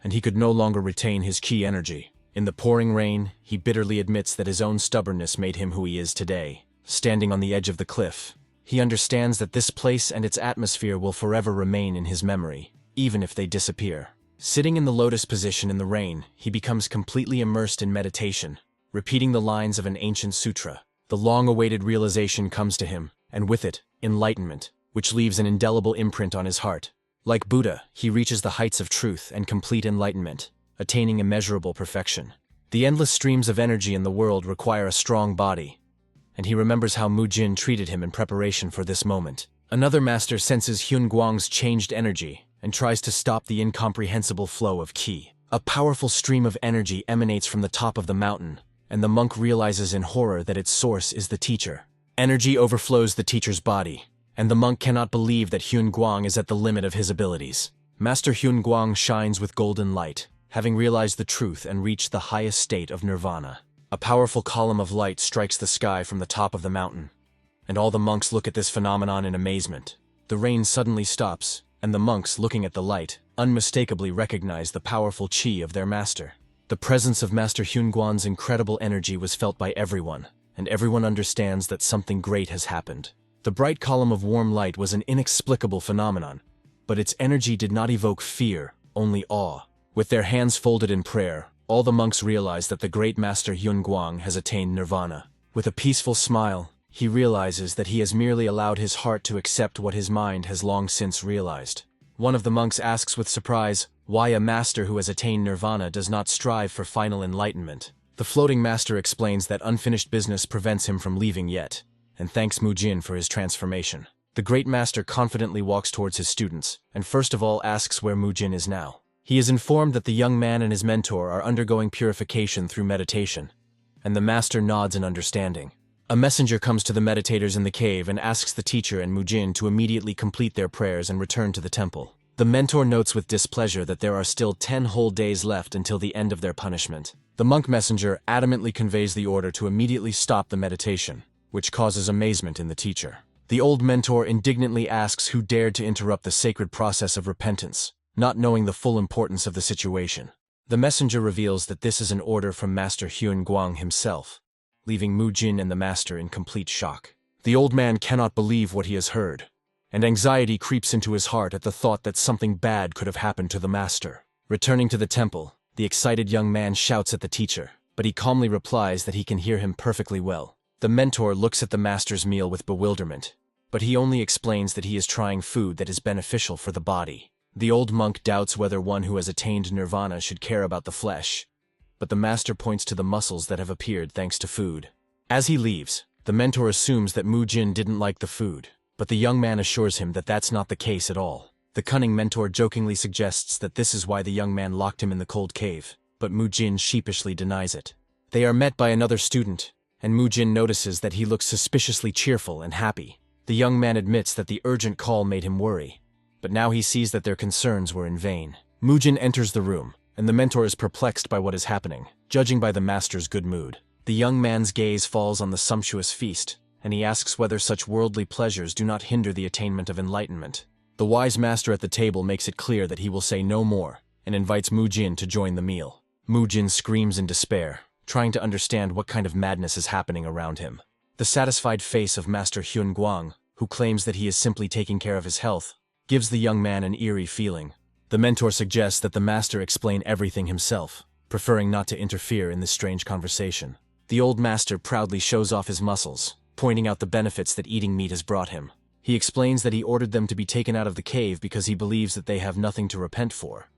and he could no longer retain his key energy. In the pouring rain, he bitterly admits that his own stubbornness made him who he is today. Standing on the edge of the cliff, he understands that this place and its atmosphere will forever remain in his memory, even if they disappear. Sitting in the lotus position in the rain, he becomes completely immersed in meditation, repeating the lines of an ancient sutra. The long-awaited realization comes to him, and with it, enlightenment, which leaves an indelible imprint on his heart. Like Buddha, he reaches the heights of truth and complete enlightenment, attaining immeasurable perfection. The endless streams of energy in the world require a strong body, and he remembers how Mujin treated him in preparation for this moment. Another master senses Hyun Guang's changed energy and tries to stop the incomprehensible flow of qi. A powerful stream of energy emanates from the top of the mountain, and the monk realizes in horror that its source is the teacher. Energy overflows the teacher's body, and the monk cannot believe that Hyun Guang is at the limit of his abilities. Master Hyun Guang shines with golden light, having realized the truth and reached the highest state of nirvana. A powerful column of light strikes the sky from the top of the mountain, and all the monks look at this phenomenon in amazement. The rain suddenly stops, and the monks, looking at the light, unmistakably recognize the powerful qi of their master. The presence of Master Hyun Guan's incredible energy was felt by everyone, and everyone understands that something great has happened. The bright column of warm light was an inexplicable phenomenon, but its energy did not evoke fear, only awe. With their hands folded in prayer, all the monks realize that the great Master Hyun Guang has attained nirvana. With a peaceful smile, he realizes that he has merely allowed his heart to accept what his mind has long since realized. One of the monks asks with surprise why a master who has attained nirvana does not strive for final enlightenment. The floating master explains that unfinished business prevents him from leaving yet, and thanks Mujin for his transformation. The great master confidently walks towards his students, and first of all asks where Mujin is now. He is informed that the young man and his mentor are undergoing purification through meditation, and the master nods in understanding. A messenger comes to the meditators in the cave and asks the teacher and Mujin to immediately complete their prayers and return to the temple. The mentor notes with displeasure that there are still 10 whole days left until the end of their punishment. The monk messenger adamantly conveys the order to immediately stop the meditation, which causes amazement in the teacher. The old mentor indignantly asks who dared to interrupt the sacred process of repentance, not knowing the full importance of the situation. The messenger reveals that this is an order from Master Hyun Guang himself, leaving Mujin and the master in complete shock. The old man cannot believe what he has heard, and anxiety creeps into his heart at the thought that something bad could have happened to the master. Returning to the temple, the excited young man shouts at the teacher, but he calmly replies that he can hear him perfectly well. The mentor looks at the master's meal with bewilderment, but he only explains that he is trying food that is beneficial for the body. The old monk doubts whether one who has attained nirvana should care about the flesh, but the master points to the muscles that have appeared thanks to food. As he leaves, the mentor assumes that Mujin didn't like the food, but the young man assures him that that's not the case at all. The cunning mentor jokingly suggests that this is why the young man locked him in the cold cave, but Mujin sheepishly denies it. They are met by another student, and Mujin notices that he looks suspiciously cheerful and happy. The young man admits that the urgent call made him worry, but now he sees that their concerns were in vain. Mujin enters the room, and the mentor is perplexed by what is happening, judging by the master's good mood. The young man's gaze falls on the sumptuous feast, and he asks whether such worldly pleasures do not hinder the attainment of enlightenment. The wise master at the table makes it clear that he will say no more, and invites Mujin to join the meal. Mujin screams in despair, trying to understand what kind of madness is happening around him. The satisfied face of Master Hyun Guang, who claims that he is simply taking care of his health, gives the young man an eerie feeling. The mentor suggests that the master explain everything himself, preferring not to interfere in this strange conversation. The old master proudly shows off his muscles, pointing out the benefits that eating meat has brought him. He explains that he ordered them to be taken out of the cave because he believes that they have nothing to repent for,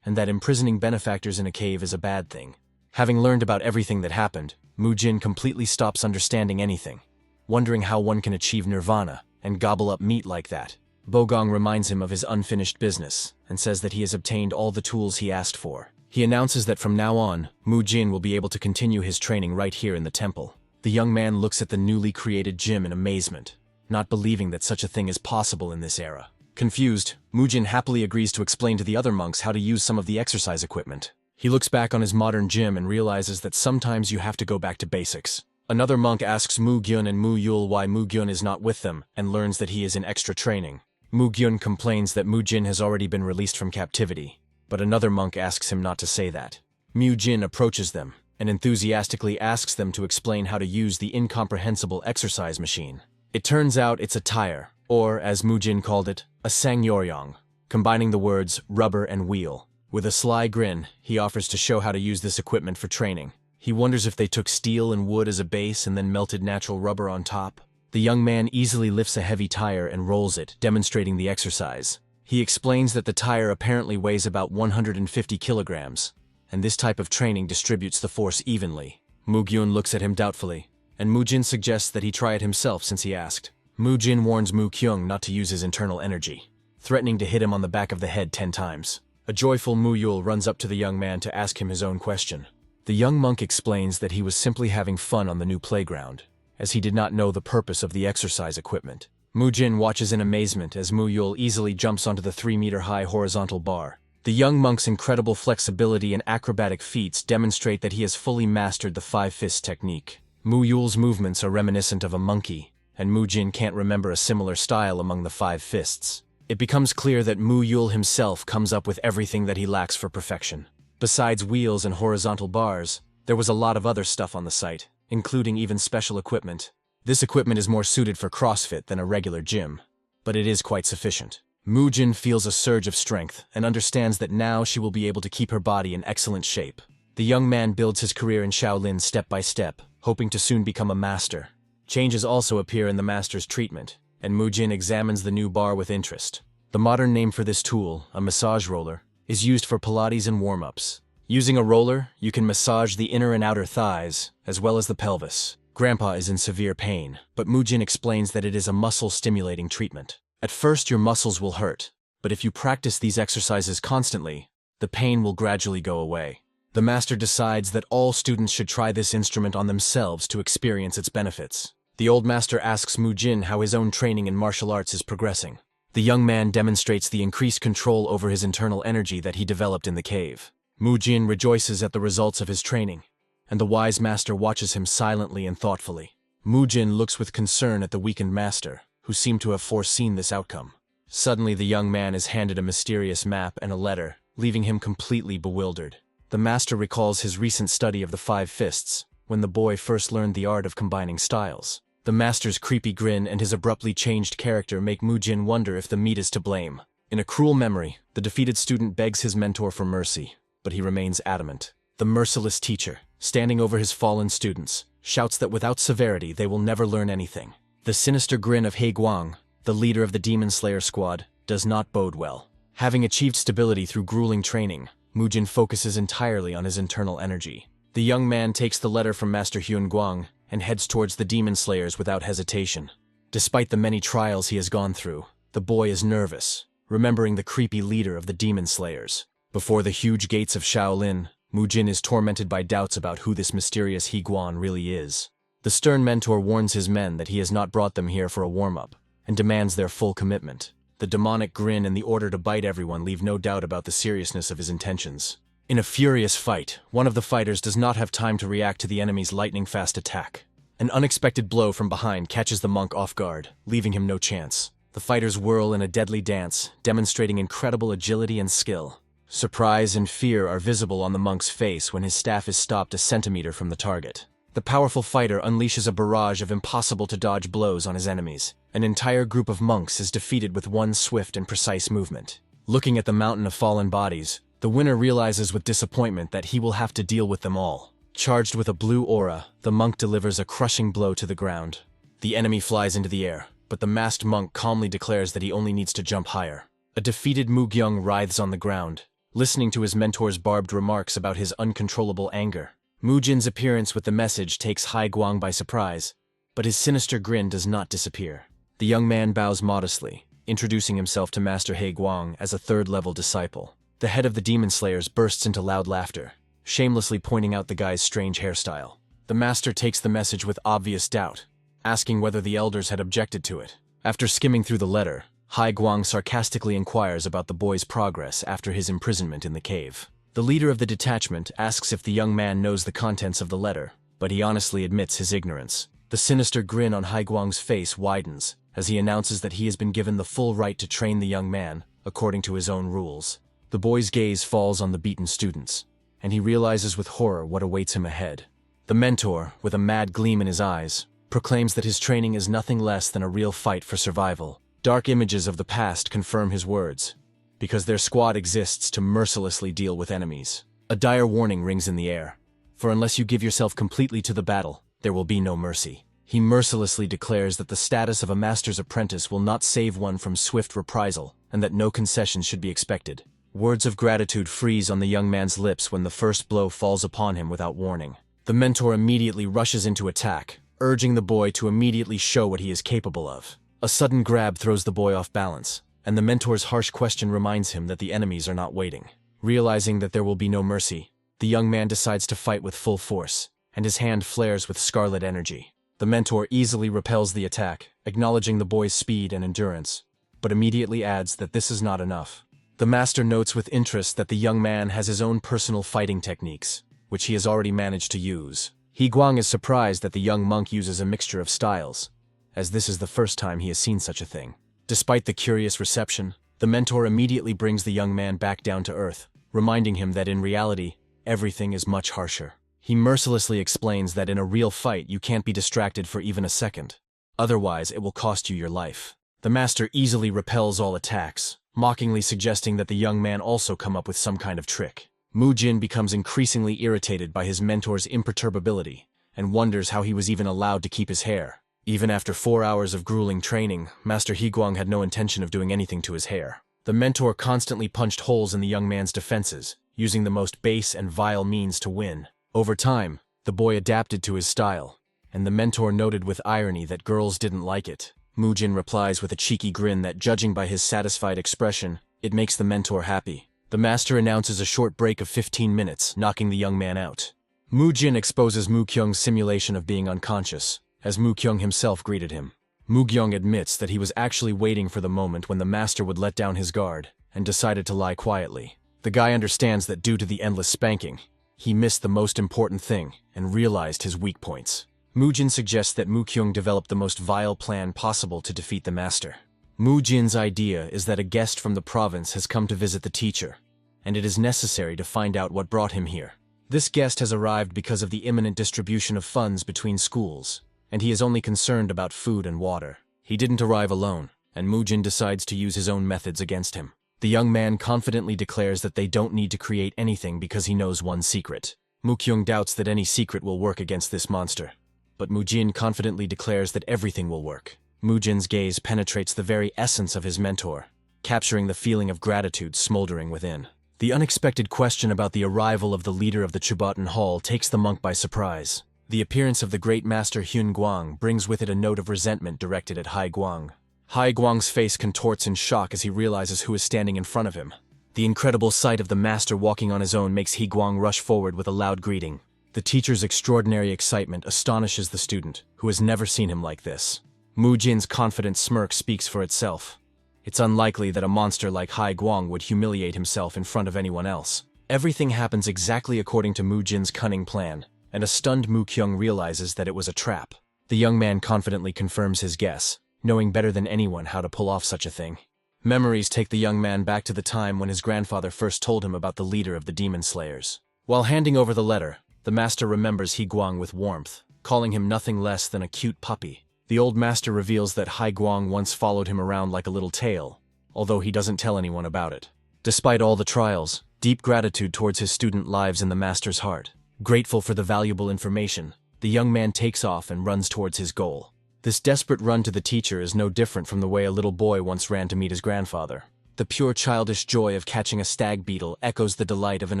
and that imprisoning benefactors in a cave is a bad thing. Having learned about everything that happened, Mu-jin completely stops understanding anything, wondering how one can achieve nirvana and gobble up meat like that. Bogong reminds him of his unfinished business and says that he has obtained all the tools he asked for. He announces that from now on, Mu-jin will be able to continue his training right here in the temple. The young man looks at the newly created gym in amazement, not believing that such a thing is possible in this era. Confused, Mu-jin happily agrees to explain to the other monks how to use some of the exercise equipment. He looks back on his modern gym and realizes that sometimes you have to go back to basics. Another monk asks Mu-gyun and Mu-yul why Mu-gyun is not with them and learns that he is in extra training. Mu-gyun complains that Mu-jin has already been released from captivity, but another monk asks him not to say that. Mu-jin approaches them and enthusiastically asks them to explain how to use the incomprehensible exercise machine. It turns out it's a tire, or as Mu-jin called it, a sangyoryong, combining the words rubber and wheel. With a sly grin, he offers to show how to use this equipment for training. He wonders if they took steel and wood as a base and then melted natural rubber on top. The young man easily lifts a heavy tire and rolls it, demonstrating the exercise. He explains that the tire apparently weighs about 150 kilograms, and this type of training distributes the force evenly. Mu-gyun looks at him doubtfully, and Mu-jin suggests that he try it himself since he asked. Mu-jin warns Mu-kyung not to use his internal energy, threatening to hit him on the back of the head 10 times. A joyful Mu-yul runs up to the young man to ask him his own question. The young monk explains that he was simply having fun on the new playground, as he did not know the purpose of the exercise equipment. Mu-jin watches in amazement as Mu-yul easily jumps onto the 3-meter-high horizontal bar. The young monk's incredible flexibility and acrobatic feats demonstrate that he has fully mastered the 5-fist technique. Mu-yul's movements are reminiscent of a monkey, and Mu-jin can't remember a similar style among the 5 fists. It becomes clear that Mu-yul himself comes up with everything that he lacks for perfection. Besides wheels and horizontal bars, there was a lot of other stuff on the site, including even special equipment. This equipment is more suited for CrossFit than a regular gym, but it is quite sufficient. Mu-jin feels a surge of strength and understands that now she will be able to keep her body in excellent shape. The young man builds his career in Shaolin step by step, hoping to soon become a master. Changes also appear in the master's treatment, and Mu-jin examines the new bar with interest. The modern name for this tool, a massage roller, is used for Pilates and warm-ups. Using a roller, you can massage the inner and outer thighs, as well as the pelvis. Grandpa is in severe pain, but Mu-jin explains that it is a muscle-stimulating treatment. At first your muscles will hurt, but if you practice these exercises constantly, the pain will gradually go away. The master decides that all students should try this instrument on themselves to experience its benefits. The old master asks Mu-jin how his own training in martial arts is progressing. The young man demonstrates the increased control over his internal energy that he developed in the cave. Mu-jin rejoices at the results of his training, and the wise master watches him silently and thoughtfully. Mu-jin looks with concern at the weakened master, who seemed to have foreseen this outcome. Suddenly the young man is handed a mysterious map and a letter, leaving him completely bewildered. The master recalls his recent study of the 5 fists, when the boy first learned the art of combining styles. The master's creepy grin and his abruptly changed character make Mu-jin wonder if the meat is to blame. In a cruel memory, the defeated student begs his mentor for mercy, but he remains adamant. The merciless teacher, standing over his fallen students, shouts that without severity they will never learn anything. The sinister grin of He Guang, the leader of the Demon Slayer squad, does not bode well. Having achieved stability through grueling training, Mu-jin focuses entirely on his internal energy. The young man takes the letter from Master Hyun Guang and heads towards the Demon Slayers without hesitation. Despite the many trials he has gone through, the boy is nervous, remembering the creepy leader of the Demon Slayers. Before the huge gates of Shaolin, Mu-jin is tormented by doubts about who this mysterious He Guan really is. The stern mentor warns his men that he has not brought them here for a warm-up, and demands their full commitment. The demonic grin and the order to bite everyone leave no doubt about the seriousness of his intentions. In a furious fight, one of the fighters does not have time to react to the enemy's lightning-fast attack. An unexpected blow from behind catches the monk off guard, leaving him no chance. The fighters whirl in a deadly dance, demonstrating incredible agility and skill. Surprise and fear are visible on the monk's face when his staff is stopped a centimeter from the target. The powerful fighter unleashes a barrage of impossible-to-dodge blows on his enemies. An entire group of monks is defeated with one swift and precise movement. Looking at the mountain of fallen bodies, the winner realizes with disappointment that he will have to deal with them all. Charged with a blue aura, the monk delivers a crushing blow to the ground. The enemy flies into the air, but the masked monk calmly declares that he only needs to jump higher. A defeated Mugyung writhes on the ground, listening to his mentor's barbed remarks about his uncontrollable anger. Mujin's appearance with the message takes Hai Guang by surprise, but his sinister grin does not disappear. The young man bows modestly, introducing himself to Master Hai Guang as a third-level disciple. The head of the Demon Slayers bursts into loud laughter, shamelessly pointing out the guy's strange hairstyle. The master takes the message with obvious doubt, asking whether the elders had objected to it. After skimming through the letter, Hai Guang sarcastically inquires about the boy's progress after his imprisonment in the cave. The leader of the detachment asks if the young man knows the contents of the letter, but he honestly admits his ignorance. The sinister grin on Hai Guang's face widens as he announces that he has been given the full right to train the young man according to his own rules. The boy's gaze falls on the beaten students, and he realizes with horror what awaits him ahead. The mentor, with a mad gleam in his eyes, proclaims that his training is nothing less than a real fight for survival. Dark images of the past confirm his words, because their squad exists to mercilessly deal with enemies. A dire warning rings in the air, for unless you give yourself completely to the battle, there will be no mercy. He mercilessly declares that the status of a master's apprentice will not save one from swift reprisal, and that no concessions should be expected. Words of gratitude freeze on the young man's lips when the first blow falls upon him without warning. The mentor immediately rushes into attack, urging the boy to immediately show what he is capable of. A sudden grab throws the boy off balance, and the mentor's harsh question reminds him that the enemies are not waiting. Realizing that there will be no mercy, the young man decides to fight with full force, and his hand flares with scarlet energy. The mentor easily repels the attack, acknowledging the boy's speed and endurance, but immediately adds that this is not enough. The master notes with interest that the young man has his own personal fighting techniques, which he has already managed to use. He Guang is surprised that the young monk uses a mixture of styles, as this is the first time he has seen such a thing. Despite the curious reception, the mentor immediately brings the young man back down to earth, reminding him that in reality, everything is much harsher. He mercilessly explains that in a real fight you can't be distracted for even a second. Otherwise, it will cost you your life. The master easily repels all attacks, mockingly suggesting that the young man also come up with some kind of trick. Mu Jin becomes increasingly irritated by his mentor's imperturbability, and wonders how he was even allowed to keep his hair. Even after 4 hours of grueling training, Master Higuang had no intention of doing anything to his hair. The mentor constantly punched holes in the young man's defenses, using the most base and vile means to win. Over time, the boy adapted to his style, and the mentor noted with irony that girls didn't like it. Mu Jin replies with a cheeky grin that, judging by his satisfied expression, it makes the mentor happy. The master announces a short break of 15 minutes, knocking the young man out. Mu Jin exposes Mu Kyung's simulation of being unconscious, as Mu Kyung himself greeted him. Mu Kyung admits that he was actually waiting for the moment when the master would let down his guard, and decided to lie quietly. The guy understands that due to the endless spanking, he missed the most important thing, and realized his weak points. Mu Jin suggests that Mu Kyung develop the most vile plan possible to defeat the master. Mu Jin's idea is that a guest from the province has come to visit the teacher, and it is necessary to find out what brought him here. This guest has arrived because of the imminent distribution of funds between schools, and he is only concerned about food and water. He didn't arrive alone, and Mu Jin decides to use his own methods against him. The young man confidently declares that they don't need to create anything because he knows one secret. Mu Kyung doubts that any secret will work against this monster, but Mu Jin confidently declares that everything will work. Mu Jin's gaze penetrates the very essence of his mentor, capturing the feeling of gratitude smoldering within. The unexpected question about the arrival of the leader of the Chubotan Hall takes the monk by surprise. The appearance of the great master Hyun Guang brings with it a note of resentment directed at Hai Guang. Hai Guang's face contorts in shock as he realizes who is standing in front of him. The incredible sight of the master walking on his own makes Hai Guang rush forward with a loud greeting. The teacher's extraordinary excitement astonishes the student, who has never seen him like this. Mu Jin's confident smirk speaks for itself. It's unlikely that a monster like Hai Guang would humiliate himself in front of anyone else. Everything happens exactly according to Mu Jin's cunning plan, and a stunned Mu Kyung realizes that it was a trap. The young man confidently confirms his guess, knowing better than anyone how to pull off such a thing. Memories take the young man back to the time when his grandfather first told him about the leader of the Demon Slayers. While handing over the letter, the master remembers Hai Guang with warmth, calling him nothing less than a cute puppy. The old master reveals that Hai Guang once followed him around like a little tail, although he doesn't tell anyone about it. Despite all the trials, deep gratitude towards his student lives in the master's heart. Grateful for the valuable information, the young man takes off and runs towards his goal. This desperate run to the teacher is no different from the way a little boy once ran to meet his grandfather. The pure childish joy of catching a stag beetle echoes the delight of an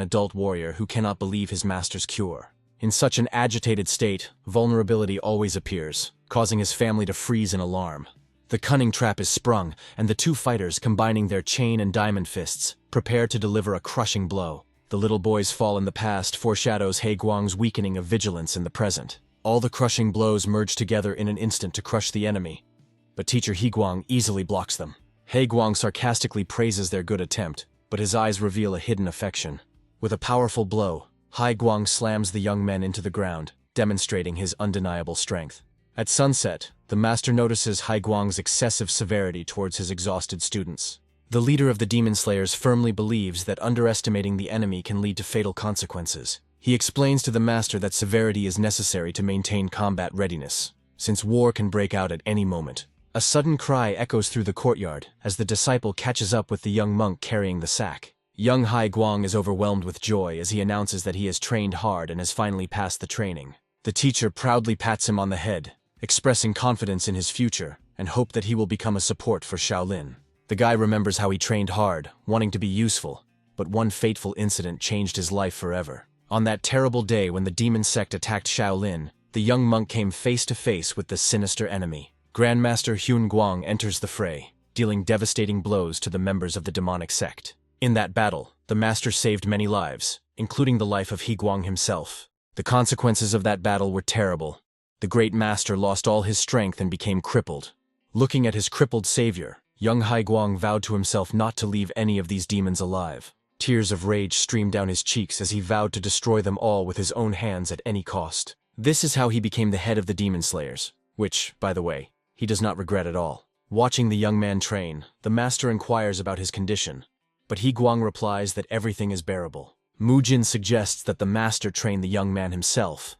adult warrior who cannot believe his master's cure. In such an agitated state, vulnerability always appears, causing his family to freeze in alarm. The cunning trap is sprung, and the two fighters, combining their chain and diamond fists, prepare to deliver a crushing blow. The little boy's fall in the past foreshadows He Guang's weakening of vigilance in the present. All the crushing blows merge together in an instant to crush the enemy, but teacher He Guang easily blocks them. He Guang sarcastically praises their good attempt, but his eyes reveal a hidden affection. With a powerful blow, He Guang slams the young men into the ground, demonstrating his undeniable strength. At sunset, the master notices He Guang's excessive severity towards his exhausted students. The leader of the Demon Slayers firmly believes that underestimating the enemy can lead to fatal consequences. He explains to the master that severity is necessary to maintain combat readiness, since war can break out at any moment. A sudden cry echoes through the courtyard as the disciple catches up with the young monk carrying the sack. Young He Guang is overwhelmed with joy as he announces that he has trained hard and has finally passed the training. The teacher proudly pats him on the head, expressing confidence in his future and hope that he will become a support for Shaolin. The guy remembers how he trained hard, wanting to be useful, but one fateful incident changed his life forever. On that terrible day when the demon sect attacked Shaolin, the young monk came face to face with the sinister enemy. Grandmaster Hyun Guang enters the fray, dealing devastating blows to the members of the demonic sect. In that battle, the master saved many lives, including the life of He Guang himself. The consequences of that battle were terrible. The great master lost all his strength and became crippled. Looking at his crippled savior, young He Guang vowed to himself not to leave any of these demons alive. Tears of rage streamed down his cheeks as he vowed to destroy them all with his own hands at any cost. This is how he became the head of the Demon Slayers, which, by the way, he does not regret at all. Watching the young man train, the master inquires about his condition, but He Guang replies that everything is bearable. Mu Jin suggests that the master train the young man himself,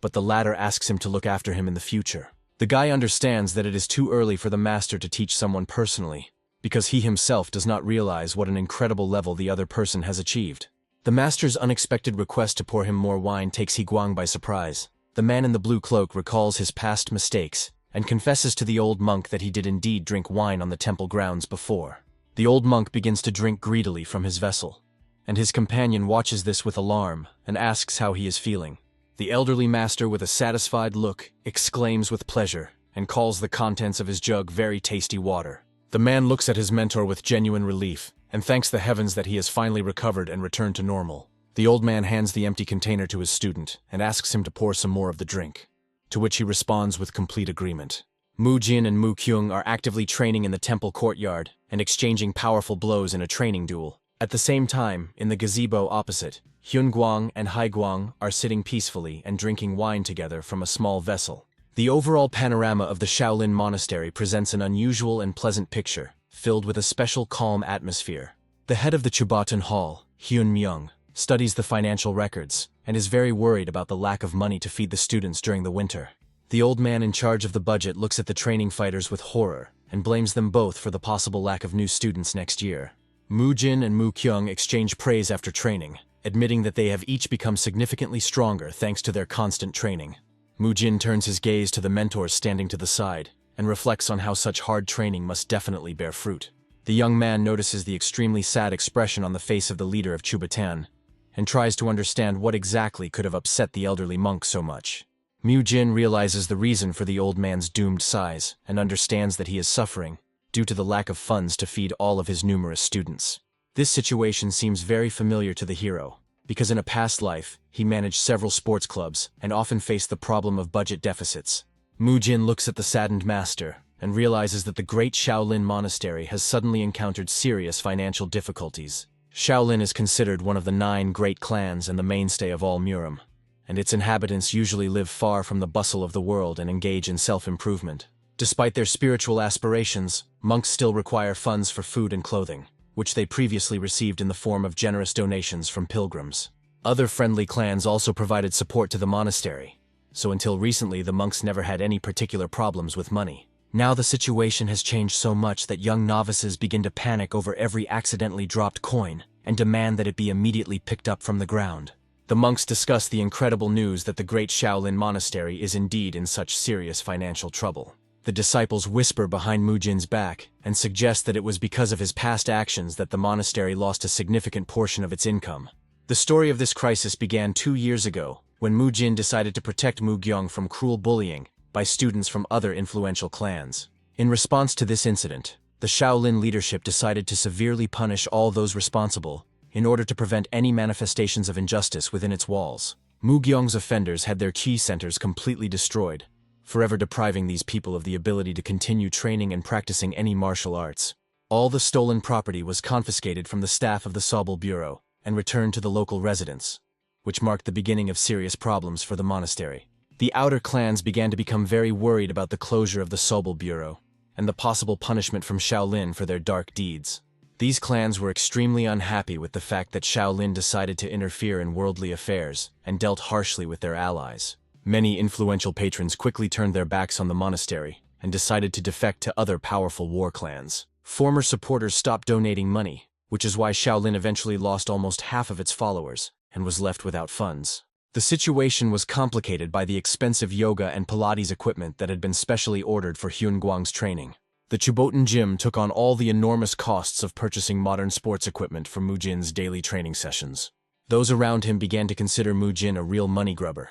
but the latter asks him to look after him in the future. The guy understands that it is too early for the master to teach someone personally, because he himself does not realize what an incredible level the other person has achieved. The master's unexpected request to pour him more wine takes He Guang by surprise. The man in the blue cloak recalls his past mistakes and confesses to the old monk that he did indeed drink wine on the temple grounds before. The old monk begins to drink greedily from his vessel, and his companion watches this with alarm and asks how he is feeling. The elderly master, with a satisfied look, exclaims with pleasure and calls the contents of his jug very tasty water. The man looks at his mentor with genuine relief and thanks the heavens that he has finally recovered and returned to normal. The old man hands the empty container to his student and asks him to pour some more of the drink, to which he responds with complete agreement. Mu Jin and Mu Kyung are actively training in the temple courtyard and exchanging powerful blows in a training duel. At the same time, in the gazebo opposite, Hyun Guang and He Guang are sitting peacefully and drinking wine together from a small vessel. The overall panorama of the Shaolin Monastery presents an unusual and pleasant picture, filled with a special calm atmosphere. The head of the Chubatan Hall, Hyun Myung, studies the financial records and is very worried about the lack of money to feed the students during the winter. The old man in charge of the budget looks at the training fighters with horror and blames them both for the possible lack of new students next year. Mu Jin and Mu Kyung exchange praise after training, admitting that they have each become significantly stronger thanks to their constant training. Mu Jin turns his gaze to the mentors standing to the side and reflects on how such hard training must definitely bear fruit. The young man notices the extremely sad expression on the face of the leader of Chubatan and tries to understand what exactly could have upset the elderly monk so much. Mu Jin realizes the reason for the old man's doomed size and understands that he is suffering due to the lack of funds to feed all of his numerous students. This situation seems very familiar to the hero, because in a past life, he managed several sports clubs and often faced the problem of budget deficits. Mu Jin looks at the saddened master and realizes that the great Shaolin Monastery has suddenly encountered serious financial difficulties. Shaolin is considered one of the 9 great clans and the mainstay of all Murim, and its inhabitants usually live far from the bustle of the world and engage in self-improvement. Despite their spiritual aspirations, monks still require funds for food and clothing, which they previously received in the form of generous donations from pilgrims. Other friendly clans also provided support to the monastery, so until recently the monks never had any particular problems with money. Now the situation has changed so much that young novices begin to panic over every accidentally dropped coin and demand that it be immediately picked up from the ground. The monks discuss the incredible news that the great Shaolin monastery is indeed in such serious financial trouble. The disciples whisper behind Mujin's back and suggest that it was because of his past actions that the monastery lost a significant portion of its income. The story of this crisis began 2 years ago, when Mujin decided to protect Mugyong from cruel bullying by students from other influential clans. In response to this incident, the Shaolin leadership decided to severely punish all those responsible in order to prevent any manifestations of injustice within its walls. Mugyong's offenders had their chi centers completely destroyed, forever depriving these people of the ability to continue training and practicing any martial arts. All the stolen property was confiscated from the staff of the Sobel Bureau and returned to the local residents, which marked the beginning of serious problems for the monastery. The outer clans began to become very worried about the closure of the Sobel Bureau and the possible punishment from Shaolin for their dark deeds. These clans were extremely unhappy with the fact that Shaolin decided to interfere in worldly affairs and dealt harshly with their allies. Many influential patrons quickly turned their backs on the monastery and decided to defect to other powerful war clans. Former supporters stopped donating money, which is why Shaolin eventually lost almost half of its followers and was left without funds. The situation was complicated by the expensive yoga and Pilates equipment that had been specially ordered for Hyun Guang's training. The Chubotan gym took on all the enormous costs of purchasing modern sports equipment for Mujin's daily training sessions. Those around him began to consider Mujin a real money grubber,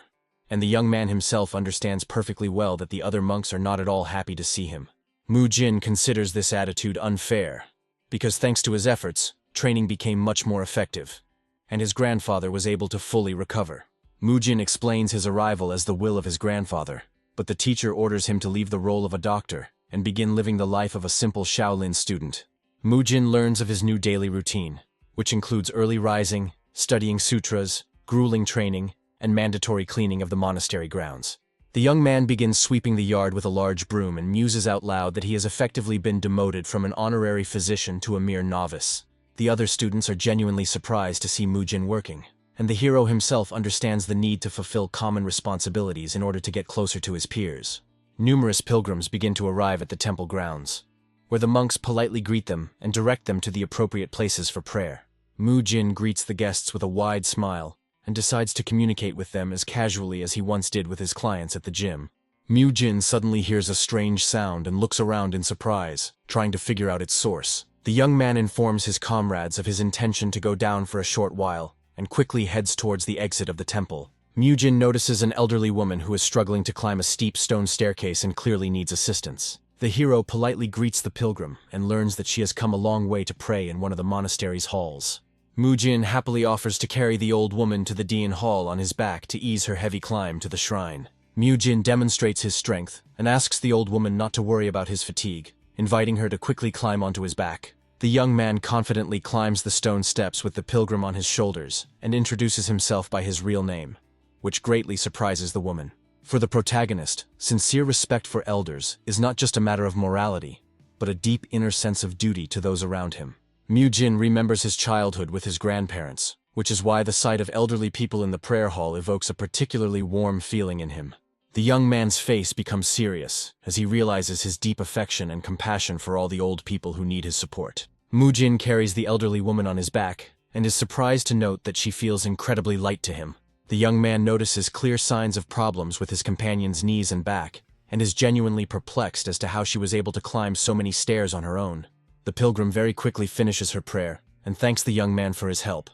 and the young man himself understands perfectly well that the other monks are not at all happy to see him. Mujin considers this attitude unfair, because thanks to his efforts, training became much more effective, and his grandfather was able to fully recover. Mujin explains his arrival as the will of his grandfather, but the teacher orders him to leave the role of a doctor and begin living the life of a simple Shaolin student. Mujin learns of his new daily routine, which includes early rising, studying sutras, grueling training, and mandatory cleaning of the monastery grounds. The young man begins sweeping the yard with a large broom and muses out loud that he has effectively been demoted from an honorary physician to a mere novice. The other students are genuinely surprised to see Mujin working, and the hero himself understands the need to fulfill common responsibilities in order to get closer to his peers. Numerous pilgrims begin to arrive at the temple grounds, where the monks politely greet them and direct them to the appropriate places for prayer. Mujin greets the guests with a wide smile and decides to communicate with them as casually as he once did with his clients at the gym. Mujin suddenly hears a strange sound and looks around in surprise, trying to figure out its source. The young man informs his comrades of his intention to go down for a short while and quickly heads towards the exit of the temple. Mujin notices an elderly woman who is struggling to climb a steep stone staircase and clearly needs assistance. The hero politely greets the pilgrim and learns that she has come a long way to pray in one of the monastery's halls. Mujin happily offers to carry the old woman to the Dian Hall on his back to ease her heavy climb to the shrine. Mujin demonstrates his strength and asks the old woman not to worry about his fatigue, inviting her to quickly climb onto his back. The young man confidently climbs the stone steps with the pilgrim on his shoulders and introduces himself by his real name, which greatly surprises the woman. For the protagonist, sincere respect for elders is not just a matter of morality, but a deep inner sense of duty to those around him. Mujin remembers his childhood with his grandparents, which is why the sight of elderly people in the prayer hall evokes a particularly warm feeling in him. The young man's face becomes serious as he realizes his deep affection and compassion for all the old people who need his support. Mujin carries the elderly woman on his back and is surprised to note that she feels incredibly light to him. The young man notices clear signs of problems with his companion's knees and back, and is genuinely perplexed as to how she was able to climb so many stairs on her own. The pilgrim very quickly finishes her prayer and thanks the young man for his help,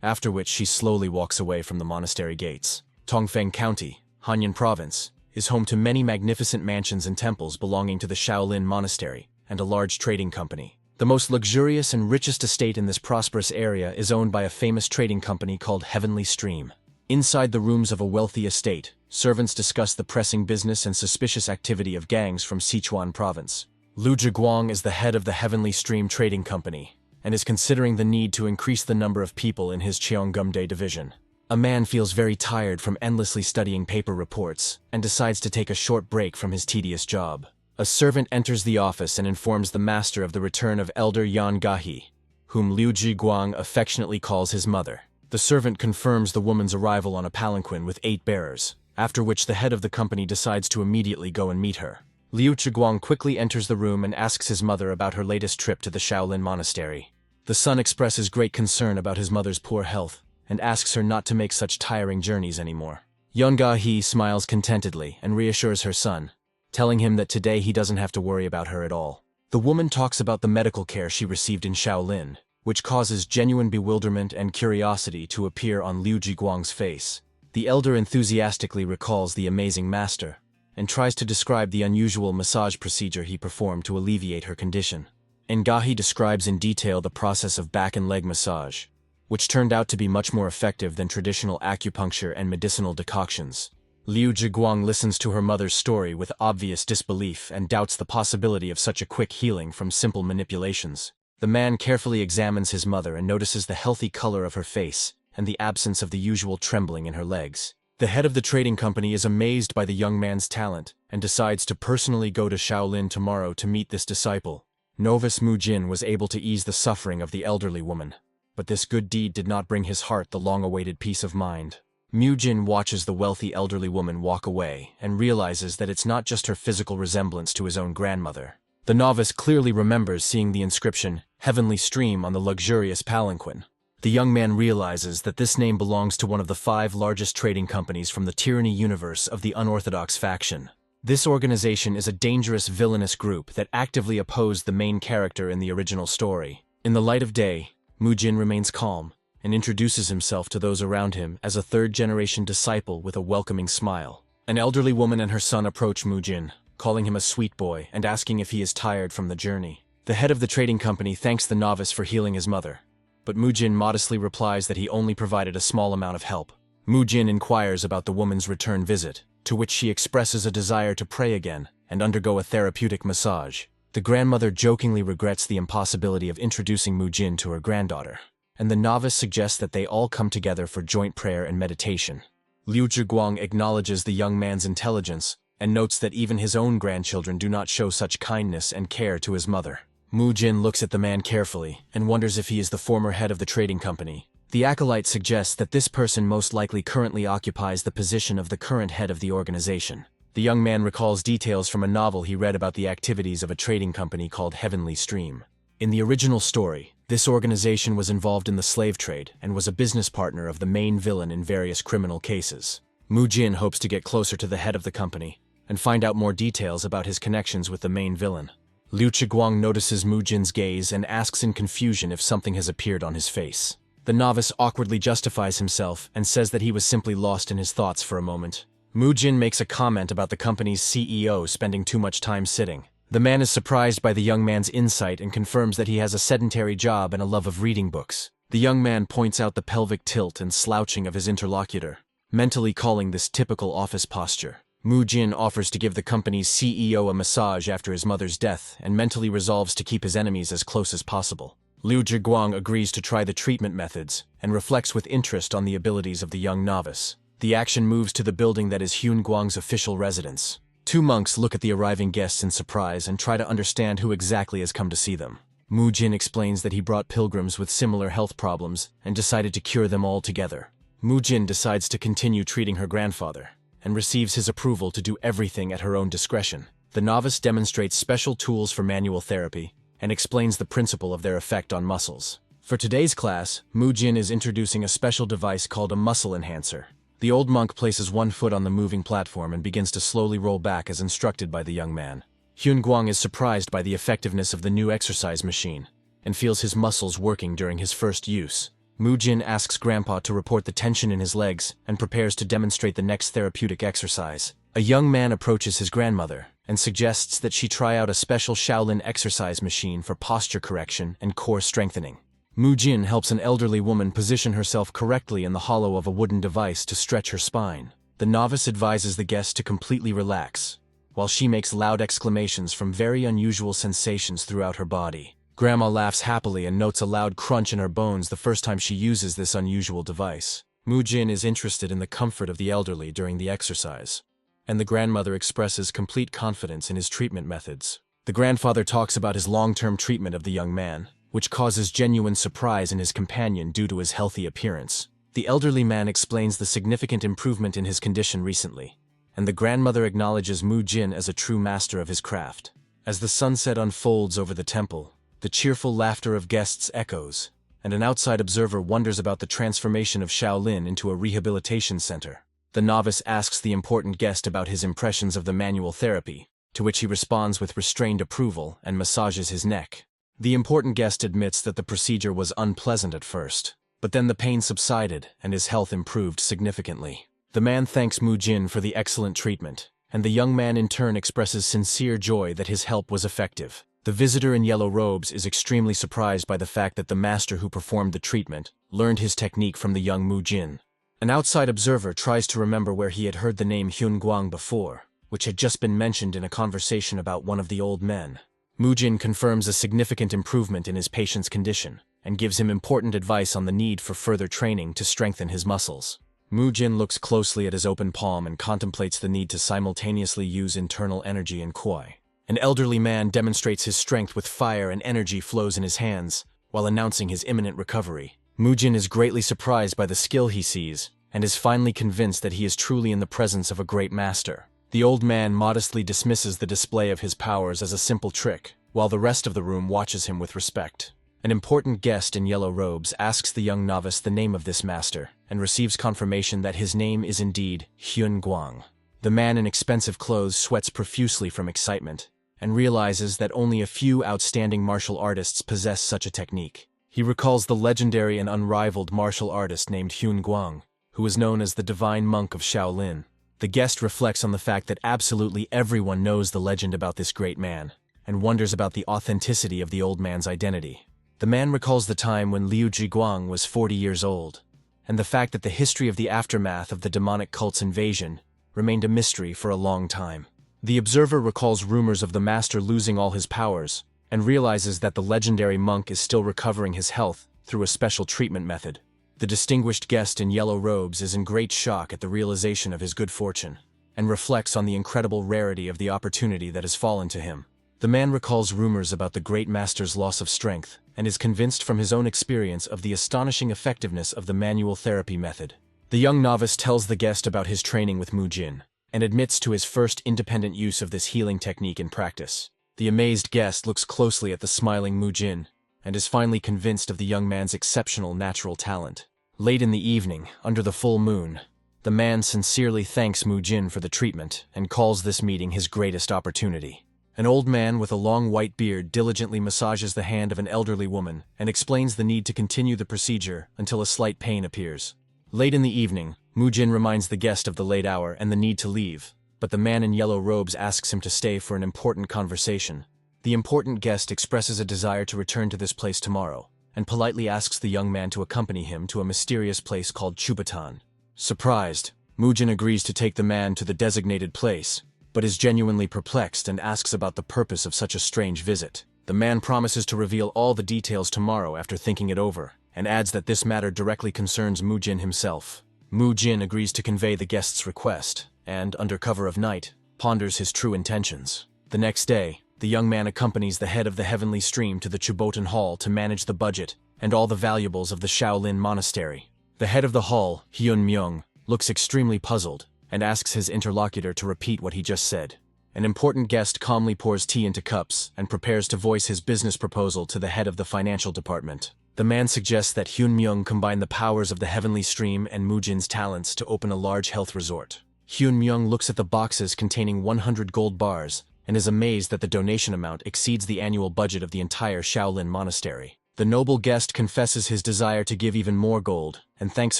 after which she slowly walks away from the monastery gates. Tongfeng County, Hanyang Province, is home to many magnificent mansions and temples belonging to the Shaolin Monastery and a large trading company. The most luxurious and richest estate in this prosperous area is owned by a famous trading company called Heavenly Stream. Inside the rooms of a wealthy estate, servants discuss the pressing business and suspicious activity of gangs from Sichuan province. Lu Zhiguang is the head of the Heavenly Stream Trading Company and is considering the need to increase the number of people in his Cheongumdae division. A man feels very tired from endlessly studying paper reports and decides to take a short break from his tedious job. A servant enters the office and informs the master of the return of Elder Yan Gahi, whom Liu Zhiguang affectionately calls his mother. The servant confirms the woman's arrival on a palanquin with 8 bearers, after which the head of the company decides to immediately go and meet her. Liu Zhiguang quickly enters the room and asks his mother about her latest trip to the Shaolin Monastery. The son expresses great concern about his mother's poor health and asks her not to make such tiring journeys anymore. Yongga-hee smiles contentedly and reassures her son, telling him that today he doesn't have to worry about her at all. The woman talks about the medical care she received in Shaolin, which causes genuine bewilderment and curiosity to appear on Liu Zhiguang's face. The elder enthusiastically recalls the amazing master and tries to describe the unusual massage procedure he performed to alleviate her condition. Ngahi describes in detail the process of back and leg massage, which turned out to be much more effective than traditional acupuncture and medicinal decoctions. Liu Zhiguang listens to her mother's story with obvious disbelief and doubts the possibility of such a quick healing from simple manipulations. The man carefully examines his mother and notices the healthy color of her face and the absence of the usual trembling in her legs. The head of the trading company is amazed by the young man's talent and decides to personally go to Shaolin tomorrow to meet this disciple. Novice Mu Jin was able to ease the suffering of the elderly woman, but this good deed did not bring his heart the long-awaited peace of mind. Mu Jin watches the wealthy elderly woman walk away and realizes that it's not just her physical resemblance to his own grandmother. The novice clearly remembers seeing the inscription, "Heavenly Stream," on the luxurious palanquin. The young man realizes that this name belongs to one of the 5 largest trading companies from the tyranny universe of the unorthodox faction. This organization is a dangerous villainous group that actively opposed the main character in the original story. In the light of day, Mu Jin remains calm and introduces himself to those around him as a third-generation disciple with a welcoming smile. An elderly woman and her son approach Mu Jin, calling him a sweet boy and asking if he is tired from the journey. The head of the trading company thanks the novice for healing his mother, but Mu Jin modestly replies that he only provided a small amount of help. Mu Jin inquires about the woman's return visit, to which she expresses a desire to pray again and undergo a therapeutic massage. The grandmother jokingly regrets the impossibility of introducing Mu Jin to her granddaughter, and the novice suggests that they all come together for joint prayer and meditation. Liu Zhiguang acknowledges the young man's intelligence and notes that even his own grandchildren do not show such kindness and care to his mother. Mu Jin looks at the man carefully and wonders if he is the former head of the trading company. The acolyte suggests that this person most likely currently occupies the position of the current head of the organization. The young man recalls details from a novel he read about the activities of a trading company called Heavenly Stream. In the original story, this organization was involved in the slave trade and was a business partner of the main villain in various criminal cases. Mu Jin hopes to get closer to the head of the company and find out more details about his connections with the main villain. Liu Zhiguang notices Mu Jin's gaze and asks in confusion if something has appeared on his face. The novice awkwardly justifies himself and says that he was simply lost in his thoughts for a moment. Mu Jin makes a comment about the company's CEO spending too much time sitting. The man is surprised by the young man's insight and confirms that he has a sedentary job and a love of reading books. The young man points out the pelvic tilt and slouching of his interlocutor, mentally calling this typical office posture. Mu Jin offers to give the company's CEO a massage after his mother's death and mentally resolves to keep his enemies as close as possible. Liu Zhiguang agrees to try the treatment methods and reflects with interest on the abilities of the young novice. The action moves to the building that is Hyun Guang's official residence. 2 monks look at the arriving guests in surprise and try to understand who exactly has come to see them. Mu Jin explains that he brought pilgrims with similar health problems and decided to cure them all together. Mu Jin decides to continue treating her grandfather and receives his approval to do everything at her own discretion. The novice demonstrates special tools for manual therapy and explains the principle of their effect on muscles. For today's class, Mu Jin is introducing a special device called a muscle enhancer. The old monk places one foot on the moving platform and begins to slowly roll back as instructed by the young man. Hyun Guang is surprised by the effectiveness of the new exercise machine and feels his muscles working during his first use. Mu Jin asks Grandpa to report the tension in his legs and prepares to demonstrate the next therapeutic exercise. A young man approaches his grandmother and suggests that she try out a special Shaolin exercise machine for posture correction and core strengthening. Mu Jin helps an elderly woman position herself correctly in the hollow of a wooden device to stretch her spine. The novice advises the guest to completely relax, while she makes loud exclamations from very unusual sensations throughout her body. Grandma laughs happily and notes a loud crunch in her bones the first time she uses this unusual device. Mu Jin is interested in the comfort of the elderly during the exercise, and the grandmother expresses complete confidence in his treatment methods. The grandfather talks about his long-term treatment of the young man, which causes genuine surprise in his companion due to his healthy appearance. The elderly man explains the significant improvement in his condition recently, and the grandmother acknowledges Mu Jin as a true master of his craft. As the sunset unfolds over the temple, the cheerful laughter of guests echoes, and an outside observer wonders about the transformation of Shaolin into a rehabilitation center. The novice asks the important guest about his impressions of the manual therapy, to which he responds with restrained approval and massages his neck. The important guest admits that the procedure was unpleasant at first, but then the pain subsided and his health improved significantly. The man thanks Mu Jin for the excellent treatment, and the young man in turn expresses sincere joy that his help was effective. The visitor in yellow robes is extremely surprised by the fact that the master who performed the treatment learned his technique from the young Mu Jin. An outside observer tries to remember where he had heard the name Hyun Guang before, which had just been mentioned in a conversation about one of the old men. Mu Jin confirms a significant improvement in his patient's condition, and gives him important advice on the need for further training to strengthen his muscles. Mu Jin looks closely at his open palm and contemplates the need to simultaneously use internal energy and Kuai. An elderly man demonstrates his strength with fire and energy flows in his hands, while announcing his imminent recovery. Mu Jin is greatly surprised by the skill he sees, and is finally convinced that he is truly in the presence of a great master. The old man modestly dismisses the display of his powers as a simple trick, while the rest of the room watches him with respect. An important guest in yellow robes asks the young novice the name of this master, and receives confirmation that his name is indeed Hyun Guang. The man in expensive clothes sweats profusely from excitement, and realizes that only a few outstanding martial artists possess such a technique. He recalls the legendary and unrivaled martial artist named Hyun Guang, who is known as the Divine Monk of Shaolin. The guest reflects on the fact that absolutely everyone knows the legend about this great man, and wonders about the authenticity of the old man's identity. The man recalls the time when Liu Jiguang was 40 years old, and the fact that the history of the aftermath of the demonic cult's invasion remained a mystery for a long time. The observer recalls rumors of the master losing all his powers, and realizes that the legendary monk is still recovering his health through a special treatment method. The distinguished guest in yellow robes is in great shock at the realization of his good fortune, and reflects on the incredible rarity of the opportunity that has fallen to him. The man recalls rumors about the great master's loss of strength, and is convinced from his own experience of the astonishing effectiveness of the manual therapy method. The young novice tells the guest about his training with Mu Jin, and admits to his first independent use of this healing technique in practice. The amazed guest looks closely at the smiling Mu Jin, and is finally convinced of the young man's exceptional natural talent. Late in the evening, under the full moon, the man sincerely thanks Mu Jin for the treatment, and calls this meeting his greatest opportunity. An old man with a long white beard diligently massages the hand of an elderly woman, and explains the need to continue the procedure until a slight pain appears. Late in the evening, Mu Jin reminds the guest of the late hour and the need to leave, but the man in yellow robes asks him to stay for an important conversation. The important guest expresses a desire to return to this place tomorrow, and politely asks the young man to accompany him to a mysterious place called Chubatan. Surprised, Mu Jin agrees to take the man to the designated place, but is genuinely perplexed and asks about the purpose of such a strange visit. The man promises to reveal all the details tomorrow after thinking it over, and adds that this matter directly concerns Mu Jin himself. Mu Jin agrees to convey the guest's request, and, under cover of night, ponders his true intentions. The next day, the young man accompanies the head of the heavenly stream to the Chubotan Hall to manage the budget and all the valuables of the Shaolin Monastery. The head of the hall, Hyun Myung, looks extremely puzzled, and asks his interlocutor to repeat what he just said. An important guest calmly pours tea into cups and prepares to voice his business proposal to the head of the financial department. The man suggests that Hyun Myung combine the powers of the heavenly stream and Mu Jin's talents to open a large health resort. Hyun Myung looks at the boxes containing 100 gold bars and is amazed that the donation amount exceeds the annual budget of the entire Shaolin Monastery. The noble guest confesses his desire to give even more gold and thanks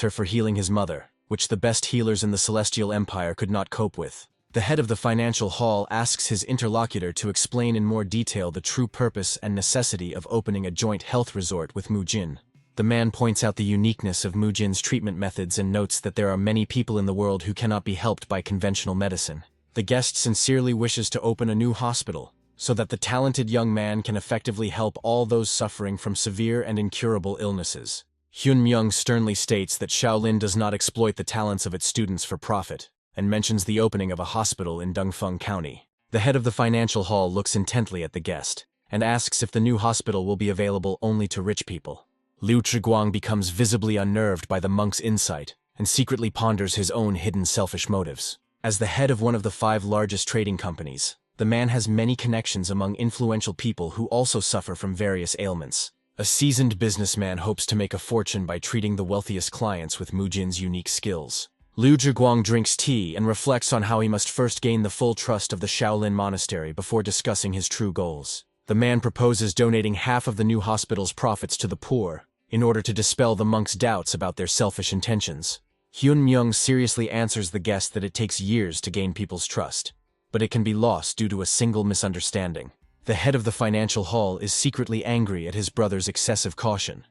her for healing his mother, which the best healers in the Celestial Empire could not cope with. The head of the financial hall asks his interlocutor to explain in more detail the true purpose and necessity of opening a joint health resort with Mu Jin. The man points out the uniqueness of Mu Jin's treatment methods and notes that there are many people in the world who cannot be helped by conventional medicine. The guest sincerely wishes to open a new hospital, so that the talented young man can effectively help all those suffering from severe and incurable illnesses. Hyun Myung sternly states that Shaolin does not exploit the talents of its students for profit, and mentions the opening of a hospital in Dongfeng County. The head of the financial hall looks intently at the guest, and asks if the new hospital will be available only to rich people. Liu Zhiguang becomes visibly unnerved by the monk's insight, and secretly ponders his own hidden selfish motives. As the head of one of the 5 largest trading companies, the man has many connections among influential people who also suffer from various ailments. A seasoned businessman hopes to make a fortune by treating the wealthiest clients with Mujin's unique skills. Liu Zhiguang drinks tea and reflects on how he must first gain the full trust of the Shaolin Monastery before discussing his true goals. The man proposes donating half of the new hospital's profits to the poor, in order to dispel the monks' doubts about their selfish intentions. Hyun Myung seriously answers the guest that it takes years to gain people's trust, but it can be lost due to a single misunderstanding. The head of the financial hall is secretly angry at his brother's excessive caution,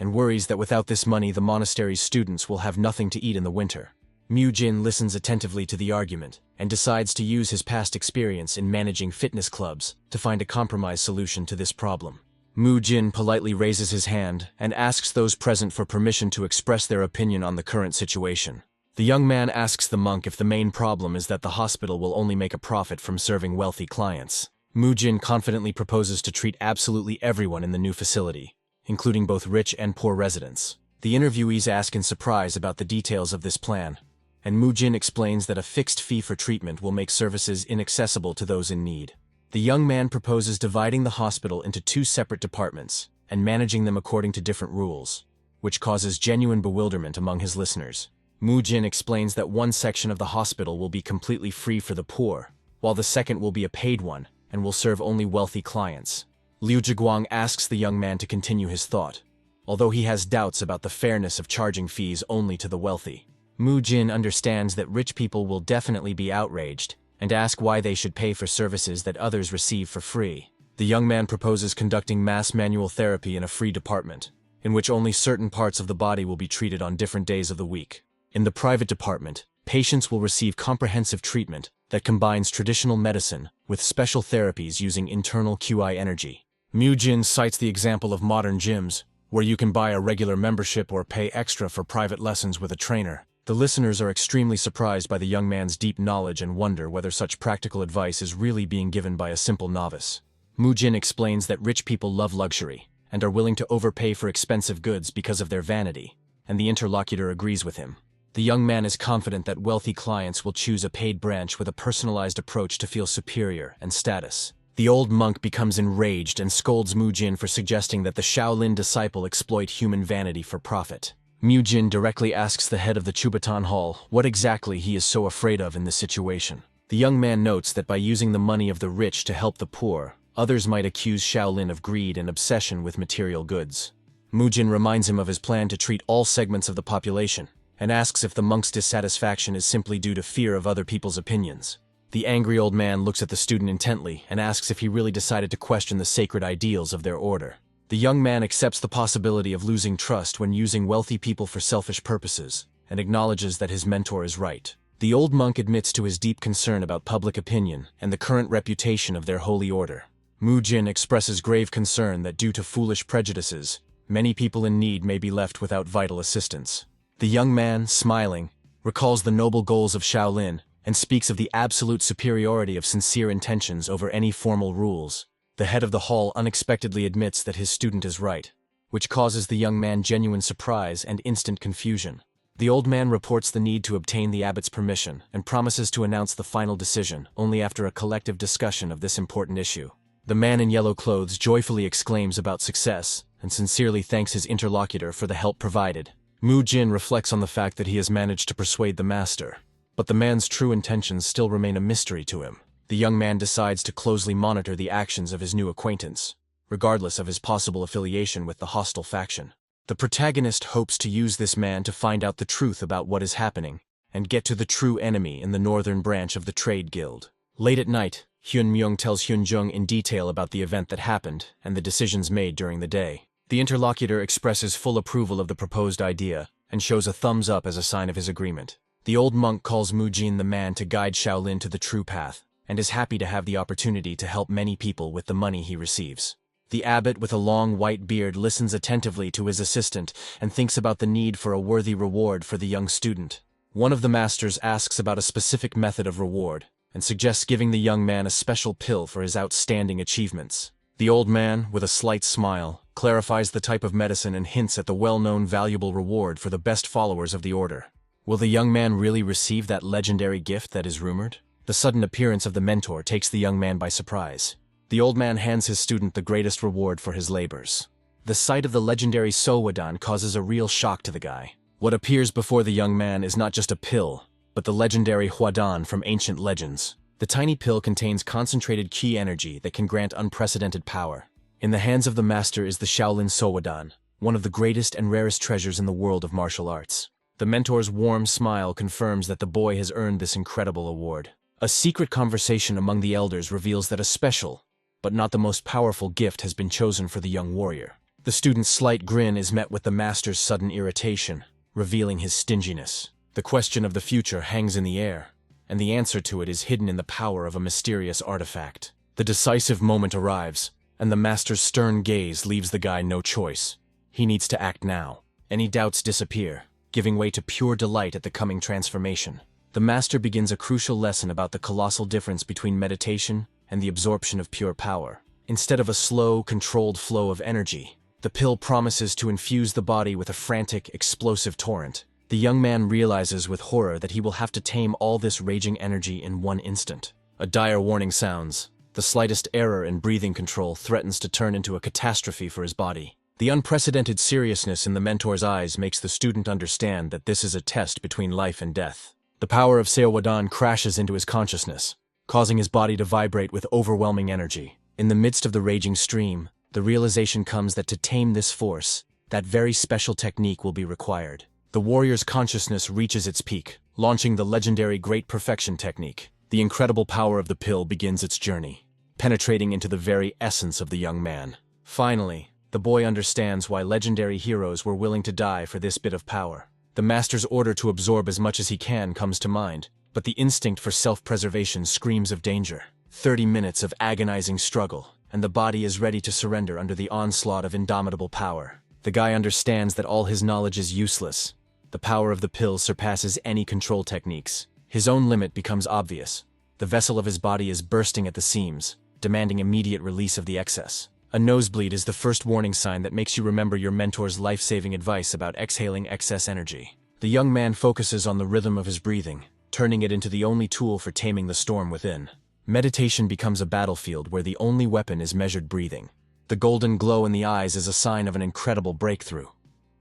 and worries that without this money the monastery's students will have nothing to eat in the winter. Mujin listens attentively to the argument, and decides to use his past experience in managing fitness clubs to find a compromise solution to this problem. Mujin politely raises his hand and asks those present for permission to express their opinion on the current situation. The young man asks the monk if the main problem is that the hospital will only make a profit from serving wealthy clients. Mujin confidently proposes to treat absolutely everyone in the new facility, including both rich and poor residents. The interviewees ask in surprise about the details of this plan, and Mujin explains that a fixed fee for treatment will make services inaccessible to those in need. The young man proposes dividing the hospital into 2 separate departments and managing them according to different rules, which causes genuine bewilderment among his listeners. Mujin explains that one section of the hospital will be completely free for the poor, while the second will be a paid one and will serve only wealthy clients. Liu Zhiguang asks the young man to continue his thought, although he has doubts about the fairness of charging fees only to the wealthy. Mujin understands that rich people will definitely be outraged and ask why they should pay for services that others receive for free. The young man proposes conducting mass manual therapy in a free department, in which only certain parts of the body will be treated on different days of the week. In the private department, patients will receive comprehensive treatment that combines traditional medicine with special therapies using internal QI energy. Mujin cites the example of modern gyms, where you can buy a regular membership or pay extra for private lessons with a trainer. The listeners are extremely surprised by the young man's deep knowledge and wonder whether such practical advice is really being given by a simple novice. Mujin explains that rich people love luxury and are willing to overpay for expensive goods because of their vanity, and the interlocutor agrees with him. The young man is confident that wealthy clients will choose a paid branch with a personalized approach to feel superior and status. The old monk becomes enraged and scolds Mujin for suggesting that the Shaolin disciple exploit human vanity for profit. Mujin directly asks the head of the Chubatan Hall what exactly he is so afraid of in this situation. The young man notes that by using the money of the rich to help the poor, others might accuse Shaolin of greed and obsession with material goods. Mujin reminds him of his plan to treat all segments of the population, and asks if the monk's dissatisfaction is simply due to fear of other people's opinions. The angry old man looks at the student intently and asks if he really decided to question the sacred ideals of their order. The young man accepts the possibility of losing trust when using wealthy people for selfish purposes, and acknowledges that his mentor is right. The old monk admits to his deep concern about public opinion and the current reputation of their holy order. Mujin expresses grave concern that due to foolish prejudices, many people in need may be left without vital assistance. The young man, smiling, recalls the noble goals of Shaolin and speaks of the absolute superiority of sincere intentions over any formal rules. The head of the hall unexpectedly admits that his student is right, which causes the young man genuine surprise and instant confusion. The old man reports the need to obtain the abbot's permission and promises to announce the final decision only after a collective discussion of this important issue. The man in yellow clothes joyfully exclaims about success and sincerely thanks his interlocutor for the help provided. Mujin reflects on the fact that he has managed to persuade the master, but the man's true intentions still remain a mystery to him. The young man decides to closely monitor the actions of his new acquaintance, regardless of his possible affiliation with the hostile faction. The protagonist hopes to use this man to find out the truth about what is happening, and get to the true enemy in the northern branch of the trade guild. Late at night, Hyun Myung tells Hyun Jung in detail about the event that happened and the decisions made during the day. The interlocutor expresses full approval of the proposed idea and shows a thumbs up as a sign of his agreement. The old monk calls Mujin the man to guide Shaolin to the true path, and is happy to have the opportunity to help many people with the money he receives. The abbot with a long white beard listens attentively to his assistant and thinks about the need for a worthy reward for the young student. One of the masters asks about a specific method of reward, and suggests giving the young man a special pill for his outstanding achievements. The old man, with a slight smile, clarifies the type of medicine and hints at the well-known valuable reward for the best followers of the order. Will the young man really receive that legendary gift that is rumored? The sudden appearance of the mentor takes the young man by surprise. The old man hands his student the greatest reward for his labors. The sight of the legendary Sowadan causes a real shock to the guy. What appears before the young man is not just a pill, but the legendary Huadan from ancient legends. The tiny pill contains concentrated ki energy that can grant unprecedented power. In the hands of the master is the Shaolin Sowadan, one of the greatest and rarest treasures in the world of martial arts. The mentor's warm smile confirms that the boy has earned this incredible award. A secret conversation among the elders reveals that a special, but not the most powerful gift has been chosen for the young warrior. The student's slight grin is met with the master's sudden irritation, revealing his stinginess. The question of the future hangs in the air, and the answer to it is hidden in the power of a mysterious artifact. The decisive moment arrives, and the master's stern gaze leaves the guy no choice. He needs to act now. Any doubts disappear, giving way to pure delight at the coming transformation. The master begins a crucial lesson about the colossal difference between meditation and the absorption of pure power. Instead of a slow, controlled flow of energy, the pill promises to infuse the body with a frantic, explosive torrent. The young man realizes with horror that he will have to tame all this raging energy in one instant. A dire warning sounds. The slightest error in breathing control threatens to turn into a catastrophe for his body. The unprecedented seriousness in the mentor's eyes makes the student understand that this is a test between life and death. The power of Seowadan crashes into his consciousness, causing his body to vibrate with overwhelming energy. In the midst of the raging stream, the realization comes that to tame this force, that very special technique will be required. The warrior's consciousness reaches its peak, launching the legendary Great Perfection technique. The incredible power of the pill begins its journey, penetrating into the very essence of the young man. Finally, the boy understands why legendary heroes were willing to die for this bit of power. The master's order to absorb as much as he can comes to mind, but the instinct for self-preservation screams of danger. 30 minutes of agonizing struggle, and the body is ready to surrender under the onslaught of indomitable power. The guy understands that all his knowledge is useless. The power of the pill surpasses any control techniques. His own limit becomes obvious. The vessel of his body is bursting at the seams, demanding immediate release of the excess. A nosebleed is the first warning sign that makes you remember your mentor's life-saving advice about exhaling excess energy. The young man focuses on the rhythm of his breathing, turning it into the only tool for taming the storm within. Meditation becomes a battlefield where the only weapon is measured breathing. The golden glow in the eyes is a sign of an incredible breakthrough.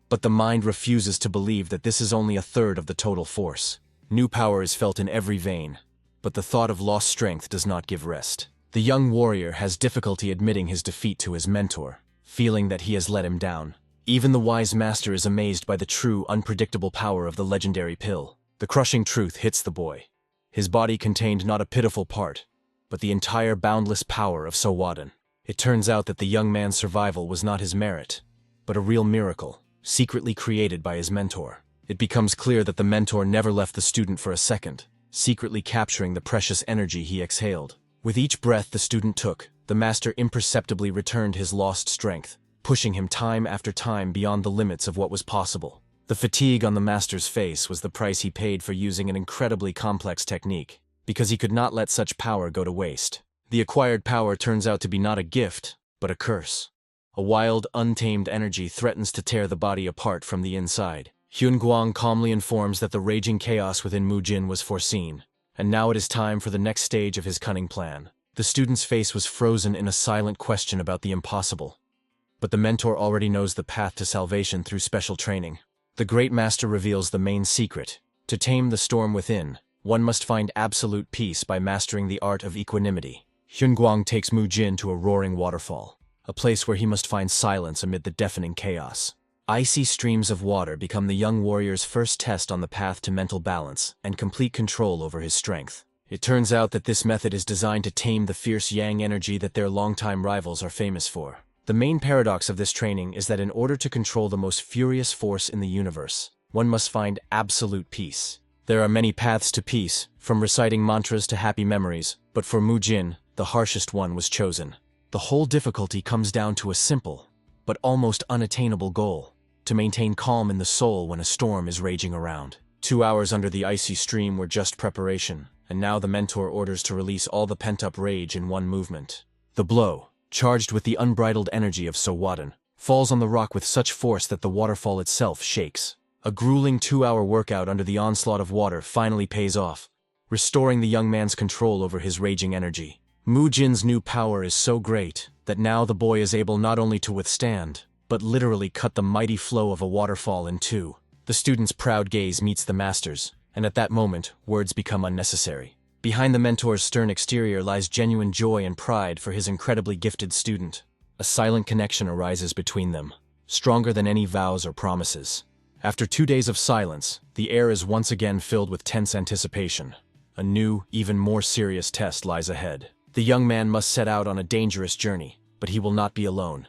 But the mind refuses to believe that this is only a third of the total force. New power is felt in every vein, but the thought of lost strength does not give rest. The young warrior has difficulty admitting his defeat to his mentor, feeling that he has let him down. Even the wise master is amazed by the true, unpredictable power of the legendary pill. The crushing truth hits the boy. His body contained not a pitiful part, but the entire boundless power of Sowadan. It turns out that the young man's survival was not his merit, but a real miracle, secretly created by his mentor. It becomes clear that the mentor never left the student for a second, secretly capturing the precious energy he exhaled. With each breath the student took, the master imperceptibly returned his lost strength, pushing him time after time beyond the limits of what was possible. The fatigue on the master's face was the price he paid for using an incredibly complex technique, because he could not let such power go to waste. The acquired power turns out to be not a gift, but a curse. A wild, untamed energy threatens to tear the body apart from the inside. Hyunguang calmly informs that the raging chaos within Mujin was foreseen, and now it is time for the next stage of his cunning plan. The student's face was frozen in a silent question about the impossible. But the mentor already knows the path to salvation through special training. The great master reveals the main secret. To tame the storm within, one must find absolute peace by mastering the art of equanimity. Hyunguang takes Mujin to a roaring waterfall, a place where he must find silence amid the deafening chaos. Icy streams of water become the young warrior's first test on the path to mental balance and complete control over his strength. It turns out that this method is designed to tame the fierce yang energy that their longtime rivals are famous for. The main paradox of this training is that in order to control the most furious force in the universe, one must find absolute peace. There are many paths to peace, from reciting mantras to happy memories, but for Mujin, the harshest one was chosen. The whole difficulty comes down to a simple, but almost unattainable goal: to maintain calm in the soul when a storm is raging around. 2 hours under the icy stream were just preparation, and now the mentor orders to release all the pent-up rage in one movement. The blow, charged with the unbridled energy of Sowadan, falls on the rock with such force that the waterfall itself shakes. A grueling 2-hour workout under the onslaught of water finally pays off, restoring the young man's control over his raging energy. Mujin's new power is so great that now the boy is able not only to withstand, but literally cut the mighty flow of a waterfall in two. The student's proud gaze meets the master's, and at that moment, words become unnecessary. Behind the mentor's stern exterior lies genuine joy and pride for his incredibly gifted student. A silent connection arises between them, stronger than any vows or promises. After 2 days of silence, the air is once again filled with tense anticipation. A new, even more serious test lies ahead. The young man must set out on a dangerous journey, but he will not be alone.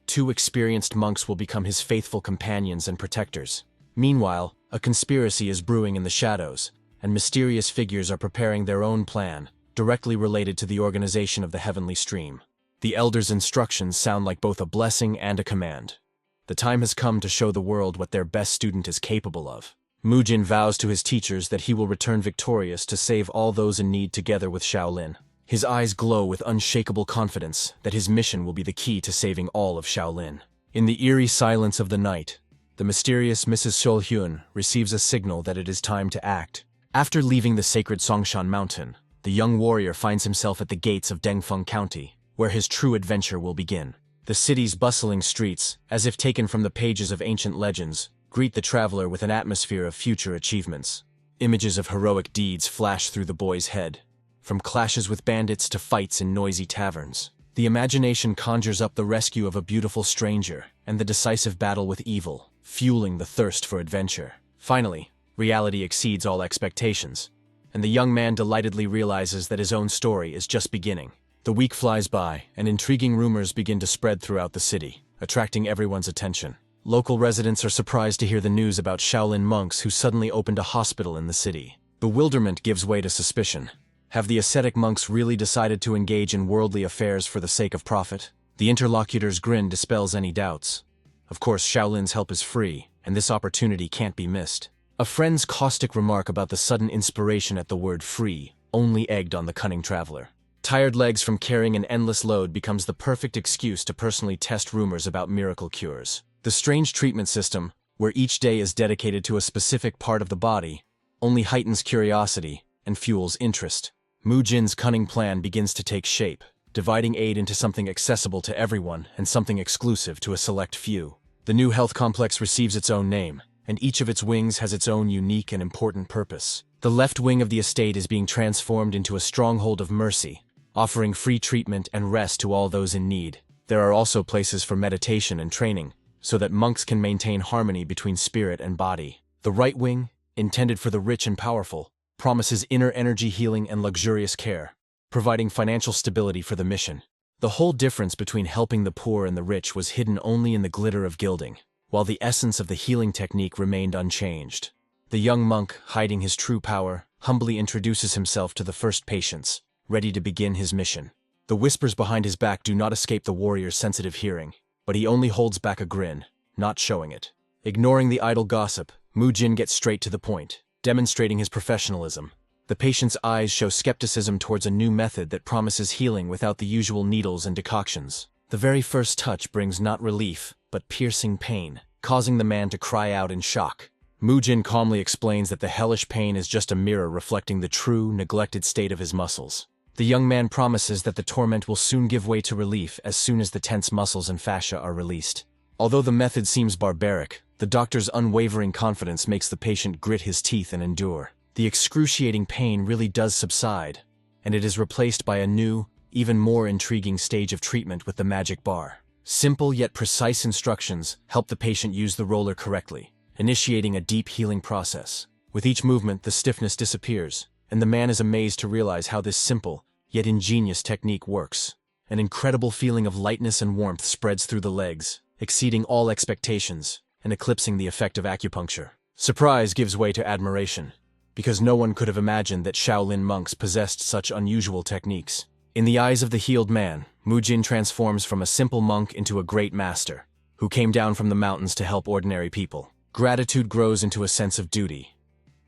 2 experienced monks will become his faithful companions and protectors. Meanwhile, a conspiracy is brewing in the shadows, and mysterious figures are preparing their own plan, directly related to the organization of the heavenly stream. The elder's instructions sound like both a blessing and a command. The time has come to show the world what their best student is capable of. Mujin vows to his teachers that he will return victorious to save all those in need together with Shaolin. His eyes glow with unshakable confidence that his mission will be the key to saving all of Shaolin. In the eerie silence of the night, the mysterious Mrs. Solhyun receives a signal that it is time to act. After leaving the sacred Songshan Mountain, the young warrior finds himself at the gates of Dengfeng County, where his true adventure will begin. The city's bustling streets, as if taken from the pages of ancient legends, greet the traveler with an atmosphere of future achievements. Images of heroic deeds flash through the boy's head, from clashes with bandits to fights in noisy taverns. The imagination conjures up the rescue of a beautiful stranger and the decisive battle with evil, fueling the thirst for adventure. Finally, reality exceeds all expectations, and the young man delightedly realizes that his own story is just beginning. The week flies by, and intriguing rumors begin to spread throughout the city, attracting everyone's attention. Local residents are surprised to hear the news about Shaolin monks who suddenly opened a hospital in the city. Bewilderment gives way to suspicion. Have the ascetic monks really decided to engage in worldly affairs for the sake of profit? The interlocutor's grin dispels any doubts. Of course, Shaolin's help is free, and this opportunity can't be missed. A friend's caustic remark about the sudden inspiration at the word free only egged on the cunning traveler. Tired legs from carrying an endless load becomes the perfect excuse to personally test rumors about miracle cures. The strange treatment system, where each day is dedicated to a specific part of the body, only heightens curiosity and fuels interest. Mujin's cunning plan begins to take shape, dividing aid into something accessible to everyone and something exclusive to a select few. The new health complex receives its own name, and each of its wings has its own unique and important purpose. The left wing of the estate is being transformed into a stronghold of mercy, offering free treatment and rest to all those in need. There are also places for meditation and training, so that monks can maintain harmony between spirit and body. The right wing, intended for the rich and powerful, promises inner energy healing and luxurious care, providing financial stability for the mission. The whole difference between helping the poor and the rich was hidden only in the glitter of gilding, while the essence of the healing technique remained unchanged. The young monk, hiding his true power, humbly introduces himself to the first patients, ready to begin his mission. The whispers behind his back do not escape the warrior's sensitive hearing, but he only holds back a grin, not showing it. Ignoring the idle gossip, Mujin gets straight to the point, demonstrating his professionalism. The patient's eyes show skepticism towards a new method that promises healing without the usual needles and decoctions. The very first touch brings not relief, but piercing pain, causing the man to cry out in shock. Mujin calmly explains that the hellish pain is just a mirror reflecting the true, neglected state of his muscles. The young man promises that the torment will soon give way to relief as soon as the tense muscles and fascia are released. Although the method seems barbaric, the doctor's unwavering confidence makes the patient grit his teeth and endure. The excruciating pain really does subside, and it is replaced by a new, even more intriguing stage of treatment with the magic bar. Simple yet precise instructions help the patient use the roller correctly, initiating a deep healing process. With each movement, the stiffness disappears, and the man is amazed to realize how this simple, yet ingenious technique works. An incredible feeling of lightness and warmth spreads through the legs, exceeding all expectations and eclipsing the effect of acupuncture. Surprise gives way to admiration, because no one could have imagined that Shaolin monks possessed such unusual techniques. In the eyes of the healed man, Mujin transforms from a simple monk into a great master, who came down from the mountains to help ordinary people. Gratitude grows into a sense of duty.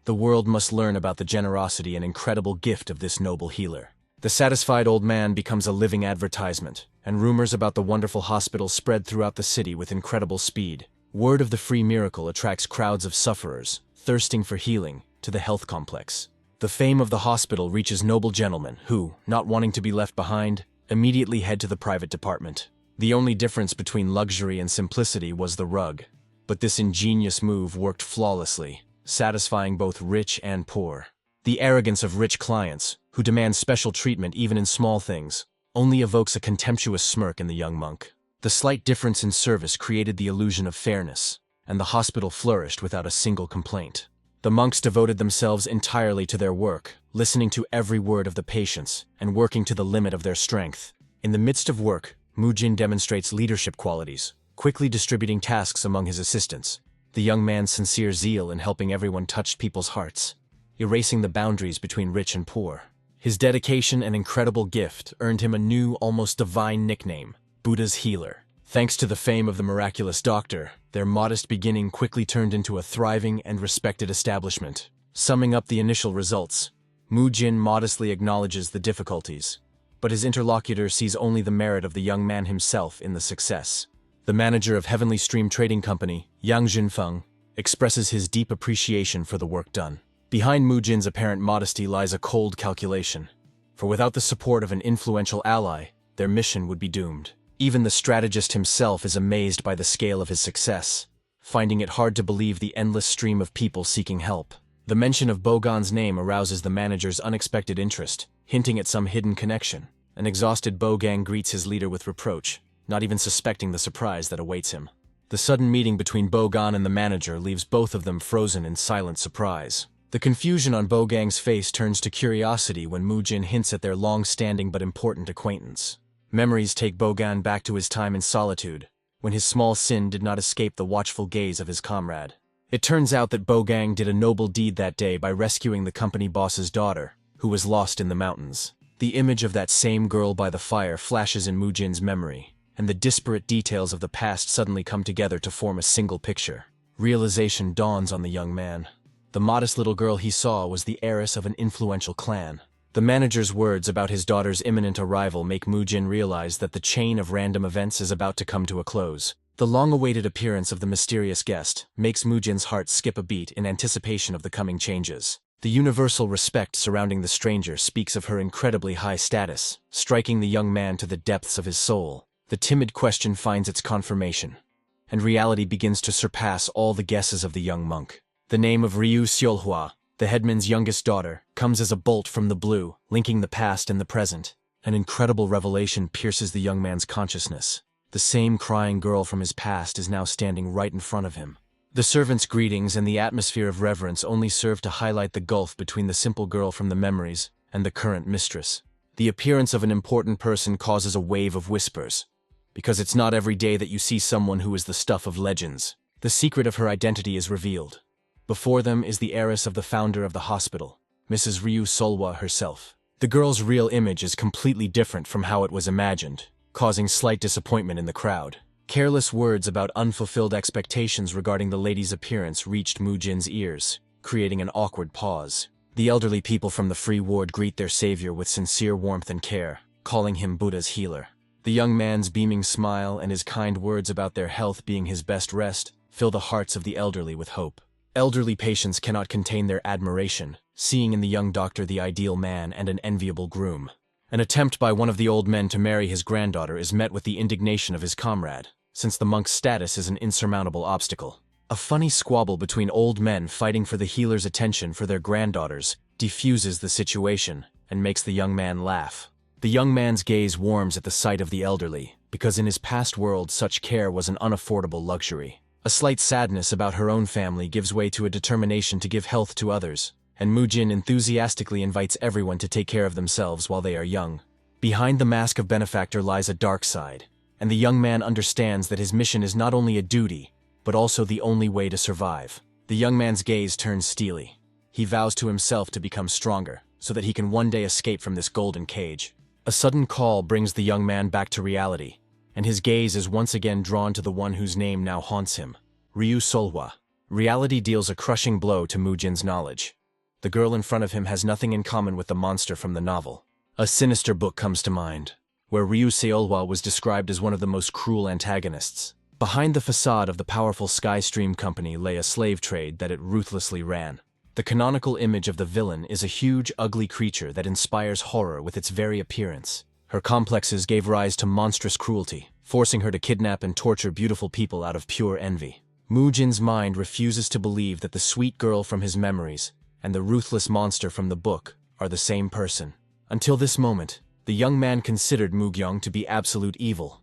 The world must learn about the generosity and incredible gift of this noble healer. The satisfied old man becomes a living advertisement, and rumors about the wonderful hospital spread throughout the city with incredible speed. Word of the free miracle attracts crowds of sufferers, thirsting for healing, to the health complex. The fame of the hospital reaches noble gentlemen who, not wanting to be left behind, immediately head to the private department. The only difference between luxury and simplicity was the rug. But this ingenious move worked flawlessly, satisfying both rich and poor. The arrogance of rich clients, who demand special treatment even in small things, only evokes a contemptuous smirk in the young monk. The slight difference in service created the illusion of fairness, and the hospital flourished without a single complaint. The monks devoted themselves entirely to their work, listening to every word of the patients and working to the limit of their strength. In the midst of work, Mujin demonstrates leadership qualities, quickly distributing tasks among his assistants. The young man's sincere zeal in helping everyone touched people's hearts, erasing the boundaries between rich and poor. His dedication and incredible gift earned him a new, almost divine nickname, Buddha's Healer. Thanks to the fame of the miraculous doctor, their modest beginning quickly turned into a thriving and respected establishment. Summing up the initial results, Mujin modestly acknowledges the difficulties, but his interlocutor sees only the merit of the young man himself in the success. The manager of Heavenly Stream Trading Company, Yang Jinfeng, expresses his deep appreciation for the work done. Behind Mujin's apparent modesty lies a cold calculation, for without the support of an influential ally, their mission would be doomed. Even the strategist himself is amazed by the scale of his success, finding it hard to believe the endless stream of people seeking help. The mention of Bogan's name arouses the manager's unexpected interest, hinting at some hidden connection. An exhausted Bogang greets his leader with reproach, not even suspecting the surprise that awaits him. The sudden meeting between Bogan and the manager leaves both of them frozen in silent surprise. The confusion on Bogang's face turns to curiosity when Mujin hints at their long-standing but important acquaintance. Memories take Bogan back to his time in solitude, when his small sin did not escape the watchful gaze of his comrade. It turns out that Bogang did a noble deed that day by rescuing the company boss's daughter, who was lost in the mountains. The image of that same girl by the fire flashes in Mujin's memory, and the disparate details of the past suddenly come together to form a single picture. Realization dawns on the young man. The modest little girl he saw was the heiress of an influential clan. The manager's words about his daughter's imminent arrival make Mujin realize that the chain of random events is about to come to a close. The long-awaited appearance of the mysterious guest makes Mujin's heart skip a beat in anticipation of the coming changes. The universal respect surrounding the stranger speaks of her incredibly high status, striking the young man to the depths of his soul. The timid question finds its confirmation, and reality begins to surpass all the guesses of the young monk. The name of Ryu Seolhwa, the headman's youngest daughter, comes as a bolt from the blue, linking the past and the present. An incredible revelation pierces the young man's consciousness. The same crying girl from his past is now standing right in front of him. The servants' greetings and the atmosphere of reverence only serve to highlight the gulf between the simple girl from the memories and the current mistress. The appearance of an important person causes a wave of whispers, because it's not every day that you see someone who is the stuff of legends. The secret of her identity is revealed. Before them is the heiress of the founder of the hospital, Mrs. Ryu Solwa herself. The girl's real image is completely different from how it was imagined, causing slight disappointment in the crowd. Careless words about unfulfilled expectations regarding the lady's appearance reached Mujin's ears, creating an awkward pause. The elderly people from the free ward greet their savior with sincere warmth and care, calling him Buddha's healer. The young man's beaming smile and his kind words about their health being his best rest fill the hearts of the elderly with hope. Elderly patients cannot contain their admiration, seeing in the young doctor the ideal man and an enviable groom. An attempt by one of the old men to marry his granddaughter is met with the indignation of his comrade, since the monk's status is an insurmountable obstacle. A funny squabble between old men fighting for the healer's attention for their granddaughters diffuses the situation and makes the young man laugh. The young man's gaze warms at the sight of the elderly, because in his past world such care was an unaffordable luxury. A slight sadness about her own family gives way to a determination to give health to others, and Mujin enthusiastically invites everyone to take care of themselves while they are young. Behind the mask of benefactor lies a dark side, and the young man understands that his mission is not only a duty, but also the only way to survive. The young man's gaze turns steely. He vows to himself to become stronger, so that he can one day escape from this golden cage. A sudden call brings the young man back to reality, and his gaze is once again drawn to the one whose name now haunts him, Ryu Solhwa. Reality deals a crushing blow to Mujin's knowledge. The girl in front of him has nothing in common with the monster from the novel. A sinister book comes to mind, where Ryu Seolhwa was described as one of the most cruel antagonists. Behind the facade of the powerful Skystream company lay a slave trade that it ruthlessly ran. The canonical image of the villain is a huge, ugly creature that inspires horror with its very appearance. Her complexes gave rise to monstrous cruelty, forcing her to kidnap and torture beautiful people out of pure envy. Mujin's mind refuses to believe that the sweet girl from his memories and the ruthless monster from the book are the same person. Until this moment, the young man considered Mugyong to be absolute evil.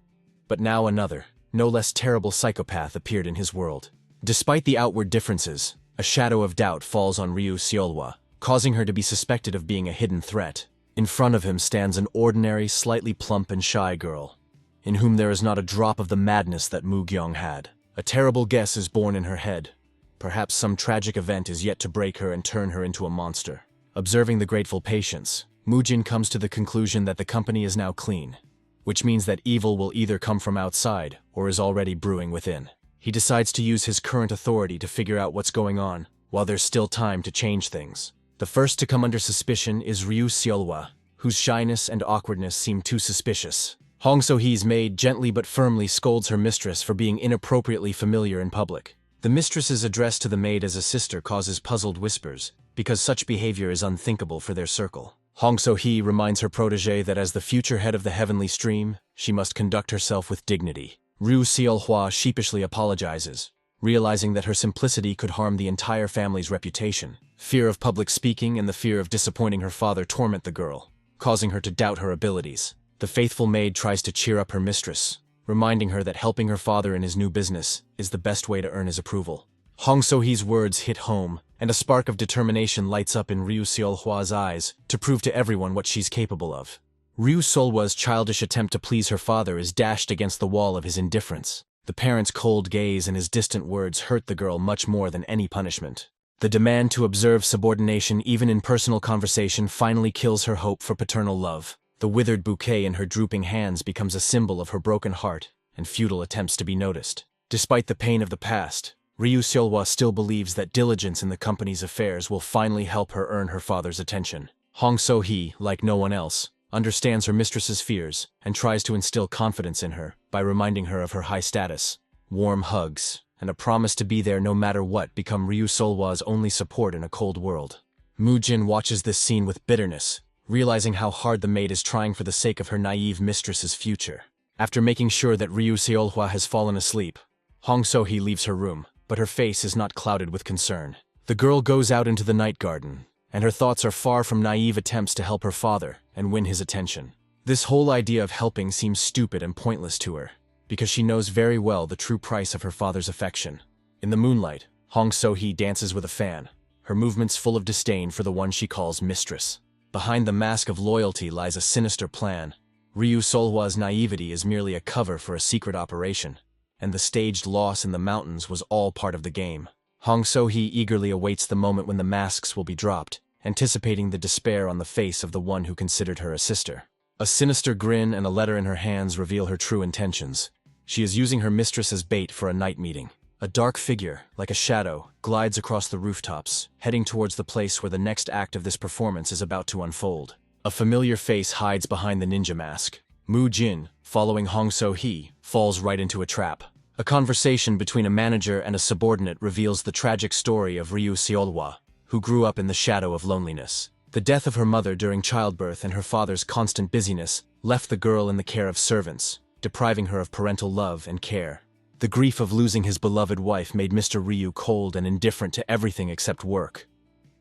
But now another, no less terrible psychopath appeared in his world. Despite the outward differences, a shadow of doubt falls on Ryu Seolhwa, causing her to be suspected of being a hidden threat. In front of him stands an ordinary, slightly plump and shy girl, in whom there is not a drop of the madness that Mugyong had. A terrible guess is born in her head. Perhaps some tragic event is yet to break her and turn her into a monster. Observing the grateful patience, Mujin comes to the conclusion that the company is now clean, which means that evil will either come from outside or is already brewing within. He decides to use his current authority to figure out what's going on, while there's still time to change things. The first to come under suspicion is Ryu Seolhwa, whose shyness and awkwardness seem too suspicious. Hong So-hee's maid gently but firmly scolds her mistress for being inappropriately familiar in public. The mistress's address to the maid as a sister causes puzzled whispers, because such behavior is unthinkable for their circle. Hong So-hee reminds her protégé that as the future head of the heavenly stream, she must conduct herself with dignity. Ryu Seolhwa sheepishly apologizes, realizing that her simplicity could harm the entire family's reputation. Fear of public speaking and the fear of disappointing her father torment the girl, causing her to doubt her abilities. The faithful maid tries to cheer up her mistress, reminding her that helping her father in his new business is the best way to earn his approval. Hong So-hee's words hit home, and a spark of determination lights up in Ryu Seolhwa's eyes to prove to everyone what she's capable of. Ryu Seolhwa's childish attempt to please her father is dashed against the wall of his indifference. The parent's cold gaze and his distant words hurt the girl much more than any punishment. The demand to observe subordination even in personal conversation finally kills her hope for paternal love. The withered bouquet in her drooping hands becomes a symbol of her broken heart and futile attempts to be noticed. Despite the pain of the past, Ryu Seolhwa still believes that diligence in the company's affairs will finally help her earn her father's attention. Hong So-hee, like no one else, understands her mistress's fears and tries to instill confidence in her by reminding her of her high status. Warm hugs and a promise to be there no matter what become Ryu Seolhwa's only support in a cold world. Mujin watches this scene with bitterness, realizing how hard the maid is trying for the sake of her naive mistress's future. After making sure that Ryu Seolhwa has fallen asleep, Hong So-hee leaves her room, but her face is not clouded with concern. The girl goes out into the night garden, and her thoughts are far from naive attempts to help her father and win his attention. This whole idea of helping seems stupid and pointless to her, because she knows very well the true price of her father's affection. In the moonlight, Hong So-hee dances with a fan, her movements full of disdain for the one she calls mistress. Behind the mask of loyalty lies a sinister plan. Ryu Seolhwa's naivety is merely a cover for a secret operation, and the staged loss in the mountains was all part of the game. Hong So-hee eagerly awaits the moment when the masks will be dropped, anticipating the despair on the face of the one who considered her a sister. A sinister grin and a letter in her hands reveal her true intentions. She is using her mistress as bait for a night meeting. A dark figure, like a shadow, glides across the rooftops, heading towards the place where the next act of this performance is about to unfold. A familiar face hides behind the ninja mask. Mujin, following Hong So-hee, falls right into a trap. A conversation between a manager and a subordinate reveals the tragic story of Ryu Seolhwa, who grew up in the shadow of loneliness. The death of her mother during childbirth and her father's constant busyness left the girl in the care of servants, depriving her of parental love and care. The grief of losing his beloved wife made Mr. Ryu cold and indifferent to everything except work,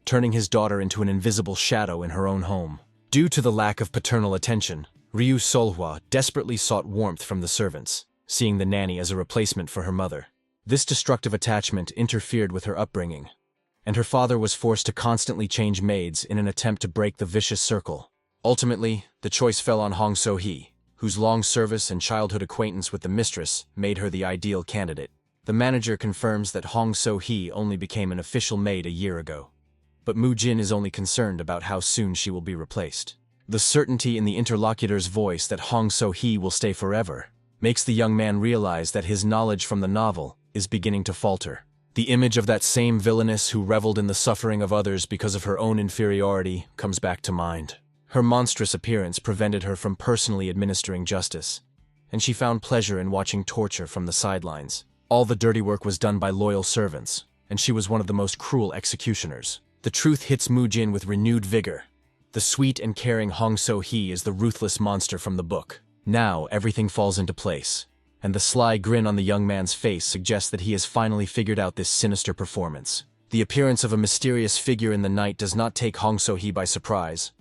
turning his daughter into an invisible shadow in her own home. Due to the lack of paternal attention, Ryu Seolhwa desperately sought warmth from the servants, seeing the nanny as a replacement for her mother. This destructive attachment interfered with her upbringing, and her father was forced to constantly change maids in an attempt to break the vicious circle. Ultimately, the choice fell on Hong So-hee, whose long service and childhood acquaintance with the mistress made her the ideal candidate. The manager confirms that Hong So-hee only became an official maid a year ago, but Mujin is only concerned about how soon she will be replaced. The certainty in the interlocutor's voice that Hong So-hee will stay forever makes the young man realize that his knowledge from the novel is beginning to falter. The image of that same villainess who reveled in the suffering of others because of her own inferiority comes back to mind. Her monstrous appearance prevented her from personally administering justice, and she found pleasure in watching torture from the sidelines. All the dirty work was done by loyal servants, and she was one of the most cruel executioners. The truth hits Mu-jin with renewed vigor. The sweet and caring Hong So-hee is the ruthless monster from the book. Now everything falls into place, and the sly grin on the young man's face suggests that he has finally figured out this sinister performance. The appearance of a mysterious figure in the night does not take Hong So-hee by surprise,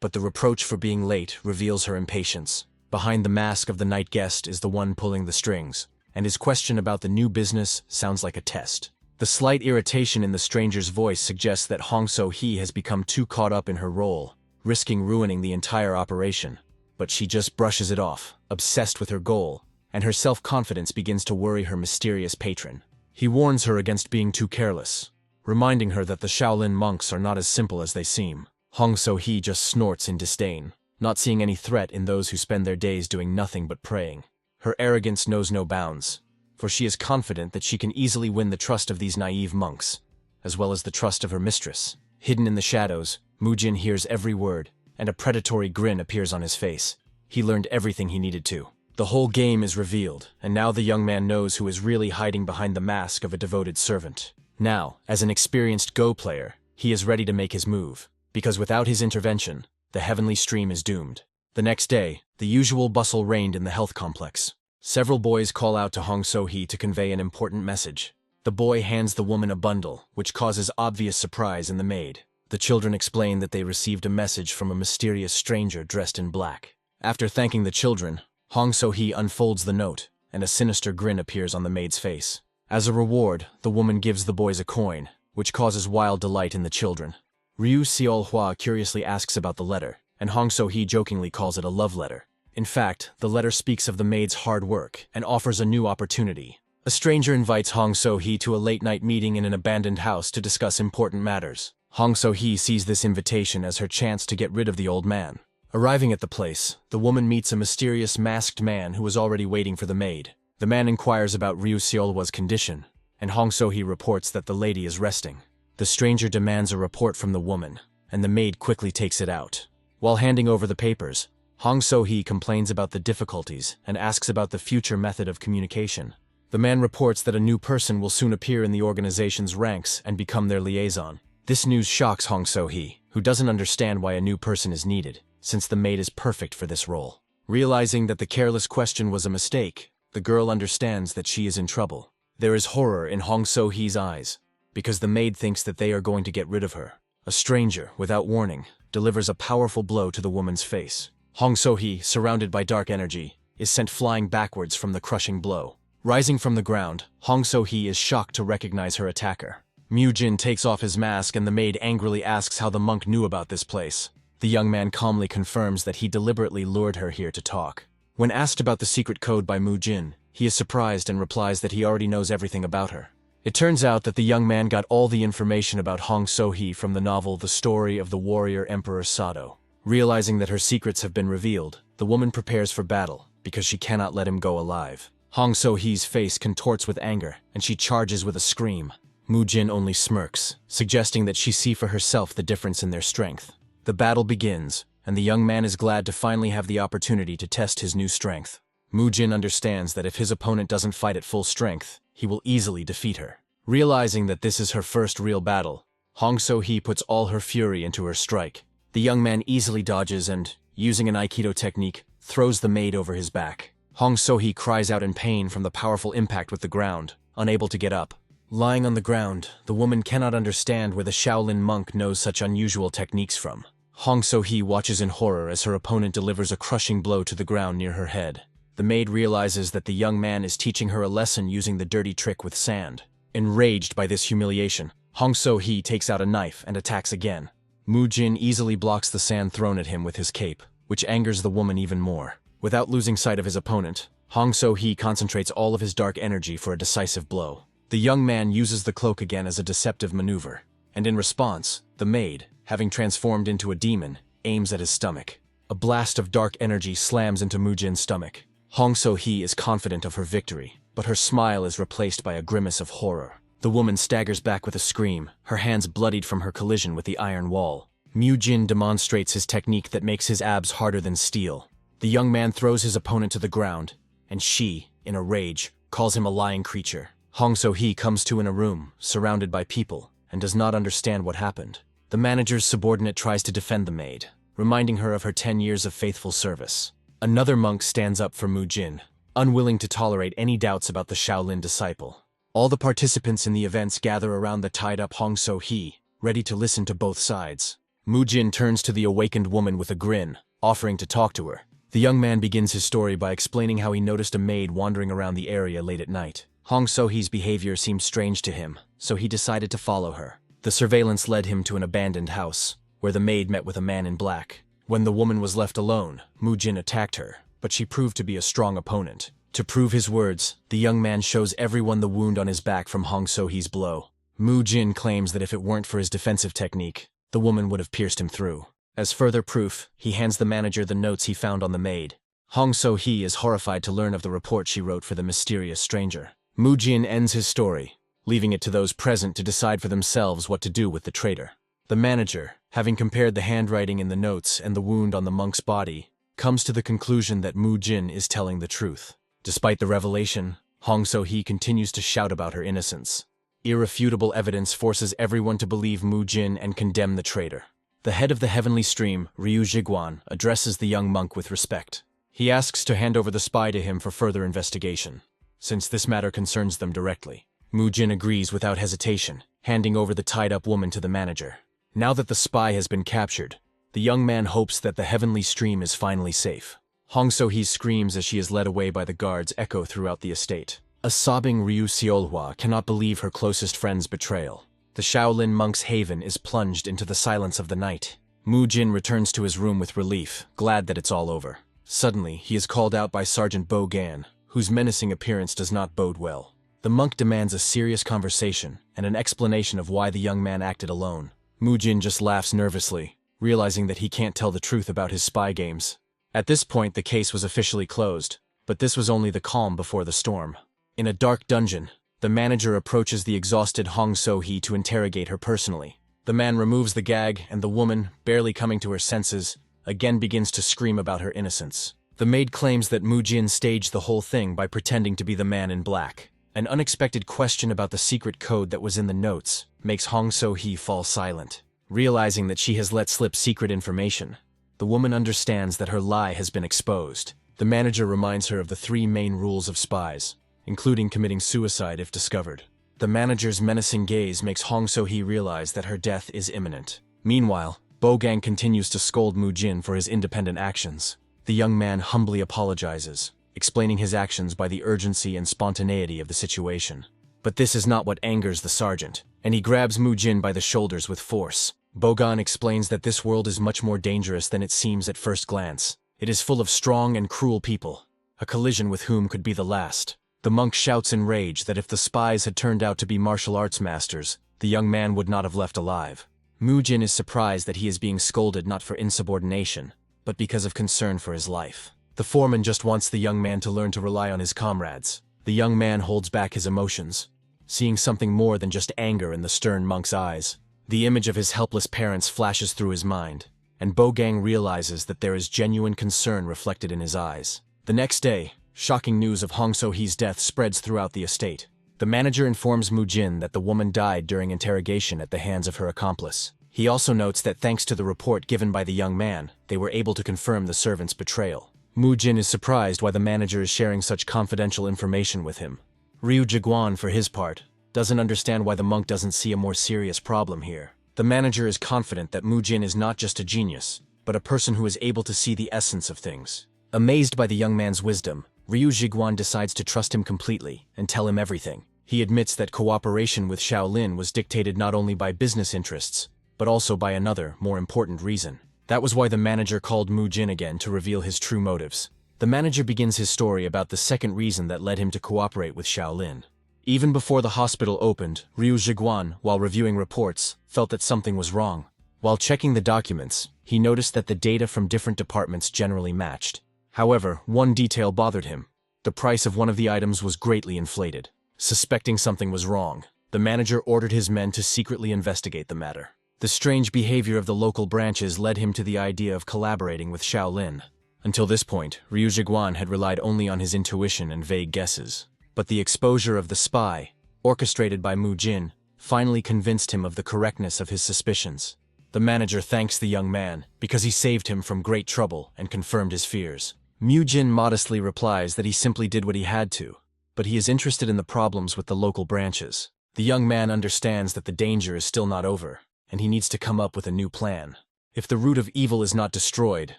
but the reproach for being late reveals her impatience. Behind the mask of the night guest is the one pulling the strings, and his question about the new business sounds like a test. The slight irritation in the stranger's voice suggests that Hong So-hee has become too caught up in her role, risking ruining the entire operation. But she just brushes it off, obsessed with her goal, and her self-confidence begins to worry her mysterious patron. He warns her against being too careless, reminding her that the Shaolin monks are not as simple as they seem. Hong So-hee just snorts in disdain, not seeing any threat in those who spend their days doing nothing but praying. Her arrogance knows no bounds, for she is confident that she can easily win the trust of these naive monks, as well as the trust of her mistress. Hidden in the shadows, Mu-jin hears every word, and a predatory grin appears on his face. He learned everything he needed to. The whole game is revealed, and now the young man knows who is really hiding behind the mask of a devoted servant. Now, as an experienced Go player, he is ready to make his move, because without his intervention, the heavenly stream is doomed. The next day, the usual bustle reigned in the health complex. Several boys call out to Hong So-hee to convey an important message. The boy hands the woman a bundle, which causes obvious surprise in the maid. The children explain that they received a message from a mysterious stranger dressed in black. After thanking the children, Hong So-hee unfolds the note, and a sinister grin appears on the maid's face. As a reward, the woman gives the boys a coin, which causes wild delight in the children. Ryu Seol-hwa curiously asks about the letter, and Hong So-hee jokingly calls it a love letter. In fact, the letter speaks of the maid's hard work and offers a new opportunity. A stranger invites Hong So-hee to a late-night meeting in an abandoned house to discuss important matters. Hong So-hee sees this invitation as her chance to get rid of the old man. Arriving at the place, the woman meets a mysterious masked man who is already waiting for the maid. The man inquires about Ryu Seol-hwa's condition, and Hong So-hee reports that the lady is resting. The stranger demands a report from the woman, and the maid quickly takes it out. While handing over the papers, Hong So-hee complains about the difficulties and asks about the future method of communication. The man reports that a new person will soon appear in the organization's ranks and become their liaison. This news shocks Hong So-hee, who doesn't understand why a new person is needed, since the maid is perfect for this role. Realizing that the careless question was a mistake, the girl understands that she is in trouble. There is horror in Hong So-hee's eyes, because the maid thinks that they are going to get rid of her. A stranger, without warning, delivers a powerful blow to the woman's face. Hong So-hee, surrounded by dark energy, is sent flying backwards from the crushing blow. Rising from the ground, Hong So-hee is shocked to recognize her attacker. Mu-jin takes off his mask and the maid angrily asks how the monk knew about this place. The young man calmly confirms that he deliberately lured her here to talk. When asked about the secret code by Mu-jin, he is surprised and replies that he already knows everything about her. It turns out that the young man got all the information about Hong So-hee from the novel The Story of the Warrior Emperor Sado. Realizing that her secrets have been revealed, the woman prepares for battle, because she cannot let him go alive. Hong So-hee's face contorts with anger, and she charges with a scream. Mu-jin only smirks, suggesting that she see for herself the difference in their strength. The battle begins, and the young man is glad to finally have the opportunity to test his new strength. Mu-jin understands that if his opponent doesn't fight at full strength, he will easily defeat her. Realizing that this is her first real battle, Hong So-hee puts all her fury into her strike. The young man easily dodges and, using an aikido technique, throws the maid over his back. Hong So-hee cries out in pain from the powerful impact with the ground, unable to get up. Lying on the ground, the woman cannot understand where the Shaolin monk knows such unusual techniques from. Hong So-hee watches in horror as her opponent delivers a crushing blow to the ground near her head. The maid realizes that the young man is teaching her a lesson using the dirty trick with sand. Enraged by this humiliation, Hong So-hee takes out a knife and attacks again. Mu-jin easily blocks the sand thrown at him with his cape, which angers the woman even more. Without losing sight of his opponent, Hong So-hee concentrates all of his dark energy for a decisive blow. The young man uses the cloak again as a deceptive maneuver, and in response, the maid, having transformed into a demon, aims at his stomach. A blast of dark energy slams into Mu-jin's stomach. Hong So-hee is confident of her victory, but her smile is replaced by a grimace of horror. The woman staggers back with a scream, her hands bloodied from her collision with the iron wall. Mu-jin demonstrates his technique that makes his abs harder than steel. The young man throws his opponent to the ground, and she, in a rage, calls him a lying creature. Hong So-hee comes to in a room, surrounded by people, and does not understand what happened. The manager's subordinate tries to defend the maid, reminding her of her 10 years of faithful service. Another monk stands up for Mu-jin, unwilling to tolerate any doubts about the Shaolin disciple. All the participants in the events gather around the tied-up Hong So-hee, ready to listen to both sides. Mu-jin turns to the awakened woman with a grin, offering to talk to her. The young man begins his story by explaining how he noticed a maid wandering around the area late at night. Hong So-hee's behavior seemed strange to him, so he decided to follow her. The surveillance led him to an abandoned house, where the maid met with a man in black. When the woman was left alone, Mu-jin attacked her, but she proved to be a strong opponent. To prove his words, the young man shows everyone the wound on his back from Hong So-hee's blow. Mu-jin claims that if it weren't for his defensive technique, the woman would have pierced him through. As further proof, he hands the manager the notes he found on the maid. Hong So-hee is horrified to learn of the report she wrote for the mysterious stranger. Mu-jin ends his story, leaving it to those present to decide for themselves what to do with the traitor. The manager, having compared the handwriting in the notes and the wound on the monk's body, comes to the conclusion that Mu-jin is telling the truth. Despite the revelation, Hong So-hee continues to shout about her innocence. Irrefutable evidence forces everyone to believe Mu-jin and condemn the traitor. The head of the heavenly stream, Ryu Jiguan, addresses the young monk with respect. He asks to hand over the spy to him for further investigation, since this matter concerns them directly. Mu-jin agrees without hesitation, handing over the tied-up woman to the manager. Now that the spy has been captured, the young man hopes that the heavenly stream is finally safe. Hong So-hee's screams as she is led away by the guards echo throughout the estate. A sobbing Ryu Seolhwa cannot believe her closest friend's betrayal. The Shaolin monk's haven is plunged into the silence of the night. Mu-jin returns to his room with relief, glad that it's all over. Suddenly, he is called out by Sergeant Bo-gan, whose menacing appearance does not bode well. The monk demands a serious conversation and an explanation of why the young man acted alone. Mu-jin just laughs nervously, realizing that he can't tell the truth about his spy games. At this point, the case was officially closed, but this was only the calm before the storm. In a dark dungeon, the manager approaches the exhausted Hong So-hee to interrogate her personally. The man removes the gag, and the woman, barely coming to her senses, again begins to scream about her innocence. The maid claims that Mu-jin staged the whole thing by pretending to be the man in black. An unexpected question about the secret code that was in the notes makes Hong So-hee fall silent. Realizing that she has let slip secret information, the woman understands that her lie has been exposed. The manager reminds her of the 3 main rules of spies, including committing suicide if discovered. The manager's menacing gaze makes Hong So-hee realize that her death is imminent. Meanwhile, Bo-gang continues to scold Mu-jin for his independent actions. The young man humbly apologizes, explaining his actions by the urgency and spontaneity of the situation. But this is not what angers the sergeant, and he grabs Mu-jin by the shoulders with force. Bo-gan explains that this world is much more dangerous than it seems at first glance. It is full of strong and cruel people, a collision with whom could be the last. The monk shouts in rage that if the spies had turned out to be martial arts masters, the young man would not have left alive. Mu-jin is surprised that he is being scolded not for insubordination, but because of concern for his life. The foreman just wants the young man to learn to rely on his comrades. The young man holds back his emotions, seeing something more than just anger in the stern monk's eyes. The image of his helpless parents flashes through his mind, and Bo-gang realizes that there is genuine concern reflected in his eyes. The next day, shocking news of Hong So-hee's death spreads throughout the estate. The manager informs Mu-jin that the woman died during interrogation at the hands of her accomplice. He also notes that thanks to the report given by the young man, they were able to confirm the servant's betrayal. Mu-jin is surprised why the manager is sharing such confidential information with him. Ryu Jiguan, for his part, doesn't understand why the monk doesn't see a more serious problem here. The manager is confident that Mu-jin is not just a genius, but a person who is able to see the essence of things. Amazed by the young man's wisdom, Ryu Jiguan decides to trust him completely and tell him everything. He admits that cooperation with Shaolin was dictated not only by business interests, but also by another, more important reason. That was why the manager called Mu-jin again to reveal his true motives. The manager begins his story about the second reason that led him to cooperate with Shaolin. Even before the hospital opened, Ryu Jiguan, while reviewing reports, felt that something was wrong. While checking the documents, he noticed that the data from different departments generally matched. However, one detail bothered him. The price of one of the items was greatly inflated. Suspecting something was wrong, the manager ordered his men to secretly investigate the matter. The strange behavior of the local branches led him to the idea of collaborating with Shaolin. Until this point, Ryu Zhiguan had relied only on his intuition and vague guesses. But the exposure of the spy, orchestrated by Mu Jin, finally convinced him of the correctness of his suspicions. The manager thanks the young man because he saved him from great trouble and confirmed his fears. Mu Jin modestly replies that he simply did what he had to, but he is interested in the problems with the local branches. The young man understands that the danger is still not over, and he needs to come up with a new plan. If the root of evil is not destroyed,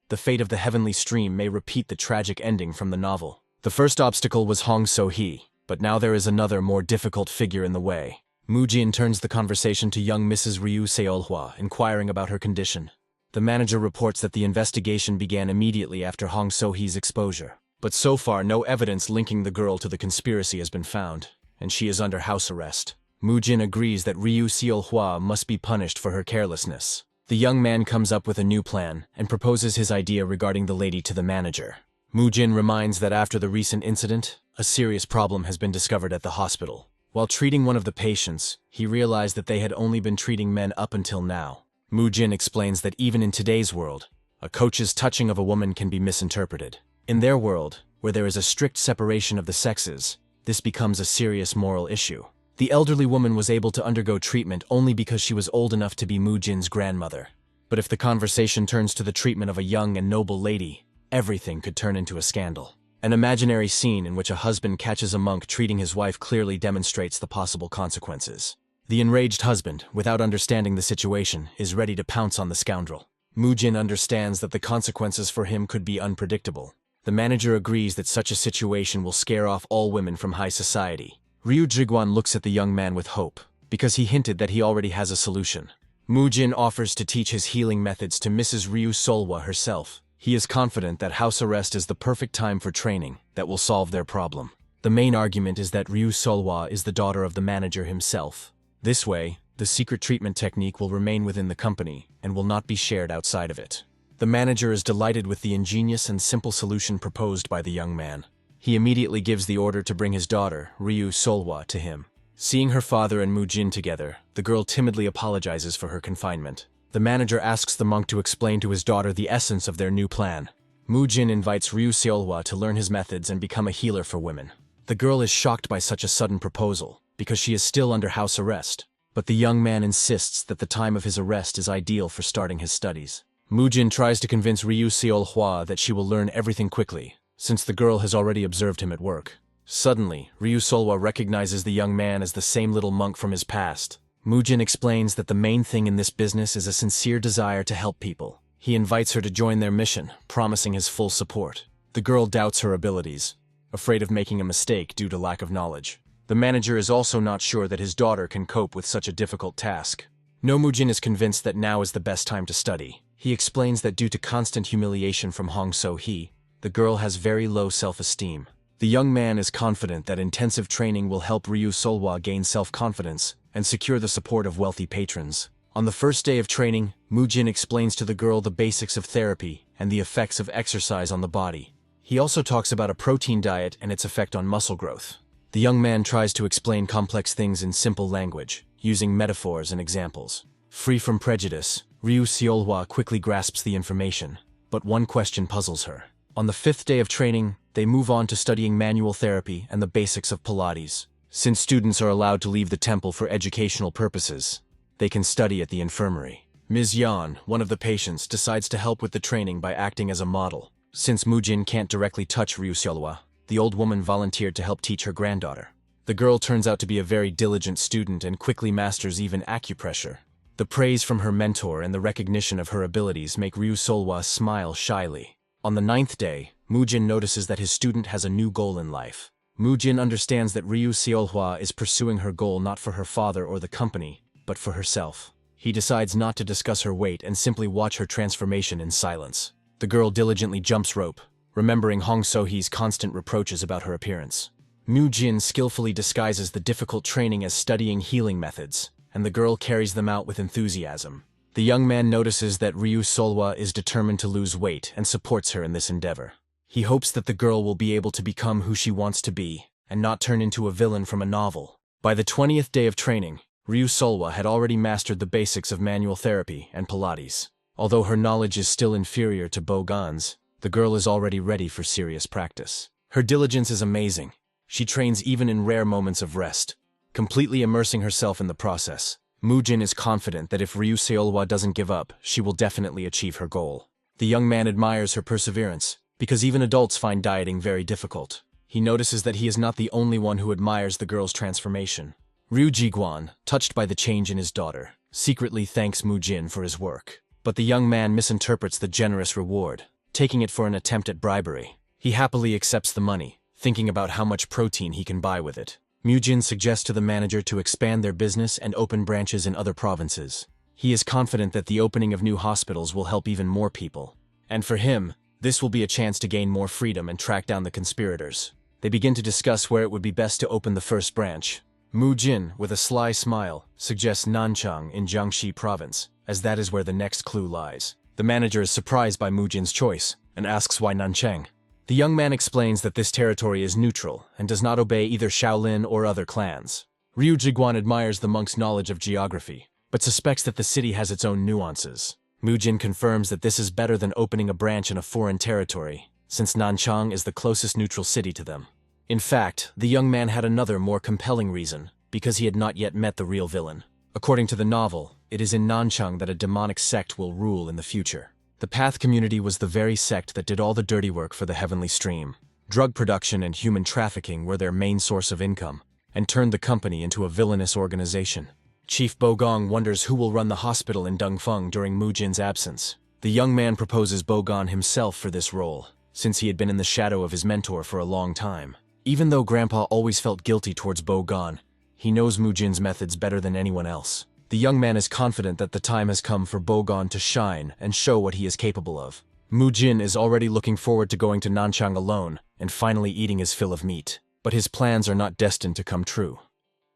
the fate of the heavenly stream may repeat the tragic ending from the novel. The first obstacle was Hong So-hee, but now there is another more difficult figure in the way. Mu Jin turns the conversation to young Mrs. Ryu Seolhwa, inquiring about her condition. The manager reports that the investigation began immediately after Hong So-hee's exposure. But so far no evidence linking the girl to the conspiracy has been found, and she is under house arrest. Mu Jin agrees that Ryu Seolhwa must be punished for her carelessness. The young man comes up with a new plan and proposes his idea regarding the lady to the manager. Mu Jin reminds that after the recent incident, a serious problem has been discovered at the hospital. While treating one of the patients, he realized that they had only been treating men up until now. Mu Jin explains that even in today's world, a coach's touching of a woman can be misinterpreted. In their world, where there is a strict separation of the sexes, this becomes a serious moral issue. The elderly woman was able to undergo treatment only because she was old enough to be Mu Jin's grandmother. But if the conversation turns to the treatment of a young and noble lady, everything could turn into a scandal. An imaginary scene in which a husband catches a monk treating his wife clearly demonstrates the possible consequences. The enraged husband, without understanding the situation, is ready to pounce on the scoundrel. Mu Jin understands that the consequences for him could be unpredictable. The manager agrees that such a situation will scare off all women from high society. Ryu Zhiguan looks at the young man with hope, because he hinted that he already has a solution. Mu Jin offers to teach his healing methods to Mrs. Ryu Solwa herself. He is confident that house arrest is the perfect time for training that will solve their problem. The main argument is that Ryu Solwa is the daughter of the manager himself. This way, the secret treatment technique will remain within the company and will not be shared outside of it. The manager is delighted with the ingenious and simple solution proposed by the young man. He immediately gives the order to bring his daughter, Ryu Solwa, to him. Seeing her father and Mu Jin together, the girl timidly apologizes for her confinement. The manager asks the monk to explain to his daughter the essence of their new plan. Mu Jin invites Ryu Seolhwa to learn his methods and become a healer for women. The girl is shocked by such a sudden proposal, because she is still under house arrest. But the young man insists that the time of his arrest is ideal for starting his studies. Mu Jin tries to convince Ryu Seolhwa that she will learn everything quickly, since the girl has already observed him at work. Suddenly, Ryu Solwa recognizes the young man as the same little monk from his past. Mu Jin explains that the main thing in this business is a sincere desire to help people. He invites her to join their mission, promising his full support. The girl doubts her abilities, afraid of making a mistake due to lack of knowledge. The manager is also not sure that his daughter can cope with such a difficult task. Mu Jin is convinced that now is the best time to study. He explains that due to constant humiliation from Hong So-hee, the girl has very low self-esteem. The young man is confident that intensive training will help Ryu Solwa gain self-confidence and secure the support of wealthy patrons. On the first day of training, Mu Jin explains to the girl the basics of therapy and the effects of exercise on the body. He also talks about a protein diet and its effect on muscle growth. The young man tries to explain complex things in simple language, using metaphors and examples. Free from prejudice, Ryu Seolhwa quickly grasps the information, but one question puzzles her. On the 5th day of training, they move on to studying manual therapy and the basics of Pilates. Since students are allowed to leave the temple for educational purposes, they can study at the infirmary. Ms. Yan, one of the patients, decides to help with the training by acting as a model. Since Mu Jin can't directly touch Ryu Seolhwa, the old woman volunteered to help teach her granddaughter. The girl turns out to be a very diligent student and quickly masters even acupressure. The praise from her mentor and the recognition of her abilities make Ryu Solwa smile shyly. On the 9th day, Mu Jin notices that his student has a new goal in life. Mu Jin understands that Ryu Seolhwa is pursuing her goal not for her father or the company, but for herself. He decides not to discuss her weight and simply watch her transformation in silence. The girl diligently jumps rope, remembering Hong So-hee's constant reproaches about her appearance. Mu Jin skillfully disguises the difficult training as studying healing methods, and the girl carries them out with enthusiasm. The young man notices that Ryu Solwa is determined to lose weight and supports her in this endeavor. He hopes that the girl will be able to become who she wants to be, and not turn into a villain from a novel. By the 20th day of training, Ryu Solwa had already mastered the basics of manual therapy and Pilates. Although her knowledge is still inferior to Bogan's, The girl is already ready for serious practice. Her diligence is amazing. She trains even in rare moments of rest, completely immersing herself in the process. Mujin is confident that if Ryu Seolhwa doesn't give up, she will definitely achieve her goal. The young man admires her perseverance, because even adults find dieting very difficult. He notices that he is not the only one who admires the girl's transformation. Ryu Jiguan, touched by the change in his daughter, secretly thanks Mujin for his work. But the young man misinterprets the generous reward, taking it for an attempt at bribery. He happily accepts the money, thinking about how much protein he can buy with it. Mujin suggests to the manager to expand their business and open branches in other provinces. He is confident that the opening of new hospitals will help even more people. And for him, this will be a chance to gain more freedom and track down the conspirators. They begin to discuss where it would be best to open the first branch. Mujin, with a sly smile, suggests Nanchang in Jiangxi province, as that is where the next clue lies. The manager is surprised by Mujin's choice, and asks why Nanchang. The young man explains that this territory is neutral, and does not obey either Shaolin or other clans. Ryu Jiguan admires the monk's knowledge of geography, but suspects that the city has its own nuances. Mujin confirms that this is better than opening a branch in a foreign territory, since Nanchang is the closest neutral city to them. In fact, the young man had another more compelling reason, because he had not yet met the real villain. According to the novel, it is in Nanchang that a demonic sect will rule in the future. The Path community was the very sect that did all the dirty work for the heavenly stream. Drug production and human trafficking were their main source of income, and turned the company into a villainous organization. Chief Bogong wonders who will run the hospital in Dongfeng during Mujin's absence. The young man proposes Bogong himself for this role, since he had been in the shadow of his mentor for a long time. Even though Grandpa always felt guilty towards Bogong, he knows Mujin's methods better than anyone else. The young man is confident that the time has come for Bogong to shine and show what he is capable of. Mujin is already looking forward to going to Nanchang alone and finally eating his fill of meat. But his plans are not destined to come true.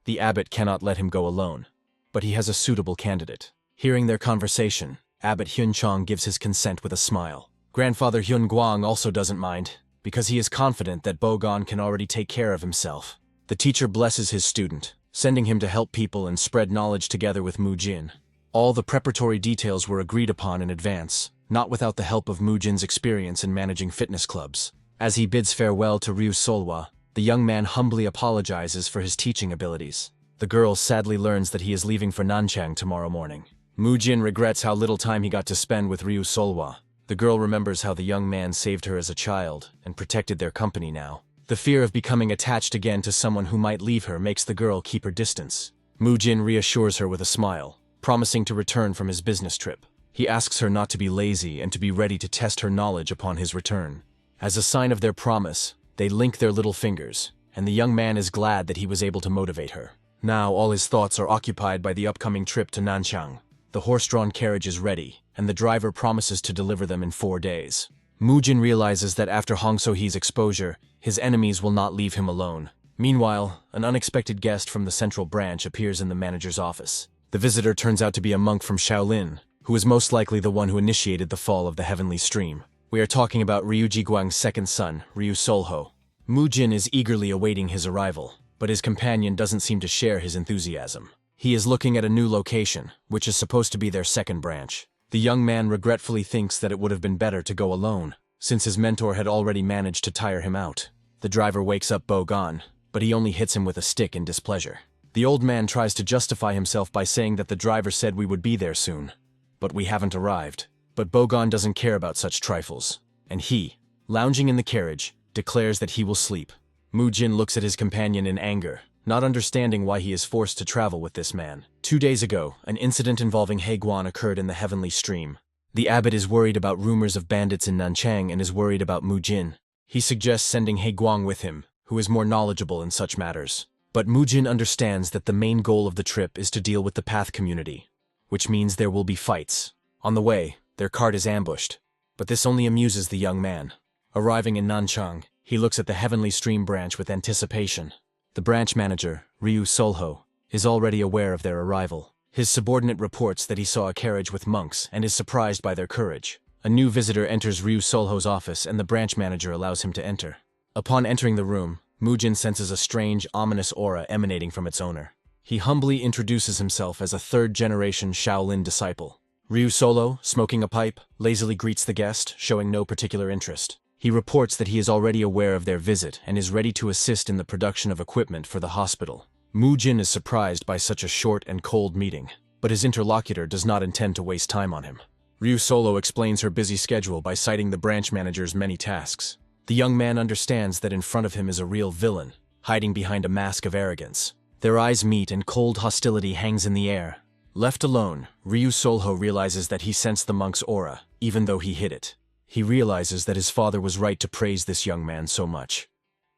The abbot cannot let him go alone, but he has a suitable candidate. Hearing their conversation, Abbot Hyunchong gives his consent with a smile. Grandfather Hyun Guang also doesn't mind, because he is confident that Bogong can already take care of himself. The teacher blesses his student, sending him to help people and spread knowledge together with Mujin. All the preparatory details were agreed upon in advance, not without the help of Mujin's experience in managing fitness clubs. As he bids farewell to Ryu Solhwa, the young man humbly apologizes for his teaching abilities. The girl sadly learns that he is leaving for Nanchang tomorrow morning. Mujin regrets how little time he got to spend with Ryu Solhwa. The girl remembers how the young man saved her as a child and protected their company now. The fear of becoming attached again to someone who might leave her makes the girl keep her distance. Mujin reassures her with a smile, promising to return from his business trip. He asks her not to be lazy and to be ready to test her knowledge upon his return. As a sign of their promise, they link their little fingers, and the young man is glad that he was able to motivate her. Now all his thoughts are occupied by the upcoming trip to Nanchang. The horse-drawn carriage is ready, and the driver promises to deliver them in 4 days. Mujin realizes that after Hong So-hee's exposure, his enemies will not leave him alone. Meanwhile, an unexpected guest from the central branch appears in the manager's office. The visitor turns out to be a monk from Shaolin, who is most likely the one who initiated the fall of the heavenly stream. We are talking about Ryu Jiguang's second son, Ryu Solho. Mujin is eagerly awaiting his arrival, but his companion doesn't seem to share his enthusiasm. He is looking at a new location, which is supposed to be their second branch. The young man regretfully thinks that it would have been better to go alone, since his mentor had already managed to tire him out. The driver wakes up Bogong, but he only hits him with a stick in displeasure. The old man tries to justify himself by saying that the driver said we would be there soon, but we haven't arrived. But Bogong doesn't care about such trifles, and he, lounging in the carriage, declares that he will sleep. Mujin looks at his companion in anger, not understanding why he is forced to travel with this man. 2 days ago, an incident involving Haiguan occurred in the heavenly stream. The abbot is worried about rumors of bandits in Nanchang and is worried about Mujin. He suggests sending Haiguan with him, who is more knowledgeable in such matters. But Mujin understands that the main goal of the trip is to deal with the Path community, which means there will be fights. On the way, their cart is ambushed, but this only amuses the young man. Arriving in Nanchang, he looks at the heavenly stream branch with anticipation. The branch manager, Ryu Solho, is already aware of their arrival. His subordinate reports that he saw a carriage with monks and is surprised by their courage. A new visitor enters Ryu Solho's office and the branch manager allows him to enter. Upon entering the room, Mujin senses a strange, ominous aura emanating from its owner. He humbly introduces himself as a third-generation Shaolin disciple. Ryu Solo, smoking a pipe, lazily greets the guest, showing no particular interest. He reports that he is already aware of their visit and is ready to assist in the production of equipment for the hospital. Mu-jin is surprised by such a short and cold meeting, but his interlocutor does not intend to waste time on him. Ryu Solo explains her busy schedule by citing the branch manager's many tasks. The young man understands that in front of him is a real villain, hiding behind a mask of arrogance. Their eyes meet and cold hostility hangs in the air. Left alone, Ryu Solo realizes that he sensed the monk's aura, even though he hid it. He realizes that his father was right to praise this young man so much,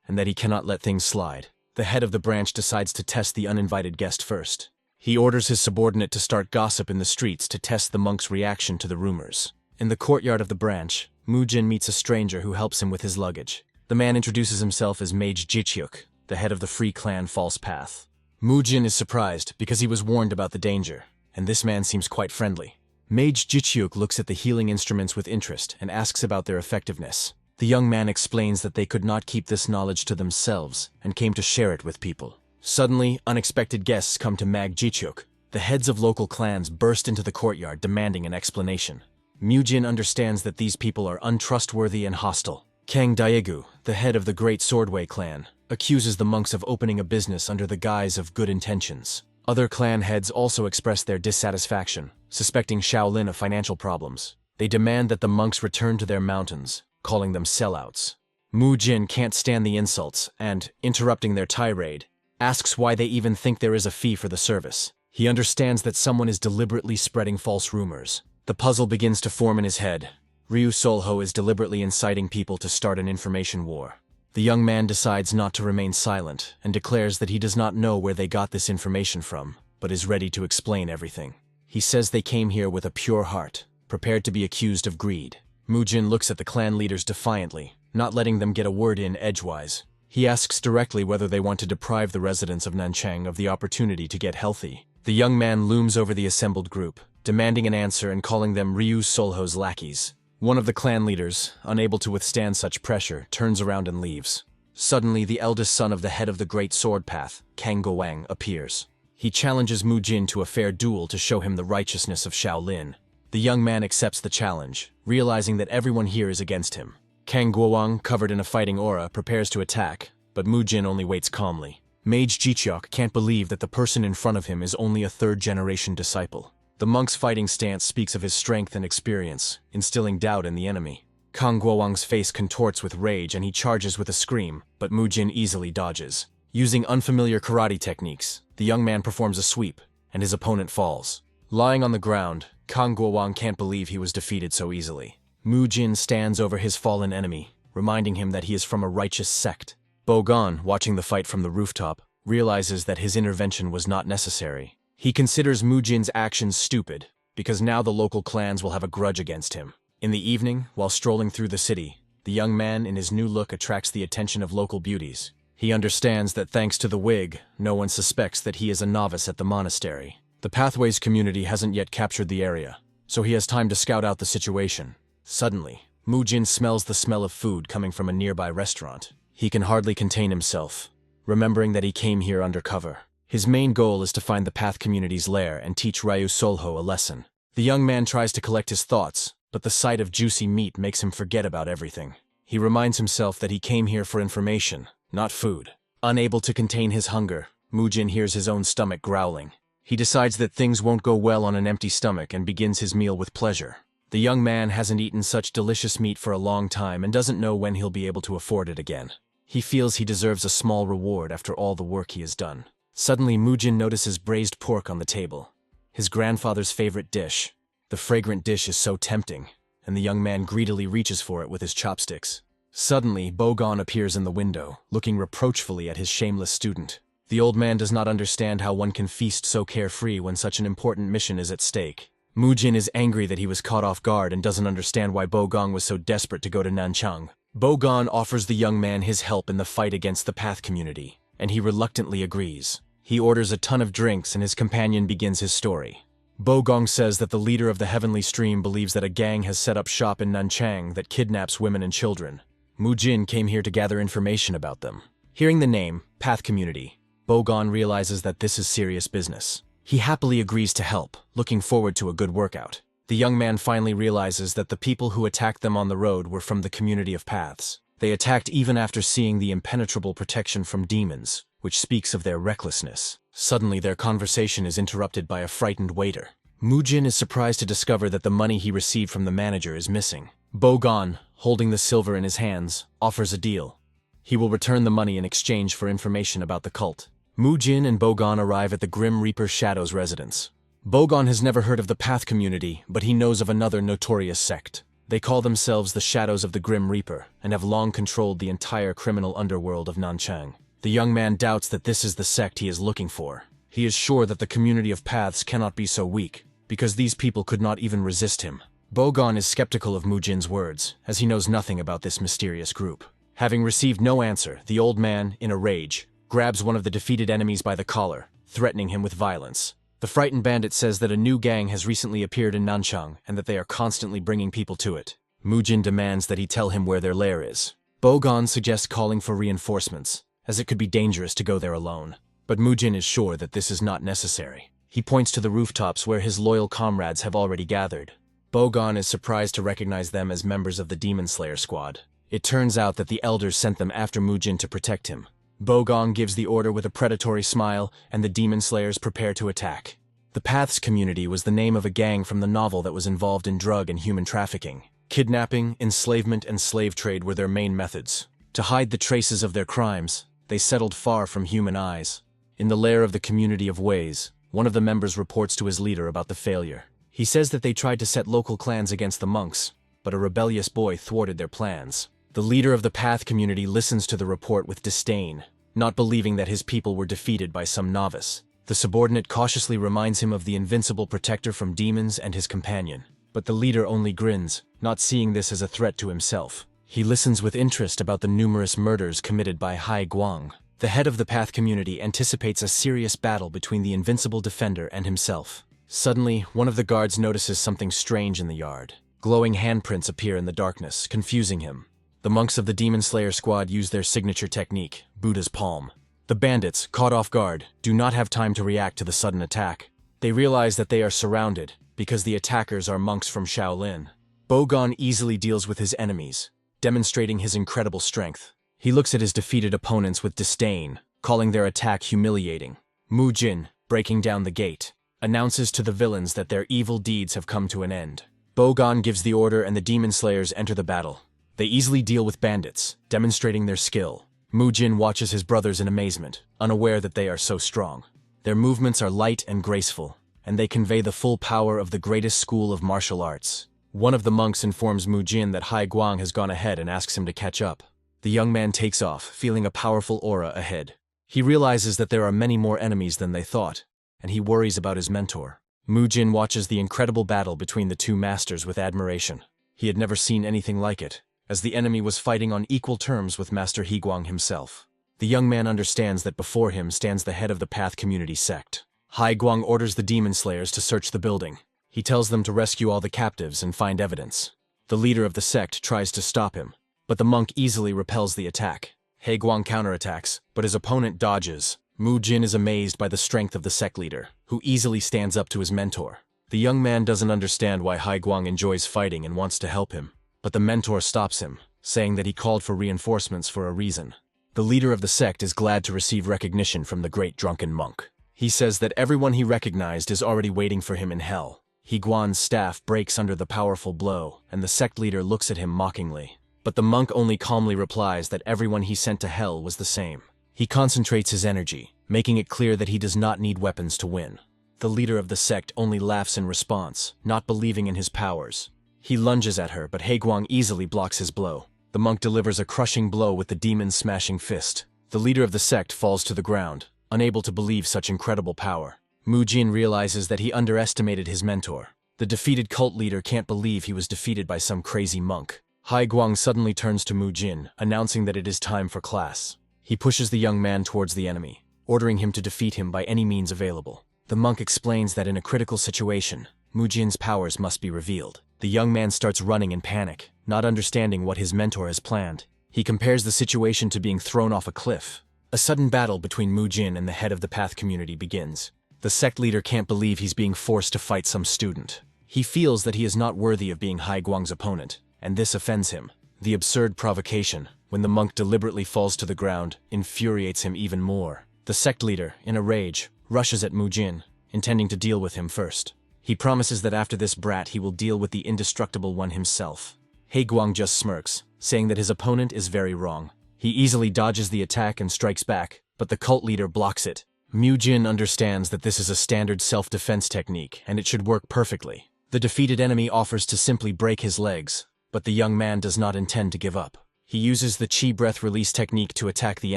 and that he cannot let things slide. The head of the branch decides to test the uninvited guest first. He orders his subordinate to start gossip in the streets to test the monk's reaction to the rumors. In the courtyard of the branch, Mu-jin meets a stranger who helps him with his luggage. The man introduces himself as Mage Jicheok, the head of the Free Clan False Path. Mu-jin is surprised because he was warned about the danger, and this man seems quite friendly. Mage Jicheok looks at the healing instruments with interest and asks about their effectiveness. The young man explains that they could not keep this knowledge to themselves and came to share it with people. Suddenly, unexpected guests come to Mage Jicheok. The heads of local clans burst into the courtyard demanding an explanation. Mu-jin understands that these people are untrustworthy and hostile. Kang Daegu, the head of the Great Swordway clan, accuses the monks of opening a business under the guise of good intentions. Other clan heads also express their dissatisfaction, suspecting Shaolin of financial problems. They demand that the monks return to their mountains, calling them sellouts. Mu-jin can't stand the insults and, interrupting their tirade, asks why they even think there is a fee for the service. He understands that someone is deliberately spreading false rumors. The puzzle begins to form in his head. Ryu Solo is deliberately inciting people to start an information war. The young man decides not to remain silent and declares that he does not know where they got this information from, but is ready to explain everything. He says they came here with a pure heart, prepared to be accused of greed. Mu-jin looks at the clan leaders defiantly, not letting them get a word in edgewise. He asks directly whether they want to deprive the residents of Nanchang of the opportunity to get healthy. The young man looms over the assembled group, demanding an answer and calling them Ryu Solo's lackeys. One of the clan leaders, unable to withstand such pressure, turns around and leaves. Suddenly, the eldest son of the head of the Great Sword Path, Kang Goang, appears. He challenges Mu-jin to a fair duel to show him the righteousness of Shaolin. The young man accepts the challenge, realizing that everyone here is against him. Kang Guowang, covered in a fighting aura, prepares to attack, but Mu-jin only waits calmly. Mage Jicheok can't believe that the person in front of him is only a third-generation disciple. The monk's fighting stance speaks of his strength and experience, instilling doubt in the enemy. Kang Guowang's face contorts with rage and he charges with a scream, but Mu-jin easily dodges. Using unfamiliar karate techniques, the young man performs a sweep, and his opponent falls. Lying on the ground, Kang Guowang can't believe he was defeated so easily. Mu-jin stands over his fallen enemy, reminding him that he is from a righteous sect. Bogon, watching the fight from the rooftop, realizes that his intervention was not necessary. He considers Mu-jin's actions stupid, because now the local clans will have a grudge against him. In the evening, while strolling through the city, the young man in his new look attracts the attention of local beauties. He understands that thanks to the wig, no one suspects that he is a novice at the monastery. The Pathways community hasn't yet captured the area, so he has time to scout out the situation. Suddenly, Mu-jin smells the smell of food coming from a nearby restaurant. He can hardly contain himself, remembering that he came here undercover. His main goal is to find the Path community's lair and teach Ryu Solo a lesson. The young man tries to collect his thoughts, but the sight of juicy meat makes him forget about everything. He reminds himself that he came here for information, not food. Unable to contain his hunger, Mu-jin hears his own stomach growling. He decides that things won't go well on an empty stomach and begins his meal with pleasure. The young man hasn't eaten such delicious meat for a long time and doesn't know when he'll be able to afford it again. He feels he deserves a small reward after all the work he has done. Suddenly, Mu-jin notices braised pork on the table, his grandfather's favorite dish. The fragrant dish is so tempting, and the young man greedily reaches for it with his chopsticks. Suddenly, Bogon appears in the window, looking reproachfully at his shameless student. The old man does not understand how one can feast so carefree when such an important mission is at stake. Mu-jin is angry that he was caught off guard and doesn't understand why Bogon was so desperate to go to Nanchang. Bogon offers the young man his help in the fight against the Path community, and he reluctantly agrees. He orders a ton of drinks and his companion begins his story. Bogong says that the leader of the Heavenly Stream believes that a gang has set up shop in Nanchang that kidnaps women and children. Mu-jin came here to gather information about them. Hearing the name, Path Community, Bogon realizes that this is serious business. He happily agrees to help, looking forward to a good workout. The young man finally realizes that the people who attacked them on the road were from the community of paths. They attacked even after seeing the impenetrable protection from demons, which speaks of their recklessness. Suddenly, their conversation is interrupted by a frightened waiter. Mujin is surprised to discover that the money he received from the manager is missing. Bogon, holding the silver in his hands, offers a deal. He will return the money in exchange for information about the cult. Mujin and Bogon arrive at the Grim Reaper Shadow's residence. Bogon has never heard of the Path community, but he knows of another notorious sect. They call themselves the Shadows of the Grim Reaper, and have long controlled the entire criminal underworld of Nanchang. The young man doubts that this is the sect he is looking for. He is sure that the community of paths cannot be so weak, because these people could not even resist him. Bogon is skeptical of Mujin's words, as he knows nothing about this mysterious group. Having received no answer, the old man, in a rage, grabs one of the defeated enemies by the collar, threatening him with violence. The frightened bandit says that a new gang has recently appeared in Nanchang and that they are constantly bringing people to it. Mujin demands that he tell him where their lair is. Bogon suggests calling for reinforcements, as it could be dangerous to go there alone. But Mujin is sure that this is not necessary. He points to the rooftops where his loyal comrades have already gathered. Bogon is surprised to recognize them as members of the Demon Slayer squad. It turns out that the elders sent them after Mujin to protect him. Bogon gives the order with a predatory smile, and the Demon Slayers prepare to attack. The Paths community was the name of a gang from the novel that was involved in drug and human trafficking. Kidnapping, enslavement, and slave trade were their main methods. To hide the traces of their crimes, they settled far from human eyes. In the lair of the community of Ways, one of the members reports to his leader about the failure. He says that they tried to set local clans against the monks, but a rebellious boy thwarted their plans. The leader of the Path community listens to the report with disdain, not believing that his people were defeated by some novice. The subordinate cautiously reminds him of the invincible protector from demons and his companion, but the leader only grins, not seeing this as a threat to himself. He listens with interest about the numerous murders committed by Hai Guang. The head of the Path community anticipates a serious battle between the invincible defender and himself. Suddenly, one of the guards notices something strange in the yard. Glowing handprints appear in the darkness, confusing him. The monks of the Demon Slayer squad use their signature technique, Buddha's palm. The bandits, caught off guard, do not have time to react to the sudden attack. They realize that they are surrounded, because the attackers are monks from Shaolin. Bogon easily deals with his enemies, demonstrating his incredible strength. He looks at his defeated opponents with disdain, calling their attack humiliating. Mujin, breaking down the gate, announces to the villains that their evil deeds have come to an end. Bogon gives the order and the Demon Slayers enter the battle. They easily deal with bandits, demonstrating their skill. Mujin watches his brothers in amazement, unaware that they are so strong. Their movements are light and graceful, and they convey the full power of the greatest school of martial arts. One of the monks informs Mujin that Hai Guang has gone ahead and asks him to catch up. The young man takes off, feeling a powerful aura ahead. He realizes that there are many more enemies than they thought, and he worries about his mentor. Mujin watches the incredible battle between the two masters with admiration. He had never seen anything like it, as the enemy was fighting on equal terms with Master Higuang himself. The young man understands that before him stands the head of the Path community sect. Hai Guang orders the Demon Slayers to search the building. He tells them to rescue all the captives and find evidence. The leader of the sect tries to stop him, but the monk easily repels the attack. Hai Guang counterattacks, but his opponent dodges. Mujin is amazed by the strength of the sect leader, who easily stands up to his mentor. The young man doesn't understand why Hai Guang enjoys fighting and wants to help him, but the mentor stops him, saying that he called for reinforcements for a reason. The leader of the sect is glad to receive recognition from the great drunken monk. He says that everyone he recognized is already waiting for him in hell. Higuan's staff breaks under the powerful blow, and the sect leader looks at him mockingly. But the monk only calmly replies that everyone he sent to hell was the same. He concentrates his energy, making it clear that he does not need weapons to win. The leader of the sect only laughs in response, not believing in his powers. He lunges at her, but Haiguang easily blocks his blow. The monk delivers a crushing blow with the demon's smashing fist. The leader of the sect falls to the ground, unable to believe such incredible power. Mujin realizes that he underestimated his mentor. The defeated cult leader can't believe he was defeated by some crazy monk. Hai Guang suddenly turns to Mujin, announcing that it is time for class. He pushes the young man towards the enemy, ordering him to defeat him by any means available. The monk explains that in a critical situation, Mujin's powers must be revealed. The young man starts running in panic, not understanding what his mentor has planned. He compares the situation to being thrown off a cliff. A sudden battle between Mujin and the head of the Path community begins. The sect leader can't believe he's being forced to fight some student. He feels that he is not worthy of being Hai Guang's opponent, and this offends him. The absurd provocation, when the monk deliberately falls to the ground, infuriates him even more. The sect leader, in a rage, rushes at Mu Jin, intending to deal with him first. He promises that after this brat he will deal with the indestructible one himself. Hai Guang just smirks, saying that his opponent is very wrong. He easily dodges the attack and strikes back, but the cult leader blocks it. Mu Jin understands that this is a standard self-defense technique, and it should work perfectly. The defeated enemy offers to simply break his legs, but the young man does not intend to give up. He uses the chi breath release technique to attack the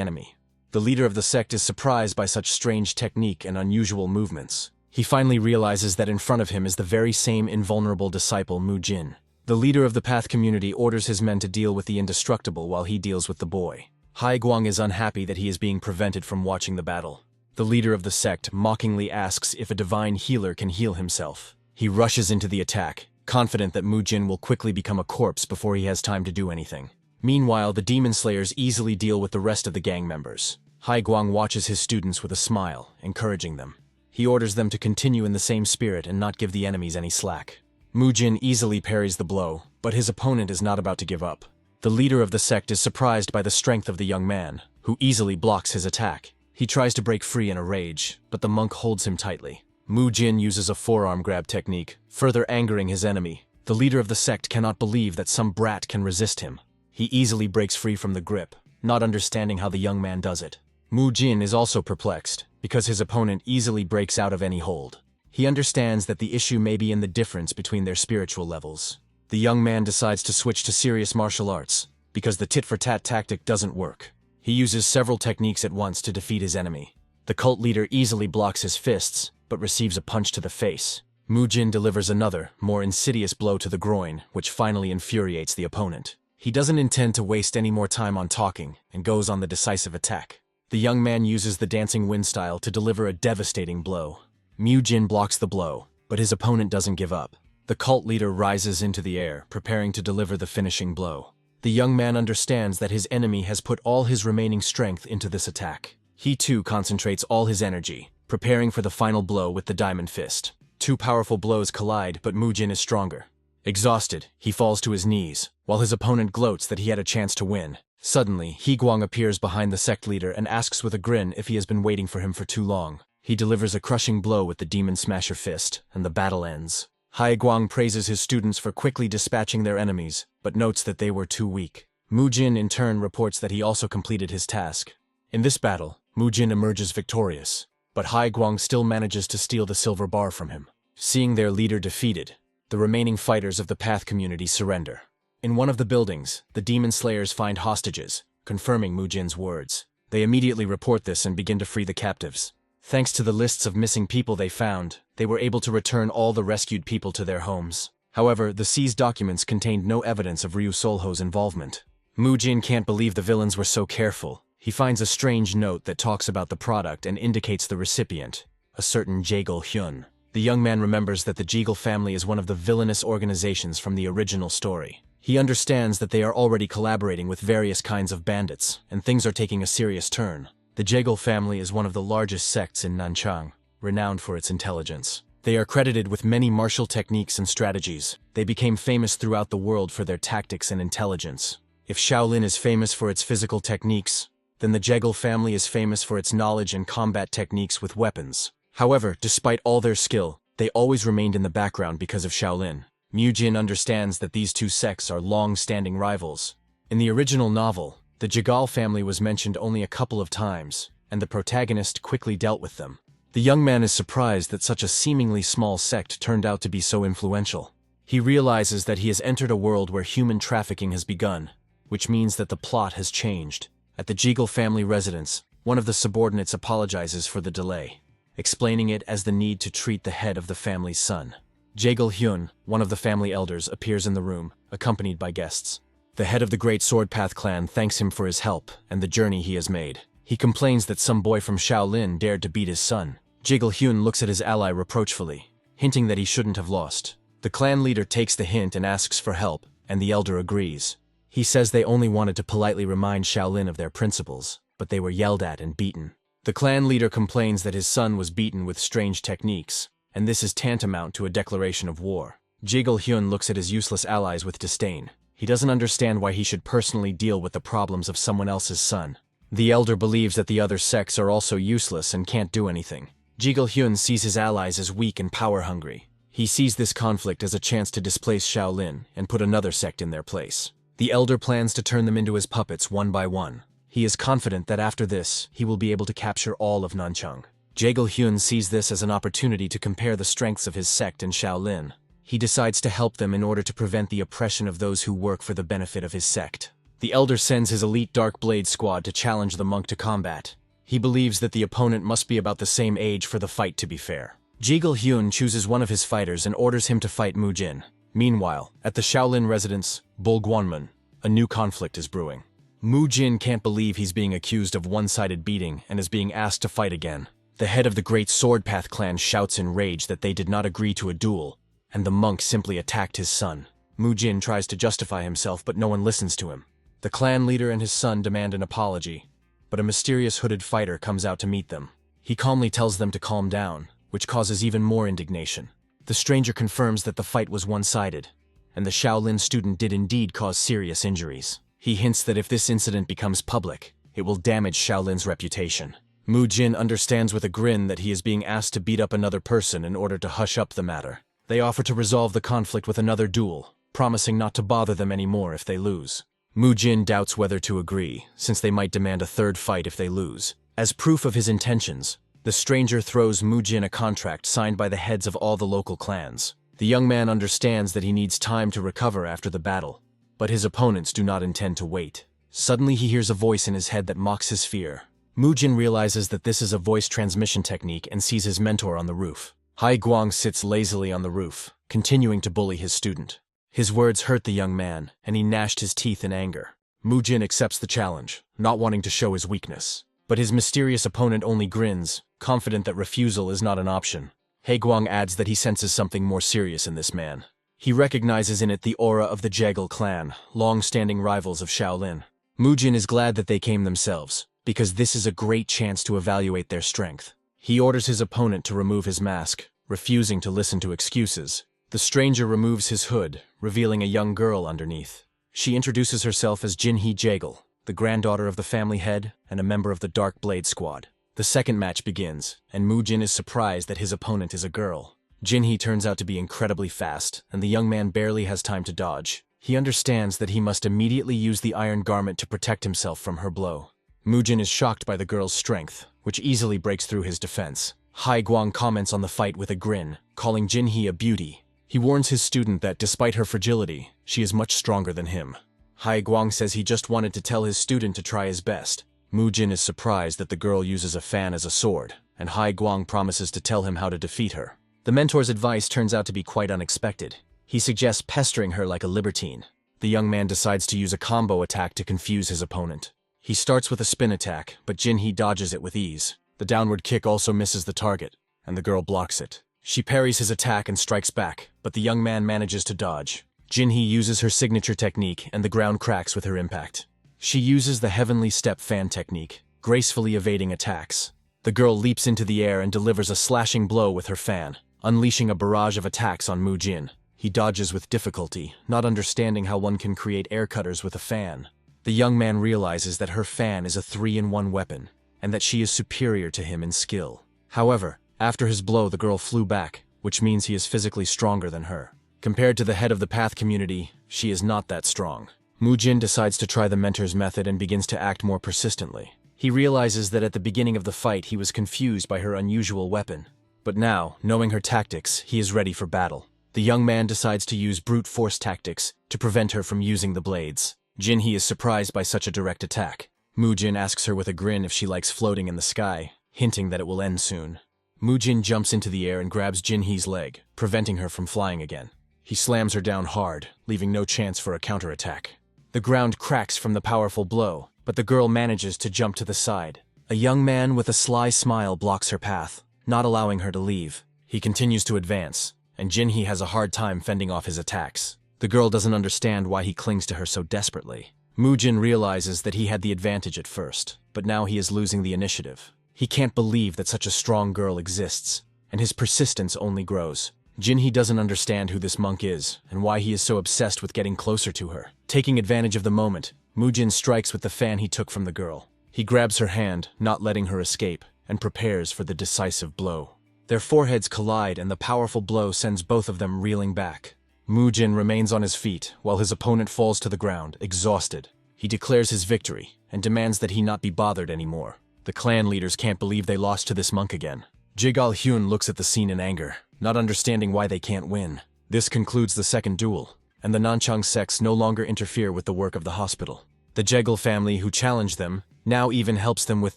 enemy. The leader of the sect is surprised by such strange technique and unusual movements. He finally realizes that in front of him is the very same invulnerable disciple Mu Jin. The leader of the Path community orders his men to deal with the indestructible while he deals with the boy. Hai Guang is unhappy that he is being prevented from watching the battle. The leader of the sect mockingly asks if a divine healer can heal himself. He rushes into the attack, confident that Mu Jin will quickly become a corpse before he has time to do anything. Meanwhile, the demon slayers easily deal with the rest of the gang members. Hai Guang watches his students with a smile, encouraging them. He orders them to continue in the same spirit and not give the enemies any slack. Mu Jin easily parries the blow, but his opponent is not about to give up. The leader of the sect is surprised by the strength of the young man, who easily blocks his attack. He tries to break free in a rage, but the monk holds him tightly. Mu Jin uses a forearm grab technique, further angering his enemy. The leader of the sect cannot believe that some brat can resist him. He easily breaks free from the grip, not understanding how the young man does it. Mu Jin is also perplexed, because his opponent easily breaks out of any hold. He understands that the issue may be in the difference between their spiritual levels. The young man decides to switch to serious martial arts, because the tit-for-tat tactic doesn't work. He uses several techniques at once to defeat his enemy. The cult leader easily blocks his fists, but receives a punch to the face. Mu Jin delivers another, more insidious blow to the groin, which finally infuriates the opponent. He doesn't intend to waste any more time on talking, and goes on the decisive attack. The young man uses the dancing wind style to deliver a devastating blow. Mu Jin blocks the blow, but his opponent doesn't give up. The cult leader rises into the air, preparing to deliver the finishing blow. The young man understands that his enemy has put all his remaining strength into this attack. He too concentrates all his energy, preparing for the final blow with the diamond fist. Two powerful blows collide, but Mu Jin is stronger. Exhausted, he falls to his knees, while his opponent gloats that he had a chance to win. Suddenly, Hai Guang appears behind the sect leader and asks with a grin if he has been waiting for him for too long. He delivers a crushing blow with the demon smasher fist, and the battle ends. Hai Guang praises his students for quickly dispatching their enemies, but notes that they were too weak. Mu Jin in turn reports that he also completed his task. In this battle, Mu Jin emerges victorious, but Hai Guang still manages to steal the silver bar from him. Seeing their leader defeated, the remaining fighters of the Path community surrender. In one of the buildings, the demon slayers find hostages, confirming Mu Jin's words. They immediately report this and begin to free the captives. Thanks to the lists of missing people they found, they were able to return all the rescued people to their homes. However, the seized documents contained no evidence of Ryu Solho's involvement. Mu Jin can't believe the villains were so careful. He finds a strange note that talks about the product and indicates the recipient, a certain Jaegul Hyun. The young man remembers that the Jaegul family is one of the villainous organizations from the original story. He understands that they are already collaborating with various kinds of bandits, and things are taking a serious turn. The Jaegul family is one of the largest sects in Nanchang, renowned for its intelligence. They are credited with many martial techniques and strategies. They became famous throughout the world for their tactics and intelligence. If Shaolin is famous for its physical techniques, then the Jaegul family is famous for its knowledge and combat techniques with weapons. However, despite all their skill, they always remained in the background because of Shaolin. Mu Jin understands that these two sects are long-standing rivals. In the original novel, the Jaegul family was mentioned only a couple of times, and the protagonist quickly dealt with them. The young man is surprised that such a seemingly small sect turned out to be so influential. He realizes that he has entered a world where human trafficking has begun, which means that the plot has changed. At the Jaegul family residence, one of the subordinates apologizes for the delay, explaining it as the need to treat the head of the family's son. Jaegul Hyun, one of the family elders, appears in the room, accompanied by guests. The head of the Great Sword Path clan thanks him for his help and the journey he has made. He complains that some boy from Shaolin dared to beat his son. Jaegul Hyun looks at his ally reproachfully, hinting that he shouldn't have lost. The clan leader takes the hint and asks for help, and the elder agrees. He says they only wanted to politely remind Shaolin of their principles, but they were yelled at and beaten. The clan leader complains that his son was beaten with strange techniques, and this is tantamount to a declaration of war. Jiggle Hyun looks at his useless allies with disdain. He doesn't understand why he should personally deal with the problems of someone else's son. The elder believes that the other sects are also useless and can't do anything. Jiggle Hyun sees his allies as weak and power-hungry. He sees this conflict as a chance to displace Shaolin and put another sect in their place. The elder plans to turn them into his puppets one by one. He is confident that after this, he will be able to capture all of Nanchang. Jiggle Hyun sees this as an opportunity to compare the strengths of his sect and Shaolin. He decides to help them in order to prevent the oppression of those who work for the benefit of his sect. The elder sends his elite Dark Blade squad to challenge the monk to combat. He believes that the opponent must be about the same age for the fight to be fair. Jiggle Hyun chooses one of his fighters and orders him to fight Mu Jin. Meanwhile, at the Shaolin residence, Bulgwonmun, a new conflict is brewing. Mu Jin can't believe he's being accused of one-sided beating and is being asked to fight again. The head of the Great Swordpath clan shouts in rage that they did not agree to a duel, and the monk simply attacked his son. Mu Jin tries to justify himself, but no one listens to him. The clan leader and his son demand an apology, but a mysterious hooded fighter comes out to meet them. He calmly tells them to calm down, which causes even more indignation. The stranger confirms that the fight was one-sided, and the Shaolin student did indeed cause serious injuries. He hints that if this incident becomes public, it will damage Shaolin's reputation. Mu Jin understands with a grin that he is being asked to beat up another person in order to hush up the matter. They offer to resolve the conflict with another duel, promising not to bother them anymore if they lose. Mu Jin doubts whether to agree, since they might demand a third fight if they lose. As proof of his intentions, the stranger throws Mu Jin a contract signed by the heads of all the local clans. The young man understands that he needs time to recover after the battle, but his opponents do not intend to wait. Suddenly he hears a voice in his head that mocks his fear. Mu Jin realizes that this is a voice transmission technique and sees his mentor on the roof. Hai Guang sits lazily on the roof, continuing to bully his student. His words hurt the young man, and he gnashed his teeth in anger. Mu Jin accepts the challenge, not wanting to show his weakness. But his mysterious opponent only grins, confident that refusal is not an option. Hai Guang adds that he senses something more serious in this man. He recognizes in it the aura of the Jaggle clan, long-standing rivals of Shaolin. Mu Jin is glad that they came themselves, because this is a great chance to evaluate their strength. He orders his opponent to remove his mask, refusing to listen to excuses. The stranger removes his hood, revealing a young girl underneath. She introduces herself as Jinhee Jaggle, the granddaughter of the family head and a member of the Dark Blade squad. The second match begins, and Mu Jin is surprised that his opponent is a girl. Jinhee turns out to be incredibly fast, and the young man barely has time to dodge. He understands that he must immediately use the iron garment to protect himself from her blow. Mu Jin is shocked by the girl's strength, which easily breaks through his defense. Hai Guang comments on the fight with a grin, calling Jinhee a beauty. He warns his student that despite her fragility, she is much stronger than him. Hai Guang says he just wanted to tell his student to try his best. Mu Jin is surprised that the girl uses a fan as a sword, and Hai Guang promises to tell him how to defeat her. The mentor's advice turns out to be quite unexpected. He suggests pestering her like a libertine. The young man decides to use a combo attack to confuse his opponent. He starts with a spin attack, but Jinhee dodges it with ease. The downward kick also misses the target, and the girl blocks it. She parries his attack and strikes back, but the young man manages to dodge. Jinhee uses her signature technique, and the ground cracks with her impact. She uses the Heavenly Step fan technique, gracefully evading attacks. The girl leaps into the air and delivers a slashing blow with her fan, unleashing a barrage of attacks on Mu Jin. He dodges with difficulty, not understanding how one can create air cutters with a fan. The young man realizes that her fan is a 3-in-1 weapon, and that she is superior to him in skill. However, after his blow, the girl flew back, which means he is physically stronger than her. Compared to the head of the Path community, she is not that strong. Mu Jin decides to try the mentor's method and begins to act more persistently. He realizes that at the beginning of the fight he was confused by her unusual weapon. But now, knowing her tactics, he is ready for battle. The young man decides to use brute force tactics to prevent her from using the blades. Jinhee is surprised by such a direct attack. Mu Jin asks her with a grin if she likes floating in the sky, hinting that it will end soon. Mu Jin jumps into the air and grabs Jinhee's leg, preventing her from flying again. He slams her down hard, leaving no chance for a counterattack. The ground cracks from the powerful blow, but the girl manages to jump to the side. A young man with a sly smile blocks her path, not allowing her to leave. He continues to advance, and Jinhee has a hard time fending off his attacks. The girl doesn't understand why he clings to her so desperately. Mu Jin realizes that he had the advantage at first, but now he is losing the initiative. He can't believe that such a strong girl exists, and his persistence only grows. Jinhee doesn't understand who this monk is and why he is so obsessed with getting closer to her. Taking advantage of the moment, Mujin strikes with the fan he took from the girl. He grabs her hand, not letting her escape, and prepares for the decisive blow. Their foreheads collide and the powerful blow sends both of them reeling back. Mujin remains on his feet while his opponent falls to the ground, exhausted. He declares his victory and demands that he not be bothered anymore. The clan leaders can't believe they lost to this monk again. Jigal Hyun looks at the scene in anger, not understanding why they can't win. This concludes the second duel, and the Nanchang sects no longer interfere with the work of the hospital. The Jegal family who challenged them now even helps them with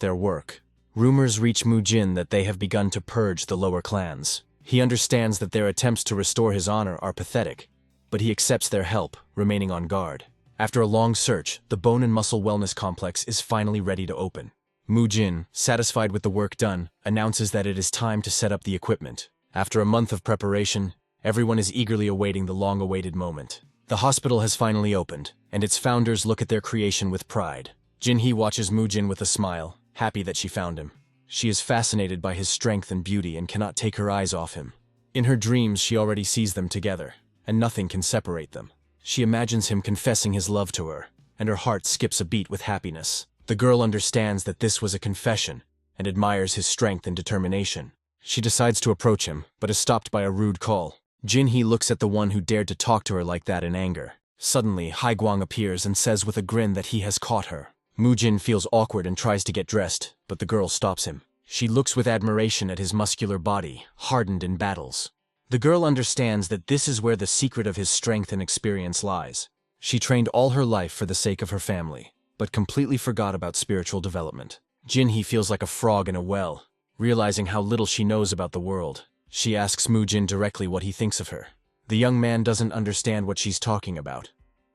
their work. Rumors reach Mujin that they have begun to purge the lower clans. He understands that their attempts to restore his honor are pathetic, but he accepts their help, remaining on guard. After a long search, the Bone and Muscle Wellness Complex is finally ready to open. Mujin, satisfied with the work done, announces that it is time to set up the equipment. After a month of preparation, everyone is eagerly awaiting the long-awaited moment. The hospital has finally opened, and its founders look at their creation with pride. Jinhee watches Mujin with a smile, happy that she found him. She is fascinated by his strength and beauty and cannot take her eyes off him. In her dreams, she already sees them together, and nothing can separate them. She imagines him confessing his love to her, and her heart skips a beat with happiness. The girl understands that this was a confession, and admires his strength and determination. She decides to approach him, but is stopped by a rude call. Jinhee looks at the one who dared to talk to her like that in anger. Suddenly, Haiguang appears and says with a grin that he has caught her. Mujin feels awkward and tries to get dressed, but the girl stops him. She looks with admiration at his muscular body, hardened in battles. The girl understands that this is where the secret of his strength and experience lies. She trained all her life for the sake of her family, but completely forgot about spiritual development. Jinhee feels like a frog in a well, realizing how little she knows about the world. She asks Mujin directly what he thinks of her. The young man doesn't understand what she's talking about,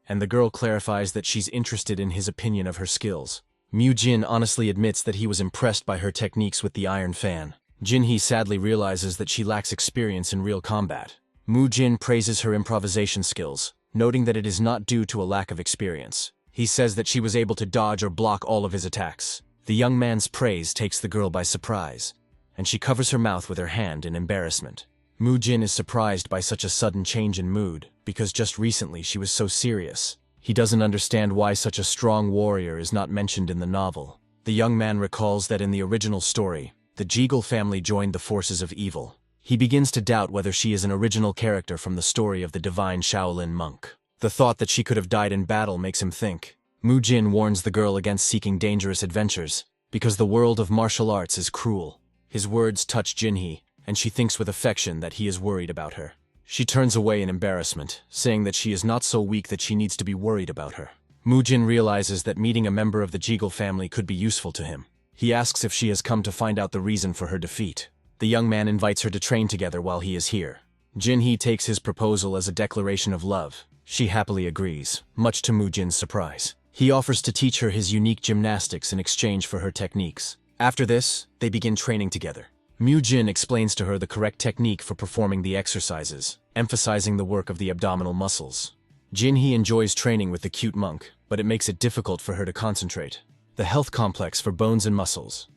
and the girl clarifies that she's interested in his opinion of her skills. Mujin honestly admits that he was impressed by her techniques with the iron fan. Jinhee sadly realizes that she lacks experience in real combat. Mujin praises her improvisation skills, noting that it is not due to a lack of experience. He says that she was able to dodge or block all of his attacks. The young man's praise takes the girl by surprise, and she covers her mouth with her hand in embarrassment. Mujin is surprised by such a sudden change in mood, because just recently she was so serious. He doesn't understand why such a strong warrior is not mentioned in the novel. The young man recalls that in the original story, the Jegal family joined the forces of evil. He begins to doubt whether she is an original character from the story of the divine Shaolin monk. The thought that she could have died in battle makes him think. Mujin warns the girl against seeking dangerous adventures, because the world of martial arts is cruel. His words touch Jinhee, and she thinks with affection that he is worried about her. She turns away in embarrassment, saying that she is not so weak that she needs to be worried about her. Mujin realizes that meeting a member of the Jegal family could be useful to him. He asks if she has come to find out the reason for her defeat. The young man invites her to train together while he is here. Jinhee takes his proposal as a declaration of love. She happily agrees, much to Mujin's surprise. He offers to teach her his unique gymnastics in exchange for her techniques. After this, they begin training together. Mujin explains to her the correct technique for performing the exercises, emphasizing the work of the abdominal muscles. Jinhee enjoys training with the cute monk, but it makes it difficult for her to concentrate. The health complex for bones and muscles.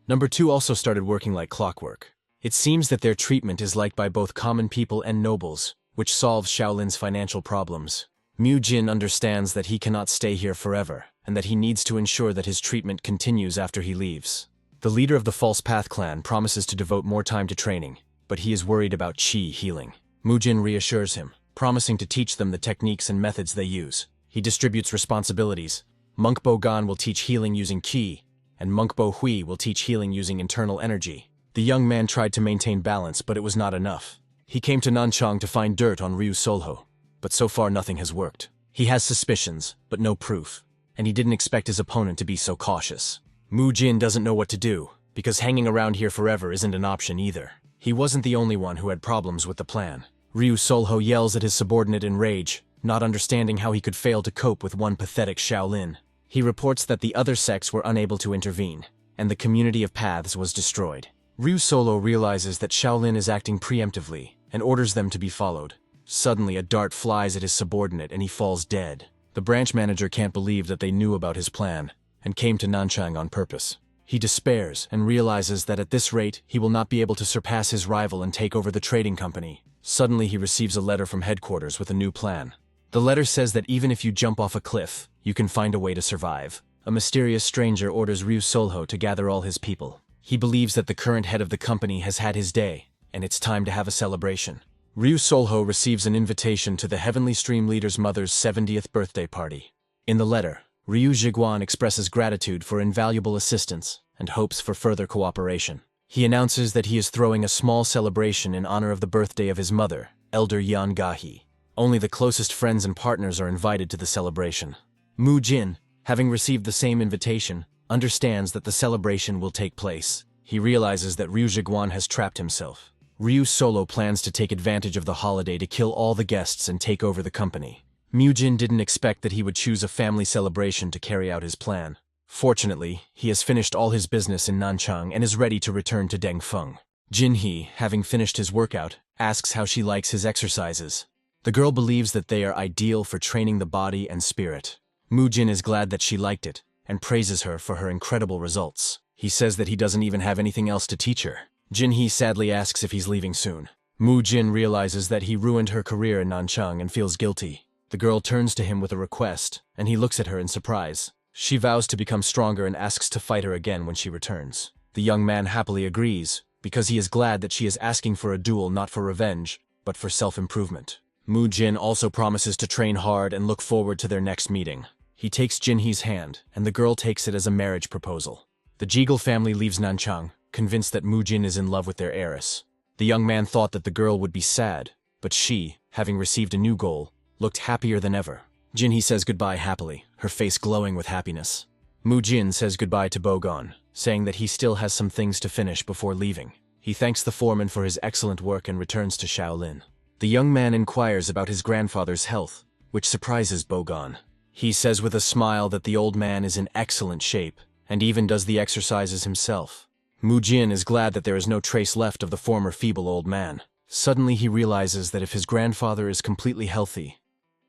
Number 2 also started working like clockwork. It seems that their treatment is liked by both common people and nobles, which solves Shaolin's financial problems. Mujin understands that he cannot stay here forever, and that he needs to ensure that his treatment continues after he leaves. The leader of the False Path clan promises to devote more time to training, but he is worried about qi healing. Mujin reassures him, promising to teach them the techniques and methods they use. He distributes responsibilities. Monk Bo Gan will teach healing using qi, and Monk Bo Hui will teach healing using internal energy. The young man tried to maintain balance, but it was not enough. He came to Nanchang to find dirt on Ryu Solho, but so far nothing has worked. He has suspicions, but no proof, and he didn't expect his opponent to be so cautious. Mujin doesn't know what to do, because hanging around here forever isn't an option either. He wasn't the only one who had problems with the plan. Ryu Solho yells at his subordinate in rage, not understanding how he could fail to cope with one pathetic Shaolin. He reports that the other sects were unable to intervene, and the community of paths was destroyed. Ryu Solho realizes that Shaolin is acting preemptively, and orders them to be followed. Suddenly a dart flies at his subordinate and he falls dead. The branch manager can't believe that they knew about his plan, and came to Nanchang on purpose. He despairs and realizes that at this rate he will not be able to surpass his rival and take over the trading company. Suddenly he receives a letter from headquarters with a new plan. The letter says that even if you jump off a cliff, you can find a way to survive. A mysterious stranger orders Ryu Solho to gather all his people. He believes that the current head of the company has had his day, and it's time to have a celebration. Ryu Solho receives an invitation to the Heavenly Stream Leader's mother's 70th birthday party. In the letter, Ryu Jiguan expresses gratitude for invaluable assistance and hopes for further cooperation. He announces that he is throwing a small celebration in honor of the birthday of his mother, Elder Yan Gahi. Only the closest friends and partners are invited to the celebration. Mu Jin, having received the same invitation, understands that the celebration will take place. He realizes that Ryu Jiguan has trapped himself. Ryu Solo plans to take advantage of the holiday to kill all the guests and take over the company. Mu Jin didn't expect that he would choose a family celebration to carry out his plan. Fortunately, he has finished all his business in Nanchang and is ready to return to Dengfeng. Jin He, having finished his workout, asks how she likes his exercises. The girl believes that they are ideal for training the body and spirit. Mu Jin is glad that she liked it, and praises her for her incredible results. He says that he doesn't even have anything else to teach her. Jin He sadly asks if he's leaving soon. Mu Jin realizes that he ruined her career in Nanchang and feels guilty. The girl turns to him with a request, and he looks at her in surprise. She vows to become stronger and asks to fight her again when she returns. The young man happily agrees, because he is glad that she is asking for a duel not for revenge, but for self-improvement. Mu Jin also promises to train hard and look forward to their next meeting. He takes Jin He's hand, and the girl takes it as a marriage proposal. The Jiggle family leaves Nanchang, convinced that Mu Jin is in love with their heiress. The young man thought that the girl would be sad, but she, having received a new goal, looked happier than ever. Jin He says goodbye happily, her face glowing with happiness. Mu Jin says goodbye to Bogon, saying that he still has some things to finish before leaving. He thanks the foreman for his excellent work and returns to Shaolin. The young man inquires about his grandfather's health, which surprises Bogon. He says with a smile that the old man is in excellent shape, and even does the exercises himself. Mu Jin is glad that there is no trace left of the former feeble old man. Suddenly he realizes that if his grandfather is completely healthy,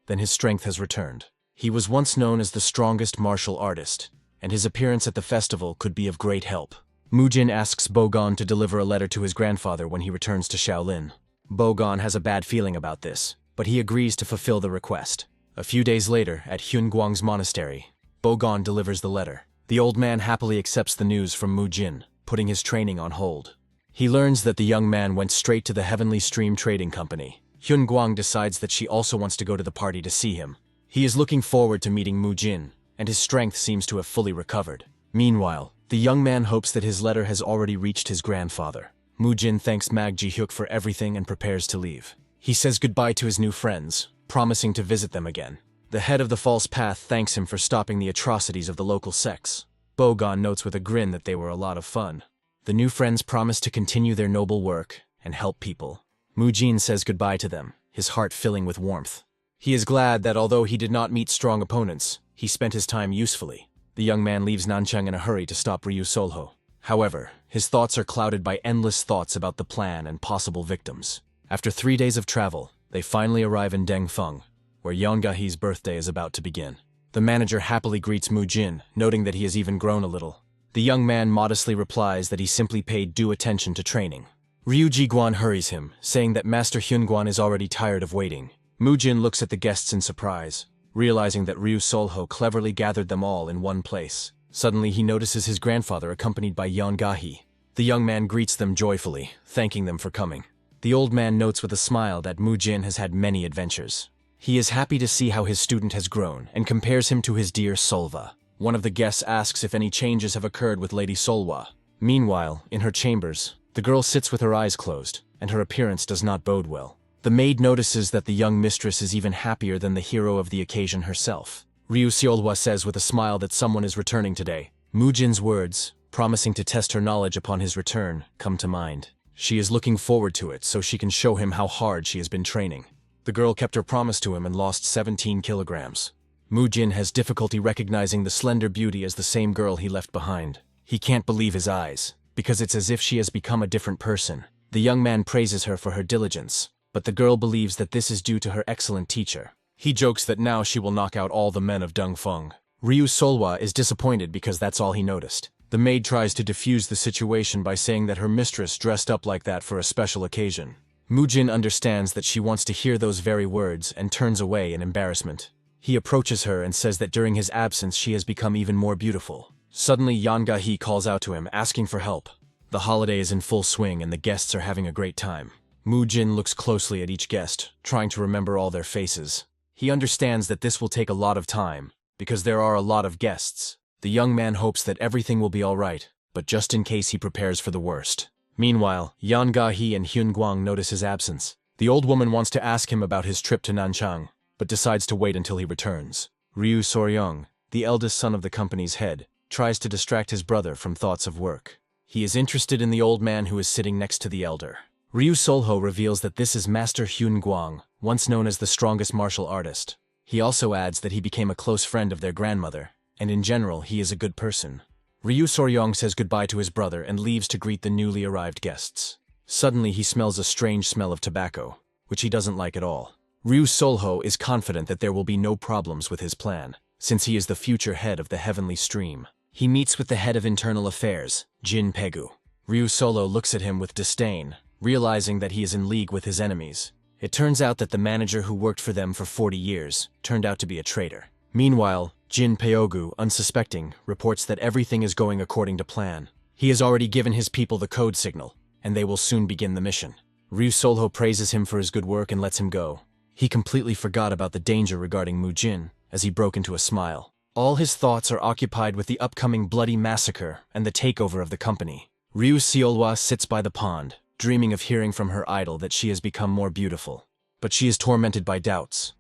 then his strength has returned. He was once known as the strongest martial artist, and his appearance at the festival could be of great help. Mu Jin asks Bogon to deliver a letter to his grandfather when he returns to Shaolin. Bogon has a bad feeling about this, but he agrees to fulfill the request. A few days later, at Hyunguang's monastery, Bogon delivers the letter. The old man happily accepts the news from Mu Jin, putting his training on hold. He learns that the young man went straight to the Heavenly Stream Trading Company. Hyunguang decides that she also wants to go to the party to see him. He is looking forward to meeting Mu Jin, and his strength seems to have fully recovered. Meanwhile, the young man hopes that his letter has already reached his grandfather. Mu Jin thanks Mag Ji-hyuk for everything and prepares to leave. He says goodbye to his new friends, promising to visit them again. The head of the false path thanks him for stopping the atrocities of the local sects. Bogon notes with a grin that they were a lot of fun. The new friends promise to continue their noble work and help people. Mu Jin says goodbye to them, his heart filling with warmth. He is glad that although he did not meet strong opponents, he spent his time usefully. The young man leaves Nanchang in a hurry to stop Ryu Solho. However, his thoughts are clouded by endless thoughts about the plan and possible victims. After 3 days of travel, they finally arrive in Dengfeng, where Yongahe's birthday is about to begin. The manager happily greets Mu Jin, noting that he has even grown a little. The young man modestly replies that he simply paid due attention to training. Ryu Jiguan hurries him, saying that Master Hyunguan is already tired of waiting. Mu Jin looks at the guests in surprise, realizing that Ryu Solho cleverly gathered them all in one place. Suddenly he notices his grandfather accompanied by Yongahi. The young man greets them joyfully, thanking them for coming. The old man notes with a smile that Mu Jin has had many adventures. He is happy to see how his student has grown and compares him to his dear Solva. One of the guests asks if any changes have occurred with Lady Solwa. Meanwhile, in her chambers, the girl sits with her eyes closed, and her appearance does not bode well. The maid notices that the young mistress is even happier than the hero of the occasion herself. Ryu Seolwa says with a smile that someone is returning today. Mu Jin's words, promising to test her knowledge upon his return, come to mind. She is looking forward to it so she can show him how hard she has been training. The girl kept her promise to him and lost 17 kilograms. Mu Jin has difficulty recognizing the slender beauty as the same girl he left behind. He can't believe his eyes, because it's as if she has become a different person. The young man praises her for her diligence, but the girl believes that this is due to her excellent teacher. He jokes that now she will knock out all the men of Dengfeng. Ryu Solwa is disappointed because that's all he noticed. The maid tries to defuse the situation by saying that her mistress dressed up like that for a special occasion. Mujin understands that she wants to hear those very words and turns away in embarrassment. He approaches her and says that during his absence she has become even more beautiful. Suddenly Yangahi calls out to him, asking for help. The holiday is in full swing and the guests are having a great time. Mujin looks closely at each guest, trying to remember all their faces. He understands that this will take a lot of time, because there are a lot of guests. The young man hopes that everything will be alright, but just in case he prepares for the worst. Meanwhile, Yangahi and Hyunguang notice his absence. The old woman wants to ask him about his trip to Nanchang, but decides to wait until he returns. Ryu Soryong, the eldest son of the company's head, tries to distract his brother from thoughts of work. He is interested in the old man who is sitting next to the elder. Ryu Solho reveals that this is Master Hyunguang, once known as the strongest martial artist. He also adds that he became a close friend of their grandmother, and in general he is a good person. Ryu Soryong says goodbye to his brother and leaves to greet the newly arrived guests. Suddenly he smells a strange smell of tobacco, which he doesn't like at all. Ryu Solho is confident that there will be no problems with his plan, since he is the future head of the Heavenly Stream. He meets with the head of internal affairs, Jin Pegu. Ryu Solo looks at him with disdain, realizing that he is in league with his enemies. It turns out that the manager who worked for them for 40 years turned out to be a traitor. Meanwhile, Jin Peogu, unsuspecting, reports that everything is going according to plan. He has already given his people the code signal, and they will soon begin the mission. Ryu Solho praises him for his good work and lets him go. He completely forgot about the danger regarding Mujin, as he broke into a smile. All his thoughts are occupied with the upcoming bloody massacre and the takeover of the company. Ryu Seolwa sits by the pond, dreaming of hearing from her idol that she has become more beautiful. But she is tormented by doubts,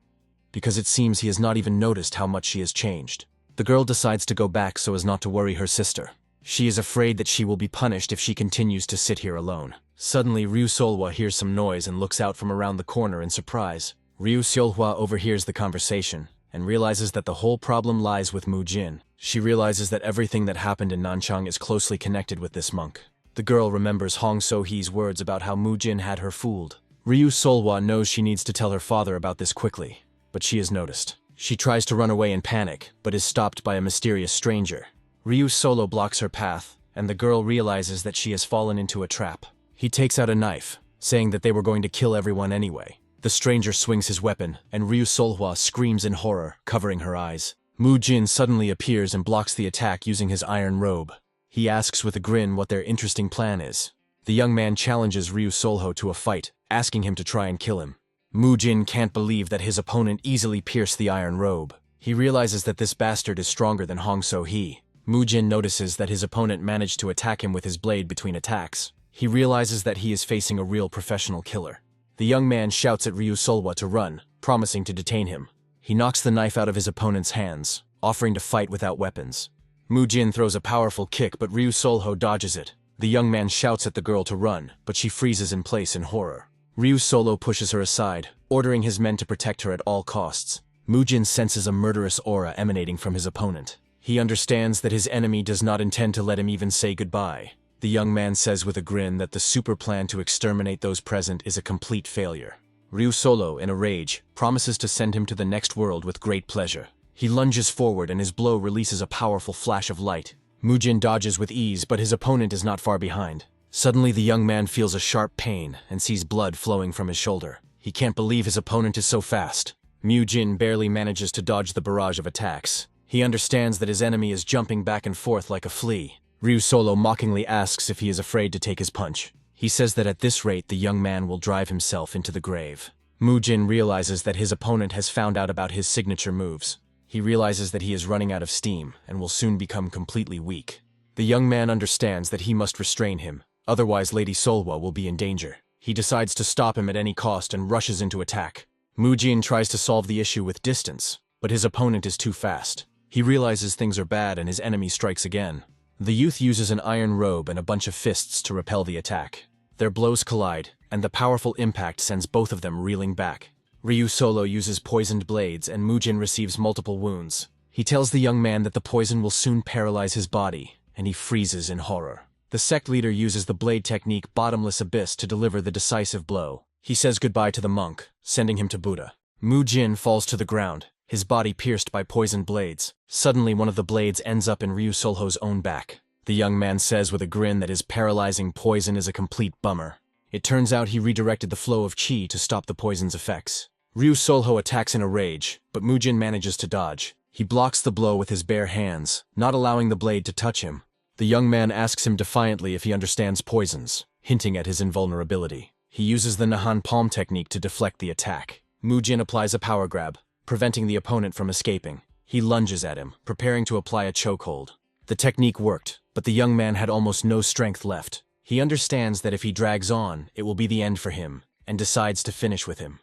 because it seems he has not even noticed how much she has changed. The girl decides to go back so as not to worry her sister. She is afraid that she will be punished if she continues to sit here alone. Suddenly, Ryu Solwa hears some noise and looks out from around the corner in surprise. Ryu Seolwa overhears the conversation and realizes that the whole problem lies with Mujin. She realizes that everything that happened in Nanchang is closely connected with this monk. The girl remembers Hong So-hee's words about how Mujin had her fooled. Ryu Solwa knows she needs to tell her father about this quickly, but she is noticed. She tries to run away in panic, but is stopped by a mysterious stranger. Ryu Solo blocks her path, and the girl realizes that she has fallen into a trap. He takes out a knife, saying that they were going to kill everyone anyway. The stranger swings his weapon, and Ryu Solhwa screams in horror, covering her eyes. Mujin suddenly appears and blocks the attack using his iron robe. He asks with a grin what their interesting plan is. The young man challenges Ryu Solho to a fight, asking him to try and kill him. Mujin can't believe that his opponent easily pierced the iron robe. He realizes that this bastard is stronger than Hong So-hee. Mujin notices that his opponent managed to attack him with his blade between attacks. He realizes that he is facing a real professional killer. The young man shouts at Ryu Solwa to run, promising to detain him. He knocks the knife out of his opponent's hands, offering to fight without weapons. Mujin throws a powerful kick, but Ryu Solho dodges it. The young man shouts at the girl to run, but she freezes in place in horror. Ryu Solo pushes her aside, ordering his men to protect her at all costs. Mujin senses a murderous aura emanating from his opponent. He understands that his enemy does not intend to let him even say goodbye. The young man says with a grin that the super plan to exterminate those present is a complete failure. Ryu Solo, in a rage, promises to send him to the next world with great pleasure. He lunges forward and his blow releases a powerful flash of light. Mujin dodges with ease, but his opponent is not far behind. Suddenly the young man feels a sharp pain and sees blood flowing from his shoulder. He can't believe his opponent is so fast. Mujin barely manages to dodge the barrage of attacks. He understands that his enemy is jumping back and forth like a flea. Ryu Solo mockingly asks if he is afraid to take his punch. He says that at this rate the young man will drive himself into the grave. Mujin realizes that his opponent has found out about his signature moves. He realizes that he is running out of steam and will soon become completely weak. The young man understands that he must restrain him, otherwise Lady Solwa will be in danger. He decides to stop him at any cost and rushes into attack. Mujin tries to solve the issue with distance, but his opponent is too fast. He realizes things are bad and his enemy strikes again. The youth uses an iron robe and a bunch of fists to repel the attack. Their blows collide, and the powerful impact sends both of them reeling back. Ryu Solo uses poisoned blades and Mujin receives multiple wounds. He tells the young man that the poison will soon paralyze his body, and he freezes in horror. The sect leader uses the blade technique Bottomless Abyss to deliver the decisive blow. He says goodbye to the monk, sending him to Buddha. Mujin falls to the ground, his body pierced by poisoned blades. Suddenly one of the blades ends up in Ryu Solho's own back. The young man says with a grin that his paralyzing poison is a complete bummer. It turns out he redirected the flow of qi to stop the poison's effects. Ryu Solho attacks in a rage, but Mujin manages to dodge. He blocks the blow with his bare hands, not allowing the blade to touch him. The young man asks him defiantly if he understands poisons, hinting at his invulnerability. He uses the Nahan palm technique to deflect the attack. Mujin applies a power grab, preventing the opponent from escaping. He lunges at him, preparing to apply a chokehold. The technique worked, but the young man had almost no strength left. He understands that if he drags on, it will be the end for him, and decides to finish with him.